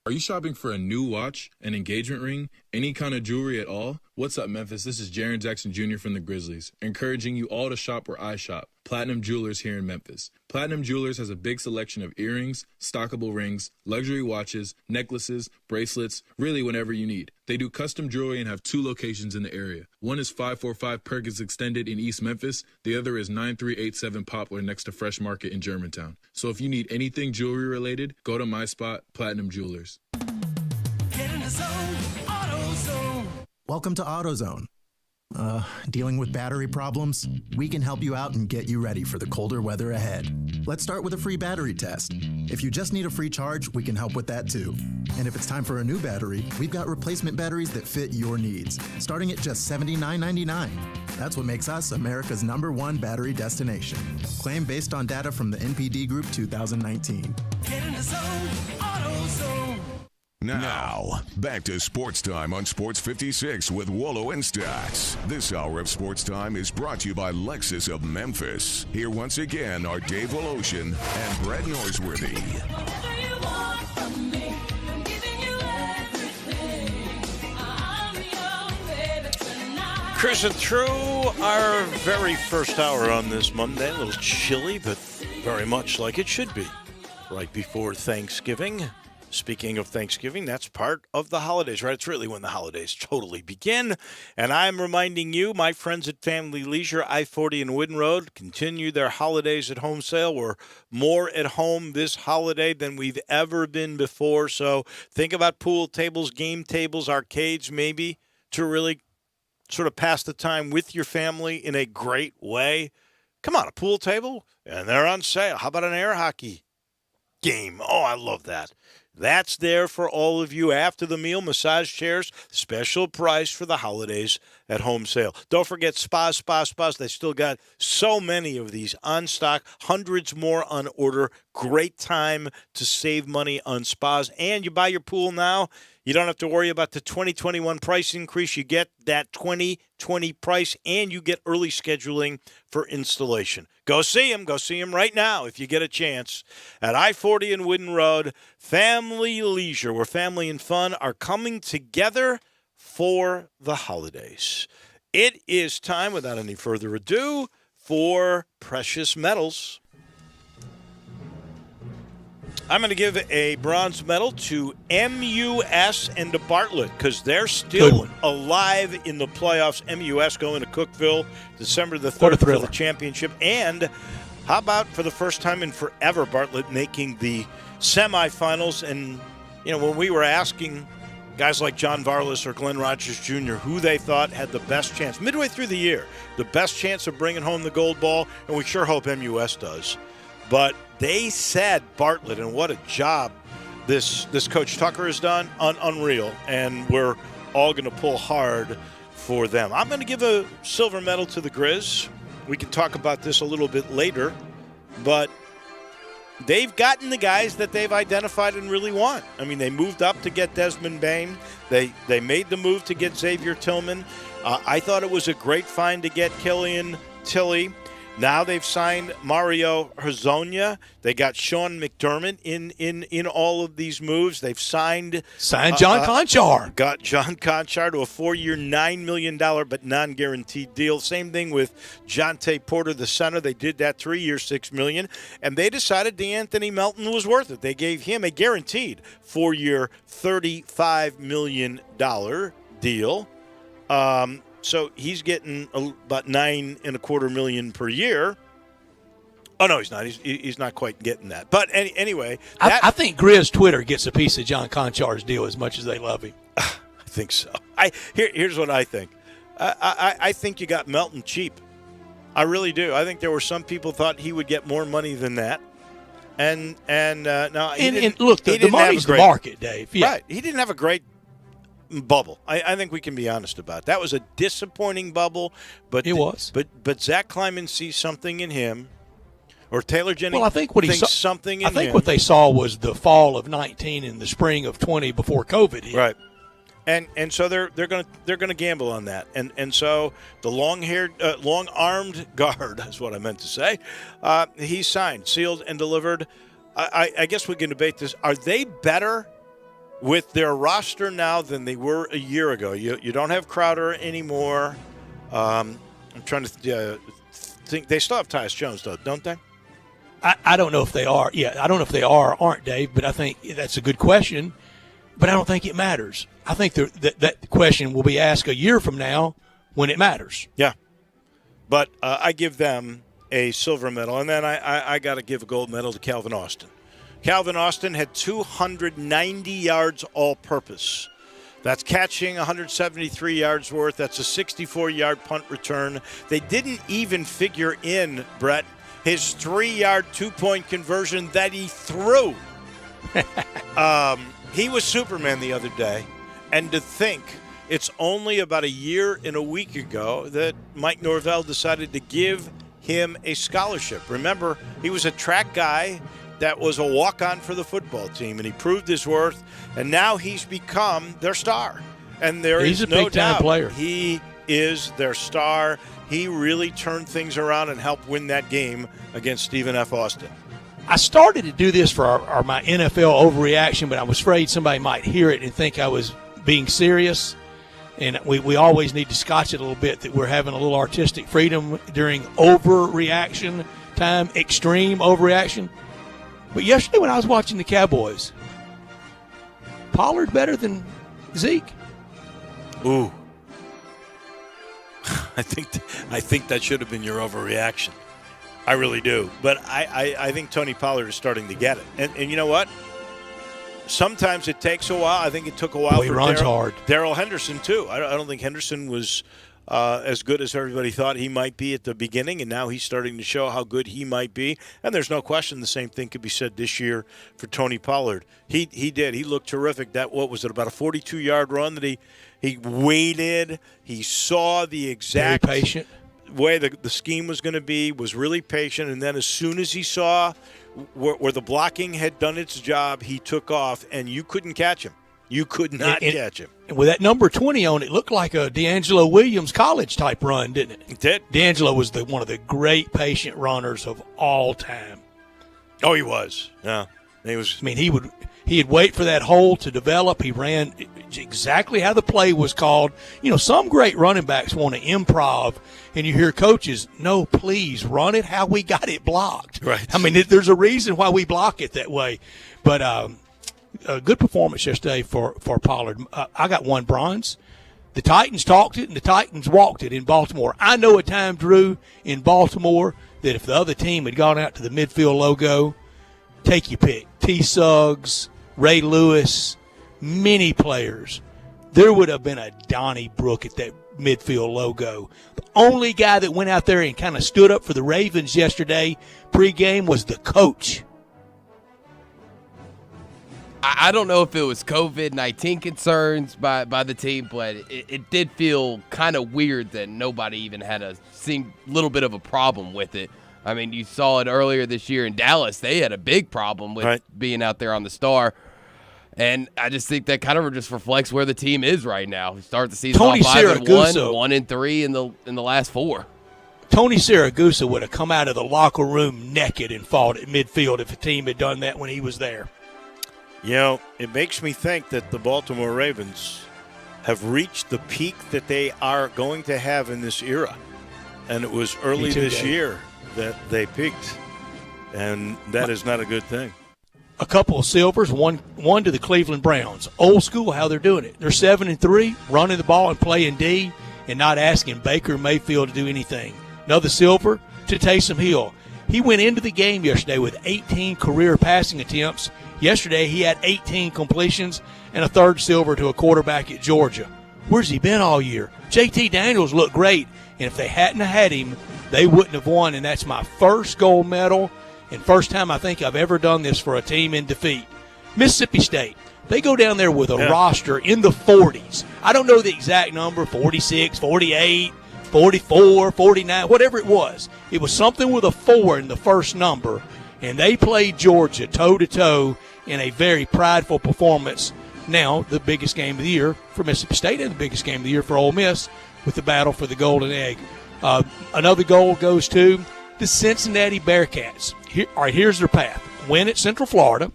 Are you shopping for a new watch, an engagement ring, any kind of jewelry at all? What's up, Memphis? This is Jaren Jackson Jr. from the Grizzlies, encouraging you all to shop where I shop, Platinum Jewelers here in Memphis. Platinum Jewelers has a big selection of earrings, stockable rings, luxury watches, necklaces, bracelets, really whatever you need. They do custom jewelry and have 2 locations in the area. One is 545 Perkins Extended in East Memphis. The other is 9387 Poplar next to Fresh Market in Germantown. So if you need anything jewelry related, go to my spot, Platinum Jewelers. Get in the zone, AutoZone. Welcome to AutoZone. Dealing with battery problems? We can help you out and get you ready for the colder weather ahead. Let's start with a free battery test. If you just need a free charge, we can help with that too. And if it's time for a new battery, we've got replacement batteries that fit your needs, starting at just $79.99. That's what makes us America's #1 battery destination. Claim based on data from the NPD Group 2019. Get in the zone, AutoZone. Now, back to Sports Time on Sports 56 with Wolo and Stacks. This hour of Sports Time is brought to you by Lexus of Memphis. Here once again are Dave Woloshin and Brett Norsworthy. Cruising through our very first hour on this Monday. A little chilly, but very much like it should be. Right before Thanksgiving. Speaking of Thanksgiving, that's part of the holidays, right? It's really when the holidays totally begin. And I'm reminding you, my friends at Family Leisure, I-40 and Wooden Road, continue their holidays at home sale. We're more at home this holiday than we've ever been before. So think about pool tables, game tables, arcades, maybe, to really sort of pass the time with your family in a great way. Come on, a pool table, and they're on sale. How about an air hockey game? Oh, I love that. That's there for all of you after the meal. Massage chairs, special price for the holidays at home sale. Don't forget spas. They still got so many of these on stock, hundreds more on order. Great time to save money on spas. And you buy your pool now, you don't have to worry about the 2021 price increase. You get that 2020 price, and you get early scheduling for installation. Go see them. Go see them right now if you get a chance. At I-40 and Wooden Road, Family Leisure, where family and fun are coming together for the holidays. It is time, without any further ado, for Precious Metals. I'm going to give a bronze medal to MUS and to Bartlett because they're still alive in the playoffs. MUS going to Cookeville December the 3rd for the championship. And how about for the first time in forever, Bartlett making the semifinals? And, you know, when we were asking guys like John Varlas or Glenn Rogers Jr. who they thought had the best chance midway through the year, the best chance of bringing home the gold ball, and we sure hope MUS does. But they said Bartlett, and what a job this Coach Tucker has done, unreal, and we're all going to pull hard for them. I'm going to give a silver medal to the Grizz. We can talk about this a little bit later, but they've gotten the guys that they've identified and really want. I mean, they moved up to get Desmond Bain. They made the move to get Xavier Tillman. I thought it was a great find to get Killian Tilly. Now they've signed Mario Hezonja. They got Sean McDermott in all of these moves. They've signed John Conchar. Got John Conchar to a 4-year, $9 million but non-guaranteed deal. Same thing with Jonte Porter, the center. They did that 3-year, $6 million. And they decided DeAnthony Melton was worth it. They gave him a guaranteed 4-year, $35 million deal. So he's getting about $9.25 million per year. Oh no, he's not. He's not quite getting that. But anyway, I think Grizz Twitter gets a piece of John Conchar's deal as much as they love him. I think so. Here's what I think. I think you got Melton cheap. I really do. I think there were some people thought he would get more money than that. And no, look, the money's the market, Dave. Yeah. Right. He didn't have a great bubble. I think we can be honest about it. That was a disappointing bubble, but it was. But Zach Kleiman sees something in him, or Taylor Jennings. Well, I think what thinks something in him. I think what they saw was the fall of 19 and the spring of 20 before COVID hit. Right. And so they're gonna gamble on that. And so the long-armed guard is what I meant to say. He signed, sealed, and delivered. I guess we can debate this. Are they better with their roster now than they were a year ago? You don't have Crowder anymore. I'm trying to think. They still have Tyus Jones, though, don't they? I don't know if they are. Yeah, I don't know if they are or aren't, Dave, but I think that's a good question. But I don't think it matters. I think that question will be asked a year from now when it matters. Yeah. But I give them a silver medal, and then I got to give a gold medal to Calvin Austin. Calvin Austin had 290 yards all-purpose. That's catching 173 yards worth. That's a 64-yard punt return. They didn't even figure in, Brett, his 3-yard two-point conversion that he threw. He was Superman the other day. And to think it's only about a year and a week ago that Mike Norvell decided to give him a scholarship. Remember, he was a track guy that was a walk-on for the football team, and he proved his worth, and now he's become their star. And he's is no doubt player. He is their star. He really turned things around and helped win that game against Stephen F. Austin. I started to do this for my NFL overreaction, but I was afraid somebody might hear it and think I was being serious. And we always need to scotch it a little bit that we're having a little artistic freedom during overreaction time, extreme overreaction. But yesterday when I was watching the Cowboys, Pollard better than Zeke. Ooh. I think that should have been your overreaction. I really do. But I think Tony Pollard is starting to get it. And you know what? Sometimes it takes a while. I think it took a while he for runs hard. Darrell Henderson, too. I don't think Henderson was as good as everybody thought he might be at the beginning, and now he's starting to show how good he might be. And there's no question the same thing could be said this year for Tony Pollard. He did. He looked terrific. What was it, about a 42-yard run that he waited. He saw the exact Very patient. way the scheme was going to be, was really patient, and then as soon as he saw where the blocking had done its job, he took off, and you couldn't catch him. You could not catch him. And with that number 20 on it, looked like a D'Angelo Williams college-type run, didn't it? It did. D'Angelo was one of the great patient runners of all time. Oh, he was. Yeah. He was. I mean, he'd wait for that hole to develop. He ran exactly how the play was called. You know, some great running backs want to improv, and you hear coaches, no, please, run it how we got it blocked. Right. I mean, there's a reason why we block it that way. But a good performance yesterday for Pollard. I got one bronze. The Titans talked it, and the Titans walked it in Baltimore. I know a time, Drew, in Baltimore, that if the other team had gone out to the midfield logo, take your pick, T. Suggs, Ray Lewis, many players, there would have been a Donnybrook at that midfield logo. The only guy that went out there and kind of stood up for the Ravens yesterday pregame was the coach. I don't know if it was COVID-19 concerns by the team, but it did feel kind of weird that nobody even had a little bit of a problem with it. I mean, you saw it earlier this year in Dallas. They had a big problem with being out there on the Star. And I just think that kind of just reflects where the team is right now. We start the season off 5-1, 1-3 in the last 4. Tony Siragusa would have come out of the locker room naked and fought at midfield if a team had done that when he was there. You know, it makes me think that the Baltimore Ravens have reached the peak that they are going to have in this era. And it was early this year that they peaked. And that is not a good thing. A couple of silvers, one to the Cleveland Browns. Old school how they're doing it. They're 7-3, running the ball and playing D and not asking Baker Mayfield to do anything. Another silver to Taysom Hill. He went into the game yesterday with 18 career passing attempts. Yesterday, he had 18 completions and a third silver to a quarterback at Georgia. Where's he been all year? JT Daniels looked great, and if they hadn't had him, they wouldn't have won, and that's my first gold medal and first time I think I've ever done this for a team in defeat. Mississippi State, they go down there with a roster in the 40s. I don't know the exact number, 46, 48, 44, 49, whatever it was. It was something with a 4 in the first number, and they played Georgia toe-to-toe in a very prideful performance. Now, the biggest game of the year for Mississippi State and the biggest game of the year for Ole Miss with the battle for the Golden Egg. Another goal goes to the Cincinnati Bearcats. Here's their path. Win at Central Florida.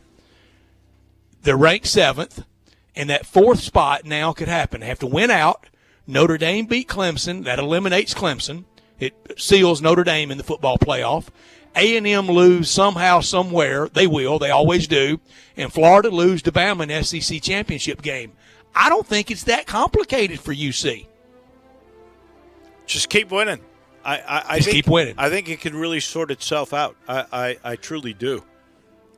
They're ranked 7th, and that 4th spot now could happen. They have to win out. Notre Dame beat Clemson. That eliminates Clemson. It seals Notre Dame in the football playoff. A&M lose somehow, somewhere. They will. They always do. And Florida lose to Bama in SEC championship game. I don't think it's that complicated for UC. Just keep winning. I think, keep winning. I think it can really sort itself out. I truly do.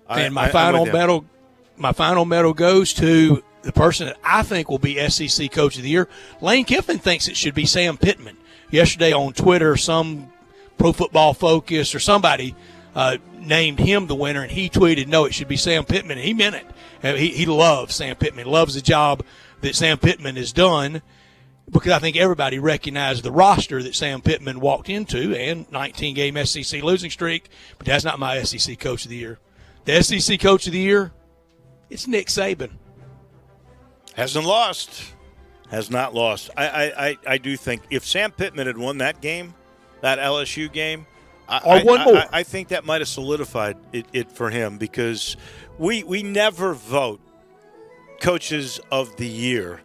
And my final medal goes to the person that I think will be SEC Coach of the Year. Lane Kiffin thinks it should be Sam Pittman. Yesterday on Twitter, some Pro Football Focus or somebody named him the winner, and he tweeted, no, it should be Sam Pittman. And he meant it. He loves Sam Pittman, loves the job that Sam Pittman has done, because I think everybody recognized the roster that Sam Pittman walked into and 19-game SEC losing streak, but that's not my SEC Coach of the Year. The SEC Coach of the Year, it's Nick Saban. Hasn't lost. Has not lost. I do think if Sam Pittman had won that game, that LSU game, I think that might have solidified it for him, because we never vote coaches of the year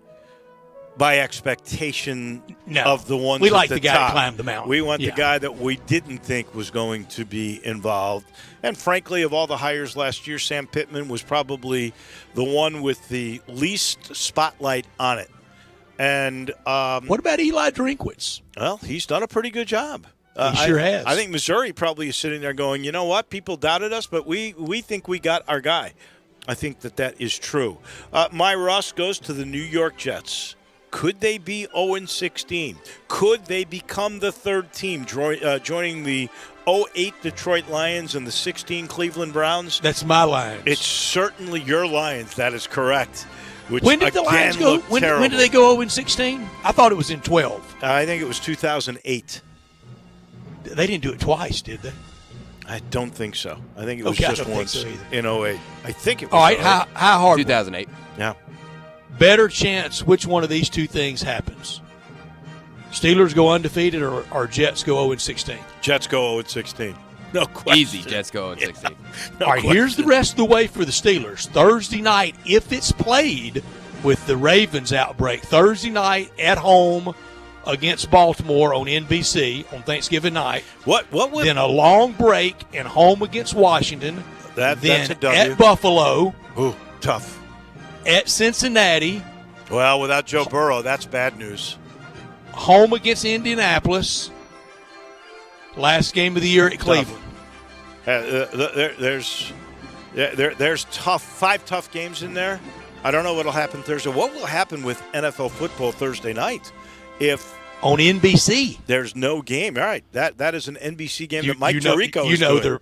by expectation of the ones we at like the the guy top. to climb the mountain. We want the guy that we didn't think was going to be involved. And frankly, of all the hires last year, Sam Pittman was probably the one with the least spotlight on it. And what about Eli Drinkwitz? Well, he's done a pretty good job. He sure has. I think Missouri probably is sitting there going, you know what? People doubted us, but we think we got our guy. I think that is true. My Ross goes to the New York Jets. Could they be 0-16? Could they become the third team, joining the 08 Detroit Lions and the 16 Cleveland Browns? That's my Lions. It's certainly your Lions. That is correct. Which When did the Lions go? When did they go 0-16? I thought it was in 12. I think it was 2008. They didn't do it twice, did they? I don't think so. I think it was Okay, I just don't think once so either. in 08. I think it was All right, 08. how hard? 2008. Yeah. Better chance which one of these two things happens? Steelers go undefeated or Jets go 0-16? Jets go 0-16. No question. Easy, Jets go 0-16. No All right, here's the question. rest of the way for the Steelers. Thursday night, if it's played with the Ravens outbreak, Thursday night at home against Baltimore on NBC on Thanksgiving night. What would then a long break and home against Washington. That's then a W. at Buffalo. Ooh, tough. At Cincinnati. Well, without Joe Burrow, that's bad news. Home against Indianapolis. Last game of the year at Cleveland. There's five tough games in there. I don't know what'll happen Thursday. What will happen with NFL football Thursday night if on NBC there's no game? All right, that is an NBC game that Mike Tirico is doing.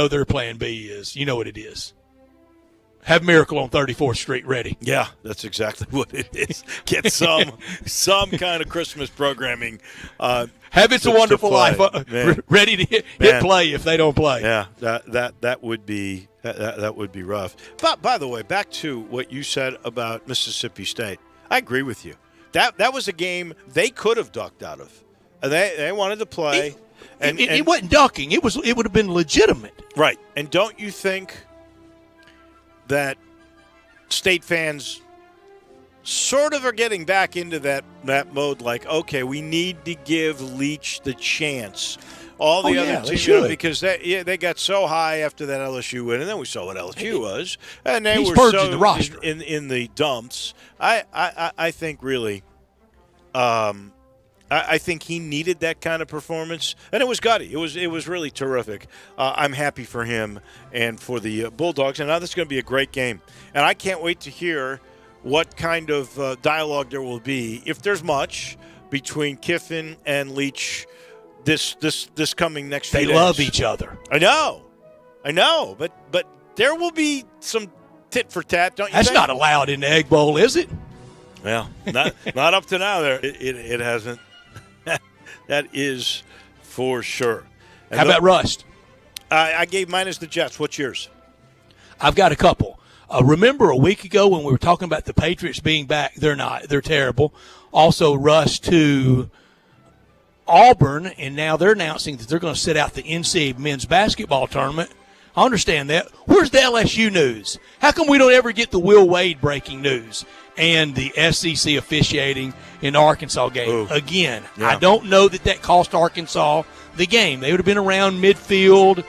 Their plan B is. You know what it is. Have Miracle on 34th Street ready. Yeah, that's exactly what it is. Get some kind of Christmas programming. Have It's a Wonderful Life ready to hit play if they don't play. Yeah, that would be rough. But by the way, back to what you said about Mississippi State. I agree with you. That was a game they could have ducked out of. They wanted to play. It wasn't ducking. It would have been legitimate. Right. And don't you think that State fans sort of are getting back into that mode, like, okay, we need to give Leach the chance. All the other teams, because they got so high after that LSU win, and then we saw what LSU was, and they were so the roster. in the dumps. I think really, I think he needed that kind of performance, and it was gutty. It was really terrific. I'm happy for him and for the Bulldogs, and now this is going to be a great game. And I can't wait to hear what kind of dialogue there will be, if there's much, between Kiffin and Leach this coming next few days. They love each other. I know, but there will be some tit for tat, don't you That's think? not allowed in the Egg Bowl, is it? Well, not up to now. There, it hasn't. That is for sure. And How about Rust? I gave mine as the Jets. What's yours? I've got a couple. Remember a week ago when we were talking about the Patriots being back? They're not. They're terrible. Also, Rust to Auburn, and now they're announcing that they're going to sit out the NCAA men's basketball tournament. I understand that. Where's the LSU news? How come we don't ever get the Will Wade breaking news and the SEC officiating in the Arkansas game? Ooh. Again, Yeah. I don't know that cost Arkansas the game. They would have been around midfield,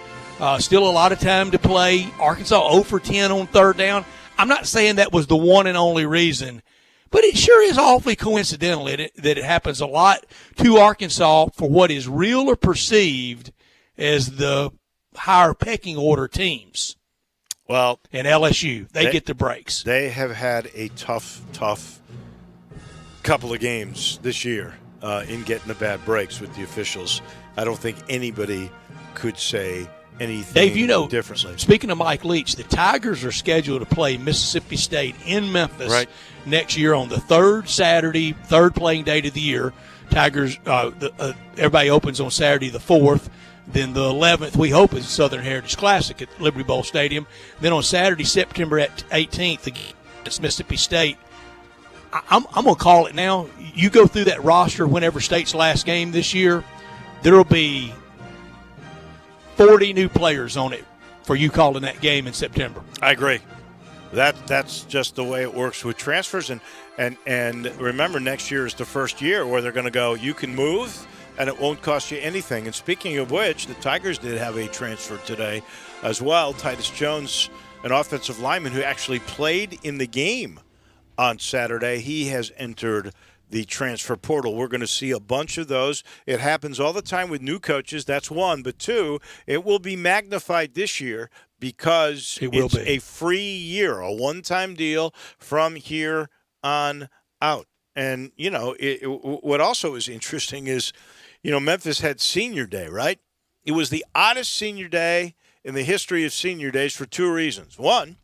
still a lot of time to play. Arkansas 0 for 10 on third down. I'm not saying that was the one and only reason, but it sure is awfully coincidental that it happens a lot to Arkansas for what is real or perceived as the higher pecking order teams. Well, and LSU, they get the breaks. They have had a tough couple of games this year in getting the bad breaks with the officials. I don't think anybody could say anything Dave, differently. Speaking of Mike Leach, the Tigers are scheduled to play Mississippi State in Memphis next year on the third playing date of the year. Tigers, everybody opens on Saturday the 4th. Then the 11th, we hope, is Southern Heritage Classic at Liberty Bowl Stadium. Then on Saturday, September 18th, against Mississippi State. I'm going to call it now. You go through that roster whenever State's last game this year, there will be 40 new players on it for you calling that game in September. I agree. That's just the way it works with transfers. And remember, next year is the first year where they're going to go, you can move, and it won't cost you anything. And speaking of which, the Tigers did have a transfer today as well. Titus Jones, an offensive lineman who actually played in the game on Saturday. He has entered the transfer portal. We're going to see a bunch of those. It happens all the time with new coaches. That's one. But two, it will be magnified this year because it's a free year, a one-time deal from here on out. And, what also is interesting is, Memphis had senior day, right? It was the oddest senior day in the history of senior days for two reasons. One,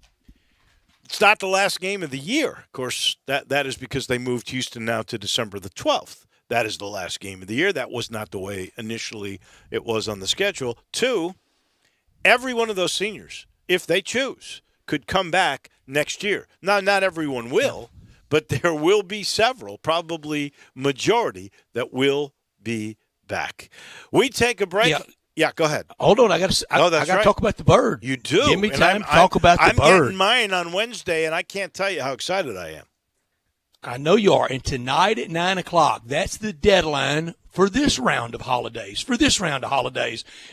it's not the last game of the year. Of course, that is because they moved Houston now to December the 12th. That is the last game of the year. That was not the way initially it was on the schedule. Two, every one of those seniors, if they choose, could come back next year. Now, not everyone will, but there will be several, probably majority, that will be back. We take a break. Yeah, go ahead. Hold on, I got to talk about the bird. You do. Give me time to talk about the bird. I'm getting mine on Wednesday, and I can't tell you how excited I am. I know you are. And tonight at 9 o'clock, that's the deadline for this round of holidays.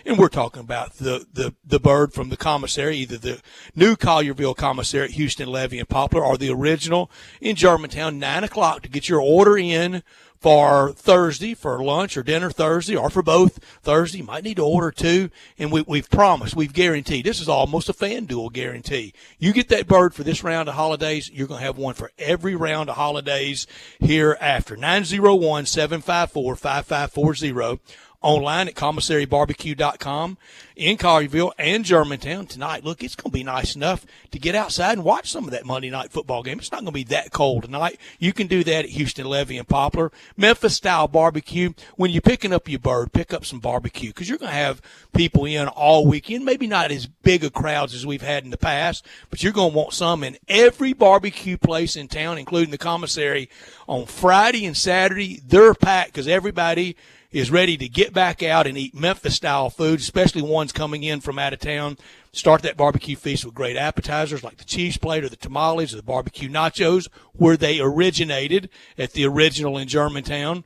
And we're talking about the bird from the commissary, either the new Collierville commissary at Houston, Levy, and Poplar, or the original in Germantown, 9 o'clock to get your order in for Thursday, for lunch or dinner Thursday, or for both Thursday. You might need to order two. And we've promised, we've guaranteed. This is almost a FanDuel guarantee. You get that bird for this round of holidays, you're going to have one for every round of holidays hereafter. 901-754-5540. Online at commissarybarbecue.com in Collierville and Germantown tonight. Look, it's going to be nice enough to get outside and watch some of that Monday night football game. It's not going to be that cold tonight. You can do that at Houston, Levy, and Poplar. Memphis-style barbecue. When you're picking up your bird, pick up some barbecue because you're going to have people in all weekend. Maybe not as big of crowds as we've had in the past, but you're going to want some in every barbecue place in town, including the commissary. On Friday and Saturday, they're packed because everybody is ready to get back out and eat Memphis-style food, especially ones coming in from out of town. Start that barbecue feast with great appetizers like the cheese plate or the tamales or the barbecue nachos, where they originated at the original in Germantown.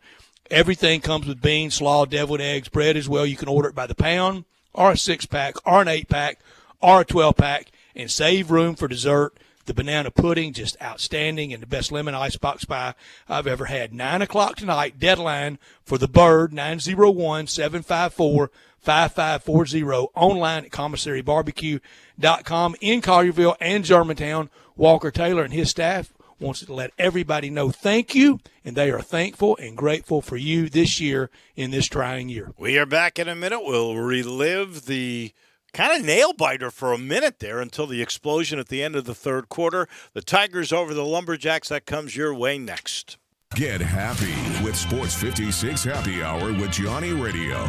Everything comes with beans, slaw, deviled eggs, bread as well. You can order it by the pound or a 6-pack or an 8-pack or a 12-pack and save room for dessert. The banana pudding, just outstanding, and the best lemon icebox pie I've ever had. 9 o'clock tonight, deadline for the bird, 901-754-5540. Online at commissarybarbecue.com in Collierville and Germantown. Walker Taylor and his staff wants to let everybody know thank you, and they are thankful and grateful for you this year in this trying year. We are back in a minute. We'll relive the kind of nail-biter for a minute there until the explosion at the end of the third quarter. The Tigers over the Lumberjacks. That comes your way next. Get happy with Sports 56 Happy Hour with Johnny Radio.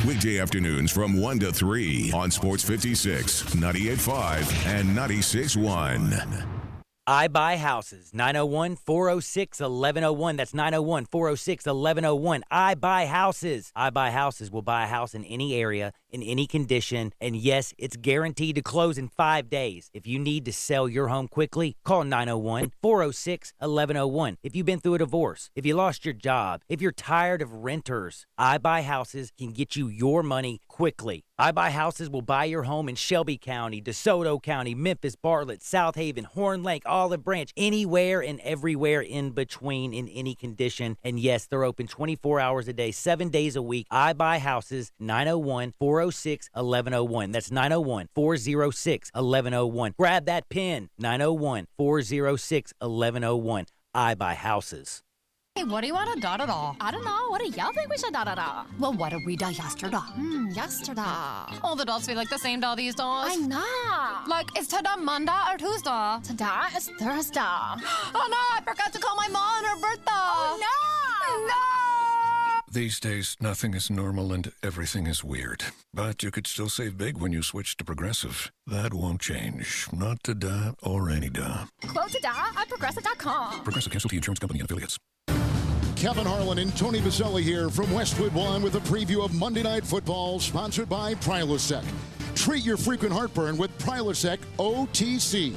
Weekday afternoons from 1 to 3 on Sports 56, 98.5, and 96.1. I Buy Houses, 901-406-1101. That's 901-406-1101. I Buy Houses. I Buy Houses will buy a house in any area, in any condition, and yes, it's guaranteed to close in 5 days. If you need to sell your home quickly, call 901-406-1101. If you've been through a divorce, if you lost your job, if you're tired of renters, I Buy Houses can get you your money quickly. I Buy Houses will buy your home in Shelby County, DeSoto County, Memphis, Bartlett, South Haven, Horn Lake, Olive Branch, anywhere and everywhere in between in any condition. And yes, they're open 24 hours a day, 7 days a week. I Buy Houses, 901-406-1101. That's 901-406-1101. Grab that pen, 901-406-1101. I Buy Houses. Hey, what do you want to da-da-da? I don't know. What do y'all think we should da-da-da? Well, what did we da yesterday? Yesterday. All the dolls feel like the same doll these days. I know. Like, is today Monday or Tuesday? Today is Thursday. Oh, no, I forgot to call my mom on her birthday. Oh, no. No. These days, nothing is normal and everything is weird. But you could still save big when you switch to Progressive. That won't change. Not today or any day. Quote today at Progressive.com. Progressive Casualty Insurance Company and Affiliates. Kevin Harlan and Tony Baselli here from Westwood One with a preview of Monday Night Football, sponsored by Prilosec. Treat your frequent heartburn with Prilosec OTC.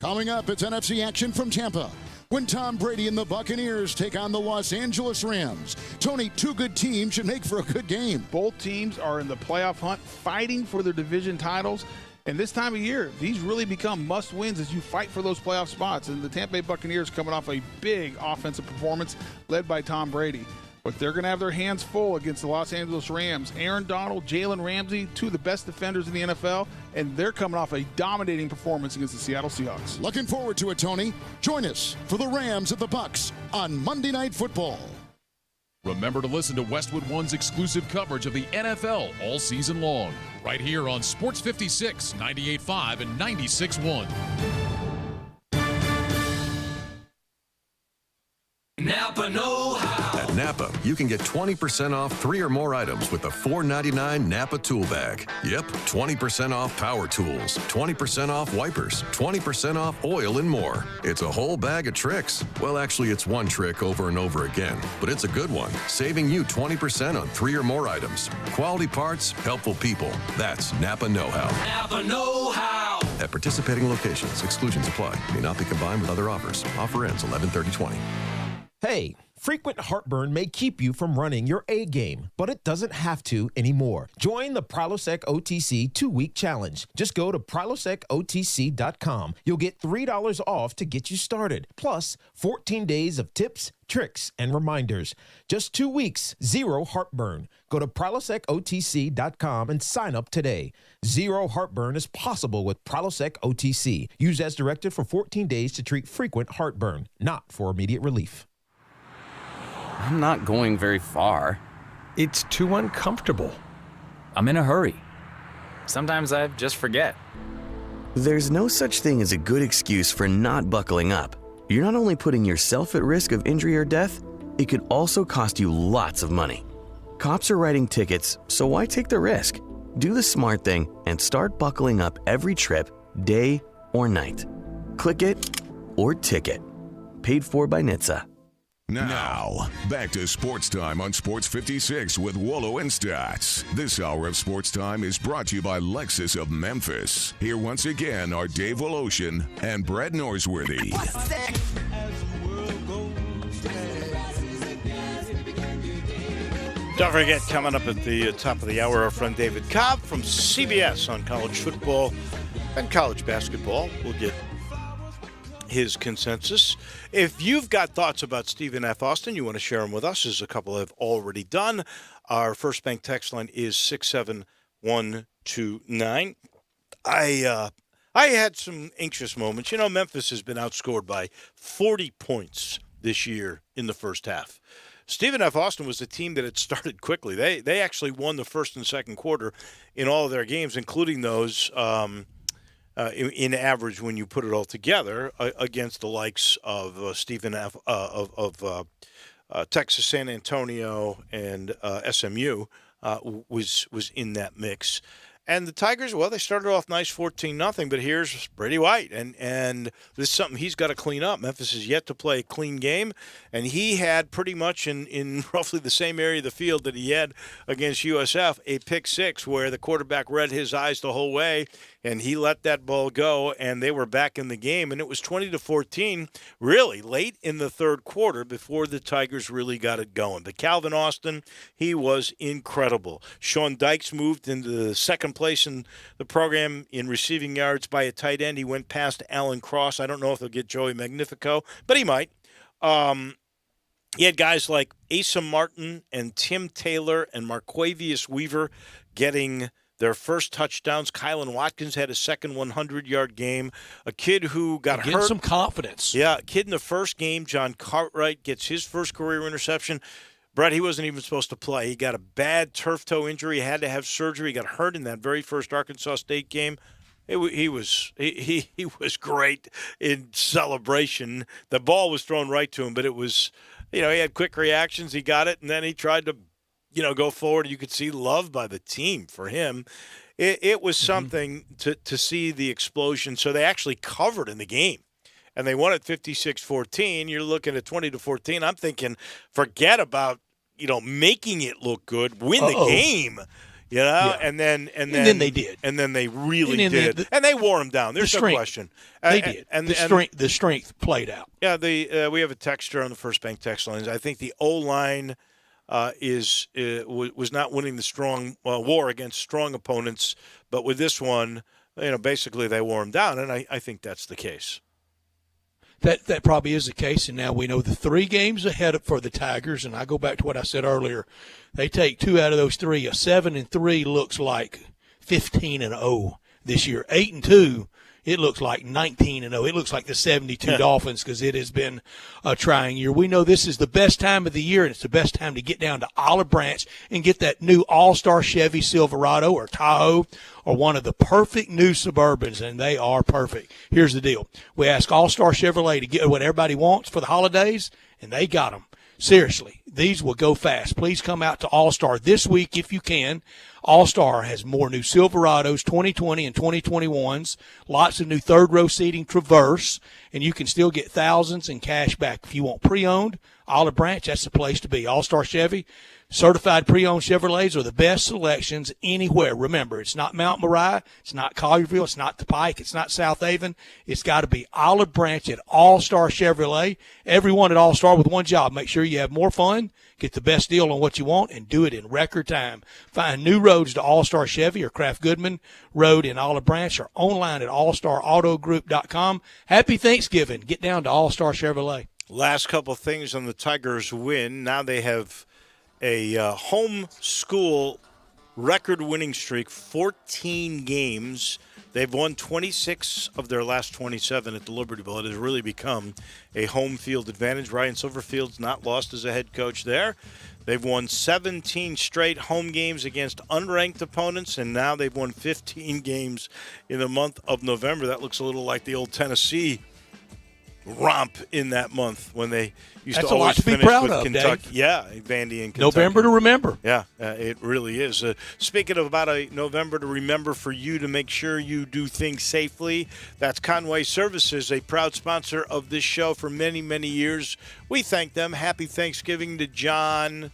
Coming up, it's NFC action from Tampa, when Tom Brady and the Buccaneers take on the Los Angeles Rams. Tony, two good teams should make for a good game. Both teams are in the playoff hunt, fighting for their division titles. And this time of year, these really become must-wins as you fight for those playoff spots. And the Tampa Bay Buccaneers coming off a big offensive performance led by Tom Brady. but they're going to have their hands full against the Los Angeles Rams. Aaron Donald, Jalen Ramsey, two of the best defenders in the NFL, and they're coming off a dominating performance against the Seattle Seahawks. Looking forward to it, Tony. Join us for the Rams at the Bucs on Monday Night Football. Remember to listen to Westwood One's exclusive coverage of the NFL all season long, right here on Sports 56, 98.5, and 96.1. Napa know-how. At Napa, you can get 20% off 3 or more items with the $4.99 Napa Tool Bag. Yep, 20% off power tools, 20% off wipers, 20% off oil, and more. It's a whole bag of tricks. Well, actually, it's one trick over and over again, but it's a good one, saving you 20% on 3 or more items. Quality parts, helpful people. That's Napa know-how. Napa know-how. At participating locations, exclusions apply. May not be combined with other offers. Offer ends 11/30/20. Hey, frequent heartburn may keep you from running your A game, but it doesn't have to anymore. Join the Prilosec OTC 2-week challenge. Just go to prilosecotc.com. You'll get $3 off to get you started, plus 14 days of tips, tricks, and reminders. Just 2 weeks, zero heartburn. Go to prilosecotc.com and sign up today. Zero heartburn is possible with Prilosec OTC. Use as directed for 14 days to treat frequent heartburn, not for immediate relief. I'm not going very far. It's too uncomfortable. I'm in a hurry. Sometimes I just forget. There's no such thing as a good excuse for not buckling up. You're not only putting yourself at risk of injury or death, it could also cost you lots of money. Cops are writing tickets, so why take the risk? Do the smart thing and start buckling up every trip, day or night. Click it or ticket. Paid for by NHTSA. Now, back to Sports Time on Sports 56 with Wolo and Stats. This hour of Sports Time is brought to you by Lexus of Memphis. Here once again are Dave Woloshin and Brett Norsworthy. Don't forget, coming up at the top of the hour, our friend David Cobb from CBS on college football and college basketball. We'll get his consensus. If you've got thoughts about Stephen F. Austin, you want to share them with us, as a couple have already done. Our First Bank text line is 67129. I had some anxious moments. You know, Memphis has been outscored by 40 points this year in the first half. Stephen F. Austin was a team that had started quickly. They actually won the first and second quarter in all of their games, including those in average when you put it all together against the likes of Stephen F. of Texas, San Antonio, and SMU was in that mix. And the Tigers, well, they started off nice 14-0, but here's Brady White, and this is something he's got to clean up. Memphis has yet to play a clean game, and he had pretty much in roughly the same area of the field that he had against USF, a pick six where the quarterback read his eyes the whole way, and he let that ball go, and they were back in the game, and it was 20-14 really late in the third quarter before the Tigers really got it going. But Calvin Austin, he was incredible. Sean Dykes moved into the second place in the program in receiving yards by a tight end. He went past Alan Cross. I don't know if he'll get Joey Magnifico, but he might. He had guys like Asa Martin and Tim Taylor and Marquavius Weaver getting their first touchdowns. Kylan Watkins had a second 100-yard game. A kid who got hurt. Some confidence. Yeah, a kid in the first game, John Cartwright, gets his first career interception. Brett, he wasn't even supposed to play. He got a bad turf toe injury. He had to have surgery. He got hurt in that very first Arkansas State game. He was great in celebration. The ball was thrown right to him, but it was, he had quick reactions. He got it, and then he tried to, go forward. You could see love by the team for him. It was something to see the explosion. So they actually covered in the game, and they won at 56-14. You're looking at 20-14. I'm thinking, forget about, making it look good. Win the game. Yeah. And then they did. And then they really did. And they wore them down. There's no question. They did. And the strength played out. Yeah, we have a texter on the First Bank text lines. I think the O-line was not winning the strong war against strong opponents, but with this one, basically they wore them down, and I think that's the case. that probably is the case. And now we know the 3 games ahead for the Tigers. And I go back to what I said earlier. They take 2 out of those 3. A 7-3 looks like 15-0 this year. 8-2. It looks like 19-0. It looks like the 72 Dolphins because it has been a trying year. We know this is the best time of the year, and it's the best time to get down to Olive Branch and get that new All-Star Chevy Silverado or Tahoe or one of the perfect new Suburbans, and they are perfect. Here's the deal. We ask All-Star Chevrolet to get what everybody wants for the holidays, and they got them. Seriously, these will go fast. Please come out to All-Star this week if you can. All-Star has more new Silverados, 2020 and 2021s, lots of new third-row seating Traverse, and you can still get thousands in cash back. If you want pre-owned, Olive Branch, that's the place to be. All-Star Chevy, certified pre-owned Chevrolets are the best selections anywhere. Remember, it's not Mount Moriah, it's not Collierville, it's not the Pike, it's not South Haven. It's got to be Olive Branch at All-Star Chevrolet. Everyone at All-Star with one job. Make sure you have more fun, get the best deal on what you want, and do it in record time. Find new roads to All-Star Chevy or Kraft Goodman Road in Olive Branch or online at allstarautogroup.com. Happy Thanksgiving. Get down to All-Star Chevrolet. Last couple things on the Tigers win. Now they have a home school record winning streak, 14 games. They've won 26 of their last 27 at the Liberty Bowl. It has really become a home field advantage. Ryan Silverfield's not lost as a head coach there. They've won 17 straight home games against unranked opponents, and now they've won 15 games in the month of November. That looks a little like the old Tennessee romp in that month when they used to always finish with Kentucky. Dave. Yeah, Vandy and Kentucky. November to remember. Yeah, it really is. Speaking of about a November to remember for you to make sure you do things safely, that's Conway Services, a proud sponsor of this show for many, many years. We thank them. Happy Thanksgiving to John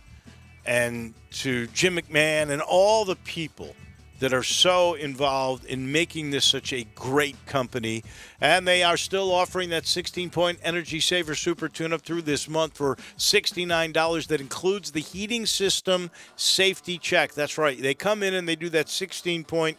and to Jim McMahon and all the people that are so involved in making this such a great company. And they are still offering that 16-point Energy Saver Super Tune-Up through this month for $69. That includes the heating system safety check. That's right. They come in and they do that 16-point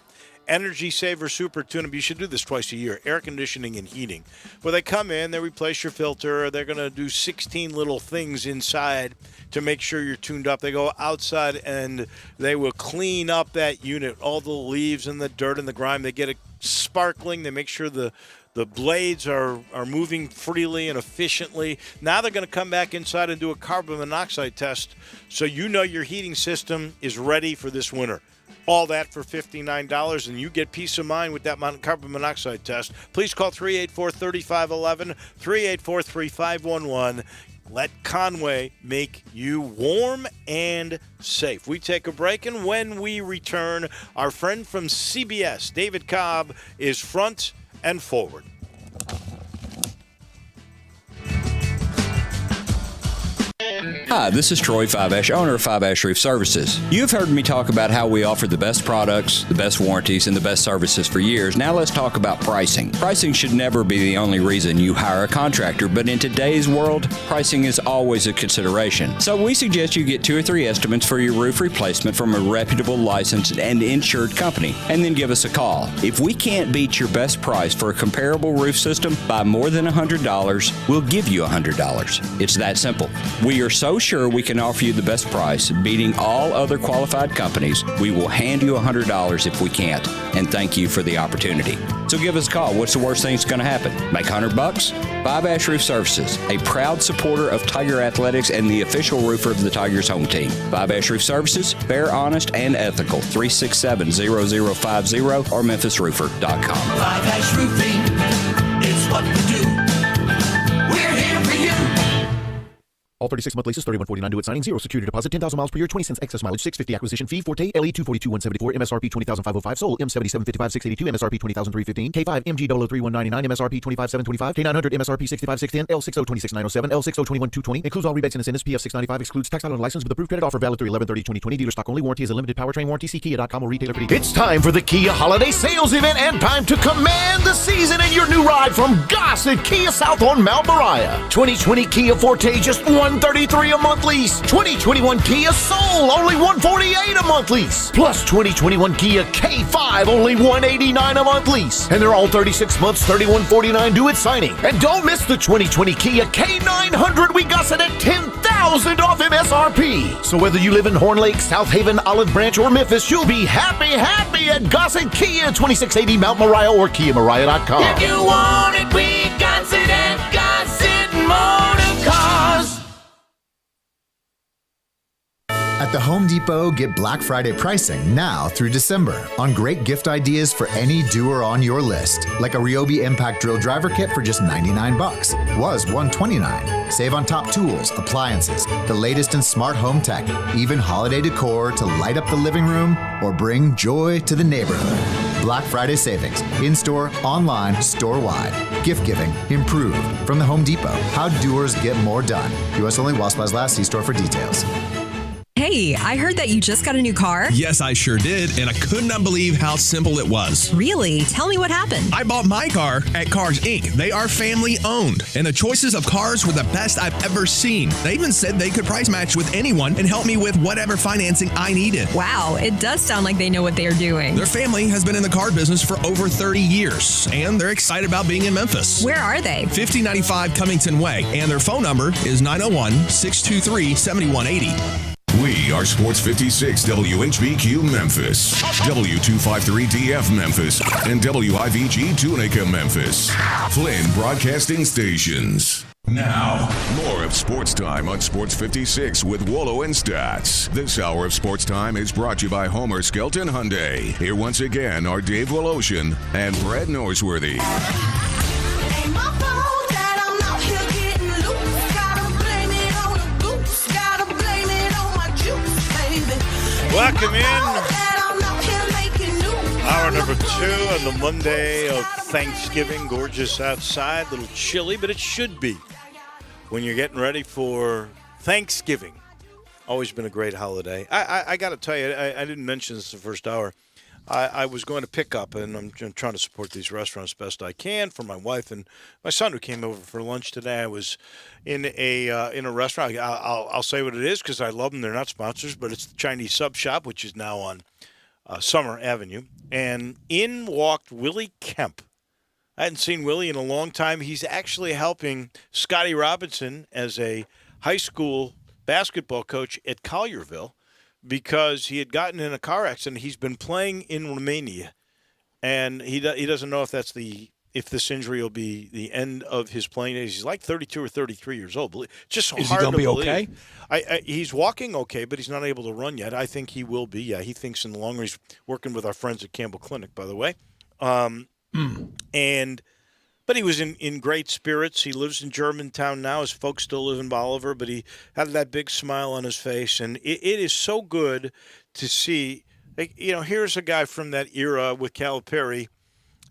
Energy Saver Super Tune-Up. You should do this twice a year, air conditioning and heating. Where they come in, they replace your filter. They're going to do 16 little things inside to make sure you're tuned up. They go outside and they will clean up that unit, all the leaves and the dirt and the grime. They get it sparkling. They make sure the blades are moving freely and efficiently. Now they're going to come back inside and do a carbon monoxide test so you know your heating system is ready for this winter. All that for $59, and you get peace of mind with that carbon monoxide test. Please call 384-3511, 384-3511. Let Conway make you warm and safe. We take a break, and when we return, our friend from CBS, David Cobb, is front and forward. Hi, this is Troy Five-Ash, owner of Five-Ash Roof Services. You've heard me talk about how we offer the best products, the best warranties, and the best services for years. Now let's talk about pricing. Pricing should never be the only reason you hire a contractor, but in today's world, pricing is always a consideration. So we suggest you get 2 or 3 estimates for your roof replacement from a reputable, licensed, and insured company, and then give us a call. If we can't beat your best price for a comparable roof system by more than $100, we'll give you $100. It's that simple. We are so sure we can offer you the best price, beating all other qualified companies, we will hand you $100 if we can't, and thank you for the opportunity. So give us a call. What's the worst thing that's going to happen? Make $100? Five-Ash Roof Services, a proud supporter of Tiger Athletics and the official roofer of the Tigers home team. Five-Ash Roof Services, fair, honest, and ethical. 367-0050 or memphisroofer.com. Five-Ash Roofing is what we do. We're here for you. All 36-month leases, $31.49 due at signing, 0 security deposit, 10,000 miles per year, 20 cents excess mileage, $650 acquisition fee, Forte, LE 242,174, MSRP 20,505, sold, M7755, 682, MSRP 20,315, K5, MG 03199, MSRP 25,725, K900, MSRP 65,610, L60 26,907, L60 21,220, includes all rebates and incentives, PF 695, excludes tax title and license with approved credit offer valid through 11/30/2020, dealer stock only, warranty is a limited powertrain warranty, see Kia.com or retailer fee. It's time for the Kia Holiday Sales Event and time to command the season in your new ride from Goss at Kia South on Mount Moriah. 2020 Kia Forte, just $1 $133 a month lease. 2021 Kia Soul, only $148 a month lease. Plus 2021 Kia K5, only $189 a month lease. And they're all 36 months, $3149 due at signing. And don't miss the 2020 Kia K900. We got it at $10,000 off MSRP. So whether you live in Horn Lake, South Haven, Olive Branch, or Memphis, you'll be happy at Gossett Kia, 2680 Mount Moriah or KiaMoriah.com. If you want it, we got it at Gossett Motor Cars. At the Home Depot, get Black Friday pricing now through December on great gift ideas for any doer on your list, like a Ryobi Impact Drill Driver Kit for just $99, was $129. Save on top tools, appliances, the latest in smart home tech, even holiday decor to light up the living room or bring joy to the neighborhood. Black Friday savings, in-store, online, store-wide. Gift giving improved from the Home Depot. How doers get more done. U.S. only while supplies last. See store for details. Hey, I heard that you just got a new car. Yes, I sure did, and I could not believe how simple it was. Really? Tell me what happened. I bought my car at Cars Inc. They are family owned, and the choices of cars were the best I've ever seen. They even said they could price match with anyone and help me with whatever financing I needed. Wow, it does sound like they know what they are doing. Their family has been in the car business for over 30 years, and they're excited about being in Memphis. Where are they? 5095 Cummington Way, and their phone number is 901-623-7180. We are Sports 56 WHBQ Memphis, W253DF Memphis, and WIVG Tunica Memphis. Flynn Broadcasting Stations. Now, more of Sports Time on Sports 56 with Wolo and Stats. This hour of Sports Time is brought to you by Homer Skelton Hyundai. Here once again are Dave Woloshin and Brad Norsworthy. Welcome in. Hour number 2 on the Monday of Thanksgiving. Gorgeous outside, a little chilly, but it should be when you're getting ready for Thanksgiving. Always been a great holiday. I got to tell you, I didn't mention this the first hour. I was going to pick up, and I'm trying to support these restaurants best I can for my wife and my son who came over for lunch today. I was in a restaurant. I'll say what it is because I love them. They're not sponsors, but it's the Chinese Sub Shop, which is now on Summer Avenue. And in walked Willie Kemp. I hadn't seen Willie in a long time. He's actually helping Scotty Robinson as a high school basketball coach at Collierville, because he had gotten in a car accident. He's been playing in Romania, and he doesn't know if this injury will be the end of his playing days. He's like 32 or 33 years old. Just so Is hard he going to be believe. okay? He's walking okay, but he's not able to run yet. I think he will be. Yeah, he thinks in the long run. He's working with our friends at Campbell Clinic, by the way. But he was in great spirits. He lives in Germantown now. His folks still live in Bolivar, but he had that big smile on his face. And it is so good to see, here's a guy from that era with Calipari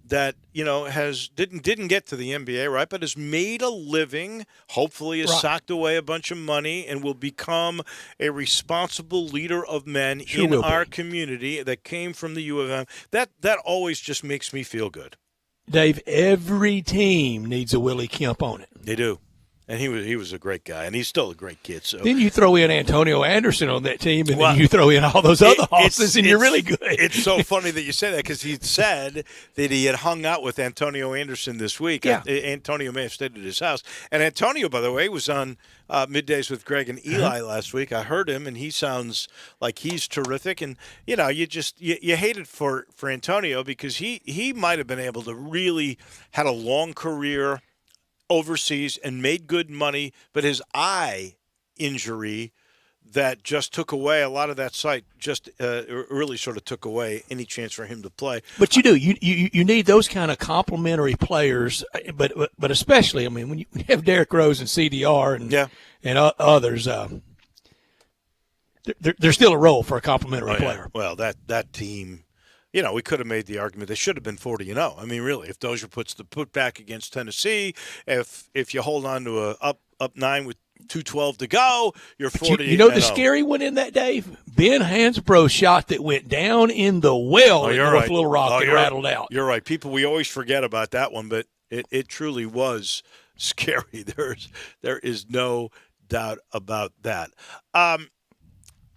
that, didn't get to the NBA, right, but has made a living, hopefully has socked away a bunch of money, and will become a responsible leader of men in our community that came from the U of M. That always just makes me feel good. Dave, every team needs a Willie Kemp on it. They do. And he was a great guy, and he's still a great kid. So then you throw in Antonio Anderson on that team, and then you throw in all those other hosses, and you're really good. It's so funny that you say that, because he said that he had hung out with Antonio Anderson this week. Yeah. Antonio may have stayed at his house. And Antonio, by the way, was on Middays with Greg and Eli last week. I heard him, and he sounds like he's terrific. And, you hate it for Antonio, because he might have been able to really had a long career overseas and made good money, but his eye injury that just took away a lot of that sight, just really sort of took away any chance for him to play. But you do. You need those kind of complementary players, but especially, when you have Derrick Rose and CDR and others, there's still a role for a complementary player. Well, that team, we could have made the argument they should have been 40-0. Really, if Dozier puts the putback against Tennessee, if you hold on to a up 9 with 2:12 to go, you're 40. You know the scary one in that, Dave? Ben Hansbrough's shot that went down in the well in North Little Rock and rattled out. You're right. We always forget about that one, but it truly was scary. There is no doubt about that.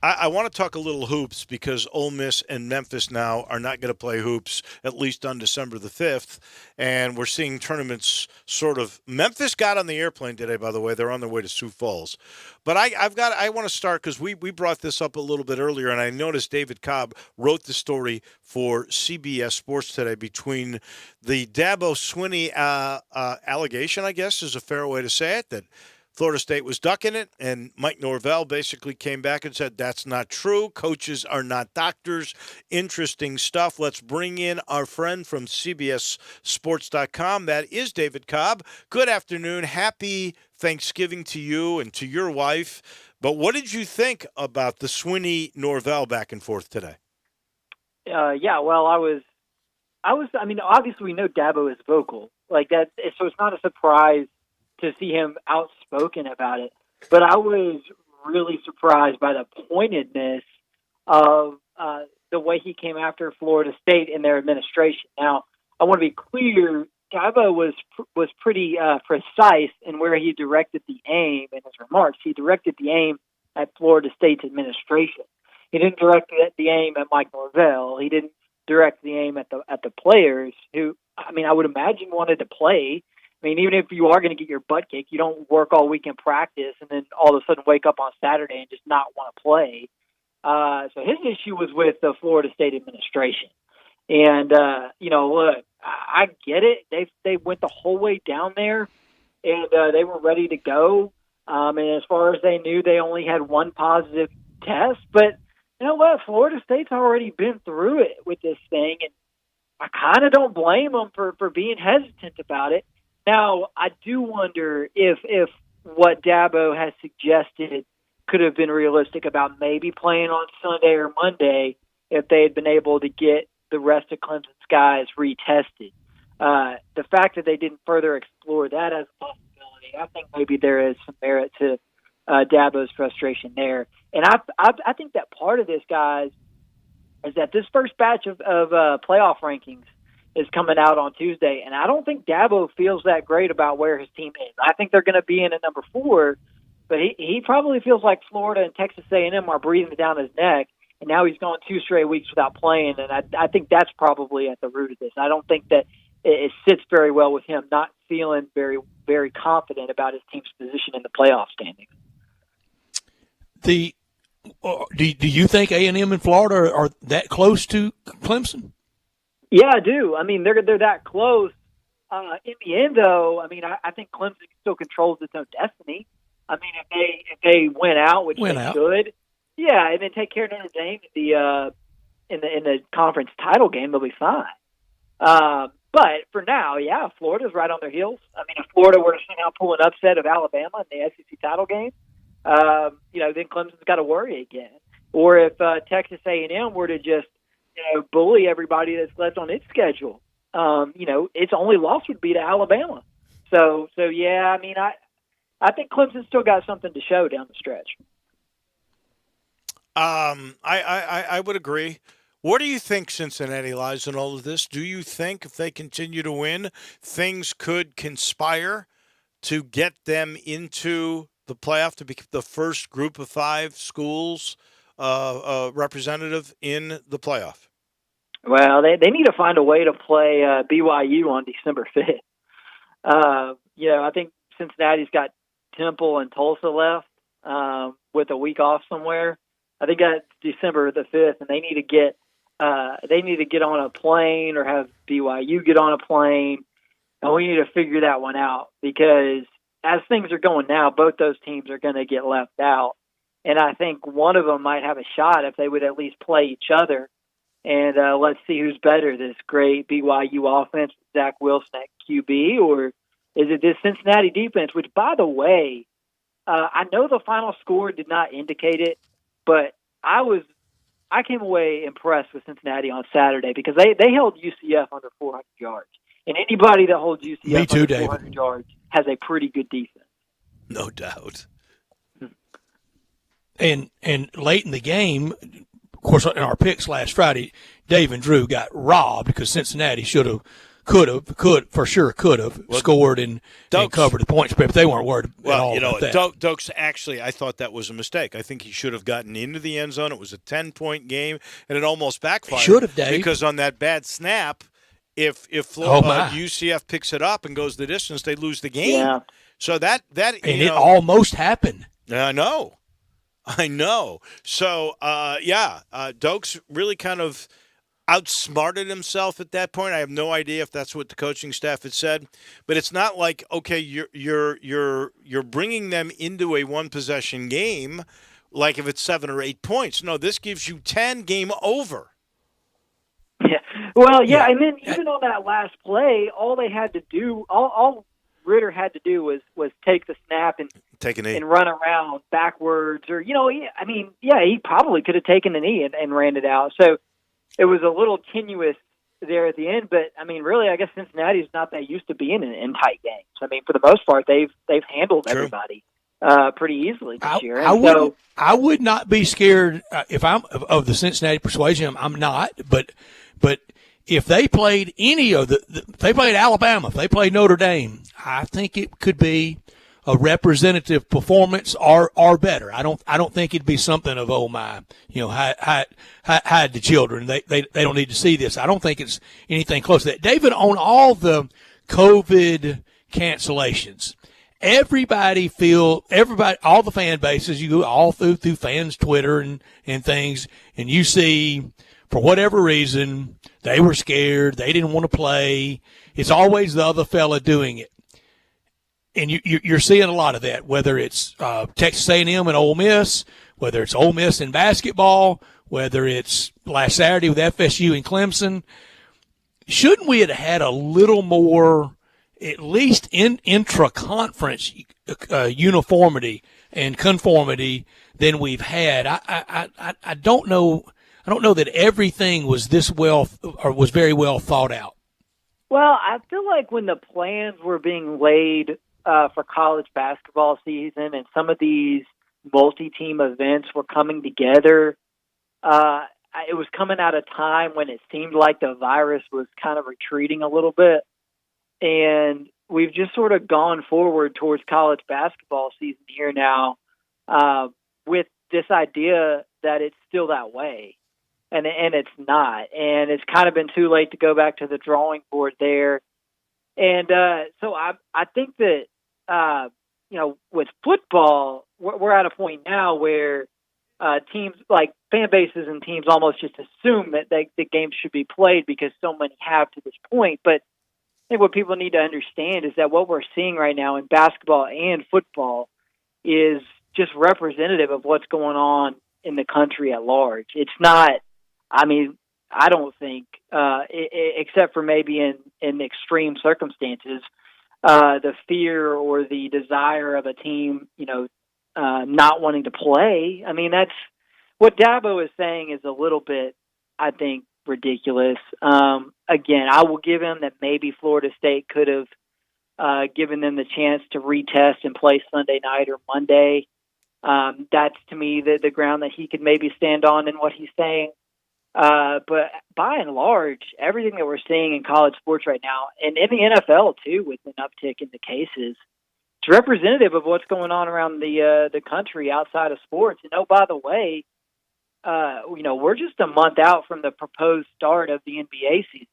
I want to talk a little hoops because Ole Miss and Memphis now are not going to play hoops at least on December the 5th, and we're seeing tournaments sort of – Memphis got on the airplane today, by the way. They're on their way to Sioux Falls. But I want to start because we brought this up a little bit earlier, and I noticed David Cobb wrote the story for CBS Sports today between the Dabo Swinney allegation, I guess is a fair way to say it, that – Florida State was ducking it, and Mike Norvell basically came back and said, that's not true. Coaches are not doctors. Interesting stuff. Let's bring in our friend from CBSSports.com. That is David Cobb. Good afternoon. Happy Thanksgiving to you and to your wife. But what did you think about the Swinney-Norvell back and forth today? Yeah, well, I mean, obviously we know Dabo is vocal. Like that, so it's not a surprise to see him outspoken about it. But I was really surprised by the pointedness of the way he came after Florida State and their administration. Now, I want to be clear, Dabo was pretty precise in where he directed the aim in his remarks. He directed the aim at Florida State's administration. He didn't direct the aim at Mike Norvell. He didn't direct the aim at the players who, I mean, I would imagine wanted to play. I mean, even if you are going to get your butt kicked, you don't work all week in practice and then all of a sudden wake up on Saturday and just not want to play. So his issue was with the Florida State administration. And, look, I get it. They went the whole way down there, and they were ready to go. And as far as they knew, they only had one positive test. But you know what? Florida State's already been through it with this thing, and I kind of don't blame them for being hesitant about it. Now, I do wonder if what Dabo has suggested could have been realistic about maybe playing on Sunday or Monday if they had been able to get the rest of Clemson's guys retested. The fact that they didn't further explore that as a possibility, I think maybe there is some merit to Dabo's frustration there. And I think that part of this, guys, is that this first batch of playoff rankings is coming out on Tuesday, and I don't think Dabo feels that great about where his team is. I think they're going to be in at number 4, but he probably feels like Florida and Texas A&M are breathing down his neck, and now he's gone 2 straight weeks without playing, and I think that's probably at the root of this. I don't think that it sits very well with him, not feeling very, very confident about his team's position in the playoff standings. Do you think A&M and Florida are that close to Clemson? Yeah, I do. I mean, they're that close. In the end, though, I mean, I think Clemson still controls its own destiny. I mean, if they win out, which they should, yeah, and then take care of Notre Dame in the conference title game, they'll be fine. But for now, yeah, Florida's right on their heels. I mean, if Florida were to somehow pull an upset of Alabama in the SEC title game, then Clemson's got to worry again. Or if Texas A&M were to just bully everybody that's left on its schedule. Its only loss would be to Alabama. So yeah, I mean, I think Clemson's still got something to show down the stretch. I would agree. Where do you think Cincinnati lies in all of this? Do you think if they continue to win, things could conspire to get them into the playoff to be the first group of 5 schools representative in the playoff? Well, they need to find a way to play BYU on December 5th. I think Cincinnati's got Temple and Tulsa left with a week off somewhere. I think that's December the 5th, and they need to get on a plane or have BYU get on a plane, and we need to figure that one out because as things are going now, both those teams are going to get left out. And I think one of them might have a shot if they would at least play each other. And let's see who's better, this great BYU offense, Zach Wilson at QB, or is it this Cincinnati defense, which, by the way, I know the final score did not indicate it, but I came away impressed with Cincinnati on Saturday because they held UCF under 400 yards. And anybody that holds UCF under 400 yards has a pretty good defense. No doubt. And late in the game, of course, in our picks last Friday, Dave and Drew got robbed because Cincinnati should have could have scored and covered the points, but they weren't worried at all about that. Dokes, actually, I thought that was a mistake. I think he should have gotten into the end zone. It was a 10-point game, and it almost backfired. Should have, Dave. Because on that bad snap, if UCF picks it up and goes the distance, they lose the game. Yeah. So that it almost happened. I know. So, Dokes really kind of outsmarted himself at that point. I have no idea if that's what the coaching staff had said, but it's not like, okay, you're bringing them into a one possession game, like if it's 7 or 8 points. No, this gives you 10, game over. Yeah. Well, yeah, and then even on that last play, all they had to do, all Ritter had to do was take the snap and take a knee and run around backwards, or he probably could have taken a knee and ran it out. So it was a little tenuous there at the end, but I mean, really, I guess Cincinnati's not that used to being in tight games. I mean, for the most part, they've handled everybody pretty easily this year. I would not be scared if I'm of the Cincinnati persuasion. I'm not, but if they played any of if they played Alabama, if they played Notre Dame, I think it could be a representative performance or better. I don't think it'd be something of, oh my, hide the children. They don't need to see this. I don't think it's anything close to that. David, on all the COVID cancellations, everybody, all the fan bases, you go all through fans' Twitter and things, and you see, for whatever reason, they were scared. They didn't want to play. It's always the other fella doing it. And you're seeing a lot of that, whether it's Texas A&M and Ole Miss, whether it's Ole Miss in basketball, whether it's last Saturday with FSU and Clemson. Shouldn't we have had a little more, at least intra-conference uniformity and conformity than we've had? I don't know. I don't know that everything was this well or was very well thought out. Well, I feel like when the plans were being laid for college basketball season and some of these multi-team events were coming together, it was coming at a time when it seemed like the virus was kind of retreating a little bit. And we've just sort of gone forward towards college basketball season here now with this idea that it's still that way. And it's not. And it's kind of been too late to go back to the drawing board there. And so I think that, with football, we're at a point now where teams, like fan bases and teams, almost just assume that the games should be played because so many have to this point. But I think what people need to understand is that what we're seeing right now in basketball and football is just representative of what's going on in the country at large. It's not, I mean, I don't think, except for maybe in extreme circumstances, the fear or the desire of a team, not wanting to play. I mean, that's what Dabo is saying is a little bit, I think, ridiculous. Again, I will give him that maybe Florida State could have given them the chance to retest and play Sunday night or Monday. That's, to me, the ground that he could maybe stand on in what he's saying. But by and large, everything that we're seeing in college sports right now, and in the NFL too, with an uptick in the cases, it's representative of what's going on around the country outside of sports. And oh, by the way, we're just a month out from the proposed start of the NBA season.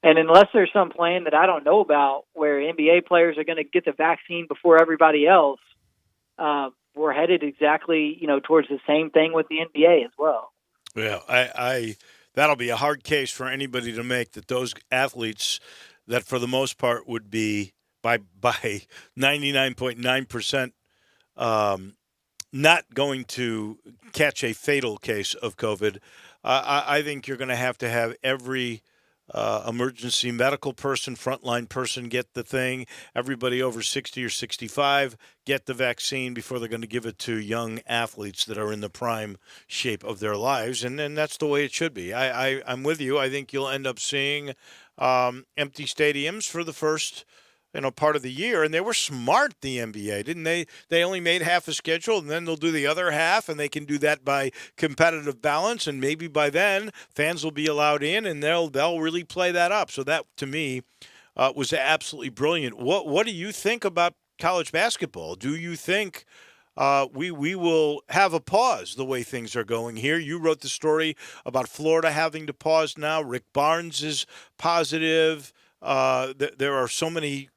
And unless there's some plan that I don't know about where NBA players are going to get the vaccine before everybody else, we're headed exactly, towards the same thing with the NBA as well. Yeah, I that'll be a hard case for anybody to make, that those athletes that for the most part would be by 99.9% not going to catch a fatal case of COVID. I think you're going to have every emergency medical person, frontline person get the thing. Everybody over 60 or 65 get the vaccine before they're going to give it to young athletes that are in the prime shape of their lives. And that's the way it should be. I'm with you. I think you'll end up seeing empty stadiums for the first part of the year, and they were smart, the NBA, didn't they? They only made half a schedule, and then they'll do the other half, and they can do that by competitive balance, and maybe by then fans will be allowed in, and they'll really play that up. So that, to me, was absolutely brilliant. What do you think about college basketball? Do you think we will have a pause the way things are going here? You wrote the story about Florida having to pause now. Rick Barnes is positive. There are so many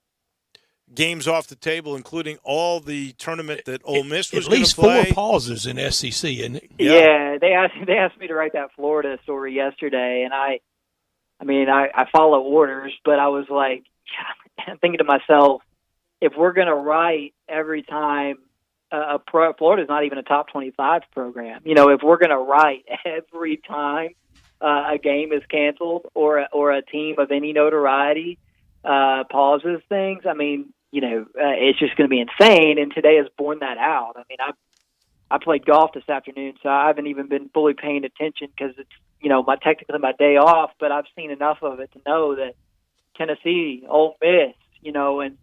games off the table, including all the tournament that Ole Miss was going to play. At least 4 pauses in SEC, isn't it? Yeah, they asked me to write that Florida story yesterday, and I follow orders, but I was like, I'm thinking to myself, if we're going to write every time Florida's not even a top 25 program. If we're going to write every time a game is canceled or a team of any notoriety pauses things, it's just going to be insane. And today has borne that out. I played golf this afternoon, so I haven't even been fully paying attention because it's technically my day off. But I've seen enough of it to know that Tennessee, Ole Miss,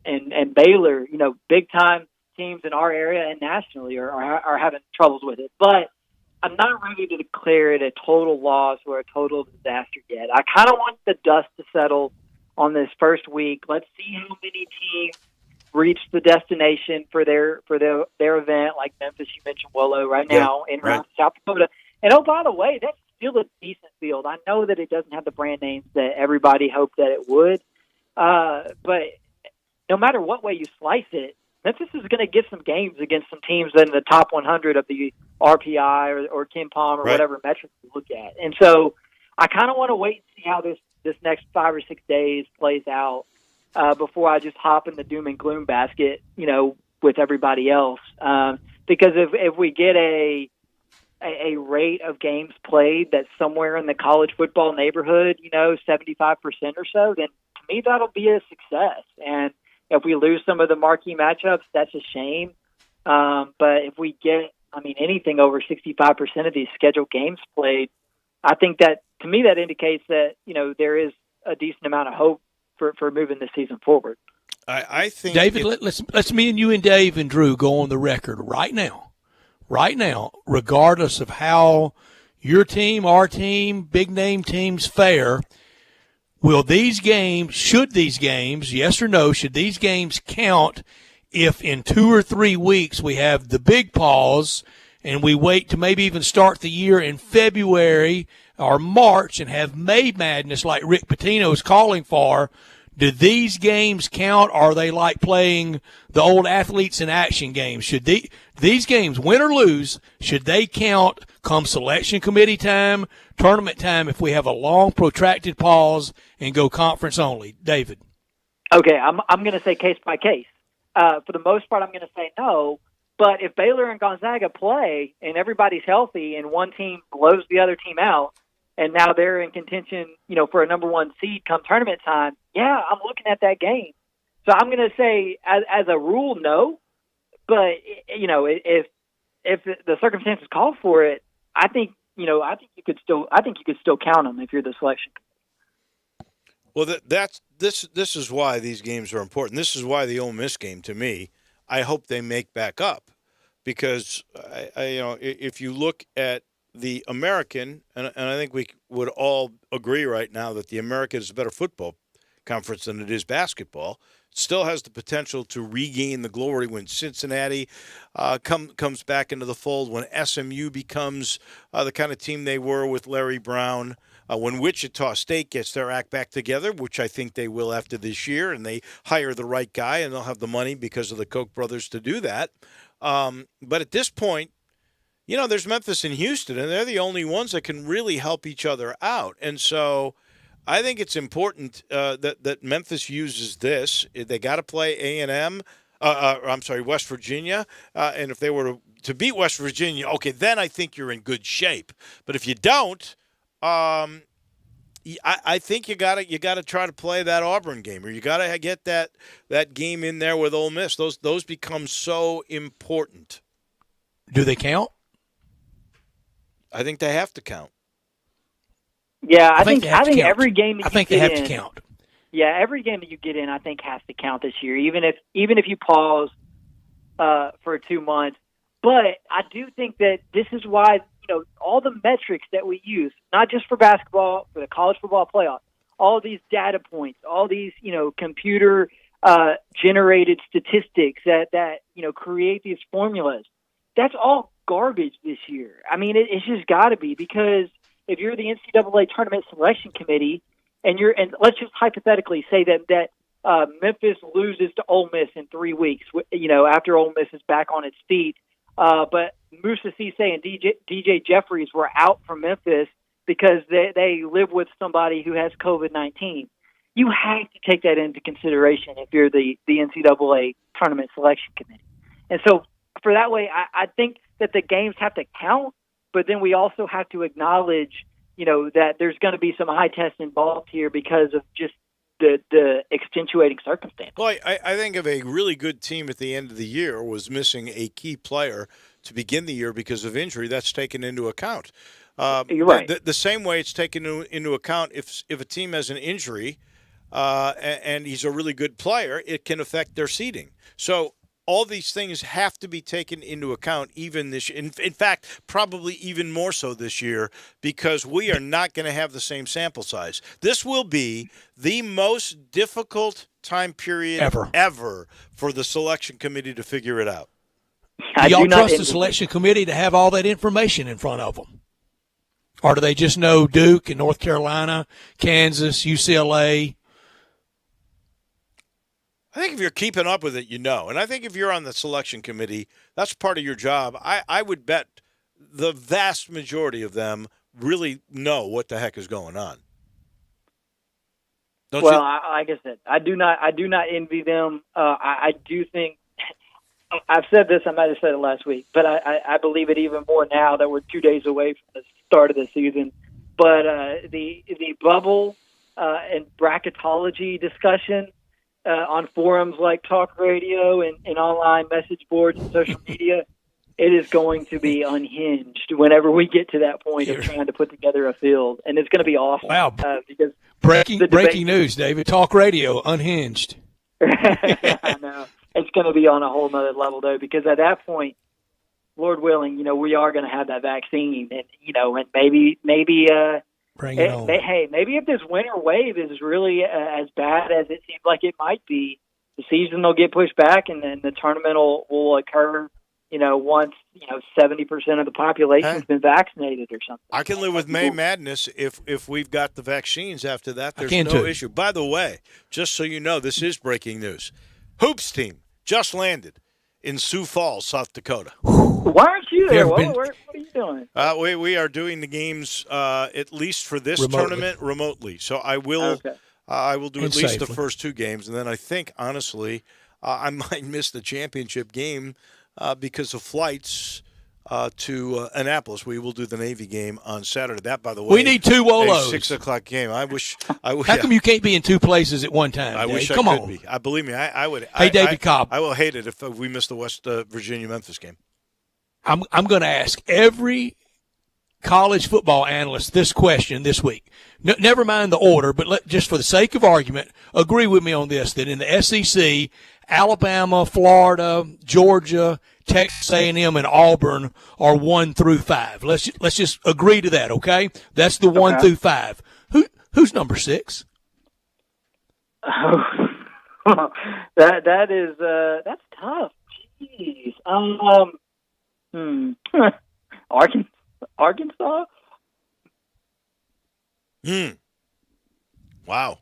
and Baylor, big time teams in our area and nationally are having troubles with it. But I'm not ready to declare it a total loss or a total disaster yet. I kind of want the dust to settle on this first week. Let's see how many teams reach the destination for their event, like Memphis, you mentioned Willow right now in South Dakota. And oh, by the way, that's still a decent field. I know that it doesn't have the brand names that everybody hoped that it would, but no matter what way you slice it, Memphis is going to get some games against some teams in the top 100 of the RPI or Ken Palm or whatever metric you look at. And so I kind of want to wait and see how this next 5 or 6 days plays out before I just hop in the doom and gloom basket, with everybody else. Because if we get a rate of games played that's somewhere in the college football neighborhood, 75% or so, then to me that'll be a success. And if we lose some of the marquee matchups, that's a shame. But if we get, anything over 65% of these scheduled games played, I think that, to me, that indicates that, there is a decent amount of hope for moving the season forward. I think, David, let's me and you and Dave and Drew go on the record right now, regardless of how your team, our team, big name teams fare. Should these games, yes or no, should these games count if in 2 or 3 weeks we have the big pause and we wait to maybe even start the year in February or March and have May Madness like Rick Pitino is calling for? Do these games count? Or are they like playing the old athletes in action games? Should these games, win or lose, should they count come selection committee time, tournament time, if we have a long, protracted pause and go conference only? David. Okay, I'm going to say case by case. For the most part, I'm going to say no. But if Baylor and Gonzaga play and everybody's healthy and one team blows the other team out, and now they're in contention, for a number 1 seed come tournament time, yeah, I'm looking at that game. So I'm going to say, as a rule, no. But if the circumstances call for it, I think you could still count them if you're the selection committee. Well, this is why these games are important. This is why the Ole Miss game, to me, I hope they make back up, because if you look at the American, and I think we would all agree right now that the American is a better football conference than it is basketball. It still has the potential to regain the glory when Cincinnati comes back into the fold, when SMU becomes the kind of team they were with Larry Brown, when Wichita State gets their act back together, which I think they will after this year, and they hire the right guy, and they'll have the money because of the Koch brothers to do that. But at this point, there's Memphis and Houston, and they're the only ones that can really help each other out. And so I think it's important that Memphis uses this. They got to play A&M. West Virginia. And if they were to beat West Virginia, okay, then I think you're in good shape. But if you don't, I think you gotta try to play that Auburn game, or you gotta get that game in there with Ole Miss. Those become so important. Do they count? I think they have to count. Yeah, I think every game. I think they have to count. Yeah, every game that you get in, I think, has to count this year, even if you pause for 2 months. But I do think that this is why, all the metrics that we use, not just for basketball, for the college football playoff, all these data points, all these, computer generated statistics that create these formulas, that's all garbage this year. I mean, it's just got to be, because if you're the NCAA tournament selection committee and let's just hypothetically say that Memphis loses to Ole Miss in 3 weeks, after Ole Miss is back on its feet, but Moussa Cisse and DJ Jeffries were out from Memphis because they live with somebody who has COVID-19. You have to take that into consideration if you're the NCAA tournament selection committee. And so for that way, I think that the games have to count, but then we also have to acknowledge, that there's going to be some high tests involved here because of just the extenuating circumstances. Well, I think of a really good team at the end of the year was missing a key player to begin the year because of injury. That's taken into account. You're right. The same way it's taken into account if a team has an injury and he's a really good player, it can affect their seeding. So all these things have to be taken into account even this year. In fact, probably even more so this year, because we are not going to have the same sample size. This will be the most difficult time period ever for the selection committee to figure it out. Do y'all trust the selection committee to have all that information in front of them? Or do they just know Duke and North Carolina, Kansas, UCLA? I think if you're keeping up with it, And I think if you're on the selection committee, that's part of your job. I would bet the vast majority of them really know what the heck is going on. Don't you? Like I said, I do not envy them. I do think, I've said this, I might have said it last week, but I believe it even more now that we're 2 days away from the start of the season. But the bubble and bracketology discussion on forums like Talk Radio and online message boards and social media, it is going to be unhinged whenever we get to that point of trying to put together a field. And it's going to be awesome. Wow. Because breaking news, David. Talk Radio, unhinged. I know. It's going to be on a whole nother level, though, because at that point, Lord willing, we are going to have that vaccine. And, and maybe bring it on. Maybe if this winter wave is really as bad as it seems like it might be, the season will get pushed back, and then the tournament will occur, once 70% of the population has been vaccinated or something. I can live with May Madness if we've got the vaccines after that. There's no too. issue. By the way, just so you know, this is breaking news. Hoops team just landed in Sioux Falls, South Dakota. Why aren't you there? What are you doing? We are doing the games at least for this tournament remotely. So I will I will do at least the first 2 games, and then I think honestly I might miss the championship game because of flights to Annapolis. We will do the Navy game on Saturday. That, by the way, we need 2 Wolos. A 6:00 game. I wish. How come you can't be in 2 places at one time? I Dave? wish Come I could on. be. Believe me, I would. Hey, David Cobb. I will hate it if we miss the West Virginia-Memphis game. I'm going to ask every college football analyst this question this week. Never mind the order, but just for the sake of argument, agree with me on this, that in the SEC, Alabama, Florida, Georgia, Texas A&M, and Auburn are 1 through 5. Let's just agree to that, okay? That's the 1 through 5. Who's number 6? That's tough. Jeez. Arkansas? Wow.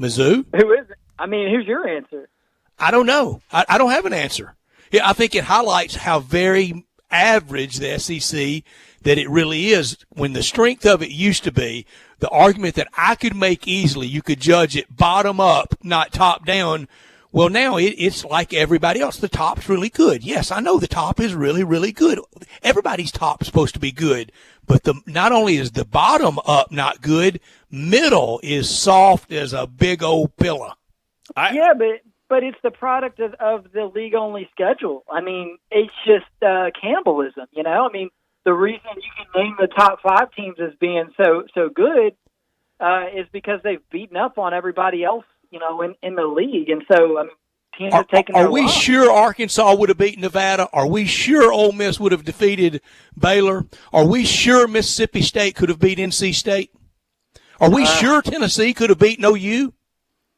Mizzou? Who is it? I mean, who's your answer? I don't know. I don't have an answer. Yeah, I think it highlights how very average the SEC that it really is. When the strength of it used to be, the argument that I could make easily, you could judge it bottom up, not top down. Well, now it's like everybody else. The top's really good. Yes, I know the top is really, really good. Everybody's top is supposed to be good. But not only is the bottom up not good, middle is soft as a big old pillow. But it's the product of the league-only schedule. I mean, it's just cannibalism, I mean, the reason you can name the top 5 teams as being so good is because they've beaten up on everybody else, in the league. And so, teams have taken Are their we lumps. sure Arkansas would have beaten Nevada? Are we sure Ole Miss would have defeated Baylor? Are we sure Mississippi State could have beat NC State? Are we sure Tennessee could have beaten OU?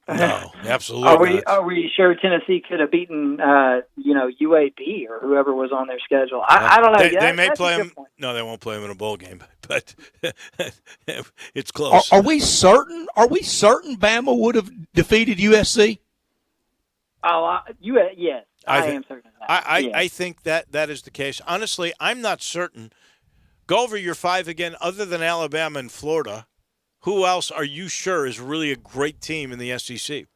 No, absolutely not. Are we sure Tennessee could have beaten, UAB or whoever was on their schedule? I don't know. They may That's play a good them. point. No, they won't play them in a bowl game, but it's close. Are we certain? Are we certain Bama would have defeated USC? Yes, I am certain of that. I think that is the case. Honestly, I'm not certain. Go over your 5 again. Other than Alabama and Florida, who else are you sure is really a great team in the SEC?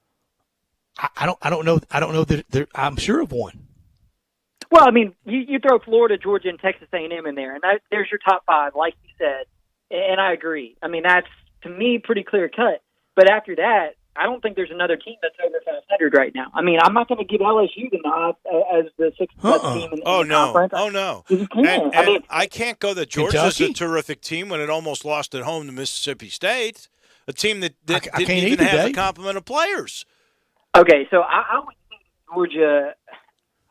I don't know. I don't know that I'm sure of one. Well, you throw Florida, Georgia, and Texas A&M in there, and there's your top 5, like you said, and I agree. That's, to me, pretty clear cut. But after that, I don't think there's another team that's over 500 right now. I'm not going to give LSU the nod as the 6th best team in the conference. Oh, no. You can't. And I can't go that Georgia's Kentucky? a terrific team when it almost lost at home to Mississippi State, a team that I didn't can't even either, have the Dave. complement of players. Okay, so I would think Georgia.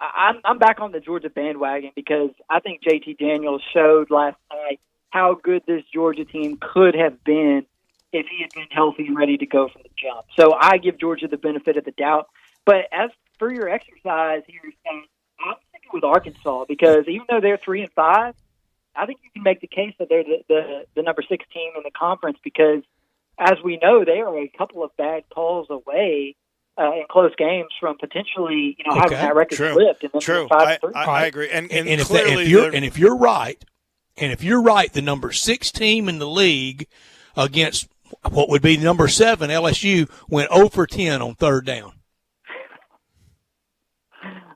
I'm back on the Georgia bandwagon because I think JT Daniels showed last night how good this Georgia team could have been if he had been healthy and ready to go from the jump. So I give Georgia the benefit of the doubt. But as for your exercise here, Stan, I'm sticking with Arkansas because even though they're 3-5, I think you can make the case that they're the number 6 team in the conference because, as we know, they are a couple of bad calls away in close games from potentially, having that record flipped. And then True. 5-3. I agree. And if you're right, the number 6 team in the league against what would be number 7 LSU went 0 for 10 on 3rd down.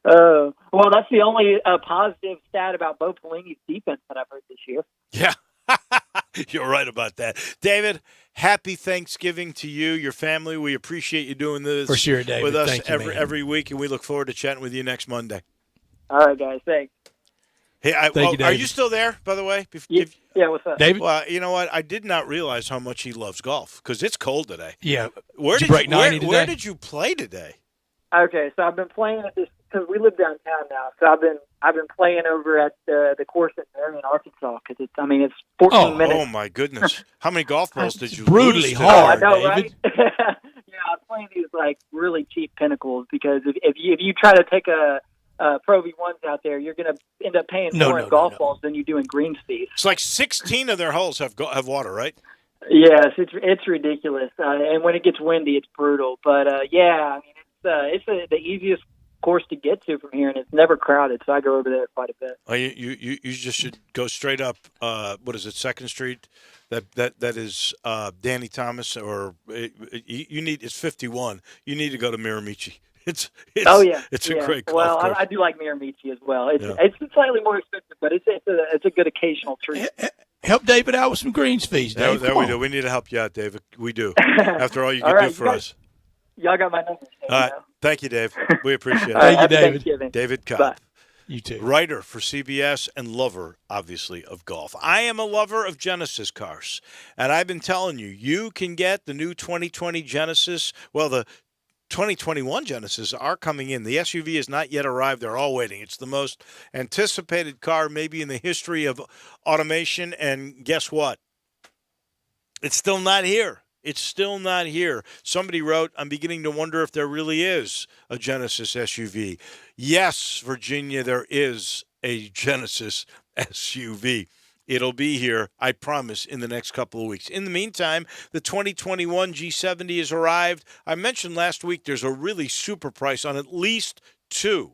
Well, that's the only positive stat about Bo Pelini's defense that I've heard this year. Yeah, you're right about that. David, happy Thanksgiving to you, your family. We appreciate you doing this For sure, David. with us Thank you, man. every week, and we look forward to chatting with you next Monday. All right, guys. Thanks. Hey, Thank you, are David. you still there, by the way? Yeah, what's up? David? Well, you know what? I did not realize how much he loves golf because it's cold today. Yeah. Where Did you break 90 today? Where did you play today? Okay, so I've been playing at this because we live downtown now. So I've been playing over at the course in Marion, Arkansas, because it's 14 minutes. Oh my goodness! How many golf balls did you brutally lose hard, I know, David. right? Yeah, I'm playing these really cheap pinnacles because if you try to take a Pro V1s out there, you're going to end up paying more in golf balls than you do in green fees. It's like 16 of their holes have water, right? Yes, it's ridiculous, and when it gets windy, it's brutal. But it's the easiest course to get to from here, and it's never crowded, so I go over there quite a bit. Oh, you just should go straight up. What is it, 2nd Street? That is Danny Thomas, or you need it's 51. You need to go to Miramichi. It's a great golf Well, course. I do like Miramichi as well. It's slightly more expensive, but it's a good occasional treat. Help David out with some greens fees, Dave. There Come we on. do. We need to help you out, David. We do. After all you can do for us. Y'all got my number. All right. Thank you, Dave. We appreciate it. Thank you, David. Thanksgiving. David Kopp. Bye. You too. Writer for CBS and lover, obviously, of golf. I am a lover of Genesis cars. And I've been telling you, you can get the new 2020 Genesis. Well, the 2021 Genesis are coming in. The SUV has not yet arrived. They're all waiting. It's the most anticipated car maybe in the history of automation. And guess what? It's still not here. It's still not here. Somebody wrote, I'm beginning to wonder if there really is a Genesis SUV. Yes, Virginia, there is a Genesis SUV. It'll be here, I promise, in the next couple of weeks. In the meantime, the 2021 G70 has arrived. I mentioned last week there's a really super price on at least 2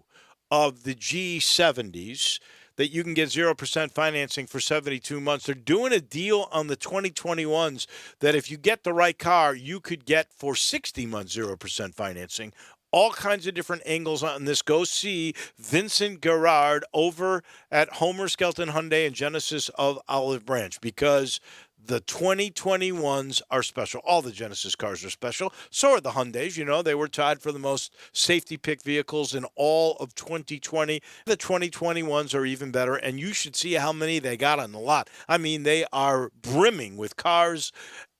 of the G70s that you can get 0% financing for 72 months. They're doing a deal on the 2021s that if you get the right car, you could get for 60 months 0% financing. All kinds of different angles on this. Go see Vincent Gerard over at Homer Skelton Hyundai and Genesis of Olive Branch, because the 2021s are special. All the Genesis cars are special. So are the Hyundais. You know, they were tied for the most safety pick vehicles in all of 2020. The 2021s are even better, and you should see how many they got on the lot. I mean, they are brimming with cars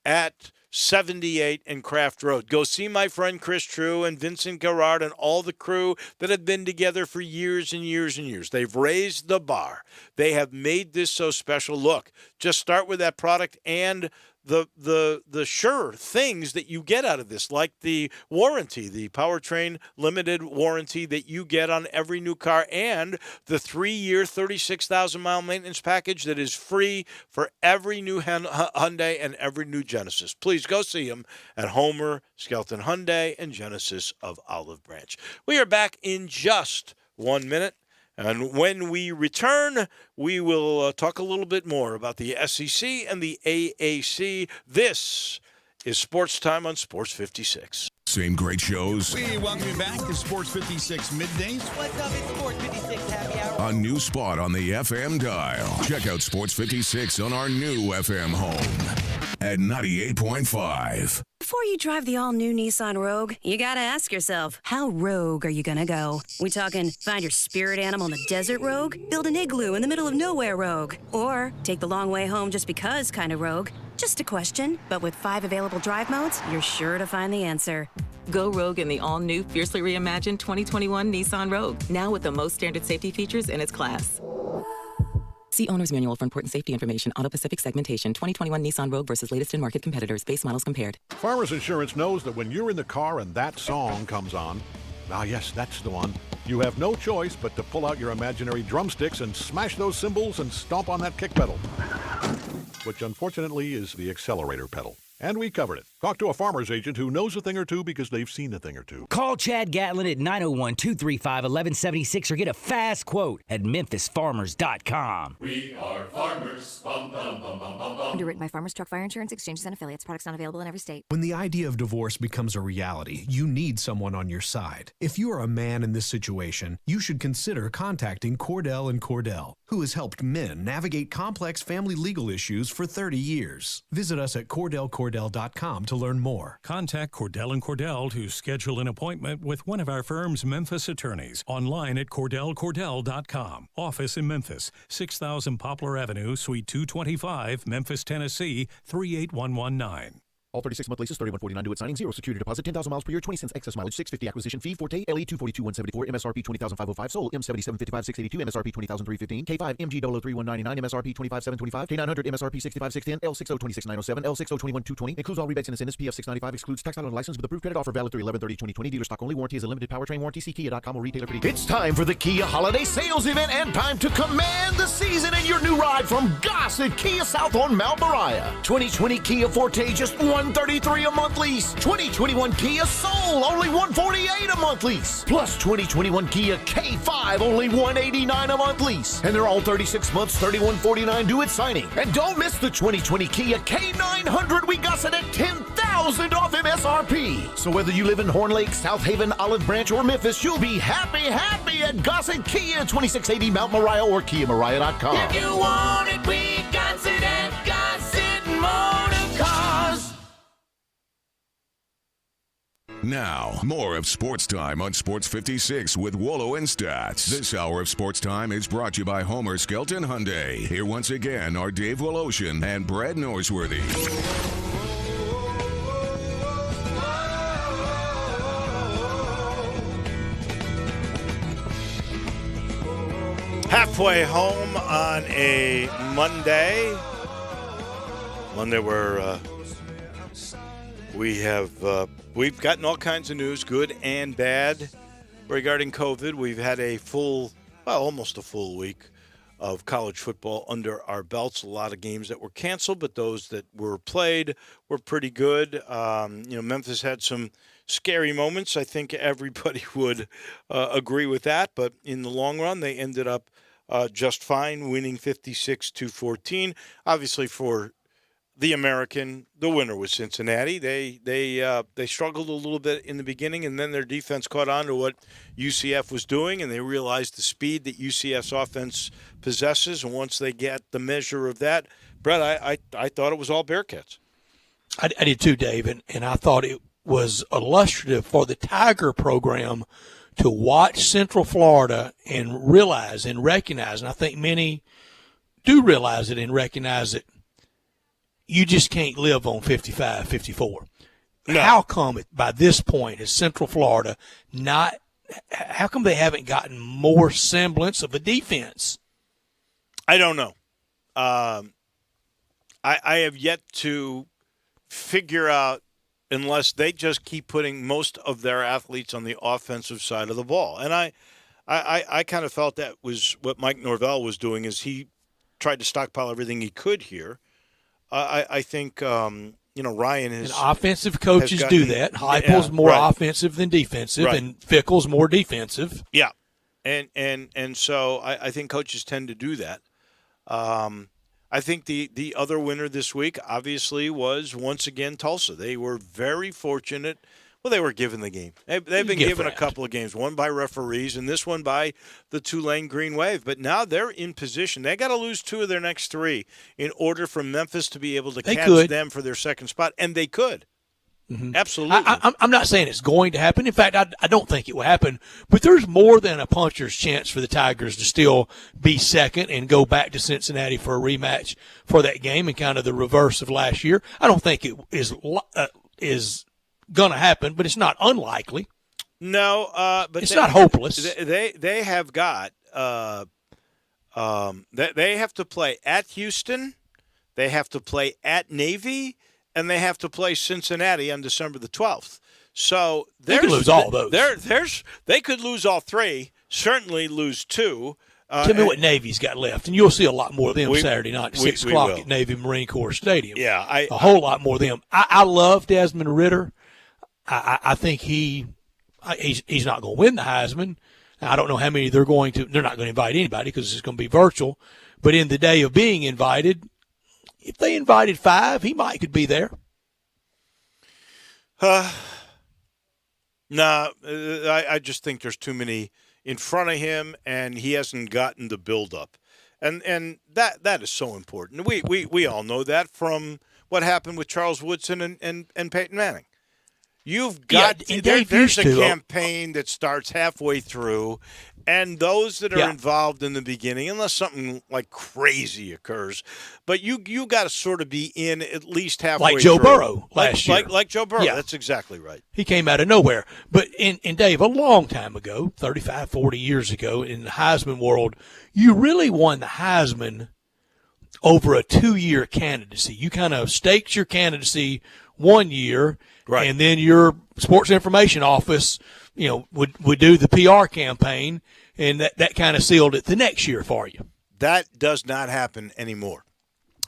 at 78 and Craft Road. Go see my friend Chris True and Vincent Garrard and all the crew that have been together for years and years and years. They've raised the bar. They have made this so special. Look, just start with that product and the sure things that you get out of this, like the warranty, the powertrain limited warranty that you get on every new car, and the 3-year, 36,000-mile maintenance package that is free for every new Hyundai and every new Genesis. Please go see them at Homer, Skelton Hyundai, and Genesis of Olive Branch. We are back in just 1 minute. And when we return, we will talk a little bit more about the SEC and the AAC. This is Sports Time on Sports 56. Same great shows. We welcome you back to Sports 56 Middays. What's up? It's Sports 56 Happy Hour. A new spot on the FM dial. Check out Sports 56 on our new FM home at 98.5. Before you drive the all-new Nissan Rogue, you gotta ask yourself, how rogue are you gonna go? We talking find your spirit animal in the desert rogue? Build an igloo in the middle of nowhere rogue? Or take the long way home just because kind of rogue? Just a question, but with 5 available drive modes, you're sure to find the answer. Go rogue in the all-new, fiercely reimagined 2021 Nissan Rogue, now with the most standard safety features in its class. See Owner's Manual for important safety information. Auto Pacific segmentation. 2021 Nissan Rogue versus latest in market competitors. Base models compared. Farmers Insurance knows that when you're in the car and that song comes on, yes, that's the one, you have no choice but to pull out your imaginary drumsticks and smash those cymbals and stomp on that kick pedal, which unfortunately is the accelerator pedal. And we covered it. Talk to a farmer's agent who knows a thing or two because they've seen a thing or two. Call Chad Gatlin at 901-235-1176 or get a fast quote at memphisfarmers.com. We are farmers. Bum, bum, bum, bum, bum, bum. Underwritten by Farmers Truck Fire Insurance Exchanges and Affiliates. Products not available in every state. When the idea of divorce becomes a reality, you need someone on your side. If you are a man in this situation, you should consider contacting Cordell & Cordell, who has helped men navigate complex family legal issues for 30 years. Visit us at CordellCordell.com to learn more. Contact Cordell & Cordell to schedule an appointment with one of our firm's Memphis attorneys. Online at CordellCordell.com. Office in Memphis, 6000 Poplar Avenue, Suite 225, Memphis, Tennessee, 38119. All 36-month leases, $31.49 due at signing, 0 security deposit, 10,000 miles per year, 20 cents excess mileage, $650 acquisition fee, Forte, LE 242,174, MSRP 20,505, sold, M7755, 682, MSRP 20,315, K5, MG 003,199, MSRP 25,725, K900, MSRP 65,610, L60 26,907, L60 21,220, includes all rebates and incentives, PF 695, excludes tax title and license with approved credit offer valid through 11/30/2020, dealer stock only, warranty is a limited powertrain warranty, see Kia.com or retailer fee. It's time for the Kia Holiday Sales Event and time to command the season in your new ride from Gossett Kia South on Mount Moriah. 2020 Kia Forte, just $133 a month lease. 2021 Kia Soul, only $148 a month lease. Plus 2021 Kia K5, only $189 a month lease. And they're all 36 months, $31.49 due at signing. And don't miss the 2020 Kia K900. We got it at $10,000 off MSRP. So whether you live in Horn Lake, South Haven, Olive Branch, or Memphis, you'll be happy at Gossett Kia, 2680 Mount Moriah or KiaMoriah.com. If you want it, we got it at Gossett Motor Cars. Now, more of Sports Time on Sports 56 with Wolo and Stats. This hour of Sports Time is brought to you by Homer Skelton Hyundai. Here once again are Dave Woloshin and Brad Norsworthy. Halfway home on a Monday where we've gotten all kinds of news, good and bad, regarding COVID. We've had almost a full week of college football under our belts. A lot of games that were canceled, but those that were played were pretty good. Memphis had some scary moments. I think everybody would agree with that, but in the long run, they ended up just fine, winning 56-14. Obviously, for the American, the winner was Cincinnati. They struggled a little bit in the beginning, and then their defense caught on to what UCF was doing, and they realized the speed that UCF's offense possesses. And once they get the measure of that, Brett, I thought it was all Bearcats. I did too, Dave, and I thought it was illustrative for the Tiger program to watch Central Florida and realize and recognize, and I think many do realize it and recognize it. you just can't live on 55, 54. No. How come by this point is Central Florida not – how come they haven't gotten more semblance of a defense? I don't know. I have yet to figure out, unless they just keep putting most of their athletes on the offensive side of the ball. And I kind of felt that was what Mike Norvell was doing, is he tried to stockpile everything he could here. I think Ryan has. And offensive coaches do that. Heupel's more offensive than defensive, and Fickell's more defensive. Yeah, and so I think coaches tend to do that. I think the other winner this week, obviously, was once again Tulsa. They were very fortunate. Well, they were given the game. They've been given a couple of games, one by referees and this one by the Tulane Green Wave. But now they're in position. They got to lose 2 of their next 3 in order for Memphis to be able to catch them for their second spot, and they could. Mm-hmm. Absolutely. I'm not saying it's going to happen. In fact, I don't think it will happen. But there's more than a puncher's chance for the Tigers to still be second and go back to Cincinnati for a rematch for that game, and kind of the reverse of last year. I don't think it is going to happen, but it's not unlikely. No, but it's not hopeless. They have got they have to play at Houston, they have to play at Navy, and they have to play Cincinnati on December the 12th. So they could lose all those. They could lose all 3. Certainly lose 2. Tell me what Navy's got left, and you'll see a lot more of them Saturday night at 6 o'clock at Navy Marine Corps Stadium. Yeah, a whole lot more of them. I love Desmond Ridder. I think he's not going to win the Heisman. I don't know how many they're going to. They're not going to invite anybody because it's going to be virtual. But in the day of being invited, if they invited 5, he could be there. No, I just think there's too many in front of him, and he hasn't gotten the build-up. And that is so important. We all know that from what happened with Charles Woodson and Peyton Manning. You've got there's a campaign that starts halfway through, and those that are involved in the beginning, unless something like crazy occurs, but you got to sort of be in at least halfway through. Like Joe Burrow last year. Like Joe Burrow. Yeah. That's exactly right. He came out of nowhere. But in Dave, a long time ago, 35, 40 years ago, in the Heisman world, you really won the Heisman over a 2-year candidacy. You kind of staked your candidacy 1 year. Right. And then your sports information office, would do the PR campaign, and that kind of sealed it the next year for you. That does not happen anymore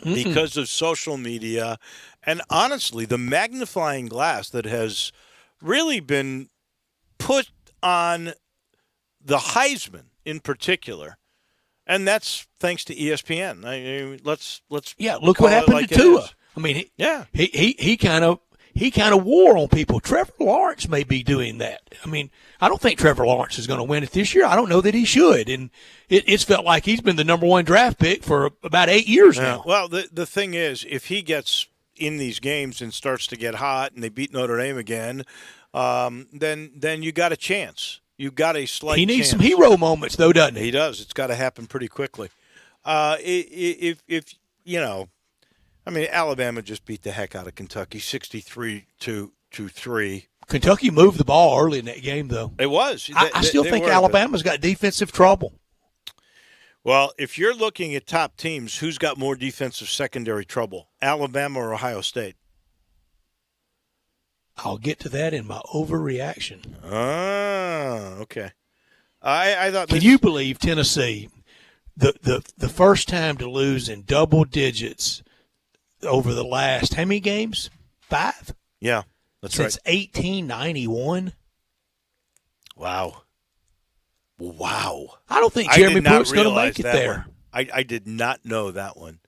because of social media and, honestly, the magnifying glass that has really been put on the Heisman in particular. And that's thanks to ESPN. I mean, let's look what happened to Tua. I mean, he kind of wore on people. Trevor Lawrence may be doing that. I mean, I don't think Trevor Lawrence is going to win it this year. I don't know that he should. And it's felt like he's been the number 1 draft pick for about 8 years now. Well, the thing is, if he gets in these games and starts to get hot and they beat Notre Dame again, then you got a chance. You got a slight chance. He needs some hero moments, though, doesn't he? He does. It's got to happen pretty quickly. Alabama just beat the heck out of Kentucky, 63-3. Kentucky moved the ball early in that game, though. It was. I still think Alabama's got defensive trouble. Well, if you're looking at top teams, who's got more defensive secondary trouble, Alabama or Ohio State? I'll get to that in my overreaction. Okay. I thought. Can you believe Tennessee, the first time to lose in double digits over the last how many games? 5? Yeah, that's Since 1891. Wow. I don't think Jeremy Pruitt's going to make it there. I did not know that one.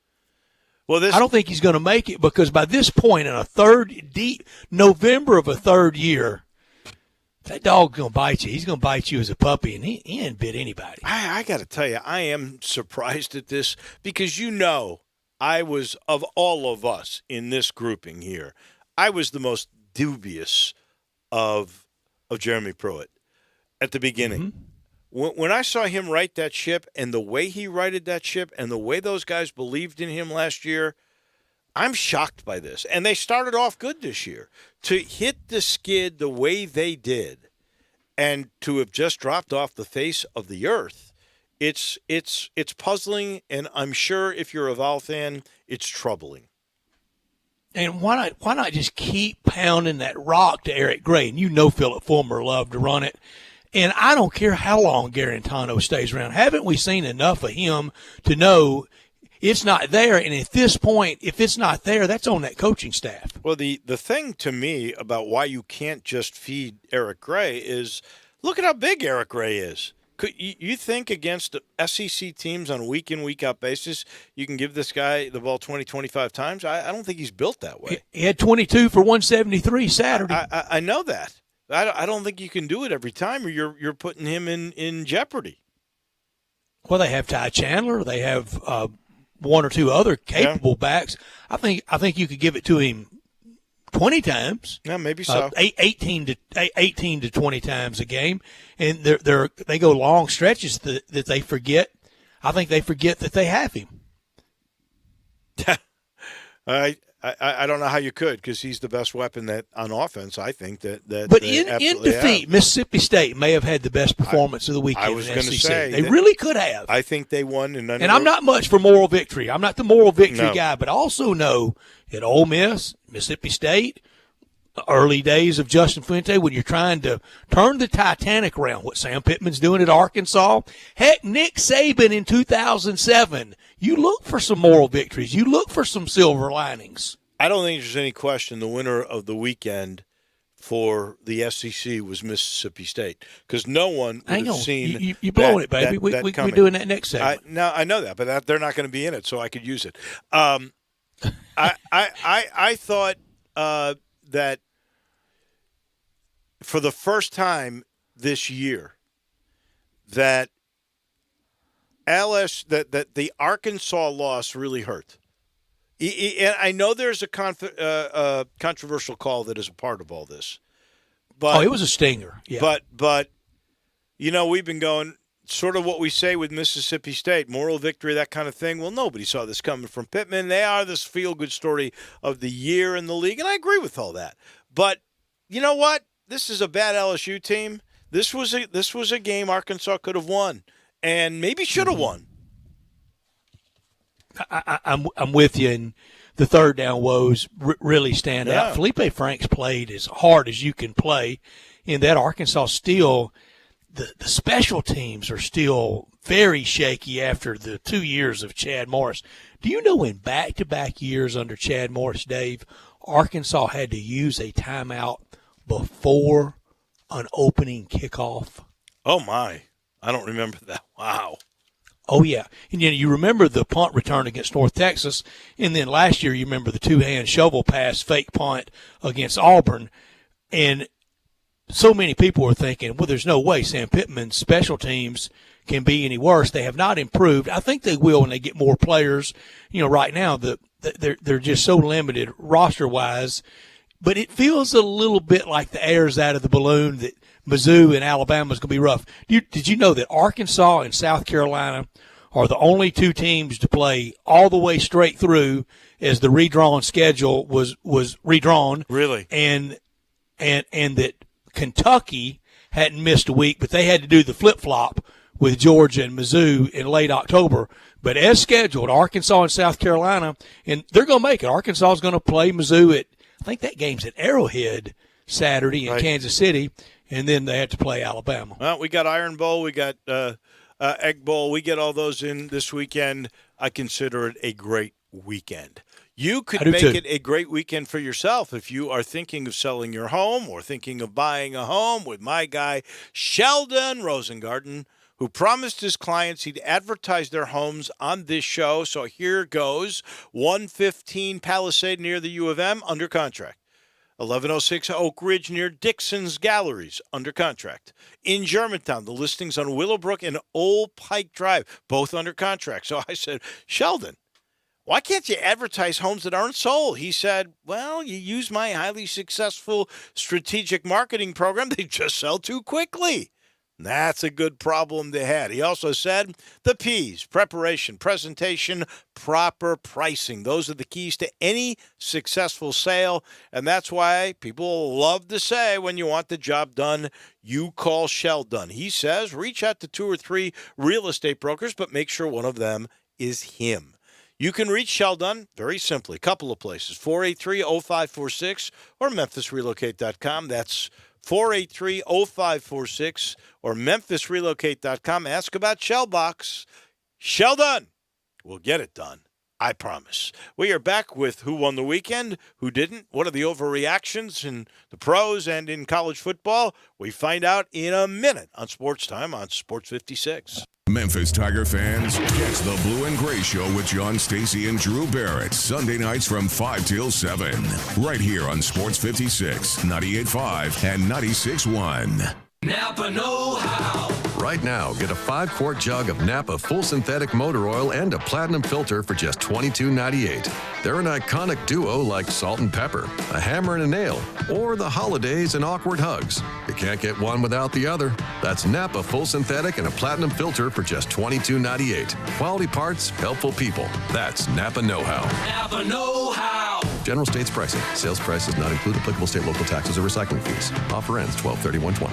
Well, I don't think he's going to make it because by this point in November of a third year, that dog's going to bite you. He's going to bite you as a puppy, and he ain't bit anybody. I got to tell you, I am surprised at this because I was, of all of us in this grouping here, I was the most dubious of Jeremy Pruitt at the beginning. Mm-hmm. When I saw him right that ship and the way he righted that ship and the way those guys believed in him last year, I'm shocked by this. And they started off good this year. To hit the skid the way they did and to have just dropped off the face of the earth, it's puzzling, and I'm sure if you're a Vol fan, it's troubling. And why not just keep pounding that rock to Eric Gray? And Philip Fulmer loved to run it. And I don't care how long Guarantano stays around. Haven't we seen enough of him to know it's not there? And at this point, if it's not there, that's on that coaching staff. Well, the thing to me about why you can't just feed Eric Gray is look at how big Eric Gray is. Could you think against SEC teams on a week-in, week-out basis, you can give this guy the ball 20, 25 times? I don't think he's built that way. He had 22 for 173 Saturday. I know that. I don't think you can do it every time, or you're putting him in jeopardy. Well, they have Ty Chandler. They have one or two other capable backs. I think you could give it to him 20 times. Yeah, maybe so. 18 to 20 times a game, and they go long stretches that they forget. I think they forget that they have him. I don't know how you could, because he's the best weapon that on offense. I think that. But in defeat, have. Mississippi State may have had the best performance of the weekend. I was going to say they really could have. I think they won, and I'm not much for moral victory. I'm not the moral victory guy, but I also know at Ole Miss, Mississippi State, early days of Justin Fuente, when you're trying to turn the Titanic around, what Sam Pittman's doing at Arkansas. Heck, Nick Saban in 2007. You look for some moral victories. You look for some silver linings. I don't think there's any question the winner of the weekend for the SEC was Mississippi State, because no one would have seen. You blowing it, baby. We're doing that next segment. I know that, but they're not going to be in it, so I could use it. I thought that for the first time this year that that the Arkansas loss really hurt. And I know there's a controversial call that is a part of all this. But, it was a stinger. Yeah. But we've been going sort of what we say with Mississippi State, moral victory, that kind of thing. Well, nobody saw this coming from Pittman. They are this feel-good story of the year in the league, and I agree with all that. But you know what? This is a bad LSU team. This was a game Arkansas could have won, and maybe should have won. I'm with you, and the third down woes really stand out. Felipe Franks played as hard as you can play, in that Arkansas still the special teams are still very shaky after the 2 years of Chad Morris. Do you know in back-to-back years under Chad Morris, Dave, Arkansas had to use a timeout before an opening kickoff? Oh, my. I don't remember that. Wow. Oh, yeah. And you remember the punt return against North Texas, and then last year you remember the two-hand shovel pass fake punt against Auburn. And so many people were thinking, well, there's no way Sam Pittman's special teams can be any worse. They have not improved. I think they will when they get more players. Right now they're just so limited roster-wise. But it feels a little bit like the air's out of the balloon that Mizzou and Alabama is going to be rough. Did you know that Arkansas and South Carolina are the only two teams to play all the way straight through as the redrawn schedule was redrawn? Really? And that Kentucky hadn't missed a week, but they had to do the flip-flop with Georgia and Mizzou in late October. But as scheduled, Arkansas and South Carolina, and they're going to make it. Arkansas is going to play Mizzou at, I think that game's at Arrowhead Saturday in Kansas City, and then they have to play Alabama. Well, we got Iron Bowl, we got Egg Bowl. We get all those in this weekend. I consider it a great weekend. You could make it a great weekend for yourself if you are thinking of selling your home or thinking of buying a home with my guy, Sheldon Rosengarten, who promised his clients he'd advertise their homes on this show. So here goes. 115 Palisade near the U of M, under contract. 1106 Oak Ridge near Dixon's Galleries, under contract. In Germantown, the listings on Willowbrook and Old Pike Drive, both under contract. So I said, Sheldon, why can't you advertise homes that aren't sold? He said, well, you use my highly successful strategic marketing program. They just sell too quickly. That's a good problem to have. He also said the P's, preparation, presentation, proper pricing. Those are the keys to any successful sale, and that's why people love to say when you want the job done, you call Sheldon. He says reach out to 2 or 3 real estate brokers, but make sure one of them is him. You can reach Sheldon very simply, a couple of places, 483-0546 or memphisrelocate.com. That's 483-0546 or memphisrelocate.com. Ask about Shellbox. Sheldon will get it done. I promise. We are back with Who Won the Weekend, Who Didn't, what are the overreactions in the pros and in college football. We find out in a minute on Sports Time on Sports 56. Memphis Tiger fans, catch the Blue and Gray Show with John Stacey and Drew Barrett, Sunday nights from 5 till 7, right here on Sports 56, 98.5, and 96.1. Napa know-how. Right now, get a 5-quart jug of Napa full synthetic motor oil and a platinum filter for just $22.98. They're an iconic duo like Salt and Pepper, a hammer and a nail, or the holidays and awkward hugs. You can't get one without the other. That's Napa full synthetic and a platinum filter for just $22.98. Quality parts, helpful people. That's Napa know-how. Napa know-how. General States pricing. Sales price does not include applicable state, local taxes, or recycling fees. Offer ends 12/31/20.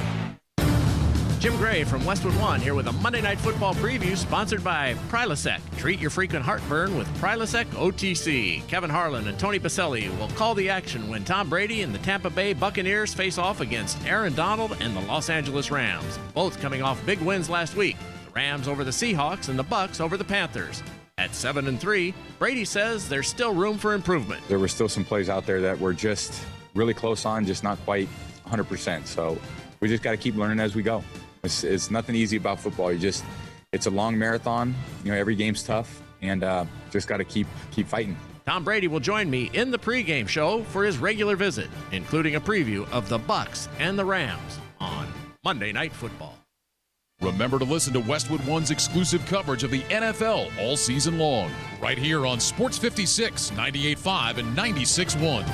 Jim Gray from Westwood One here with a Monday Night Football preview sponsored by Prilosec. Treat your frequent heartburn with Prilosec OTC. Kevin Harlan and Tony Baselli will call the action when Tom Brady and the Tampa Bay Buccaneers face off against Aaron Donald and the Los Angeles Rams. Both coming off big wins last week. The Rams over the Seahawks and the Bucs over the Panthers. At 7-3, Brady says there's still room for improvement. There were still some plays out there that were just really close on, just not quite 100%. So we just got to keep learning as we go. It's nothing easy about football. It's a long marathon. You know, every game's tough, and just got to keep fighting. Tom Brady will join me in the pregame show for his regular visit, including a preview of the Bucs and the Rams on Monday Night Football. Remember to listen to Westwood One's exclusive coverage of the NFL all season long, right here on Sports 56, 98.5, and 96.1.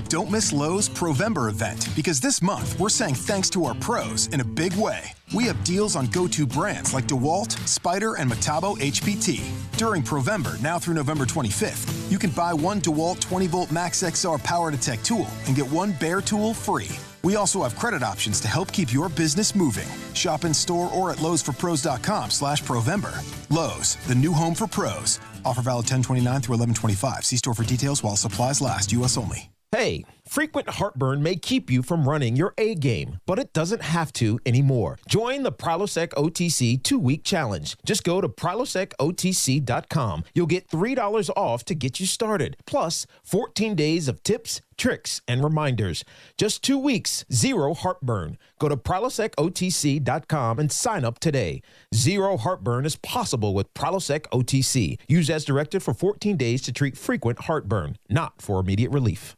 Don't miss Lowe's Provember event, because this month we're saying thanks to our pros in a big way. We have deals on go-to brands like DeWalt, Spyder, and Metabo HPT. During Provember, now through November 25th, you can buy one DeWalt 20-volt Max XR Power Detect tool and get one Bear tool free. We also have credit options to help keep your business moving. Shop in store or at lowesforpros.com/Provember. Lowe's, the new home for pros. Offer valid 10/29 through 11/25. See store for details while supplies last. U.S. only. Hey, frequent heartburn may keep you from running your A game, but it doesn't have to anymore. Join the Prilosec OTC 2-week challenge. Just go to prilosecotc.com. You'll get $3 off to get you started, plus 14 days of tips, tricks, and reminders. Just 2 weeks, zero heartburn. Go to prilosecotc.com and sign up today. Zero heartburn is possible with Prilosec OTC. Use as directed for 14 days to treat frequent heartburn, not for immediate relief.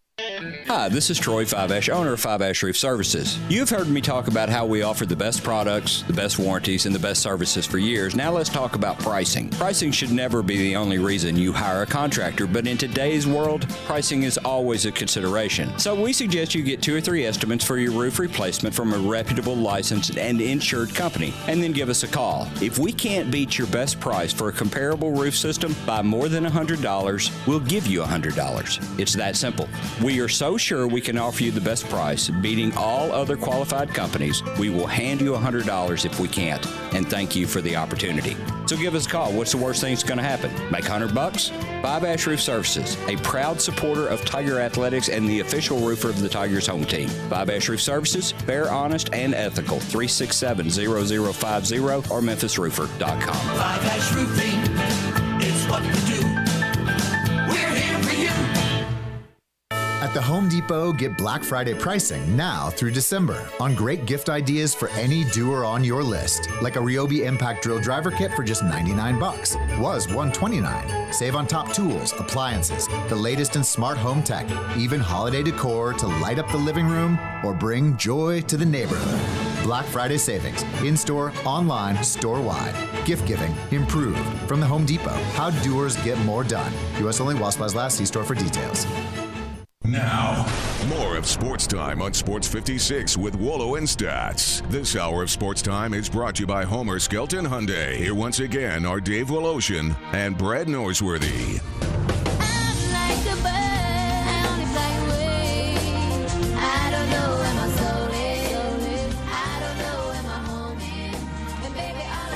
Hi, this is Troy Fiveash, owner of Fiveash Roof Services. You've heard me talk about how we offer the best products, the best warranties, and the best services for years. Now let's talk about pricing. Pricing should never be the only reason you hire a contractor, but in today's world, pricing is always a consideration. So we suggest you get 2 or 3 estimates for your roof replacement from a reputable, licensed, and insured company, and then give us a call. If we can't beat your best price for a comparable roof system by more than $100, we'll give you $100. It's that simple. We are so sure we can offer you the best price, beating all other qualified companies, we will hand you $100 if we can't, and thank you for the opportunity. So give us a call. What's the worst thing that's going to happen? Make $100? Fiveash Roof Services, a proud supporter of Tiger Athletics and the official roofer of the Tigers home team. Fiveash Roof Services, fair, honest, and ethical. 367-0050 or memphisroofer.com. Fiveash Roofing, it's what we do. We're here for you. At the Home Depot, get Black Friday pricing now through December on great gift ideas for any doer on your list, like a Ryobi Impact Drill Driver Kit for just $99. Was $129. Save on top tools, appliances, the latest in smart home tech, even holiday decor to light up the living room or bring joy to the neighborhood. Black Friday savings, in-store, online, store-wide. Gift giving, improved. From the Home Depot, how doers get more done. U.S. only while supplies last. See store for details. Now, More of Sports Time on Sports 56 with Wolo and Stats. This hour of Sports Time is brought to you by Homer Skelton Hyundai. Here once again are Dave Woloshin and Brad Norsworthy.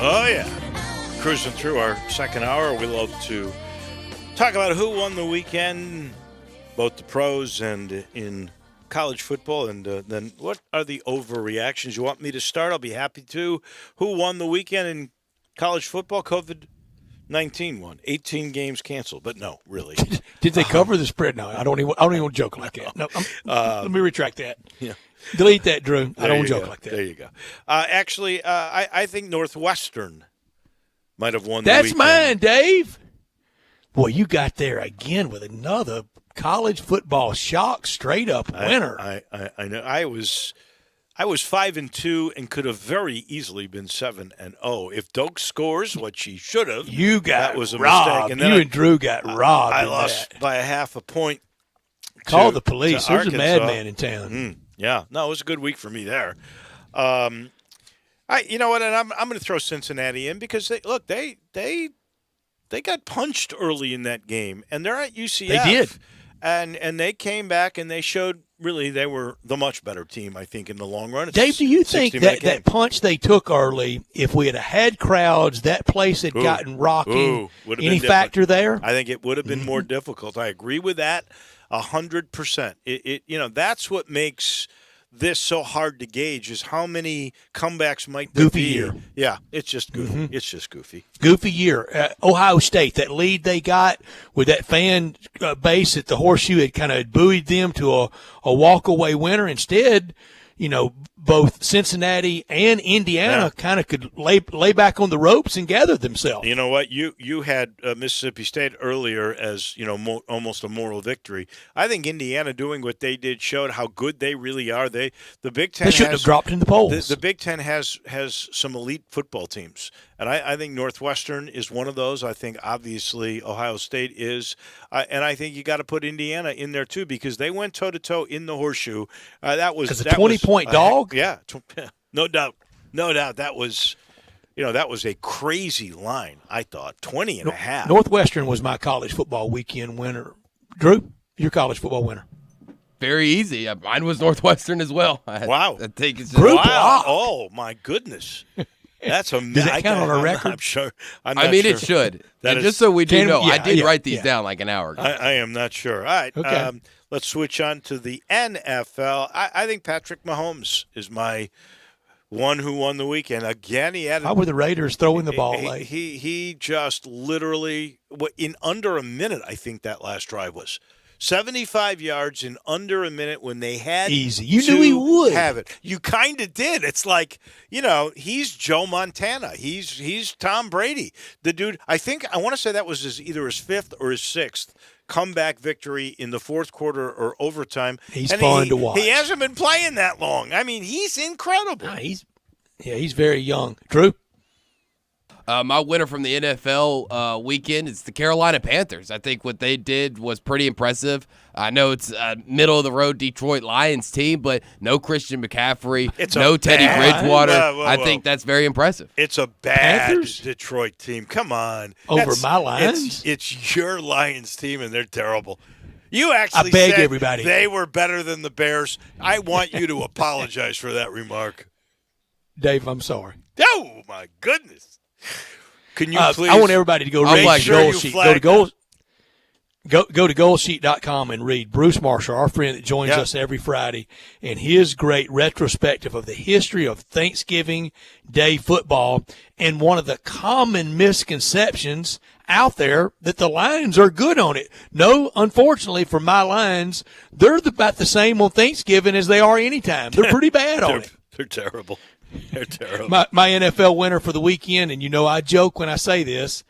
Oh, yeah. Cruising through our second hour. We love to talk about who won the weekend, both the pros and in college football, and then what are the overreactions. You want me to start? I'll be happy to. Who won the weekend in college football? COVID-19 won. 18 games canceled, but no, really. Did they cover the spread? No, I don't even want to joke like that. No, let me retract that. Yeah. Delete that, Drew. I don't want to joke like that. There you go. Actually, I think Northwestern might have won the That's weekend. mine, Dave. Boy, you got there again with another college football shock, straight up winner. I know. I was 5-2 and could have very easily been 7-0 if Doak scores what she should have. You got that was a robbed. mistake. And then and Drew got robbed. I in lost that. by a half a point. Call the police. to There's a Arkansas. madman in town. Yeah, no, it was a good week for me there. You know what? And I'm going to throw Cincinnati in because they got punched early in that game, and they're at UCF. They did. And they came back and they showed really they were the much better team, I think, in the long run. It's Dave, do you think 60-minute game. that punch they took early, if we had crowds, that place had gotten rocking, would have any been factor different. there? I think it would have been more difficult. I agree with that 100%. That's what makes this so hard to gauge is how many comebacks might there Goofy be. year. Yeah, it's just goofy. It's just goofy. Goofy year. Ohio State, that lead they got with that fan base at the Horseshoe had kind of buoyed them to a walk-away winner. Instead, both Cincinnati and Indiana kind of could lay back on the ropes and gather themselves. You know what? You had Mississippi State earlier as almost a moral victory. I think Indiana doing what they did showed how good they really are. The Big Ten They shouldn't have dropped in the polls. The Big Ten has some elite football teams, and I think Northwestern is one of those. I think obviously Ohio State is, and I think you got to put Indiana in there too because they went toe to toe in the Horseshoe. That was as a 20-point dog. Yeah, no doubt. That was, that was a crazy line, I thought, 20.5. Northwestern was my college football weekend winner. Drew, your college football winner. Very easy. Mine was Northwestern as well. Wow. I think it's Group wow. lock. Oh, my goodness. That's amazing. Does that count on a record? I'm sure. I'm I not mean, sure. it should. That And is- just so we do know, I yeah, did yeah, write these yeah. down like an hour ago. I am not sure. All right. Okay. Let's switch on to the NFL. I think Patrick Mahomes is my one who won the weekend. Again, he had How were the Raiders throwing the ball late? He just literally in under a minute. I think that last drive was 75 yards in under a minute when they had Easy. You to knew he would. have it. You kind of did. It's like he's Joe Montana. He's Tom Brady. The dude. I want to say that was either his fifth or his sixth comeback victory in the fourth quarter or overtime. He's And fun to watch. He hasn't been playing that long. I mean, he's incredible. He's very young. Drew? My winner from the NFL weekend is the Carolina Panthers. I think what they did was pretty impressive. I know it's a middle-of-the-road Detroit Lions team, but no Christian McCaffrey, no Teddy Bridgewater. I think that's very impressive. It's a bad Panthers? Detroit team. Come on. Over my Lions? It's your Lions team, and they're terrible. You actually I beg said everybody. they were better than the Bears. I want you to apologize for that remark. Dave, I'm sorry. Oh, my goodness. Can you please? I want everybody to go read make the sure goal you sheet. flag Go to goalsheet.com and read Bruce Marshall, our friend that joins us every Friday, and his great retrospective of the history of Thanksgiving Day football and one of the common misconceptions out there that the Lions are good on it. No, unfortunately for my Lions, they're about the same on Thanksgiving as they are anytime. They're pretty bad on it. They're terrible. They're terrible. My NFL winner for the weekend, and I joke when I say this,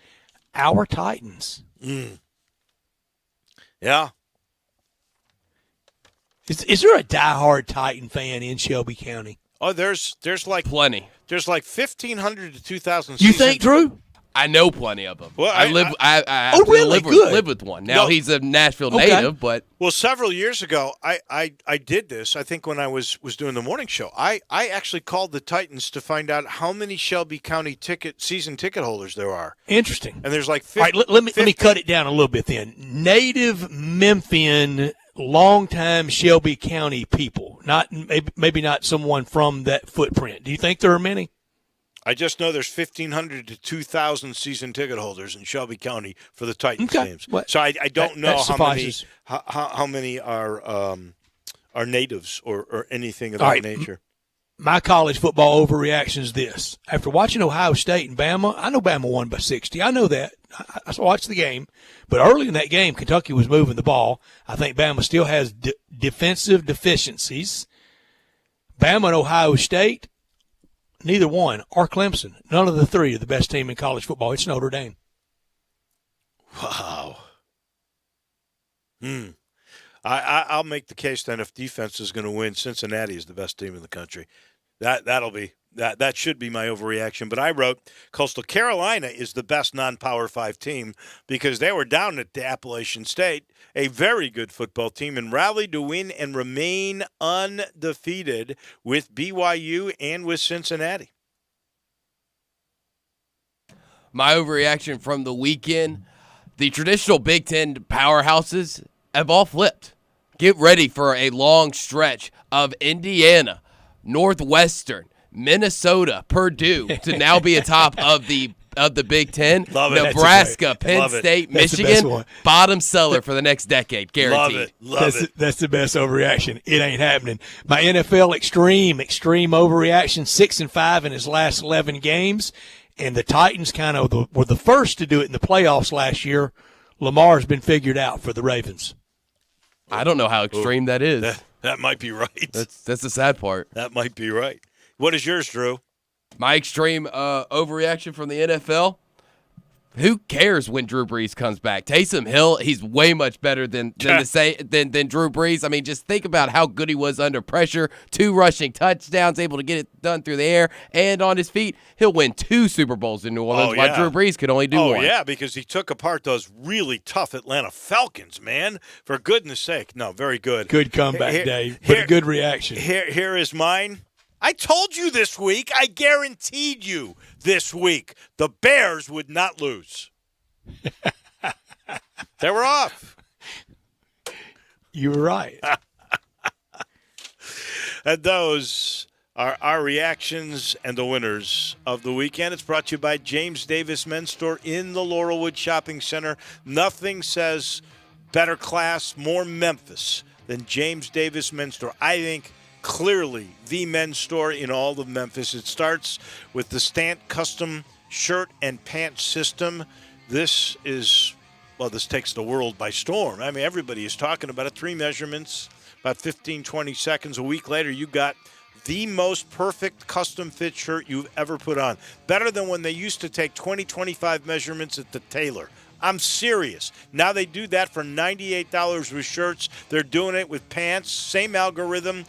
our Titans. Yeah. Is there a diehard Titan fan in Shelby County? Oh, there's like plenty. There's like 1,500 to 2,000. You think, Drew? I know plenty of them. Well, I really? live with one. Now he's a Nashville native, but several years ago, I did this. I think when I was doing the morning show, I actually called the Titans to find out how many Shelby County season ticket holders there are. Interesting. And there's like 50, all right. Let me cut it down a little bit. Then native Memphian, longtime Shelby County people, maybe not someone from that footprint. Do you think there are many? I just know there's 1,500 to 2,000 season ticket holders in Shelby County for the Titans games. So I don't know how many are natives or anything of that nature. My college football overreaction is this. After watching Ohio State and Bama, I know Bama won by 60. I know that. I watched the game. But early in that game, Kentucky was moving the ball. I think Bama still has defensive deficiencies. Bama and Ohio State, neither one, or Clemson. None of the three are the best team in college football. It's Notre Dame. Wow. I'll make the case then if defense is going to win, Cincinnati is the best team in the country. That should be my overreaction. But I wrote Coastal Carolina is the best non-Power 5 team because they were down at the Appalachian State, a very good football team, and rallied to win and remain undefeated with BYU and with Cincinnati. My overreaction from the weekend, the traditional Big Ten powerhouses have all flipped. Get ready for a long stretch of Indiana, Northwestern, Minnesota, Purdue to now be atop of the Big Ten. Love it. Nebraska, Penn State, Michigan, bottom seller for the next decade, guaranteed. Love it. That's the best overreaction. It ain't happening. My NFL extreme overreaction, 6-5 in his last 11 games, and the Titans kind of were the first to do it in the playoffs last year. Lamar's been figured out for the Ravens. I don't know how extreme that is. That might be right. That's the sad part. That might be right. What is yours, Drew? My extreme overreaction from the NFL, who cares when Drew Brees comes back? Taysom Hill, he's way much better than Drew Brees. I mean, just think about how good he was under pressure. 2 rushing touchdowns, able to get it done through the air and on his feet. He'll win 2 Super Bowls in New Orleans, while Drew Brees could only do 1. Oh, yeah, because he took apart those really tough Atlanta Falcons, man. For goodness sake. No, very good. Good comeback, Dave, but a good reaction. Here is mine. I told you this week. I guaranteed you this week the Bears would not lose. They were off. You were right. And those are our reactions and the winners of the weekend. It's brought to you by James Davis Men's Store in the Laurelwood Shopping Center. Nothing says better class, more Memphis than James Davis Men's Store. I think clearly the men's store in all of Memphis. It starts with the Stant custom shirt and pant system. This takes the world by storm. I mean, everybody is talking about it. 3 measurements, about 15, 20 seconds. A week later, you got the most perfect custom fit shirt you've ever put on. Better than when they used to take 20, 25 measurements at the tailor. I'm serious. Now they do that for $98 with shirts. They're doing it with pants. Same algorithm.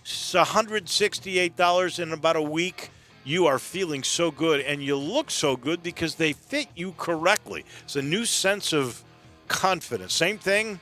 It's $168 in about a week. You are feeling so good, and you look so good because they fit you correctly. It's a new sense of confidence. Same thing,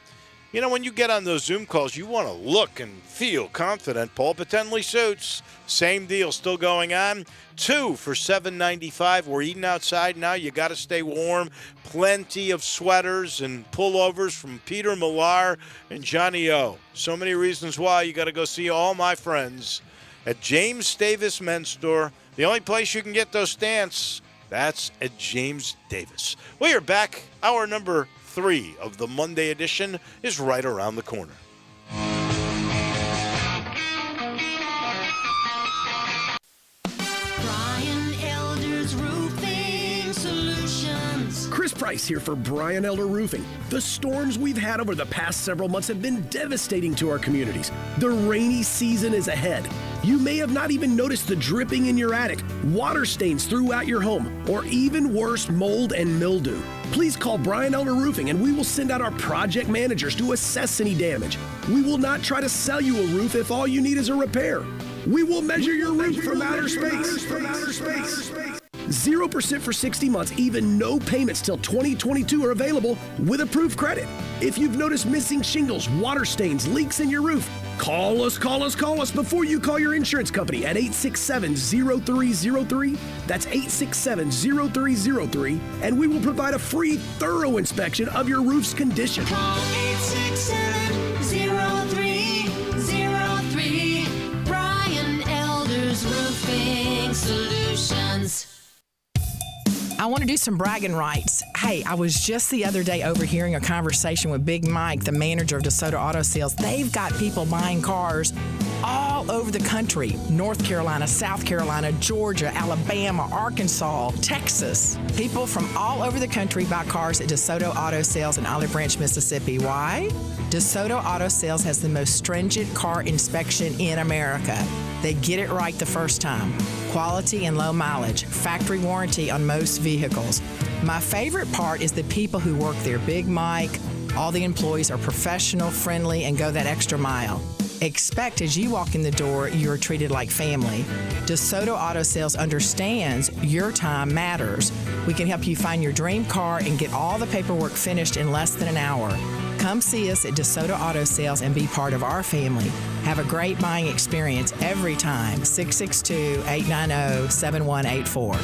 when you get on those Zoom calls, you want to look and feel confident. Paul Patenley suits, same deal, still going on. 2 for $7.95. We're eating outside now. You got to stay warm. Plenty of sweaters and pullovers from Peter Millar and Johnny O. So many reasons why you got to go see all my friends at James Davis Men's Store. The only place you can get those stants, that's at James Davis. We are back. Hour number 3 of the Monday edition is right around the corner. Chris Price here for Brian Elder Roofing. The storms we've had over the past several months have been devastating to our communities. The rainy season is ahead. You may have not even noticed the dripping in your attic, water stains throughout your home, or even worse, mold and mildew. Please call Brian Elder Roofing and we will send out our project managers to assess any damage. We will not try to sell you a roof if all you need is a repair. We will measure your roof from outer space. 0% for 60 months, even no payments till 2022 are available with approved credit. If you've noticed missing shingles, water stains, leaks in your roof, call us before you call your insurance company at 867-0303. That's 867-0303, and we will provide a free, thorough inspection of your roof's condition. Call 867-0303. Brian Elders Roofing Solutions. I want to do some bragging rights. Hey, I was just the other day overhearing a conversation with Big Mike, the manager of DeSoto Auto Sales. They've got people buying cars all over the country. North Carolina, South Carolina, Georgia, Alabama, Arkansas, Texas. People from all over the country buy cars at DeSoto Auto Sales in Olive Branch, Mississippi. Why? DeSoto Auto Sales has the most stringent car inspection in America. They get it right the first time. Quality and low mileage. Factory warranty on most vehicles. My favorite part is the people who work there. Big Mike, all the employees are professional, friendly, and go that extra mile. Expect as you walk in the door, you're treated like family. DeSoto Auto Sales understands your time matters. We can help you find your dream car and get all the paperwork finished in less than an hour. Come see us at DeSoto Auto Sales and be part of our family. Have a great buying experience every time. 662-890-7184.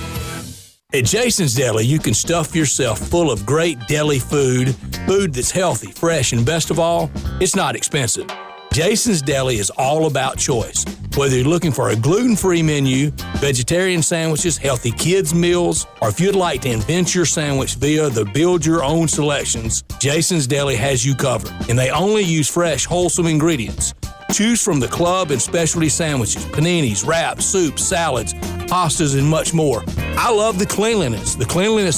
At Jason's Deli, you can stuff yourself full of great deli food that's healthy, fresh, and best of all, it's not expensive. Jason's Deli is all about choice. Whether you're looking for a gluten-free menu, vegetarian sandwiches, healthy kids' meals, or if you'd like to invent your sandwich via the build-your-own selections, Jason's Deli has you covered. And they only use fresh, wholesome ingredients. Choose from the club and specialty sandwiches, paninis, wraps, soups, salads, pastas, and much more. I love the cleanliness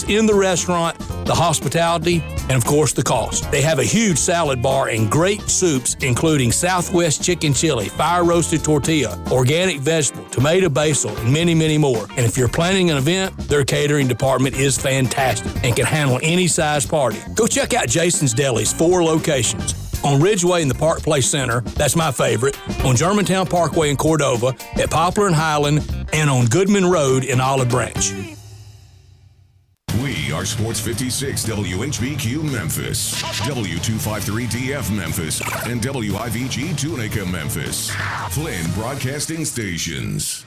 in the restaurant, the hospitality, and of course the cost. They have a huge salad bar and great soups, including Southwest chicken chili, fire roasted tortilla, organic vegetable, tomato basil, and many, many more. And if you're planning an event, their catering department is fantastic and can handle any size party. Go check out Jason's Deli's 4 locations. On Ridgeway in the Park Place Center, that's my favorite, on Germantown Parkway in Cordova, at Poplar and Highland, and on Goodman Road in Olive Branch. We are Sports 56 WHBQ Memphis, W253DF Memphis, and WIVG Tunica Memphis. Flynn Broadcasting Stations.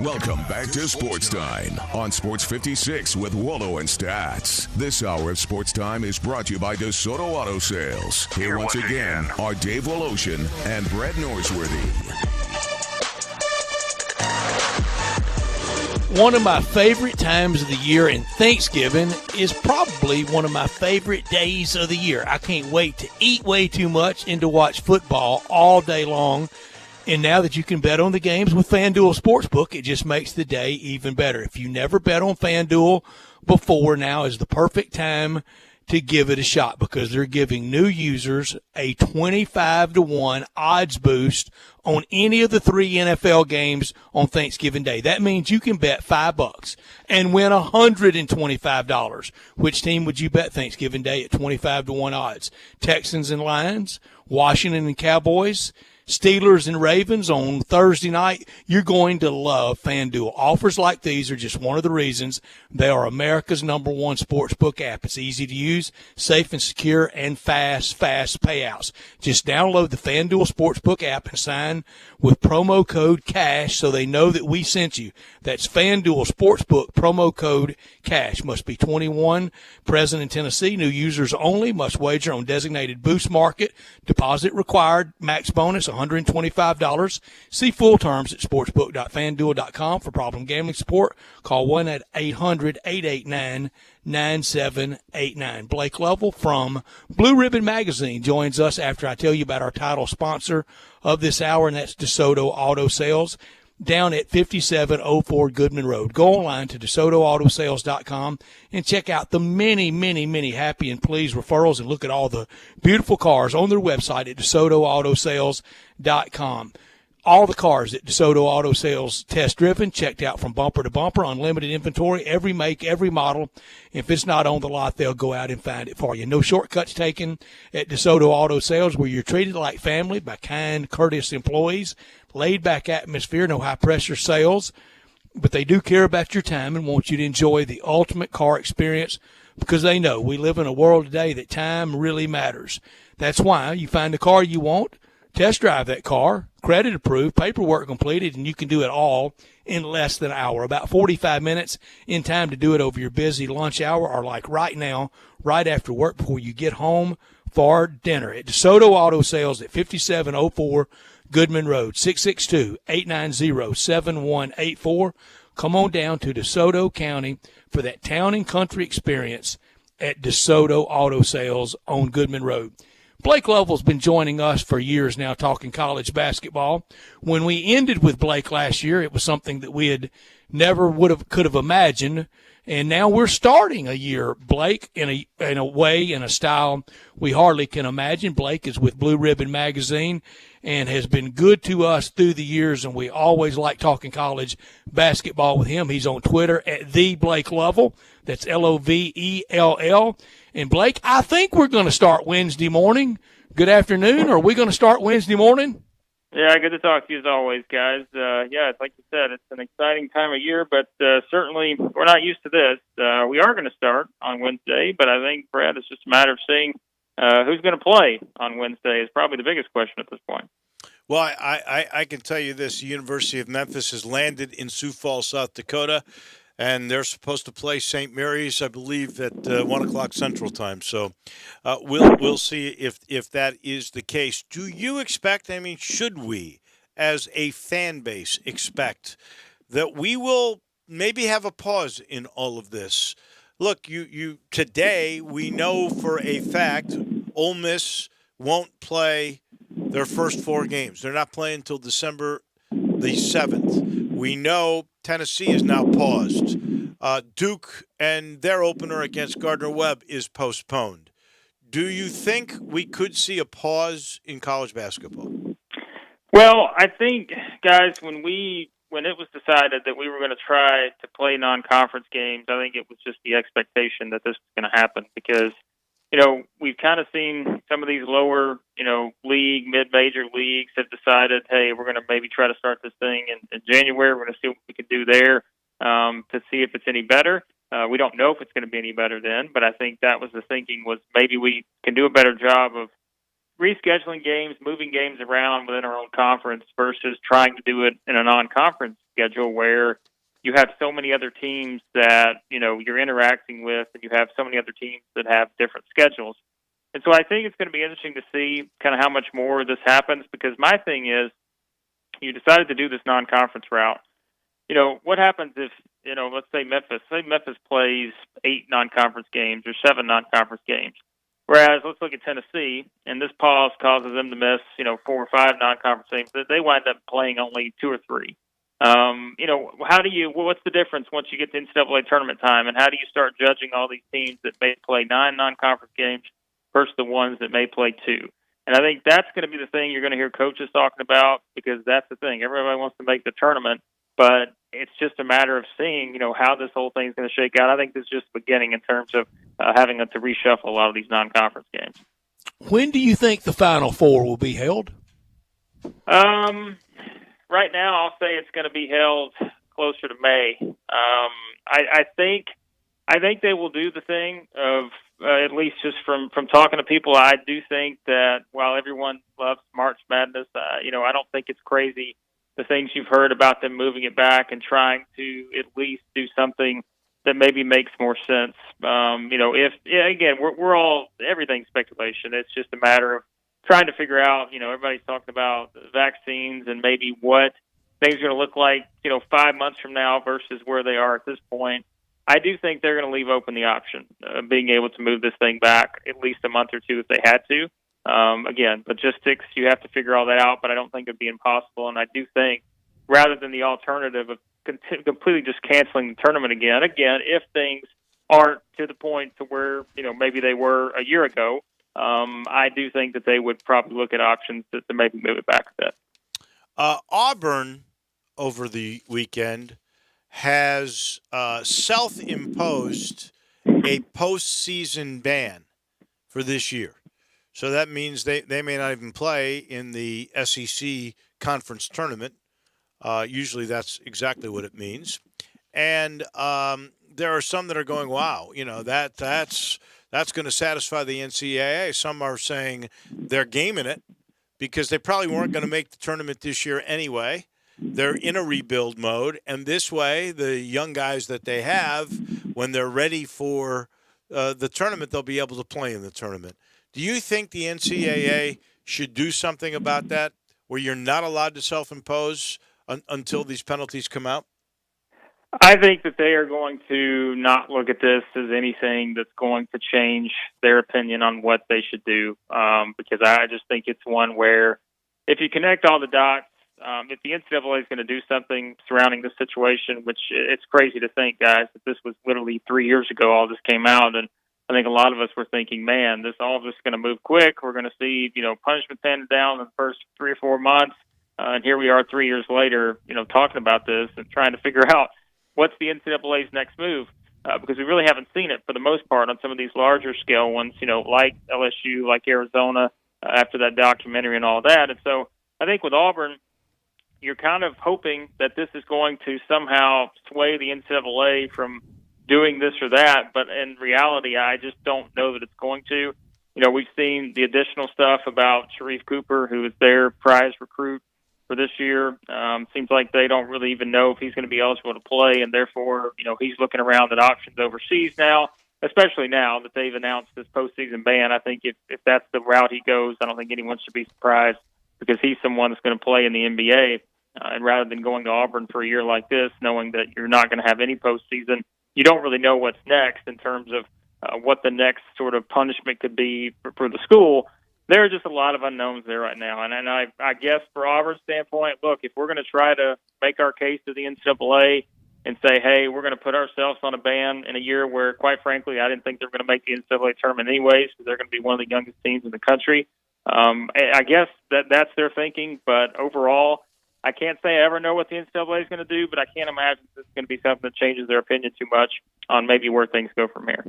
Welcome back to Sports Time on Sports 56 with Waldo and Stats. This hour of Sports Time is brought to you by DeSoto Auto Sales. Here once again are Dave Woloshin and Brett Norsworthy. One of my favorite times of the year, and Thanksgiving is probably one of my favorite days of the year. I can't wait to eat way too much and to watch football all day long. And now that you can bet on the games with FanDuel Sportsbook, it just makes the day even better. If you never bet on FanDuel before, now is the perfect time to give it a shot because they're giving new users a 25-1 odds boost on any of the 3 NFL games on Thanksgiving Day. That means you can bet $5 and win $125. Which team would you bet Thanksgiving Day at 25-1 odds? Texans and Lions, Washington and Cowboys, Steelers and Ravens on Thursday night. You're going to love FanDuel. Offers like these are just one of the reasons they are America's #1 sportsbook app. It's easy to use, safe and secure, and fast payouts. Just download the FanDuel Sportsbook app and sign with promo code CASH so they know that we sent you. That's FanDuel Sportsbook, promo code CASH. Must be 21, present in Tennessee. New users only. Must wager on designated boost market. Deposit required. Max bonus $125. See full terms at sportsbook.fanduel.com. For problem gambling support, call 1-800-889-9789. Blake Lovell from Blue Ribbon Magazine joins us after I tell you about our title sponsor of this hour, and that's DeSoto Auto Sales down at 5704 Goodman Road. Go online to DeSotoAutoSales.com and check out the many, many, many happy and pleased referrals and look at all the beautiful cars on their website at DeSotoAutoSales.com. All the cars at DeSoto Auto Sales test driven, checked out from bumper to bumper, unlimited inventory, every make, every model. If it's not on the lot, they'll go out and find it for you. No shortcuts taken at DeSoto Auto Sales, where you're treated like family by kind, courteous employees, laid back atmosphere, no high pressure sales. but they do care about your time and want you to enjoy the ultimate car experience because they know we live in a world today that time really matters. That's why you find the car you want, test drive that car, credit approved, paperwork completed, and you can do it all in less than an hour. About 45 minutes in time to do it over your busy lunch hour or like right now, right after work before you get home for dinner at DeSoto Auto Sales at 5704 Goodman Road, 662-890-7184. Come on down to DeSoto County for that town and country experience at DeSoto Auto Sales on Goodman Road. Blake Lovell's been joining us for years now talking college basketball. When we ended with Blake last year, it was something that we had never could have imagined. And now we're starting a year, Blake, in a way, in a style we hardly can imagine. Blake is with Blue Ribbon Magazine and has been good to us through the years, and we always like talking college basketball with him. He's on Twitter at @TheBlakeLovell. That's Lovell. And, Blake, I think we're going to start Wednesday morning. Good afternoon. Are we going to start Wednesday morning? Yeah, good to talk to you as always, guys. Yeah, like you said, it's an exciting time of year, but certainly we're not used to this. We are going to start on Wednesday, but I think, Brad, it's just a matter of seeing who's going to play on Wednesday is probably the biggest question at this point. Well, I can tell you this. The University of Memphis has landed in Sioux Falls, South Dakota, and they're supposed to play St. Mary's, I believe, at 1 o'clock Central Time. So we'll see if that is the case. Do you expect, I mean, should we, as a fan base, expect that we will maybe have a pause in all of this? Look, you today we know for a fact Ole Miss won't play their first 4 games. They're not playing until December the 7th. We know Tennessee is now paused. Duke and their opener against Gardner-Webb is postponed. Do you think we could see a pause in college basketball? Well, I think, guys, when it was decided that we were going to try to play non-conference games, I think it was just the expectation that this was going to happen because, we've kind of seen some of these lower, league, mid-major leagues have decided, hey, we're going to maybe try to start this thing in January. We're going to see what we can do there to see if it's any better. We don't know if it's going to be any better then, but I think that was the thinking was maybe we can do a better job of rescheduling games, moving games around within our own conference versus trying to do it in a non-conference schedule where you have so many other teams that, you're interacting with and you have so many other teams that have different schedules. And so I think it's going to be interesting to see kind of how much more this happens because my thing is you decided to do this non-conference route. What happens if, let's say Memphis plays 8 non-conference games or 7 non-conference games. Whereas, let's look at Tennessee, and this pause causes them to miss, 4 or 5 non-conference games. They wind up playing only 2 or 3. What's the difference once you get to NCAA tournament time, and how do you start judging all these teams that may play 9 non-conference games versus the ones that may play 2? And I think that's going to be the thing you're going to hear coaches talking about because that's the thing. Everybody wants to make the tournament, but it's just a matter of seeing, how this whole thing is going to shake out. I think this is just the beginning in terms of having to reshuffle a lot of these non-conference games. When do you think the Final Four will be held? Right now, I'll say it's going to be held closer to May. I think they will do the thing of at least just from talking to people. I do think that while everyone loves March Madness, I don't think it's crazy the things you've heard about them moving it back and trying to at least do something that maybe makes more sense. We're all everything's speculation. It's just a matter of trying to figure out, everybody's talking about vaccines and maybe what things are going to look like, 5 months from now versus where they are at this point. I do think they're going to leave open the option of being able to move this thing back at least a month or 2 if they had to. Again, logistics, you have to figure all that out, but I don't think it'd be impossible. And I do think rather than the alternative of completely just canceling the tournament again, if things aren't to the point to where, maybe they were a year ago, I do think that they would probably look at options to maybe move it back a bit. Auburn over the weekend has self-imposed a postseason ban for this year. So that means they may not even play in the SEC conference tournament Usually that's exactly what it means. And there are some that are going, wow, that's going to satisfy the NCAA. Some are saying they're gaming it because they probably weren't going to make the tournament this year anyway. They're in a rebuild mode, and this way, the young guys that they have, when they're ready for the tournament, they'll be able to play in the tournament. Do you think the NCAA should do something about that, where you're not allowed to self-impose until these penalties come out? I think that they are going to not look at this as anything that's going to change their opinion on what they should do, because I just think it's one where if you connect all the dots, if the NCAA is going to do something surrounding this situation, which it's crazy to think, guys, that this was literally 3 years ago all this came out, and I think a lot of us were thinking, man, all of this is going to move quick. We're going to see, punishments handed down in the first 3 or 4 months, and here we are 3 years later, talking about this and trying to figure out what's the NCAA's next move, because we really haven't seen it for the most part on some of these larger scale ones, like LSU, like Arizona, after that documentary and all that. And so I think with Auburn, you're kind of hoping that this is going to somehow sway the NCAA from doing this or that, but in reality, I just don't know that it's going to. We've seen the additional stuff about Sharif Cooper, who is their prize recruit for this year. Seems like they don't really even know if he's going to be eligible to play, and therefore, he's looking around at options overseas now, especially now that they've announced this postseason ban. I think if that's the route he goes, I don't think anyone should be surprised, because he's someone that's going to play in the NBA. And rather than going to Auburn for a year like this, knowing that you're not going to have any postseason, you don't really know what's next in terms of what the next sort of punishment could be for the school. There are just a lot of unknowns there right now. And I guess for Auburn's standpoint, look, if we're going to try to make our case to the NCAA and say, hey, we're going to put ourselves on a ban in a year where, quite frankly, I didn't think they were going to make the NCAA tournament anyways, because they're going to be one of the youngest teams in the country. I guess that's their thinking. But overall, I can't say I ever know what the NCAA is going to do, but I can't imagine it's going to be something that changes their opinion too much on maybe where things go from here.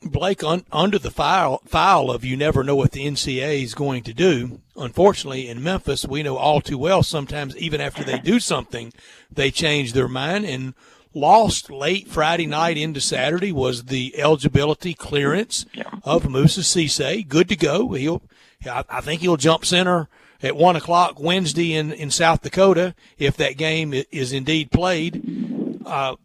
Blake, under the file of you never know what the NCAA is going to do, unfortunately, in Memphis, we know all too well sometimes even after they do something, they change their mind. And lost late Friday night into Saturday was the eligibility clearance of Moussa Cisse. Good to go. I think he'll jump center at 1 o'clock Wednesday in South Dakota if that game is indeed played. But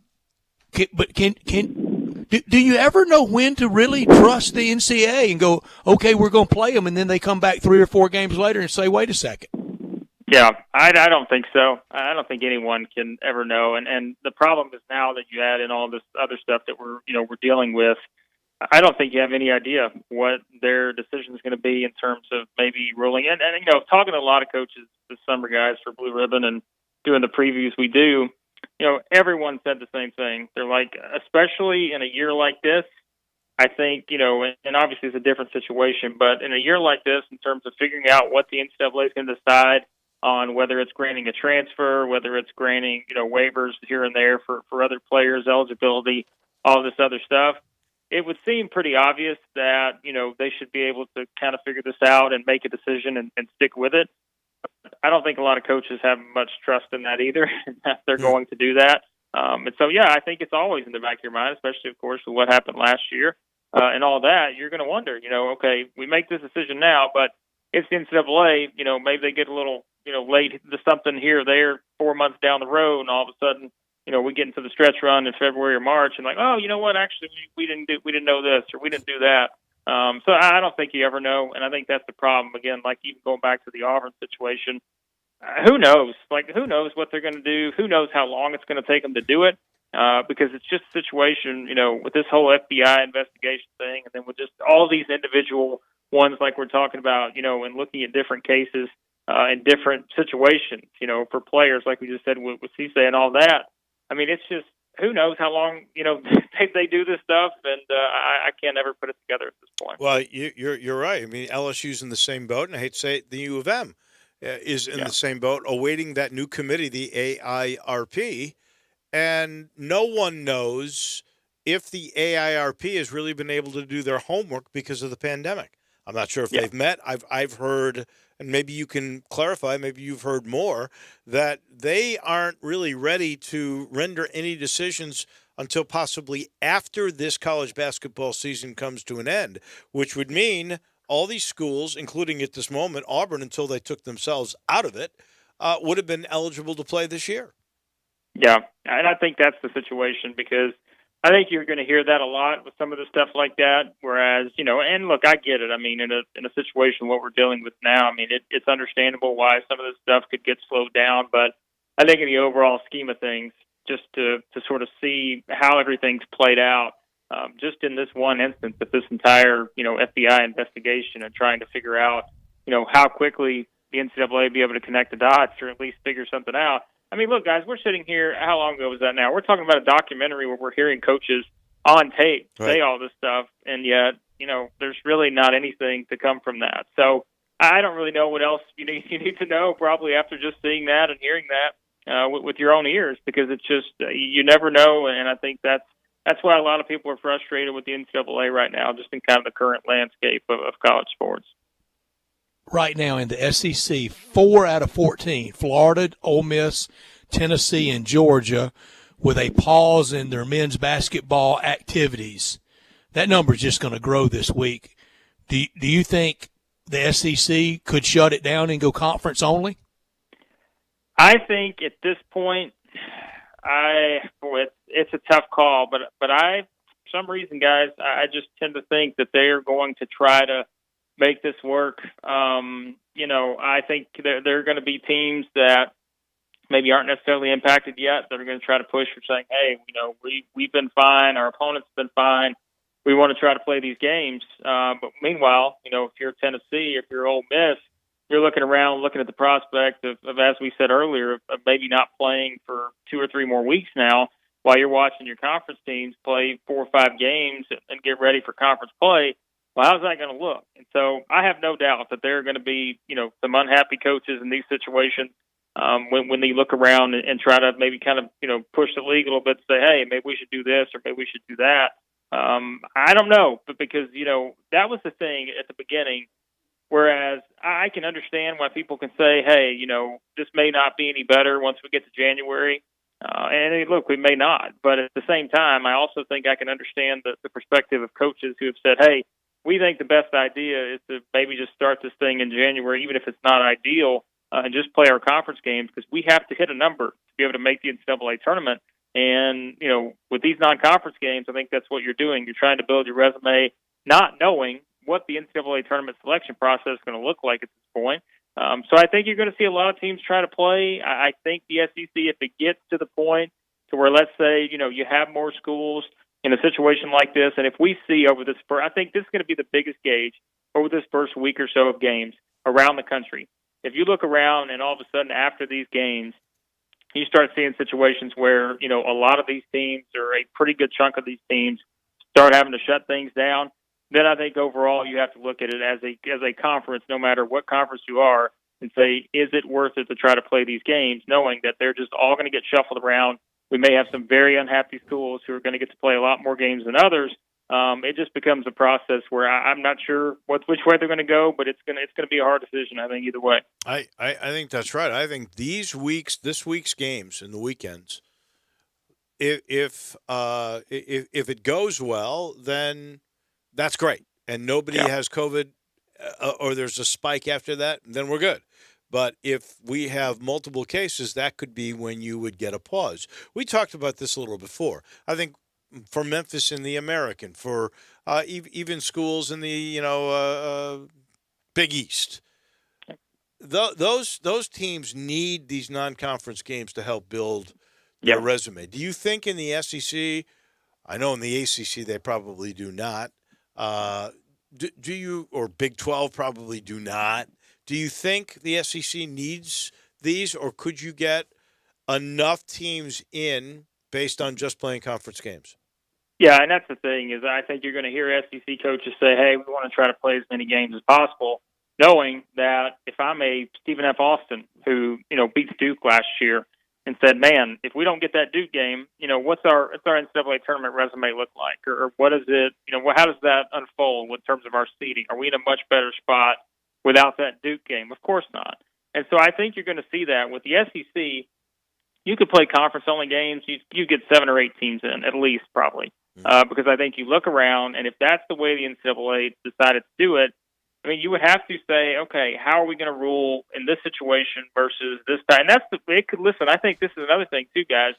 do you ever know when to really trust the NCAA and go, okay, we're going to play them, and then they come back 3 or 4 games later and say, wait a second? Yeah, I don't think so. I don't think anyone can ever know. And the problem is now that you add in all this other stuff that we're dealing with, I don't think you have any idea what their decision is going to be in terms of maybe ruling. And talking to a lot of coaches this summer, guys, for Blue Ribbon and doing the previews we do, everyone said the same thing. They're like, especially in a year like this, I think, and obviously it's a different situation, but in a year like this, in terms of figuring out what the NCAA is going to decide on whether it's granting a transfer, whether it's granting, waivers here and there for other players, eligibility, all this other stuff, it would seem pretty obvious that, they should be able to kind of figure this out and make a decision and stick with it. I don't think a lot of coaches have much trust in that either, that they're going to do that. And so, I think it's always in the back of your mind, especially, of course, with what happened last year and all that. You're going to wonder, okay, we make this decision now, but it's the NCAA, maybe they get a little, late to something here or there 4 months down the road, and all of a sudden, we get into the stretch run in February or March and like, oh, you know what, actually, we didn't know this or we didn't do that. So I don't think you ever know, and I think that's the problem. Again, like even going back to the Auburn situation, who knows? Like, who knows what they're going to do? Who knows how long it's going to take them to do it? Because it's just a situation, with this whole FBI investigation thing, and then with just all these individual ones like we're talking about, and looking at different cases in different situations, for players, like we just said with Cisse and all that. I mean, it's just, who knows how long, they do this stuff, and I can't ever put it together at this point. Well, you're right. I mean, LSU's in the same boat, and I hate to say it, the U of M is in the same boat, awaiting that new committee, the AIRP, and no one knows if the AIRP has really been able to do their homework because of the pandemic. I'm not sure if they've met. I've heard and maybe you can clarify, maybe you've heard more, that they aren't really ready to render any decisions until possibly after this college basketball season comes to an end, which would mean all these schools, including at this moment Auburn, until they took themselves out of it, would have been eligible to play this year. Yeah, and I think that's the situation, because I think you're going to hear that a lot with some of the stuff like that. Whereas, and look, I get it. I mean, in a situation what we're dealing with now, I mean, it's understandable why some of this stuff could get slowed down. But I think in the overall scheme of things, just to sort of see how everything's played out, just in this one instance of this entire, FBI investigation and trying to figure out, how quickly the NCAA be able to connect the dots or at least figure something out. I mean, look, guys, we're sitting here. How long ago was that now? We're talking about a documentary where we're hearing coaches on tape say all this stuff, and yet, there's really not anything to come from that. So I don't really know what else you need to know, probably after just seeing that and hearing that with your own ears, because it's just you never know, and I think that's why a lot of people are frustrated with the NCAA right now, just in kind of the current landscape of college sports. Right now in the SEC, 4 out of 14, Florida, Ole Miss, Tennessee, and Georgia, with a pause in their men's basketball activities. That number is just going to grow this week. Do you think the SEC could shut it down and go conference only? I think at this point, it's a tough call, but for some reason, guys, I just tend to think that they are going to try to make this work. I think there are going to be teams that maybe aren't necessarily impacted yet that are going to try to push for saying, hey, we've been fine, our opponents have been fine, we want to try to play these games. But meanwhile, if you're Tennessee, if you're Ole Miss, you're looking around, looking at the prospect of, as we said earlier, of maybe not playing for 2 or 3 more weeks now, while you're watching your conference teams play 4 or 5 games and get ready for conference play. Well, how's that going to look? And so I have no doubt that there are going to be, some unhappy coaches in these situations when they look around and try to maybe kind of, push the league a little bit to say, hey, maybe we should do this or maybe we should do that. I don't know, but because, that was the thing at the beginning, whereas I can understand why people can say, hey, this may not be any better once we get to January. And look, we may not. But at the same time, I also think I can understand the perspective of coaches who have said, hey, we think the best idea is to maybe just start this thing in January, even if it's not ideal, and just play our conference games, because we have to hit a number to be able to make the NCAA tournament. And, with these non-conference games, I think that's what you're doing. You're trying to build your resume, not knowing what the NCAA tournament selection process is going to look like at this point. So I think you're going to see a lot of teams try to play. I think the SEC, if it gets to the point to where, let's say, you have more schools in a situation like this, and if we see over this, I think this is going to be the biggest gauge over this first week or so of games around the country. If you look around and all of a sudden after these games, you start seeing situations where, a lot of these teams, or a pretty good chunk of these teams, start having to shut things down, then I think overall you have to look at it as a conference, no matter what conference you are, and say, is it worth it to try to play these games, knowing that they're just all going to get shuffled around. We may have some very unhappy schools who are going to get to play a lot more games than others. It just becomes a process where I'm not sure which way they're going to go, but it's going to be a hard decision, I think, either way. I think that's right. I think this week's games and the weekends, if it goes well, then that's great, and nobody has COVID, or there's a spike after that, then we're good. But if we have multiple cases, that could be when you would get a pause. We talked about this a little before. I think for Memphis in the American, for even schools in the Big East, those teams need these non-conference games to help build their resume. Do you think in the SEC? I know in the ACC they probably do not. Do you, or Big 12 probably do not? Do you think the SEC needs these, or could you get enough teams in based on just playing conference games? Yeah, and that's the thing, is I think you're going to hear SEC coaches say, hey, we want to try to play as many games as possible, knowing that if I'm a Stephen F. Austin who, beats Duke last year and said, man, if we don't get that Duke game, what's our NCAA tournament resume look like? Or what is it, how does that unfold in terms of our seeding? Are we in a much better spot without that Duke game. Of course not. And so I think you're going to see that with the SEC. You could play conference-only games. You get 7 or 8 teams in, at least, probably. Because I think you look around, and if that's the way the NCAA decided to do it, I mean, you would have to say, okay, how are we going to rule in this situation versus this time? And listen, I think this is another thing, too, guys.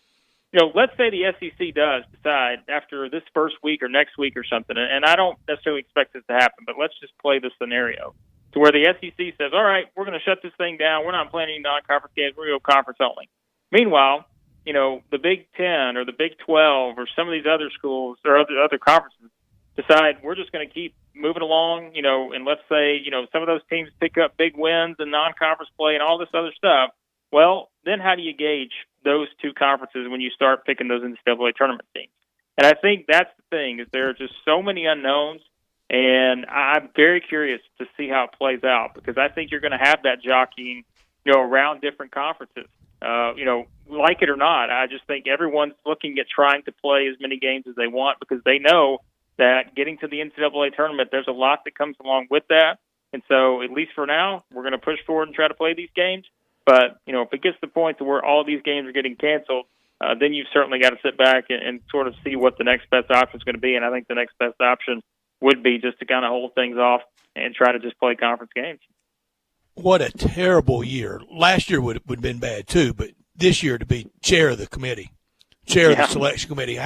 You know, let's say the SEC does decide after this first week or next week or something, and I don't necessarily expect this to happen, but let's just play this scenario to where the SEC says, all right, we're going to shut this thing down. We're not playing any non-conference games. We're going to go conference only. Meanwhile, you know, the Big 10 or the Big 12 or some of these other schools or other conferences decide we're just going to keep moving along, you know, and let's say, you know, some of those teams pick up big wins and non-conference play and all this other stuff. Well, then how do you gauge those two conferences when you start picking those NCAA tournament teams? And I think that's the thing, is there are just so many unknowns, and I'm very curious to see how it plays out, because I think you're going to have that jockeying, you know, around different conferences. You know, like it or not, I just think everyone's looking at trying to play as many games as they want, because they know that getting to the NCAA tournament, there's a lot that comes along with that. And so, at least for now, we're going to push forward and try to play these games. But, you know, if it gets to the point to where all these games are getting canceled, then you've certainly got to sit back and sort of see what the next best option is going to be. And I think the next best option would be just to kind of hold things off and try to just play conference games. What a terrible year. Last year would have been bad too, but this year to be chair of the committee, chair of the selection committee.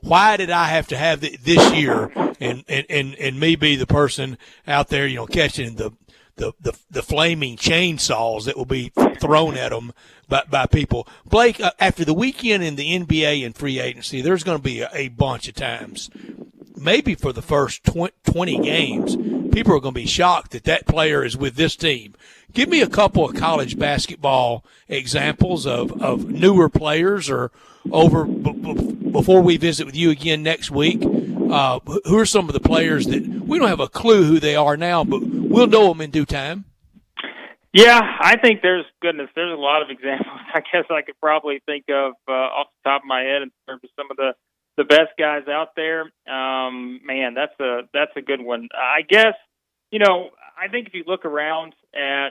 Why did I have to have this year and me be the person out there, you know, catching the flaming chainsaws that will be thrown at them by people? Blake, after the weekend in the NBA and free agency, there's going to be a bunch of times, maybe for the first 20 games, people are going to be shocked that player is with this team. Give me a couple of college basketball examples of newer players, or before we visit with you again next week. Who are some of the players that we don't have a clue who they are now, but we'll know them in due time? Yeah, I think there's a lot of examples. I guess I could probably think of off the top of my head in terms of some of the best guys out there. Man, that's a good one. I guess, you know, I think if you look around at,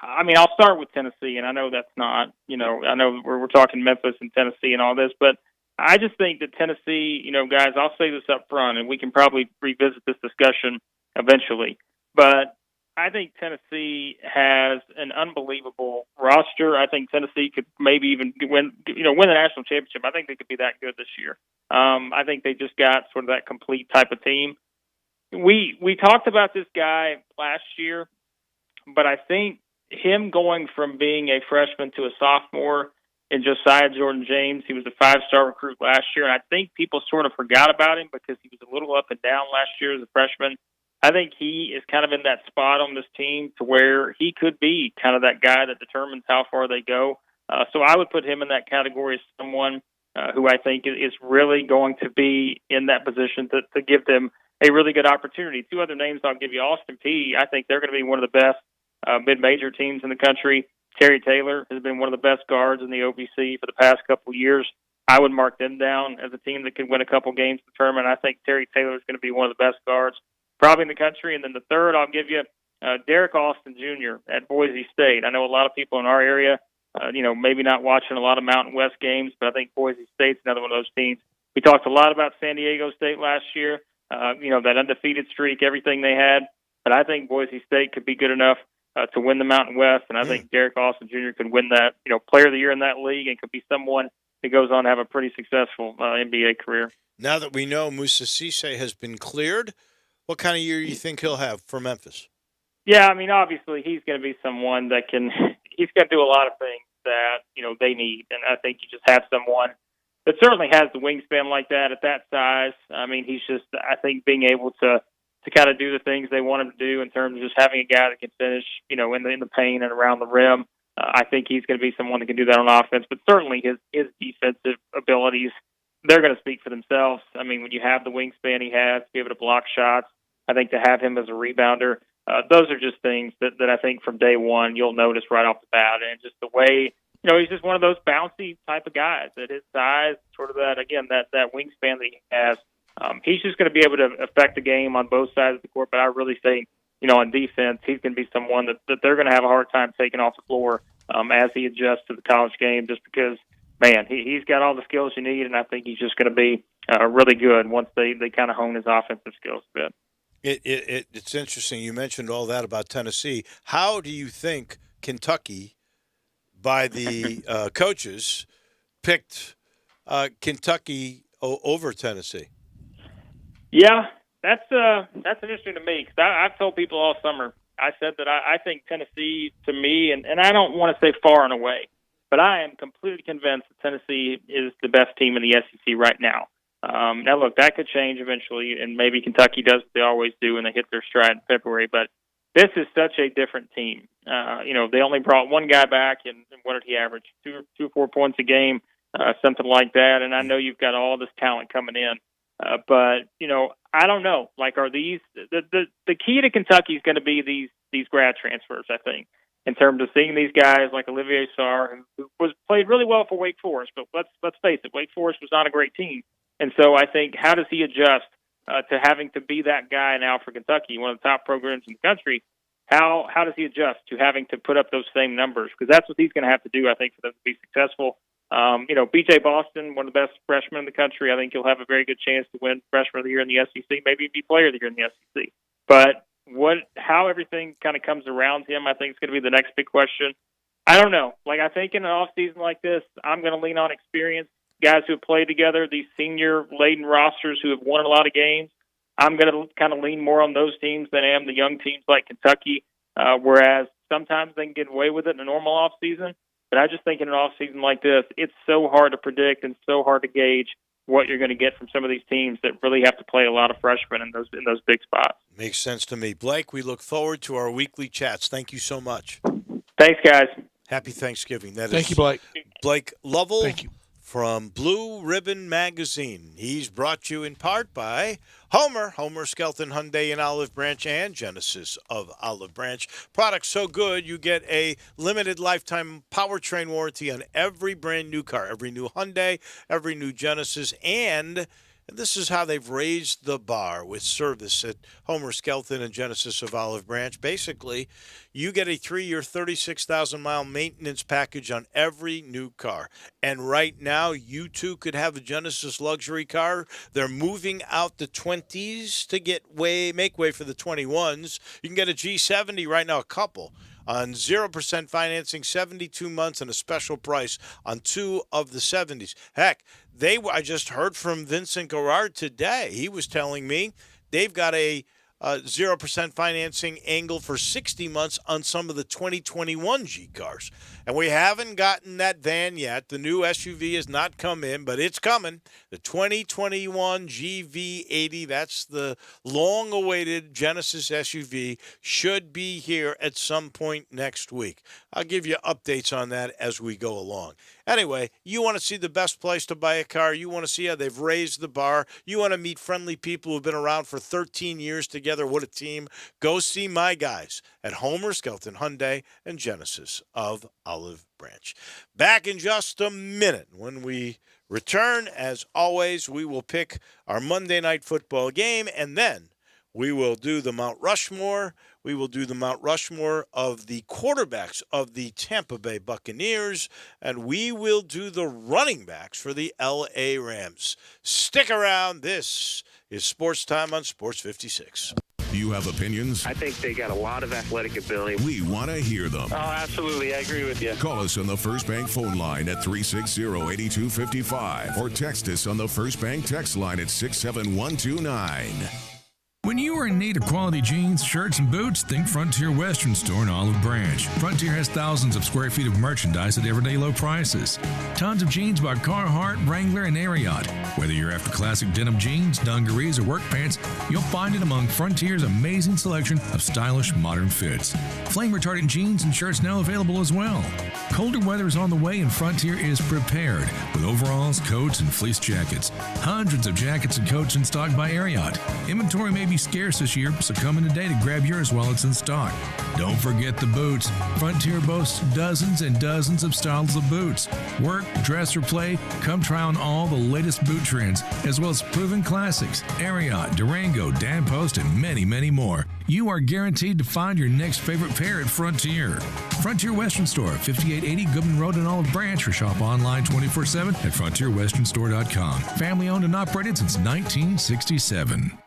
I mean, I'll start with Tennessee, and I know that's not, you know, I know we're talking Memphis and Tennessee and all this, but I just think that Tennessee, you know, guys, I'll say this up front, and we can probably revisit this discussion eventually, but I think Tennessee has an unbelievable roster. I think Tennessee could maybe even win the national championship. I think they could be that good this year. I think they just got sort of that complete type of team. We talked about this guy last year, but I think him going from being a freshman to a sophomore in Josiah Jordan-James, he was a 5-star recruit last year, and I think people sort of forgot about him because he was a little up and down last year as a freshman. I think he is kind of in that spot on this team to where he could be kind of that guy that determines how far they go. So I would put him in that category as someone who I think is really going to be in that position to give them a really good opportunity. Two other names I'll give you. Austin Peay, I think they're going to be one of the best mid-major teams in the country. Terry Taylor has been one of the best guards in the OVC for the past couple of years. I would mark them down as a team that could win a couple games in the tournament. I think Terry Taylor is going to be one of the best guards probably in the country. And then the third, I'll give you Derek Austin Jr. at Boise State. I know a lot of people in our area, maybe not watching a lot of Mountain West games, but I think Boise State's another one of those teams. We talked a lot about San Diego State last year, that undefeated streak, everything they had. But I think Boise State could be good enough to win the Mountain West, and I think Derek Austin Jr. could win that, Player of the Year in that league, and could be someone that goes on to have a pretty successful NBA career. Now that we know Moussa Cisse has been cleared, what kind of year do you think he'll have for Memphis? Yeah, I mean, obviously he's going to be someone that he's going to do a lot of things that, they need, and I think you just have someone that certainly has the wingspan like that at that size. I mean, he's just, I think, being able to kind of do the things they want him to do in terms of just having a guy that can finish, in the paint and around the rim. I think he's going to be someone that can do that on offense, but certainly his defensive abilities, they're going to speak for themselves. I mean, when you have the wingspan he has, to be able to block shots, I think to have him as a rebounder, those are just things that I think from day one you'll notice right off the bat. And just the way, he's just one of those bouncy type of guys at his size, sort of that wingspan that he has. He's just going to be able to affect the game on both sides of the court, but I really think on defense, he's going to be someone that they're going to have a hard time taking off the floor as he adjusts to the college game, just because, man, he's got all the skills you need, and I think he's just going to be really good once they kind of hone his offensive skills a bit. It's interesting. You mentioned all that about Tennessee. How do you think Kentucky, by the coaches, picked Kentucky over Tennessee? Yeah, that's interesting to me, because I've told people all summer, I said that I think Tennessee, to me, and I don't want to say far and away, but I am completely convinced that Tennessee is the best team in the SEC right now. Now, look, that could change eventually, and maybe Kentucky does what they always do when they hit their stride in February, but this is such a different team. They only brought one guy back, and what did he average? 2 or 4 points a game, something like that, and I know you've got all this talent coming in. But I don't know. Like, are these the key to Kentucky is going to be these grad transfers? I think, in terms of seeing these guys like Olivier Sarr, who played really well for Wake Forest, but let's face it, Wake Forest was not a great team, and so I think, how does he adjust to having to be that guy now for Kentucky, one of the top programs in the country? How does he adjust to having to put up those same numbers? Because that's what he's going to have to do, I think, for them to be successful. B.J. Boston, one of the best freshmen in the country, I think he'll have a very good chance to win Freshman of the Year in the SEC, maybe be Player of the Year in the SEC. But how everything kind of comes around him, I think is going to be the next big question. I don't know. Like, I think in an off season like this, I'm going to lean on experience, guys who have played together, these senior-laden rosters who have won a lot of games. I'm going to kind of lean more on those teams than I am the young teams like Kentucky, whereas sometimes they can get away with it in a normal off season. But I just think in an off-season like this, it's so hard to predict and so hard to gauge what you're going to get from some of these teams that really have to play a lot of freshmen in those big spots. Makes sense to me. Blake, we look forward to our weekly chats. Thank you so much. Thanks, guys. Happy Thanksgiving. Thank you, Blake. Blake Lovell. Thank you. From Blue Ribbon Magazine. He's brought you in part by Homer Skelton Hyundai in Olive Branch, and Genesis of Olive Branch. Products so good you get a limited lifetime powertrain warranty on every brand new car, every new Hyundai, every new Genesis, and this is how they've raised the bar with service at Homer Skelton and Genesis of Olive Branch. Basically, you get a 3-year, 36,000-mile maintenance package on every new car. And right now, you too could have a Genesis luxury car. They're moving out the 20s to make way for the 21s. You can get a G70 right now, a couple, on 0% financing, 72 months, and a special price on 2 of the 70s. Heck, I just heard from Vincent Garrard today. He was telling me they've got a 0% financing angle for 60 months on some of the 2021 G cars. And we haven't gotten that van yet. The new SUV has not come in, but it's coming. The 2021 GV80, that's the long-awaited Genesis SUV, should be here at some point next week. I'll give you updates on that as we go along. Anyway, you want to see the best place to buy a car. You want to see how they've raised the bar. You want to meet friendly people who've been around for 13 years together. What a team. Go see my guys at Homer Skelton Hyundai and Genesis of Olive Branch. Back in just a minute. When we return, as always, we will pick our Monday Night Football game, and then we will do the Mount Rushmore. We will do the Mount Rushmore of the quarterbacks of the Tampa Bay Buccaneers, and we will do the running backs for the L.A. Rams. Stick around. This is Sports Time on Sports 56. Do you have opinions? I think they got a lot of athletic ability. We want to hear them. Oh, absolutely. I agree with you. Call us on the First Bank phone line at 360-8255 or text us on the First Bank text line at 67129. When you are in need of quality jeans, shirts, and boots, think Frontier Western Store in Olive Branch. Frontier has thousands of square feet of merchandise at everyday low prices. Tons of jeans by Carhartt, Wrangler, and Ariat. Whether you're after classic denim jeans, dungarees, or work pants, you'll find it among Frontier's amazing selection of stylish, modern fits. Flame-retardant jeans and shirts now available as well. Colder weather is on the way, and Frontier is prepared with overalls, coats, and fleece jackets. Hundreds of jackets and coats in stock by Ariat. Inventory may be scarce scarce this year, so come in today to grab yours while it's in stock. Don't forget the boots. Frontier boasts dozens and dozens of styles of boots. Work, dress, or play, come try on all the latest boot trends, as well as proven classics, Ariat, Durango, Dan Post, and many, many more. You are guaranteed to find your next favorite pair at Frontier. Frontier Western Store, 5880 Goodman Road in Olive Branch, or shop online 24/7 at frontierwesternstore.com. Family owned and operated since 1967.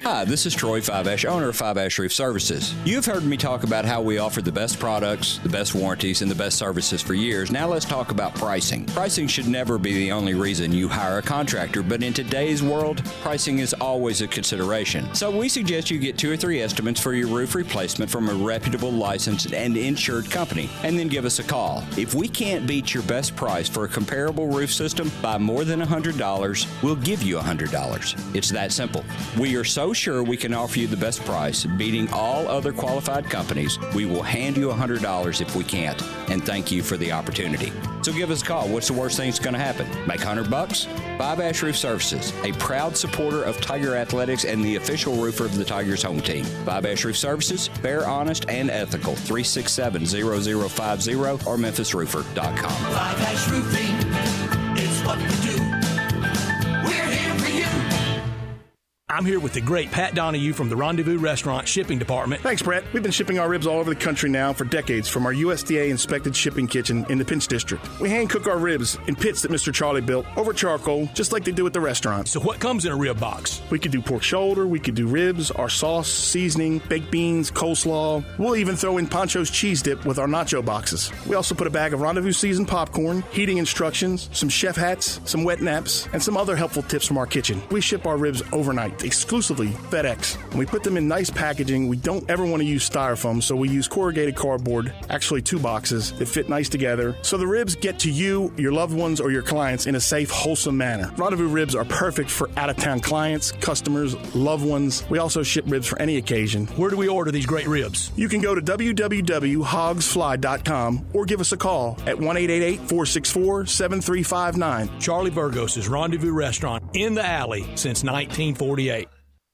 Hi, this is Troy Fiveash, owner of Fiveash Reef Services. You've heard me talk about how we offer the best products, the best warranties, and the best services for years. Now let's talk about pricing. Pricing should never be the only reason you hire a contractor, but in today's world, pricing is always a consideration. So we suggest you get 2 or 3 estimates for your roof replacement from a reputable, licensed, and insured company, and then give us a call. If we can't beat your best price for a comparable roof system by more than $100, we'll give you $100. It's that simple. We are so sure we can offer you the best price, beating all other qualified companies, we will hand you $100 if we can't, and thank you for the opportunity. So give us a call. What's the worst thing that's going to happen? Make $100? Fiveash Roof Services, a proud supporter of Tiger Athletics and the official roofer of the Tigers home team. Fiveash Roof Services, fair, honest, and ethical. 367-0050 or memphisroofer.com. Fiveash Roofing is what we do. We're here for you. I'm here with the great Pat Donahue from the Rendezvous Restaurant Shipping Department. Thanks, Brett. We've been shipping our ribs all over the country now for decades from our USDA-inspected shipping kitchen in the Pinch District. We hand-cook our ribs in pits that Mr. Charlie built over charcoal, just like they do at the restaurant. So what comes in a rib box? We could do pork shoulder, we could do ribs, our sauce, seasoning, baked beans, coleslaw. We'll even throw in Pancho's cheese dip with our nacho boxes. We also put a bag of Rendezvous seasoned popcorn, heating instructions, some chef hats, some wet naps, and some other helpful tips from our kitchen. We ship our ribs overnight, exclusively FedEx. And we put them in nice packaging. We don't ever want to use styrofoam, so we use corrugated cardboard, actually 2 boxes that fit nice together, so the ribs get to you, your loved ones, or your clients in a safe, wholesome manner. Rendezvous ribs are perfect for out-of-town clients, customers, loved ones. We also ship ribs for any occasion. Where do we order these great ribs? You can go to www.hogsfly.com or give us a call at 1-888-464-7359. Charlie Burgos' Rendezvous Restaurant in the alley since 1948.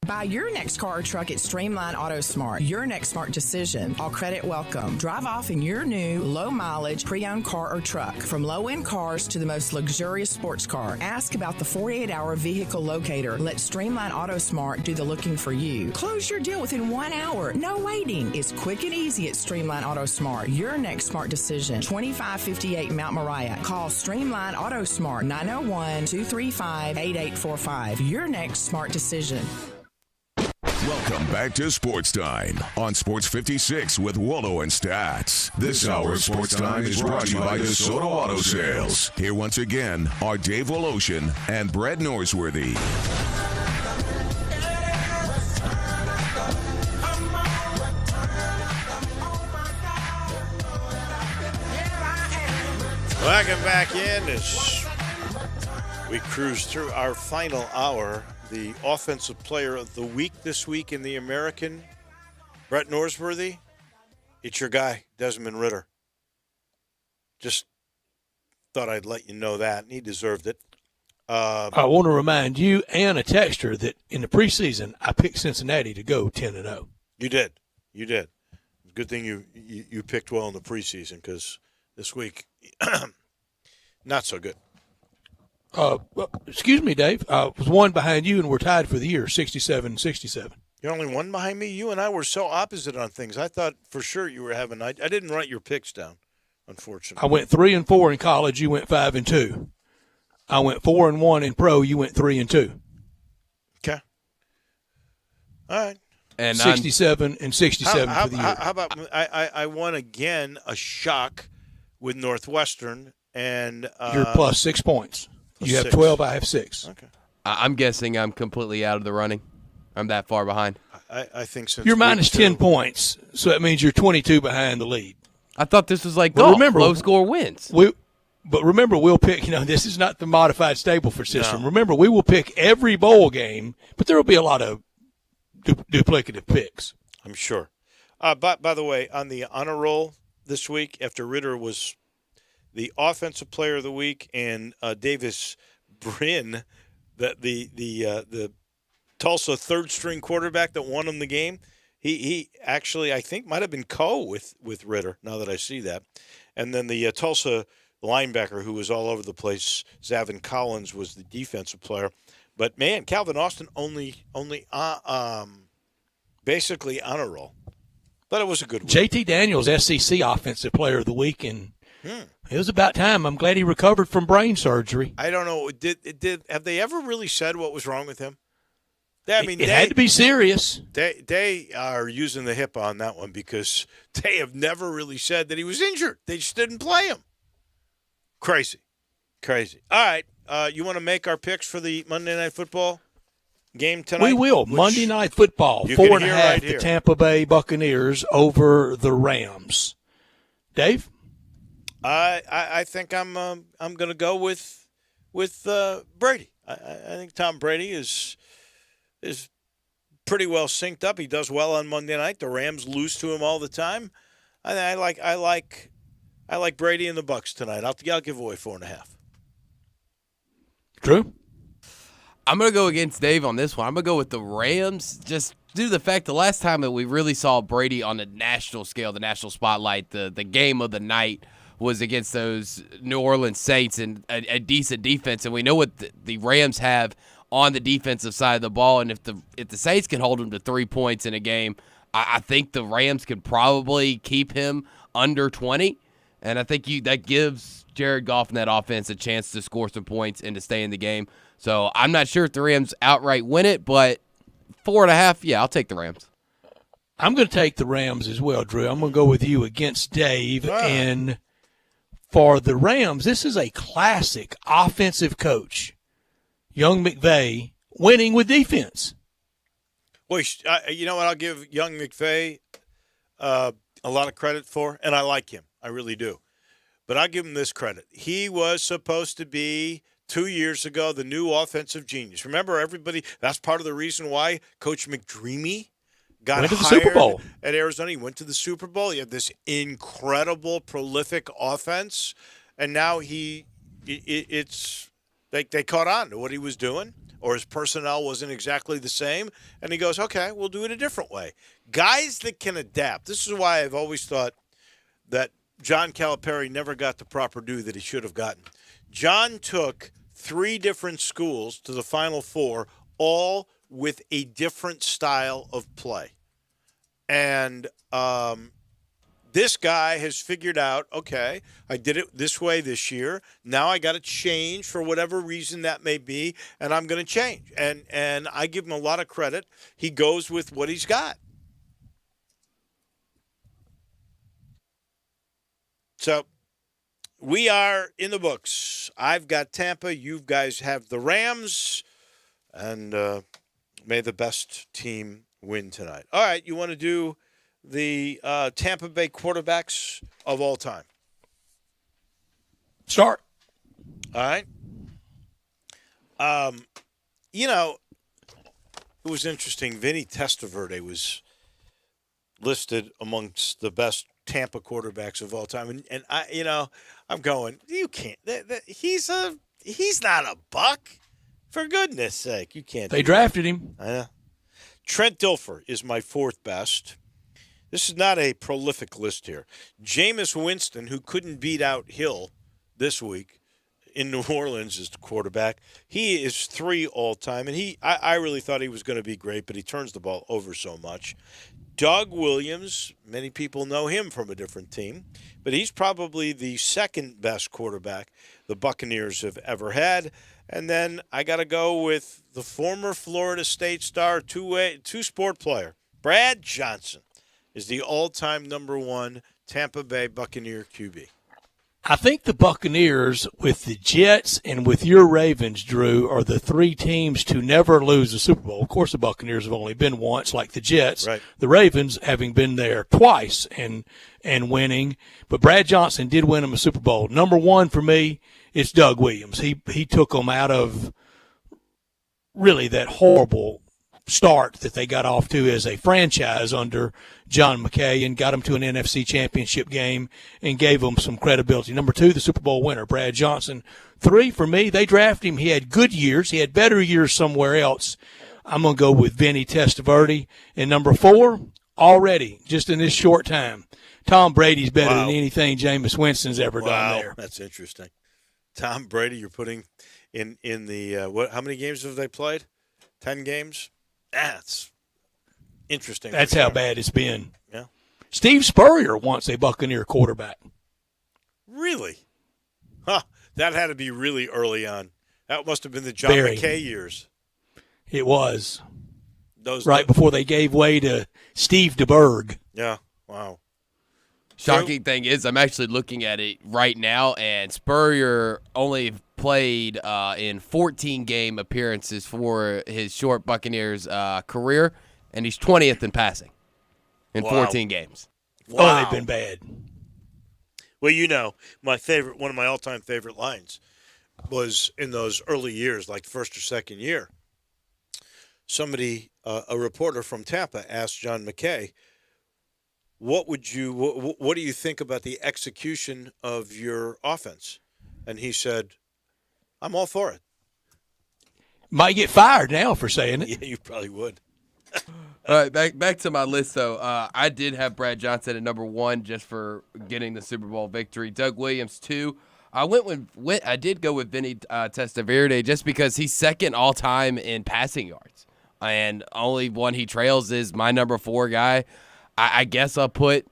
Buy your next car or truck at Streamline Auto Smart. Your next smart decision. All credit welcome. Drive off in your new, low-mileage, pre-owned car or truck. From low-end cars to the most luxurious sports car. Ask about the 48-hour vehicle locator. Let Streamline Auto Smart do the looking for you. Close your deal within 1 hour. No waiting. It's quick and easy at Streamline Auto Smart. Your next smart decision. 2558 Mount Moriah. Call Streamline Auto Smart 901-235-8845. Your next smart decision. Welcome back to Sports Time on Sports 56 with Waldo and Stats. This hour of Sports Time is brought to you by DeSoto Auto Sales. Here once again are Dave Woloshin and Brett Norsworthy. Welcome back in as we cruise through our final hour. The offensive player of the week this week in the American, Brett Norsworthy. It's your guy, Desmond Ridder. Just thought I'd let you know that. And he deserved it. I want to remind you and a texter that in the preseason, I picked Cincinnati to go 10-0. You did. You did. Good thing you picked well in the preseason because this week, not so good. Excuse me, Dave. I was one behind you, and we're tied for the year, 67-67. You're only one behind me? You and I were so opposite on things. I thought for sure you were having – I didn't write your picks down, unfortunately. I went 3-4 in college. You went 5-2. I went 4-1 in pro. You went 3-2. Okay. All right. And 67 and 67 for the year. How about I won again a shock with Northwestern, and you're plus 6 points. You have 12. I have 6. Okay. I'm guessing I'm completely out of the running. I'm that far behind. I think since you're minus 10 points, so that means you're 22 behind the lead. I thought this was like golf. Remember, low score wins. But remember, we'll pick. This is not the modified Stableford system. No. Remember, we will pick every bowl game, but there will be a lot of duplicative picks. I'm sure. By the way, on the honor roll this week, after Ridder was the offensive player of the week and Davis Brin, the Tulsa third-string quarterback that won him the game. He actually, I think, might have been with Ritter, now that I see that. And then the Tulsa linebacker who was all over the place, Zavin Collins, was the defensive player. But, man, Calvin Austin only basically on a roll. But it was a good win. JT Daniels, SEC Offensive Player of the Week, and it was about time. I'm glad he recovered from brain surgery. I don't know. Have they ever really said what was wrong with him? It had to be serious. They are using the hip on that one because they have never really said that he was injured. They just didn't play him. Crazy. All right. You want to make our picks for the Monday Night Football game tonight? We will. Monday Night Football, 4.5, right the Tampa Bay Buccaneers over the Rams. Dave? I think I'm going to go with Brady. I think Tom Brady is pretty well synced up. He does well on Monday night. The Rams lose to him all the time. I like Brady and the Bucs tonight. I'll give away 4.5. Drew? I'm going to go against Dave on this one. I'm going to go with the Rams just due to the fact the last time that we really saw Brady on the national scale, the national spotlight, the game of the night was against those New Orleans Saints and a decent defense. And we know what the Rams have on the defensive side of the ball. And if the Saints can hold them to 3 points in a game, I think the Rams could probably keep him under 20. And I think that gives Jared Goff and that offense a chance to score some points and to stay in the game. So I'm not sure if the Rams outright win it, but 4.5, yeah, I'll take the Rams. I'm going to take the Rams as well, Drew. I'm going to go with you against Dave. And for the Rams, this is a classic offensive coach, young McVay, winning with defense. Well, you know what I'll give young McVay a lot of credit for, and I like him. I really do. But I'll give him this credit. He was supposed to be 2 years ago the new offensive genius. Remember, everybody, that's part of the reason why Coach McDreamy got went to the hired Super Bowl at Arizona. He went to the Super Bowl. He had this incredible, prolific offense, and now it's like they caught on to what he was doing, or his personnel wasn't exactly the same, and he goes, okay, we'll do it a different way. Guys that can adapt. This is why I've always thought that John Calipari never got the proper due that he should have gotten. John took 3 different schools to the Final Four, all with a different style of play. And this guy has figured out, okay, I did it this way this year. Now I got to change for whatever reason that may be, and I'm going to change. And I give him a lot of credit. He goes with what he's got. So we are in the books. I've got Tampa. You guys have the Rams. And may the best team win tonight. All right, you want to do the Tampa Bay quarterbacks of all time? Start. All right. You know, it was interesting. Vinny Testaverde was listed amongst the best Tampa quarterbacks of all time, and I'm going, you can't. He's not a Buck, for goodness sake. You can't. They drafted him. Trent Dilfer is my 4th best. This is not a prolific list here. Jameis Winston, who couldn't beat out Hill this week in New Orleans as the quarterback, he is 3 all time, and I really thought he was going to be great, but he turns the ball over so much. Doug Williams, many people know him from a different team, but he's probably the 2nd best quarterback the Buccaneers have ever had. And then I got to go with the former Florida State star, two-sport player, Brad Johnson, is the all-time number 1 Tampa Bay Buccaneer QB. I think the Buccaneers, with the Jets and with your Ravens, Drew, are the 3 teams to never lose a Super Bowl. Of course, the Buccaneers have only been once, like the Jets. Right. The Ravens having been there twice and winning. But Brad Johnson did win them a Super Bowl. Number 1 for me, it's Doug Williams. He took them out of really that horrible start that they got off to as a franchise under John McKay and got them to an NFC championship game and gave them some credibility. Number 2, the Super Bowl winner, Brad Johnson. 3, for me, they drafted him. He had good years. He had better years somewhere else. I'm going to go with Vinny Testaverde. And number 4, already, just in this short time, Tom Brady's better than anything Jameis Winston's ever done there. That's interesting. Tom Brady, you're putting in the what? How many games have they played? 10 games. That's interesting. That's how bad it's been. Yeah. Steve Spurrier wants a Buccaneer quarterback. Really? Huh. That had to be really early on. That must have been the John Very. McKay years. It was. Those right before they gave way to Steve DeBerg. Yeah. Wow. Shocking thing is, I'm actually looking at it right now, and Spurrier only played in 14 game appearances for his short Buccaneers career, and he's 20th in passing in 14 games. Wow. Oh, they've been bad. Well, you know, one of my all-time favorite lines was in those early years, like first or second year. Somebody, a reporter from Tampa, asked John McKay, what do you think about the execution of your offense? And he said, I'm all for it. Might get fired now for saying it. Yeah, you probably would. All right, back to my list, though. I did have Brad Johnson at number 1 just for getting the Super Bowl victory. Doug Williams, 2. I did go with Vinny Testaverde just because he's second all-time in passing yards. And only one he trails is my number 4 guy. I guess I'll put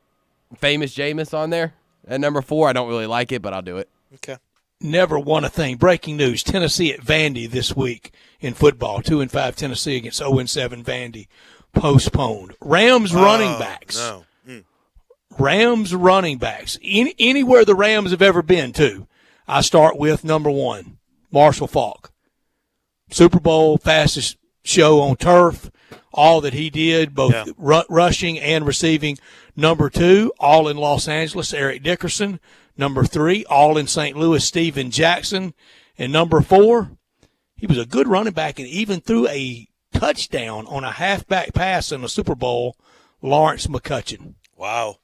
famous Jameis on there at number 4. I don't really like it, but I'll do it. Okay. Never won a thing. Breaking news, Tennessee at Vandy this week in football. 2-5 Tennessee against 0-7 Vandy. Postponed. Rams running backs. No. Rams running backs. Anywhere the Rams have ever been to, I start with number 1, Marshall Faulk. Super Bowl, fastest show on turf. All that he did, both rushing and receiving. Number 2, all in Los Angeles, Eric Dickerson. Number 3, all in St. Louis, Steven Jackson. And number 4, he was a good running back and even threw a touchdown on a halfback pass in the Super Bowl, Lawrence McCutcheon. Wow.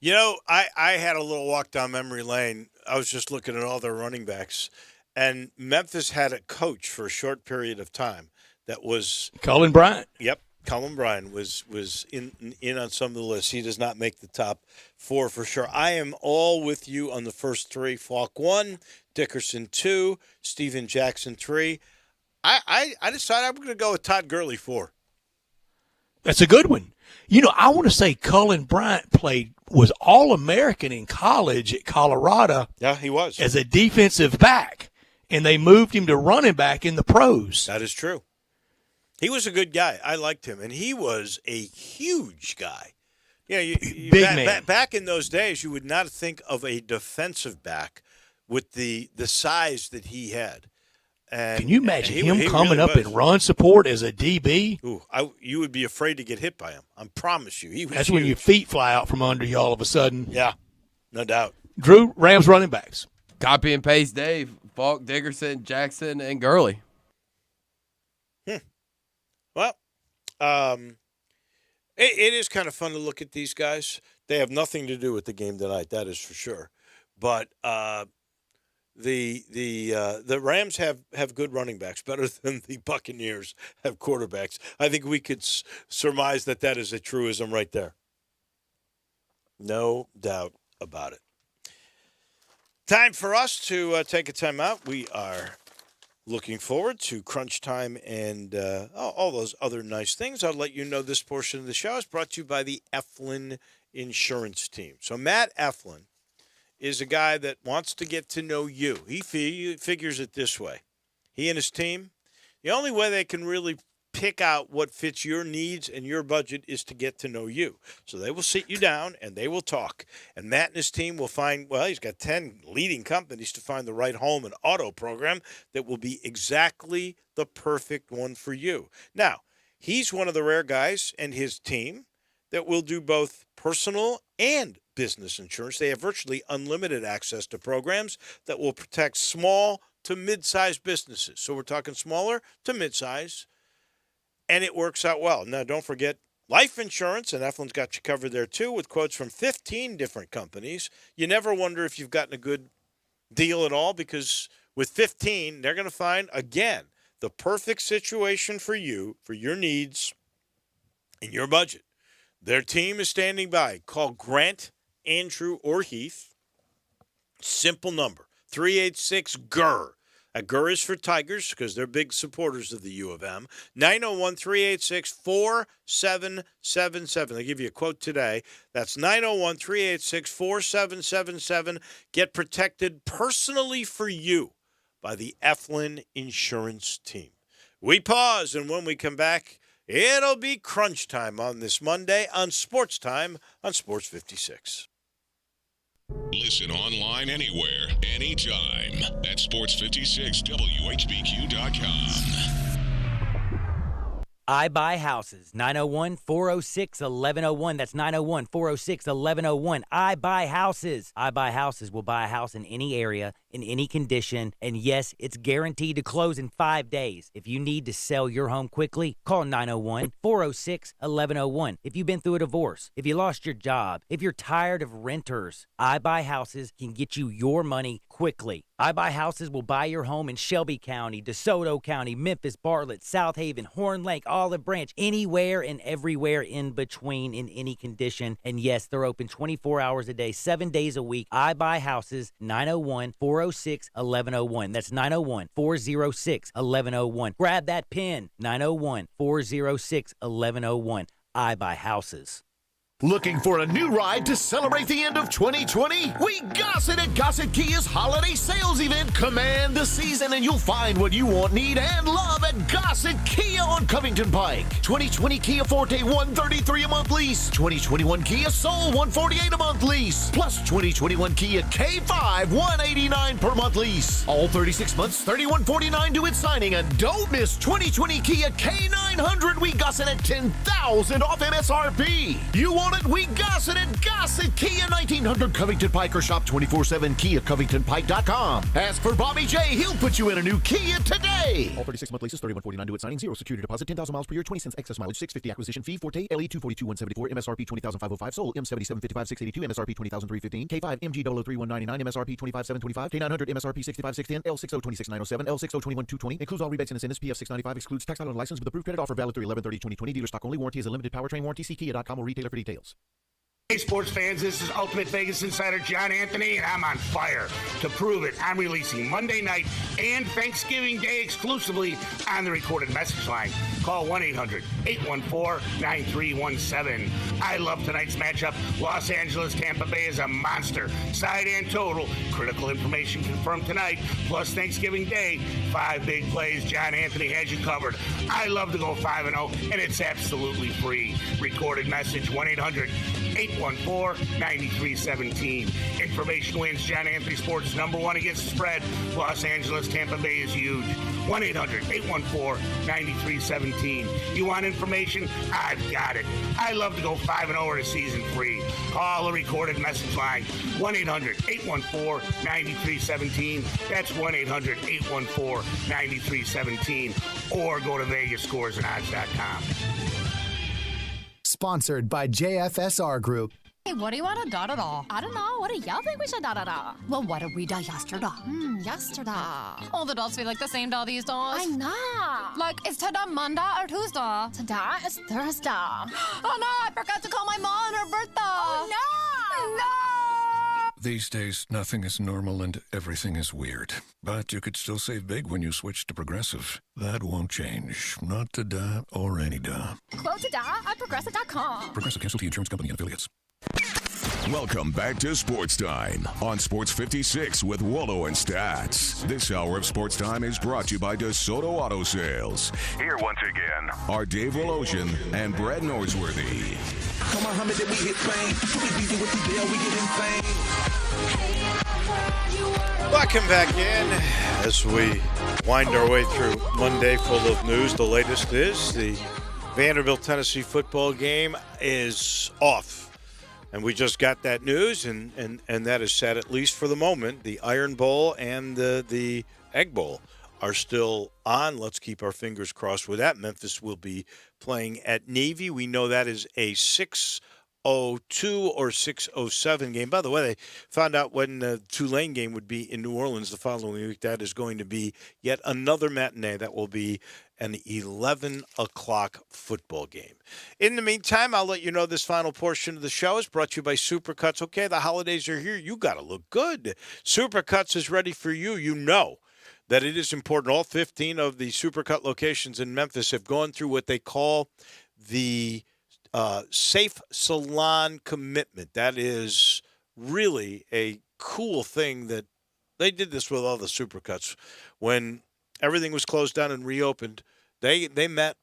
You know, I had a little walk down memory lane. I was just looking at all their running backs. And Memphis had a coach for a short period of time that was Cullen Bryant. Yep. Cullen Bryant was in on some of the lists. He does not make the top 4 for sure. I am all with you on the first 3. Falk 1, Dickerson 2, Steven Jackson 3. I decided I'm going to go with Todd Gurley 4. That's a good one. You know, I want to say Cullen Bryant was All-American in college at Colorado. Yeah, he was. As a defensive back, and they moved him to running back in the pros. That is true. He was a good guy. I liked him, and he was a huge guy. Yeah, big man. Back in those days, you would not think of a defensive back with the size that he had. And can you imagine him coming really up in run support as a DB? Ooh, you would be afraid to get hit by him. I promise you. He was That's huge. when your feet fly out from under you all of a sudden. Yeah, no doubt. Drew, Rams running backs. Copy and paste Dave, Falk, Dickerson, Jackson, and Gurley. Well, it is kind of fun to look at these guys. They have nothing to do with the game tonight, that is for sure. But the Rams have good running backs, better than the Buccaneers have quarterbacks. I think we could surmise that is a truism right there. No doubt about it. Time for us to take a time out. We are looking forward to crunch time and all those other nice things. I'll let you know this portion of the show is brought to you by the Eflin Insurance Team. So Matt Eflin is a guy that wants to get to know you. He figures it this way. He and his team, the only way they can really pick out what fits your needs and your budget is to get to know you. So they will sit you down and they will talk. And Matt and his team will find, he's got 10 leading companies to find the right home and auto program that will be exactly the perfect one for you. Now, he's one of the rare guys and his team that will do both personal and business insurance. They have virtually unlimited access to programs that will protect small to mid-sized businesses. So we're talking smaller to mid-size, and it works out well. Now, don't forget life insurance, and Eflin's got you covered there too with quotes from 15 different companies. You never wonder if you've gotten a good deal at all because with 15, they're going to find, again, the perfect situation for you, for your needs, and your budget. Their team is standing by. Call Grant, Andrew, or Heath. Simple number, 386-GUR. GUR is for Tigers because they're big supporters of the U of M. 901-386-4777. They give you a quote today. That's 901-386-4777. Get protected personally for you by the Eflin Insurance Team. We pause, and when we come back, it'll be crunch time on this Monday on Sports Time on Sports 56. Listen online anywhere, anytime at sports56whbq.com. I Buy Houses, 901-406-1101. That's 901-406-1101. I Buy Houses. I Buy Houses will buy a house in any area, in any condition, and yes, it's guaranteed to close in 5 days. If you need to sell your home quickly, call 901-406-1101. If you've been through a divorce, if you lost your job, if you're tired of renters, I Buy Houses can get you your money quickly. I Buy Houses will buy your home in Shelby County, DeSoto County, Memphis, Bartlett, South Haven, Horn Lake, Olive Branch, anywhere and everywhere in between in any condition. And yes, they're open 24 hours a day, 7 days a week. I Buy Houses, 901-406-1101. That's 901-406-1101. Grab that pen, 901-406-1101. I Buy Houses. Looking for a new ride to celebrate the end of 2020? We Gossett at Gossett Kia's holiday sales event. Command the season and you'll find what you want, need, and love at Gossett Kia on Covington Pike. 2020 Kia Forte $133 a month lease. 2021 Kia Soul $148 a month lease. Plus 2021 Kia K5 $189 per month lease. All 36 months, $3149 due at signing. And don't miss 2020 Kia K900. We Gossett at $10,000 off MSRP. You want it? We Gossett at Gossett Kia 1900 Covington Pike, or shop 24/7 KiaCovingtonPike.com. Ask for Bobby J. He'll put you in a new Kia today. All 36-month leases, $3149 due at signing, 0 security deposit, 10,000 miles per year, 20 cents excess mileage, $650 acquisition fee, Forte, LE 242,174, MSRP 20,505, Soul, M7755, 682, MSRP 20,315, K5, MG 003,199, MSRP 25,725, K900, MSRP 65,610, L6026,907, L6021,220, includes all rebates and incentives, PF 695, excludes tax title and license with approved credit offer valid through 11/30/2020, dealer stock only, warranty is a limited powertrain warranty, see Kia.com or retailer for details. Hey, sports fans, this is Ultimate Vegas Insider John Anthony, and I'm on fire. To prove it, I'm releasing Monday night and Thanksgiving Day exclusively on the recorded message line. Call 1-800-814-9317. I love tonight's matchup. Los Angeles, Tampa Bay is a monster. Side and total. Critical information confirmed tonight. Plus Thanksgiving Day. 5 big plays. John Anthony has you covered. I love to go 5-0, and it's absolutely free. Recorded message, 1-800-814-9317. Information wins. John Anthony Sports #1 against the spread. Los Angeles, Tampa Bay is huge. 1-800-814-9317. You want information? I've got it. I love to go 5-0 or a season free. Call the recorded message line. 1-800-814-9317. That's 1-800-814-9317. Or go to VegasScoresAndOdds.com. Sponsored by JFSR Group. Hey, what do you want to da-da-da? I don't know. What do y'all think we should da-da-da? Well, what did we da yesterday? Yesterday. All the dolls feel like the same doll these days. I know. Like, is today Monday or Tuesday? Today is Thursday. Oh, no, I forgot to call my mom on her birthday. Oh, no. No. These days, nothing is normal and everything is weird. But you could still save big when you switch to Progressive. That won't change. Not today or any day. Quote today at Progressive.com. Progressive Casualty Insurance Company and Affiliates. Welcome back to Sports Time on Sports 56 with Waldo and Stats. This hour of Sports Time is brought to you by DeSoto Auto Sales. Here once again are Dave Wolosian and Brad Norsworthy. Come on, Muhammad, we hit fame. We busy with the deal, we get insane. Welcome back in as we wind our way through Monday full of news. The latest is the Vanderbilt-Tennessee football game is off. And we just got that news, and that is set, at least for the moment. The Iron Bowl and the Egg Bowl are still on. Let's keep our fingers crossed with that. Memphis will be playing at Navy. We know that is a 6 6:02 or 6:07 game. By the way, they found out when the Tulane game would be in New Orleans the following week. That is going to be yet another matinee. That will be an 11 o'clock football game. In the meantime, I'll let you know this final portion of the show is brought to you by Supercuts. Okay, the holidays are here. You got to look good. Supercuts is ready for you. You know that it is important. All 15 of the Supercut locations in Memphis have gone through what they call the Safe Salon Commitment. That is really a cool thing that they did this with all the Supercuts. When everything was closed down and reopened, they met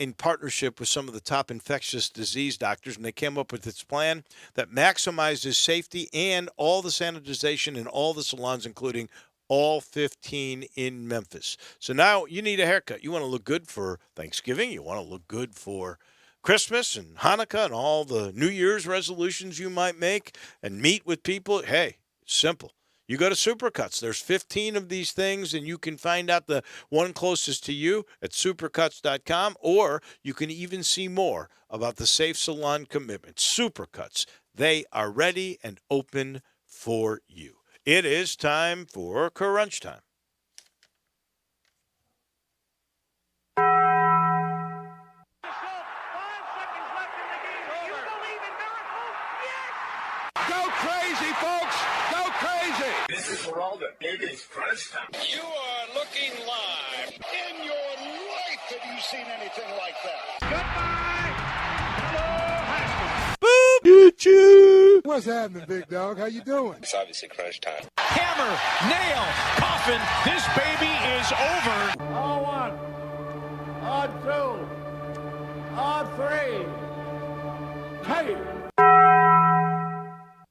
in partnership with some of the top infectious disease doctors, and they came up with this plan that maximizes safety and all the sanitization in all the salons, including all 15 in Memphis. So now you need a haircut. You want to look good for Thanksgiving. You want to look good for Christmas and Hanukkah and all the New Year's resolutions you might make and meet with people. Hey, it's simple. You go to Supercuts. There's 15 of these things, and you can find out the one closest to you at supercuts.com, or you can even see more about the Safe Salon Commitment. Supercuts, they are ready and open for you. It is time for Crunch Time. Go crazy, folks! Go crazy! This is for all the biggest crunch time. You are looking live. In your life have you seen anything like that? Goodbye! Hello, Haskins. Boop! Choo! What's happening, big dog? How you doing? It's obviously crunch time. Hammer, nail, coffin. This baby is over. On 1, on 2, on 3. Hey!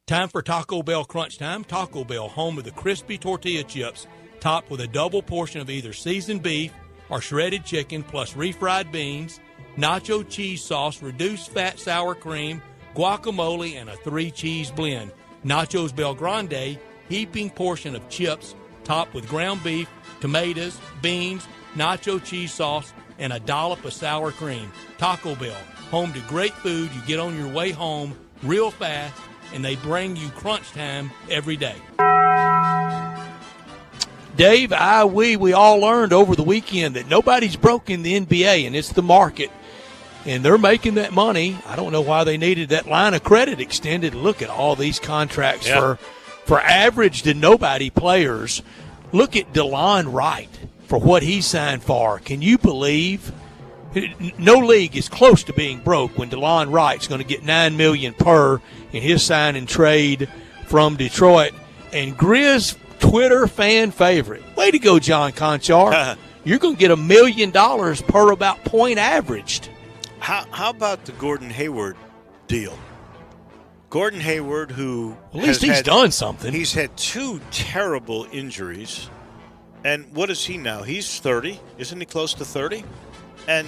Time for Taco Bell Crunch Time. Taco Bell, home of the crispy tortilla chips, topped with a double portion of either seasoned beef or shredded chicken, plus refried beans, nacho cheese sauce, reduced fat sour cream, guacamole, and a 3-cheese blend. Nachos Bel Grande, heaping portion of chips, topped with ground beef, tomatoes, beans, nacho cheese sauce, and a dollop of sour cream. Taco Bell, home to great food you get on your way home real fast, and they bring you crunch time every day. Dave, we all learned over the weekend that nobody's broke in the NBA, and it's the market. And they're making that money. I don't know why they needed that line of credit extended. Look at all these contracts for average to nobody players. Look at DeLon Wright for what he signed for. Can you believe? No league is close to being broke when DeLon Wright's going to get $9 million per in his sign and trade from Detroit. And Grizz Twitter fan favorite. Way to go, John Conchar. You're going to get $1 million per about point averaged. How about the Gordon Hayward deal? Gordon Hayward, who at least he's done something. He's had 2 terrible injuries. And what is he now? He's 30. Isn't he close to 30? And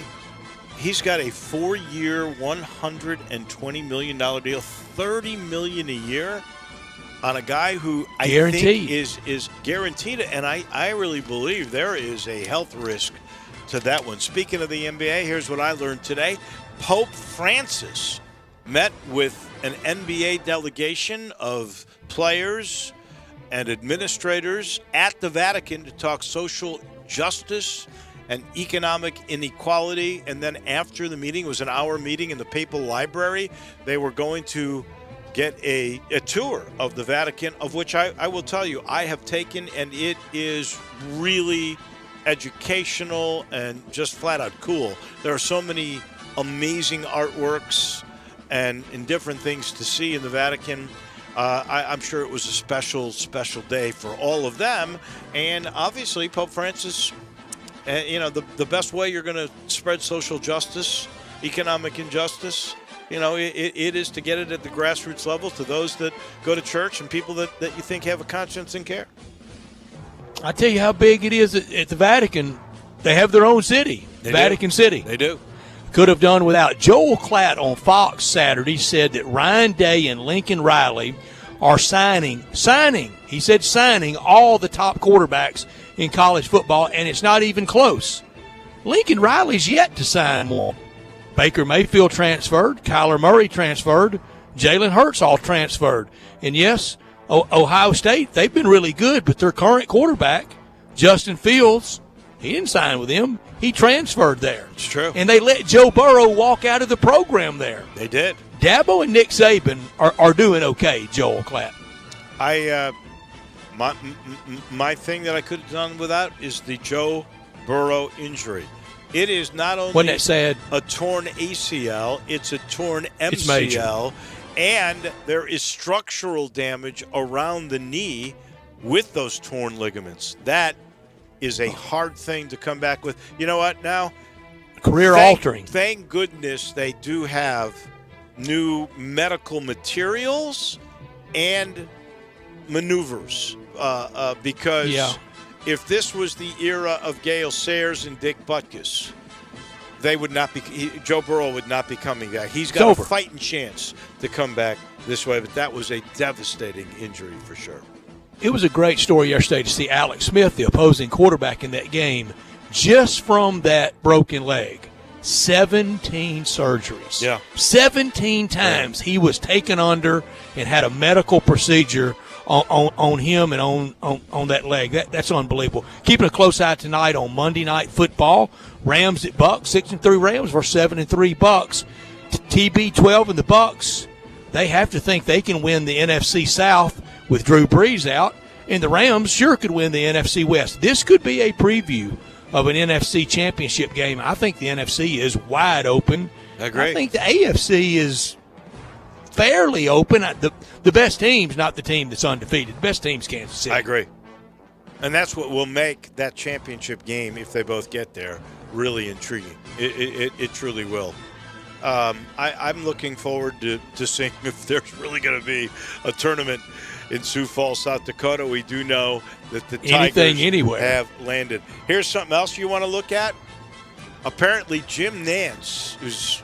he's got a 4-year, $120 million deal, $30 million a year on a guy who I think is guaranteed. And I really believe there is a health risk to that one. Speaking of the NBA, here's what I learned today. Pope Francis met with an NBA delegation of players and administrators at the Vatican to talk social justice and economic inequality. And then after the meeting, it was an hour meeting in the Papal Library, they were going to get a tour of the Vatican, of which I will tell you I have taken, and it is really educational and just flat out cool. There are so many amazing artworks and different things to see in the Vatican. I'm sure it was a special day for all of them. And obviously Pope Francis, the best way you're going to spread social justice, economic injustice, it is to get it at the grassroots level to those that go to church and people that you think have a conscience and care. I tell you how big it is at the Vatican. They have their own city, Vatican City. They do. Could have done without. Joel Klatt on Fox Saturday said that Ryan Day and Lincoln Riley are signing all the top quarterbacks in college football, and it's not even close. Lincoln Riley's yet to sign one. Baker Mayfield transferred. Kyler Murray transferred. Jalen Hurts all transferred. And, yes, Ohio State, they've been really good, but their current quarterback, Justin Fields, he didn't sign with them. He transferred there. It's true. And they let Joe Burrow walk out of the program there. They did. Dabo and Nick Saban are doing okay, Joel Klatt. My thing that I could have done without is the Joe Burrow injury. It is not only Wasn't that sad? a torn ACL, it's a torn It's major. MCL, and there is structural damage around the knee with those torn ligaments. That is a hard thing to come back with. You know what, now? Career-altering. Thank goodness they do have new medical materials and maneuvers because if this was the era of Gale Sayers and Dick Butkus, they would not be. Joe Burrow would not be coming back. He's got a fighting chance to come back this way, but that was a devastating injury for sure. It was a great story yesterday to see Alex Smith, the opposing quarterback in that game, just from that broken leg. 17 surgeries. Yeah. 17 times he was taken under and had a medical procedure on him and on that leg. That's unbelievable. Keeping a close eye tonight on Monday Night Football. Rams at Bucks, 6-3 Rams versus 7-3 Bucks. TB12 and the Bucks, they have to think they can win the NFC South with Drew Brees out, and the Rams sure could win the NFC West. This could be a preview of an NFC championship game. I think the NFC is wide open. I agree. I think the AFC is fairly open. The best team's not the team that's undefeated. The best team's Kansas City. I agree. And that's what will make that championship game, if they both get there, really intriguing. It truly will. I'm looking forward to seeing if there's really going to be a tournament in Sioux Falls, South Dakota. We do know that the Tigers have landed. Here's something else you want to look at. Apparently, Jim Nantz, who's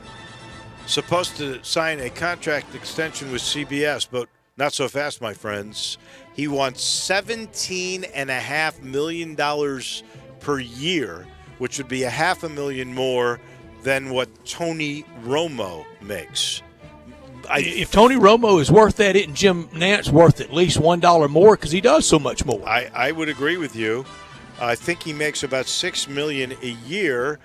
supposed to sign a contract extension with CBS, but not so fast, my friends. He wants $17.5 million per year, which would be $500,000 more than what Tony Romo makes. If Tony Romo is worth that, isn't Jim Nantz worth at least $1 more because he does so much more? I would agree with you. I think he makes about $6 million a year,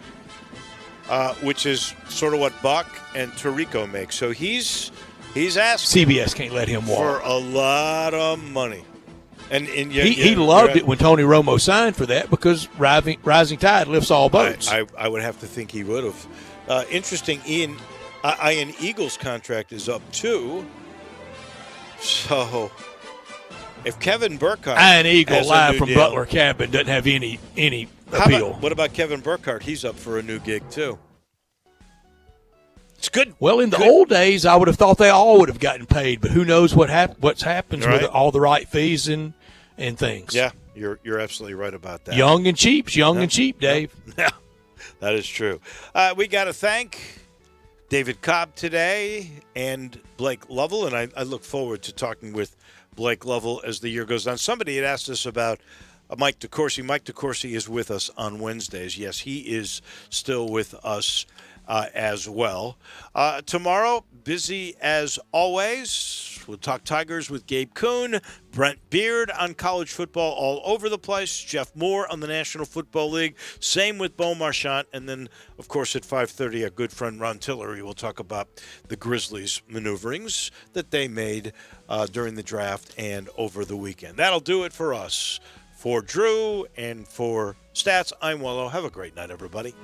which is sort of what Buck and Tirico make. So he's asking. CBS can't let him walk for a lot of money. And he loved it when Tony Romo signed for that because rising tide lifts all boats. I would have to think he would have. Interesting, Ian Eagles' contract is up too. So if Kevin Burkhardt, Ian Eagle has a live new from deal, Butler Cabin doesn't have any appeal. What about Kevin Burkhardt? He's up for a new gig too. It's good. Well, in the old days, I would have thought they all would have gotten paid, but who knows what's happens with all the right fees and things. Yeah, you're absolutely right about that. Young and cheap, Dave. Yeah, that is true. We got to thank David Cobb today and Blake Lovell, and I look forward to talking with Blake Lovell as the year goes on. Somebody had asked us about Mike DeCourcy. Mike DeCourcy is with us on Wednesdays. Yes, he is still with us as well. Tomorrow, busy as always. We'll talk Tigers with Gabe Kuhn, Brent Beard on college football all over the place, Jeff Moore on the National Football League, same with Bo Marchant, and then, of course, at 5:30, our good friend Ron Tillery will talk about the Grizzlies' maneuverings that they made during the draft and over the weekend. That'll do it for us. For Drew and for Stats, I'm Wallow. Have a great night, everybody.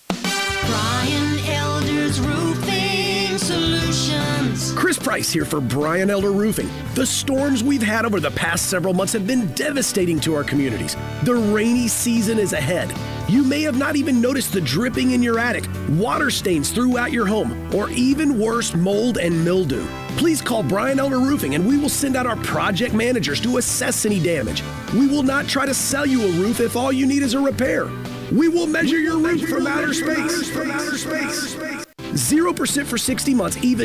Brian Elder's Roofing Solutions. Chris Price here for Brian Elder Roofing. The storms we've had over the past several months have been devastating to our communities. The rainy season is ahead. You may have not even noticed the dripping in your attic, water stains throughout your home, or even worse, mold and mildew. Please call Brian Elder Roofing and we will send out our project managers to assess any damage. We will not try to sell you a roof if all you need is a repair. We will measure your roof from outer space. 0% for 60 months, even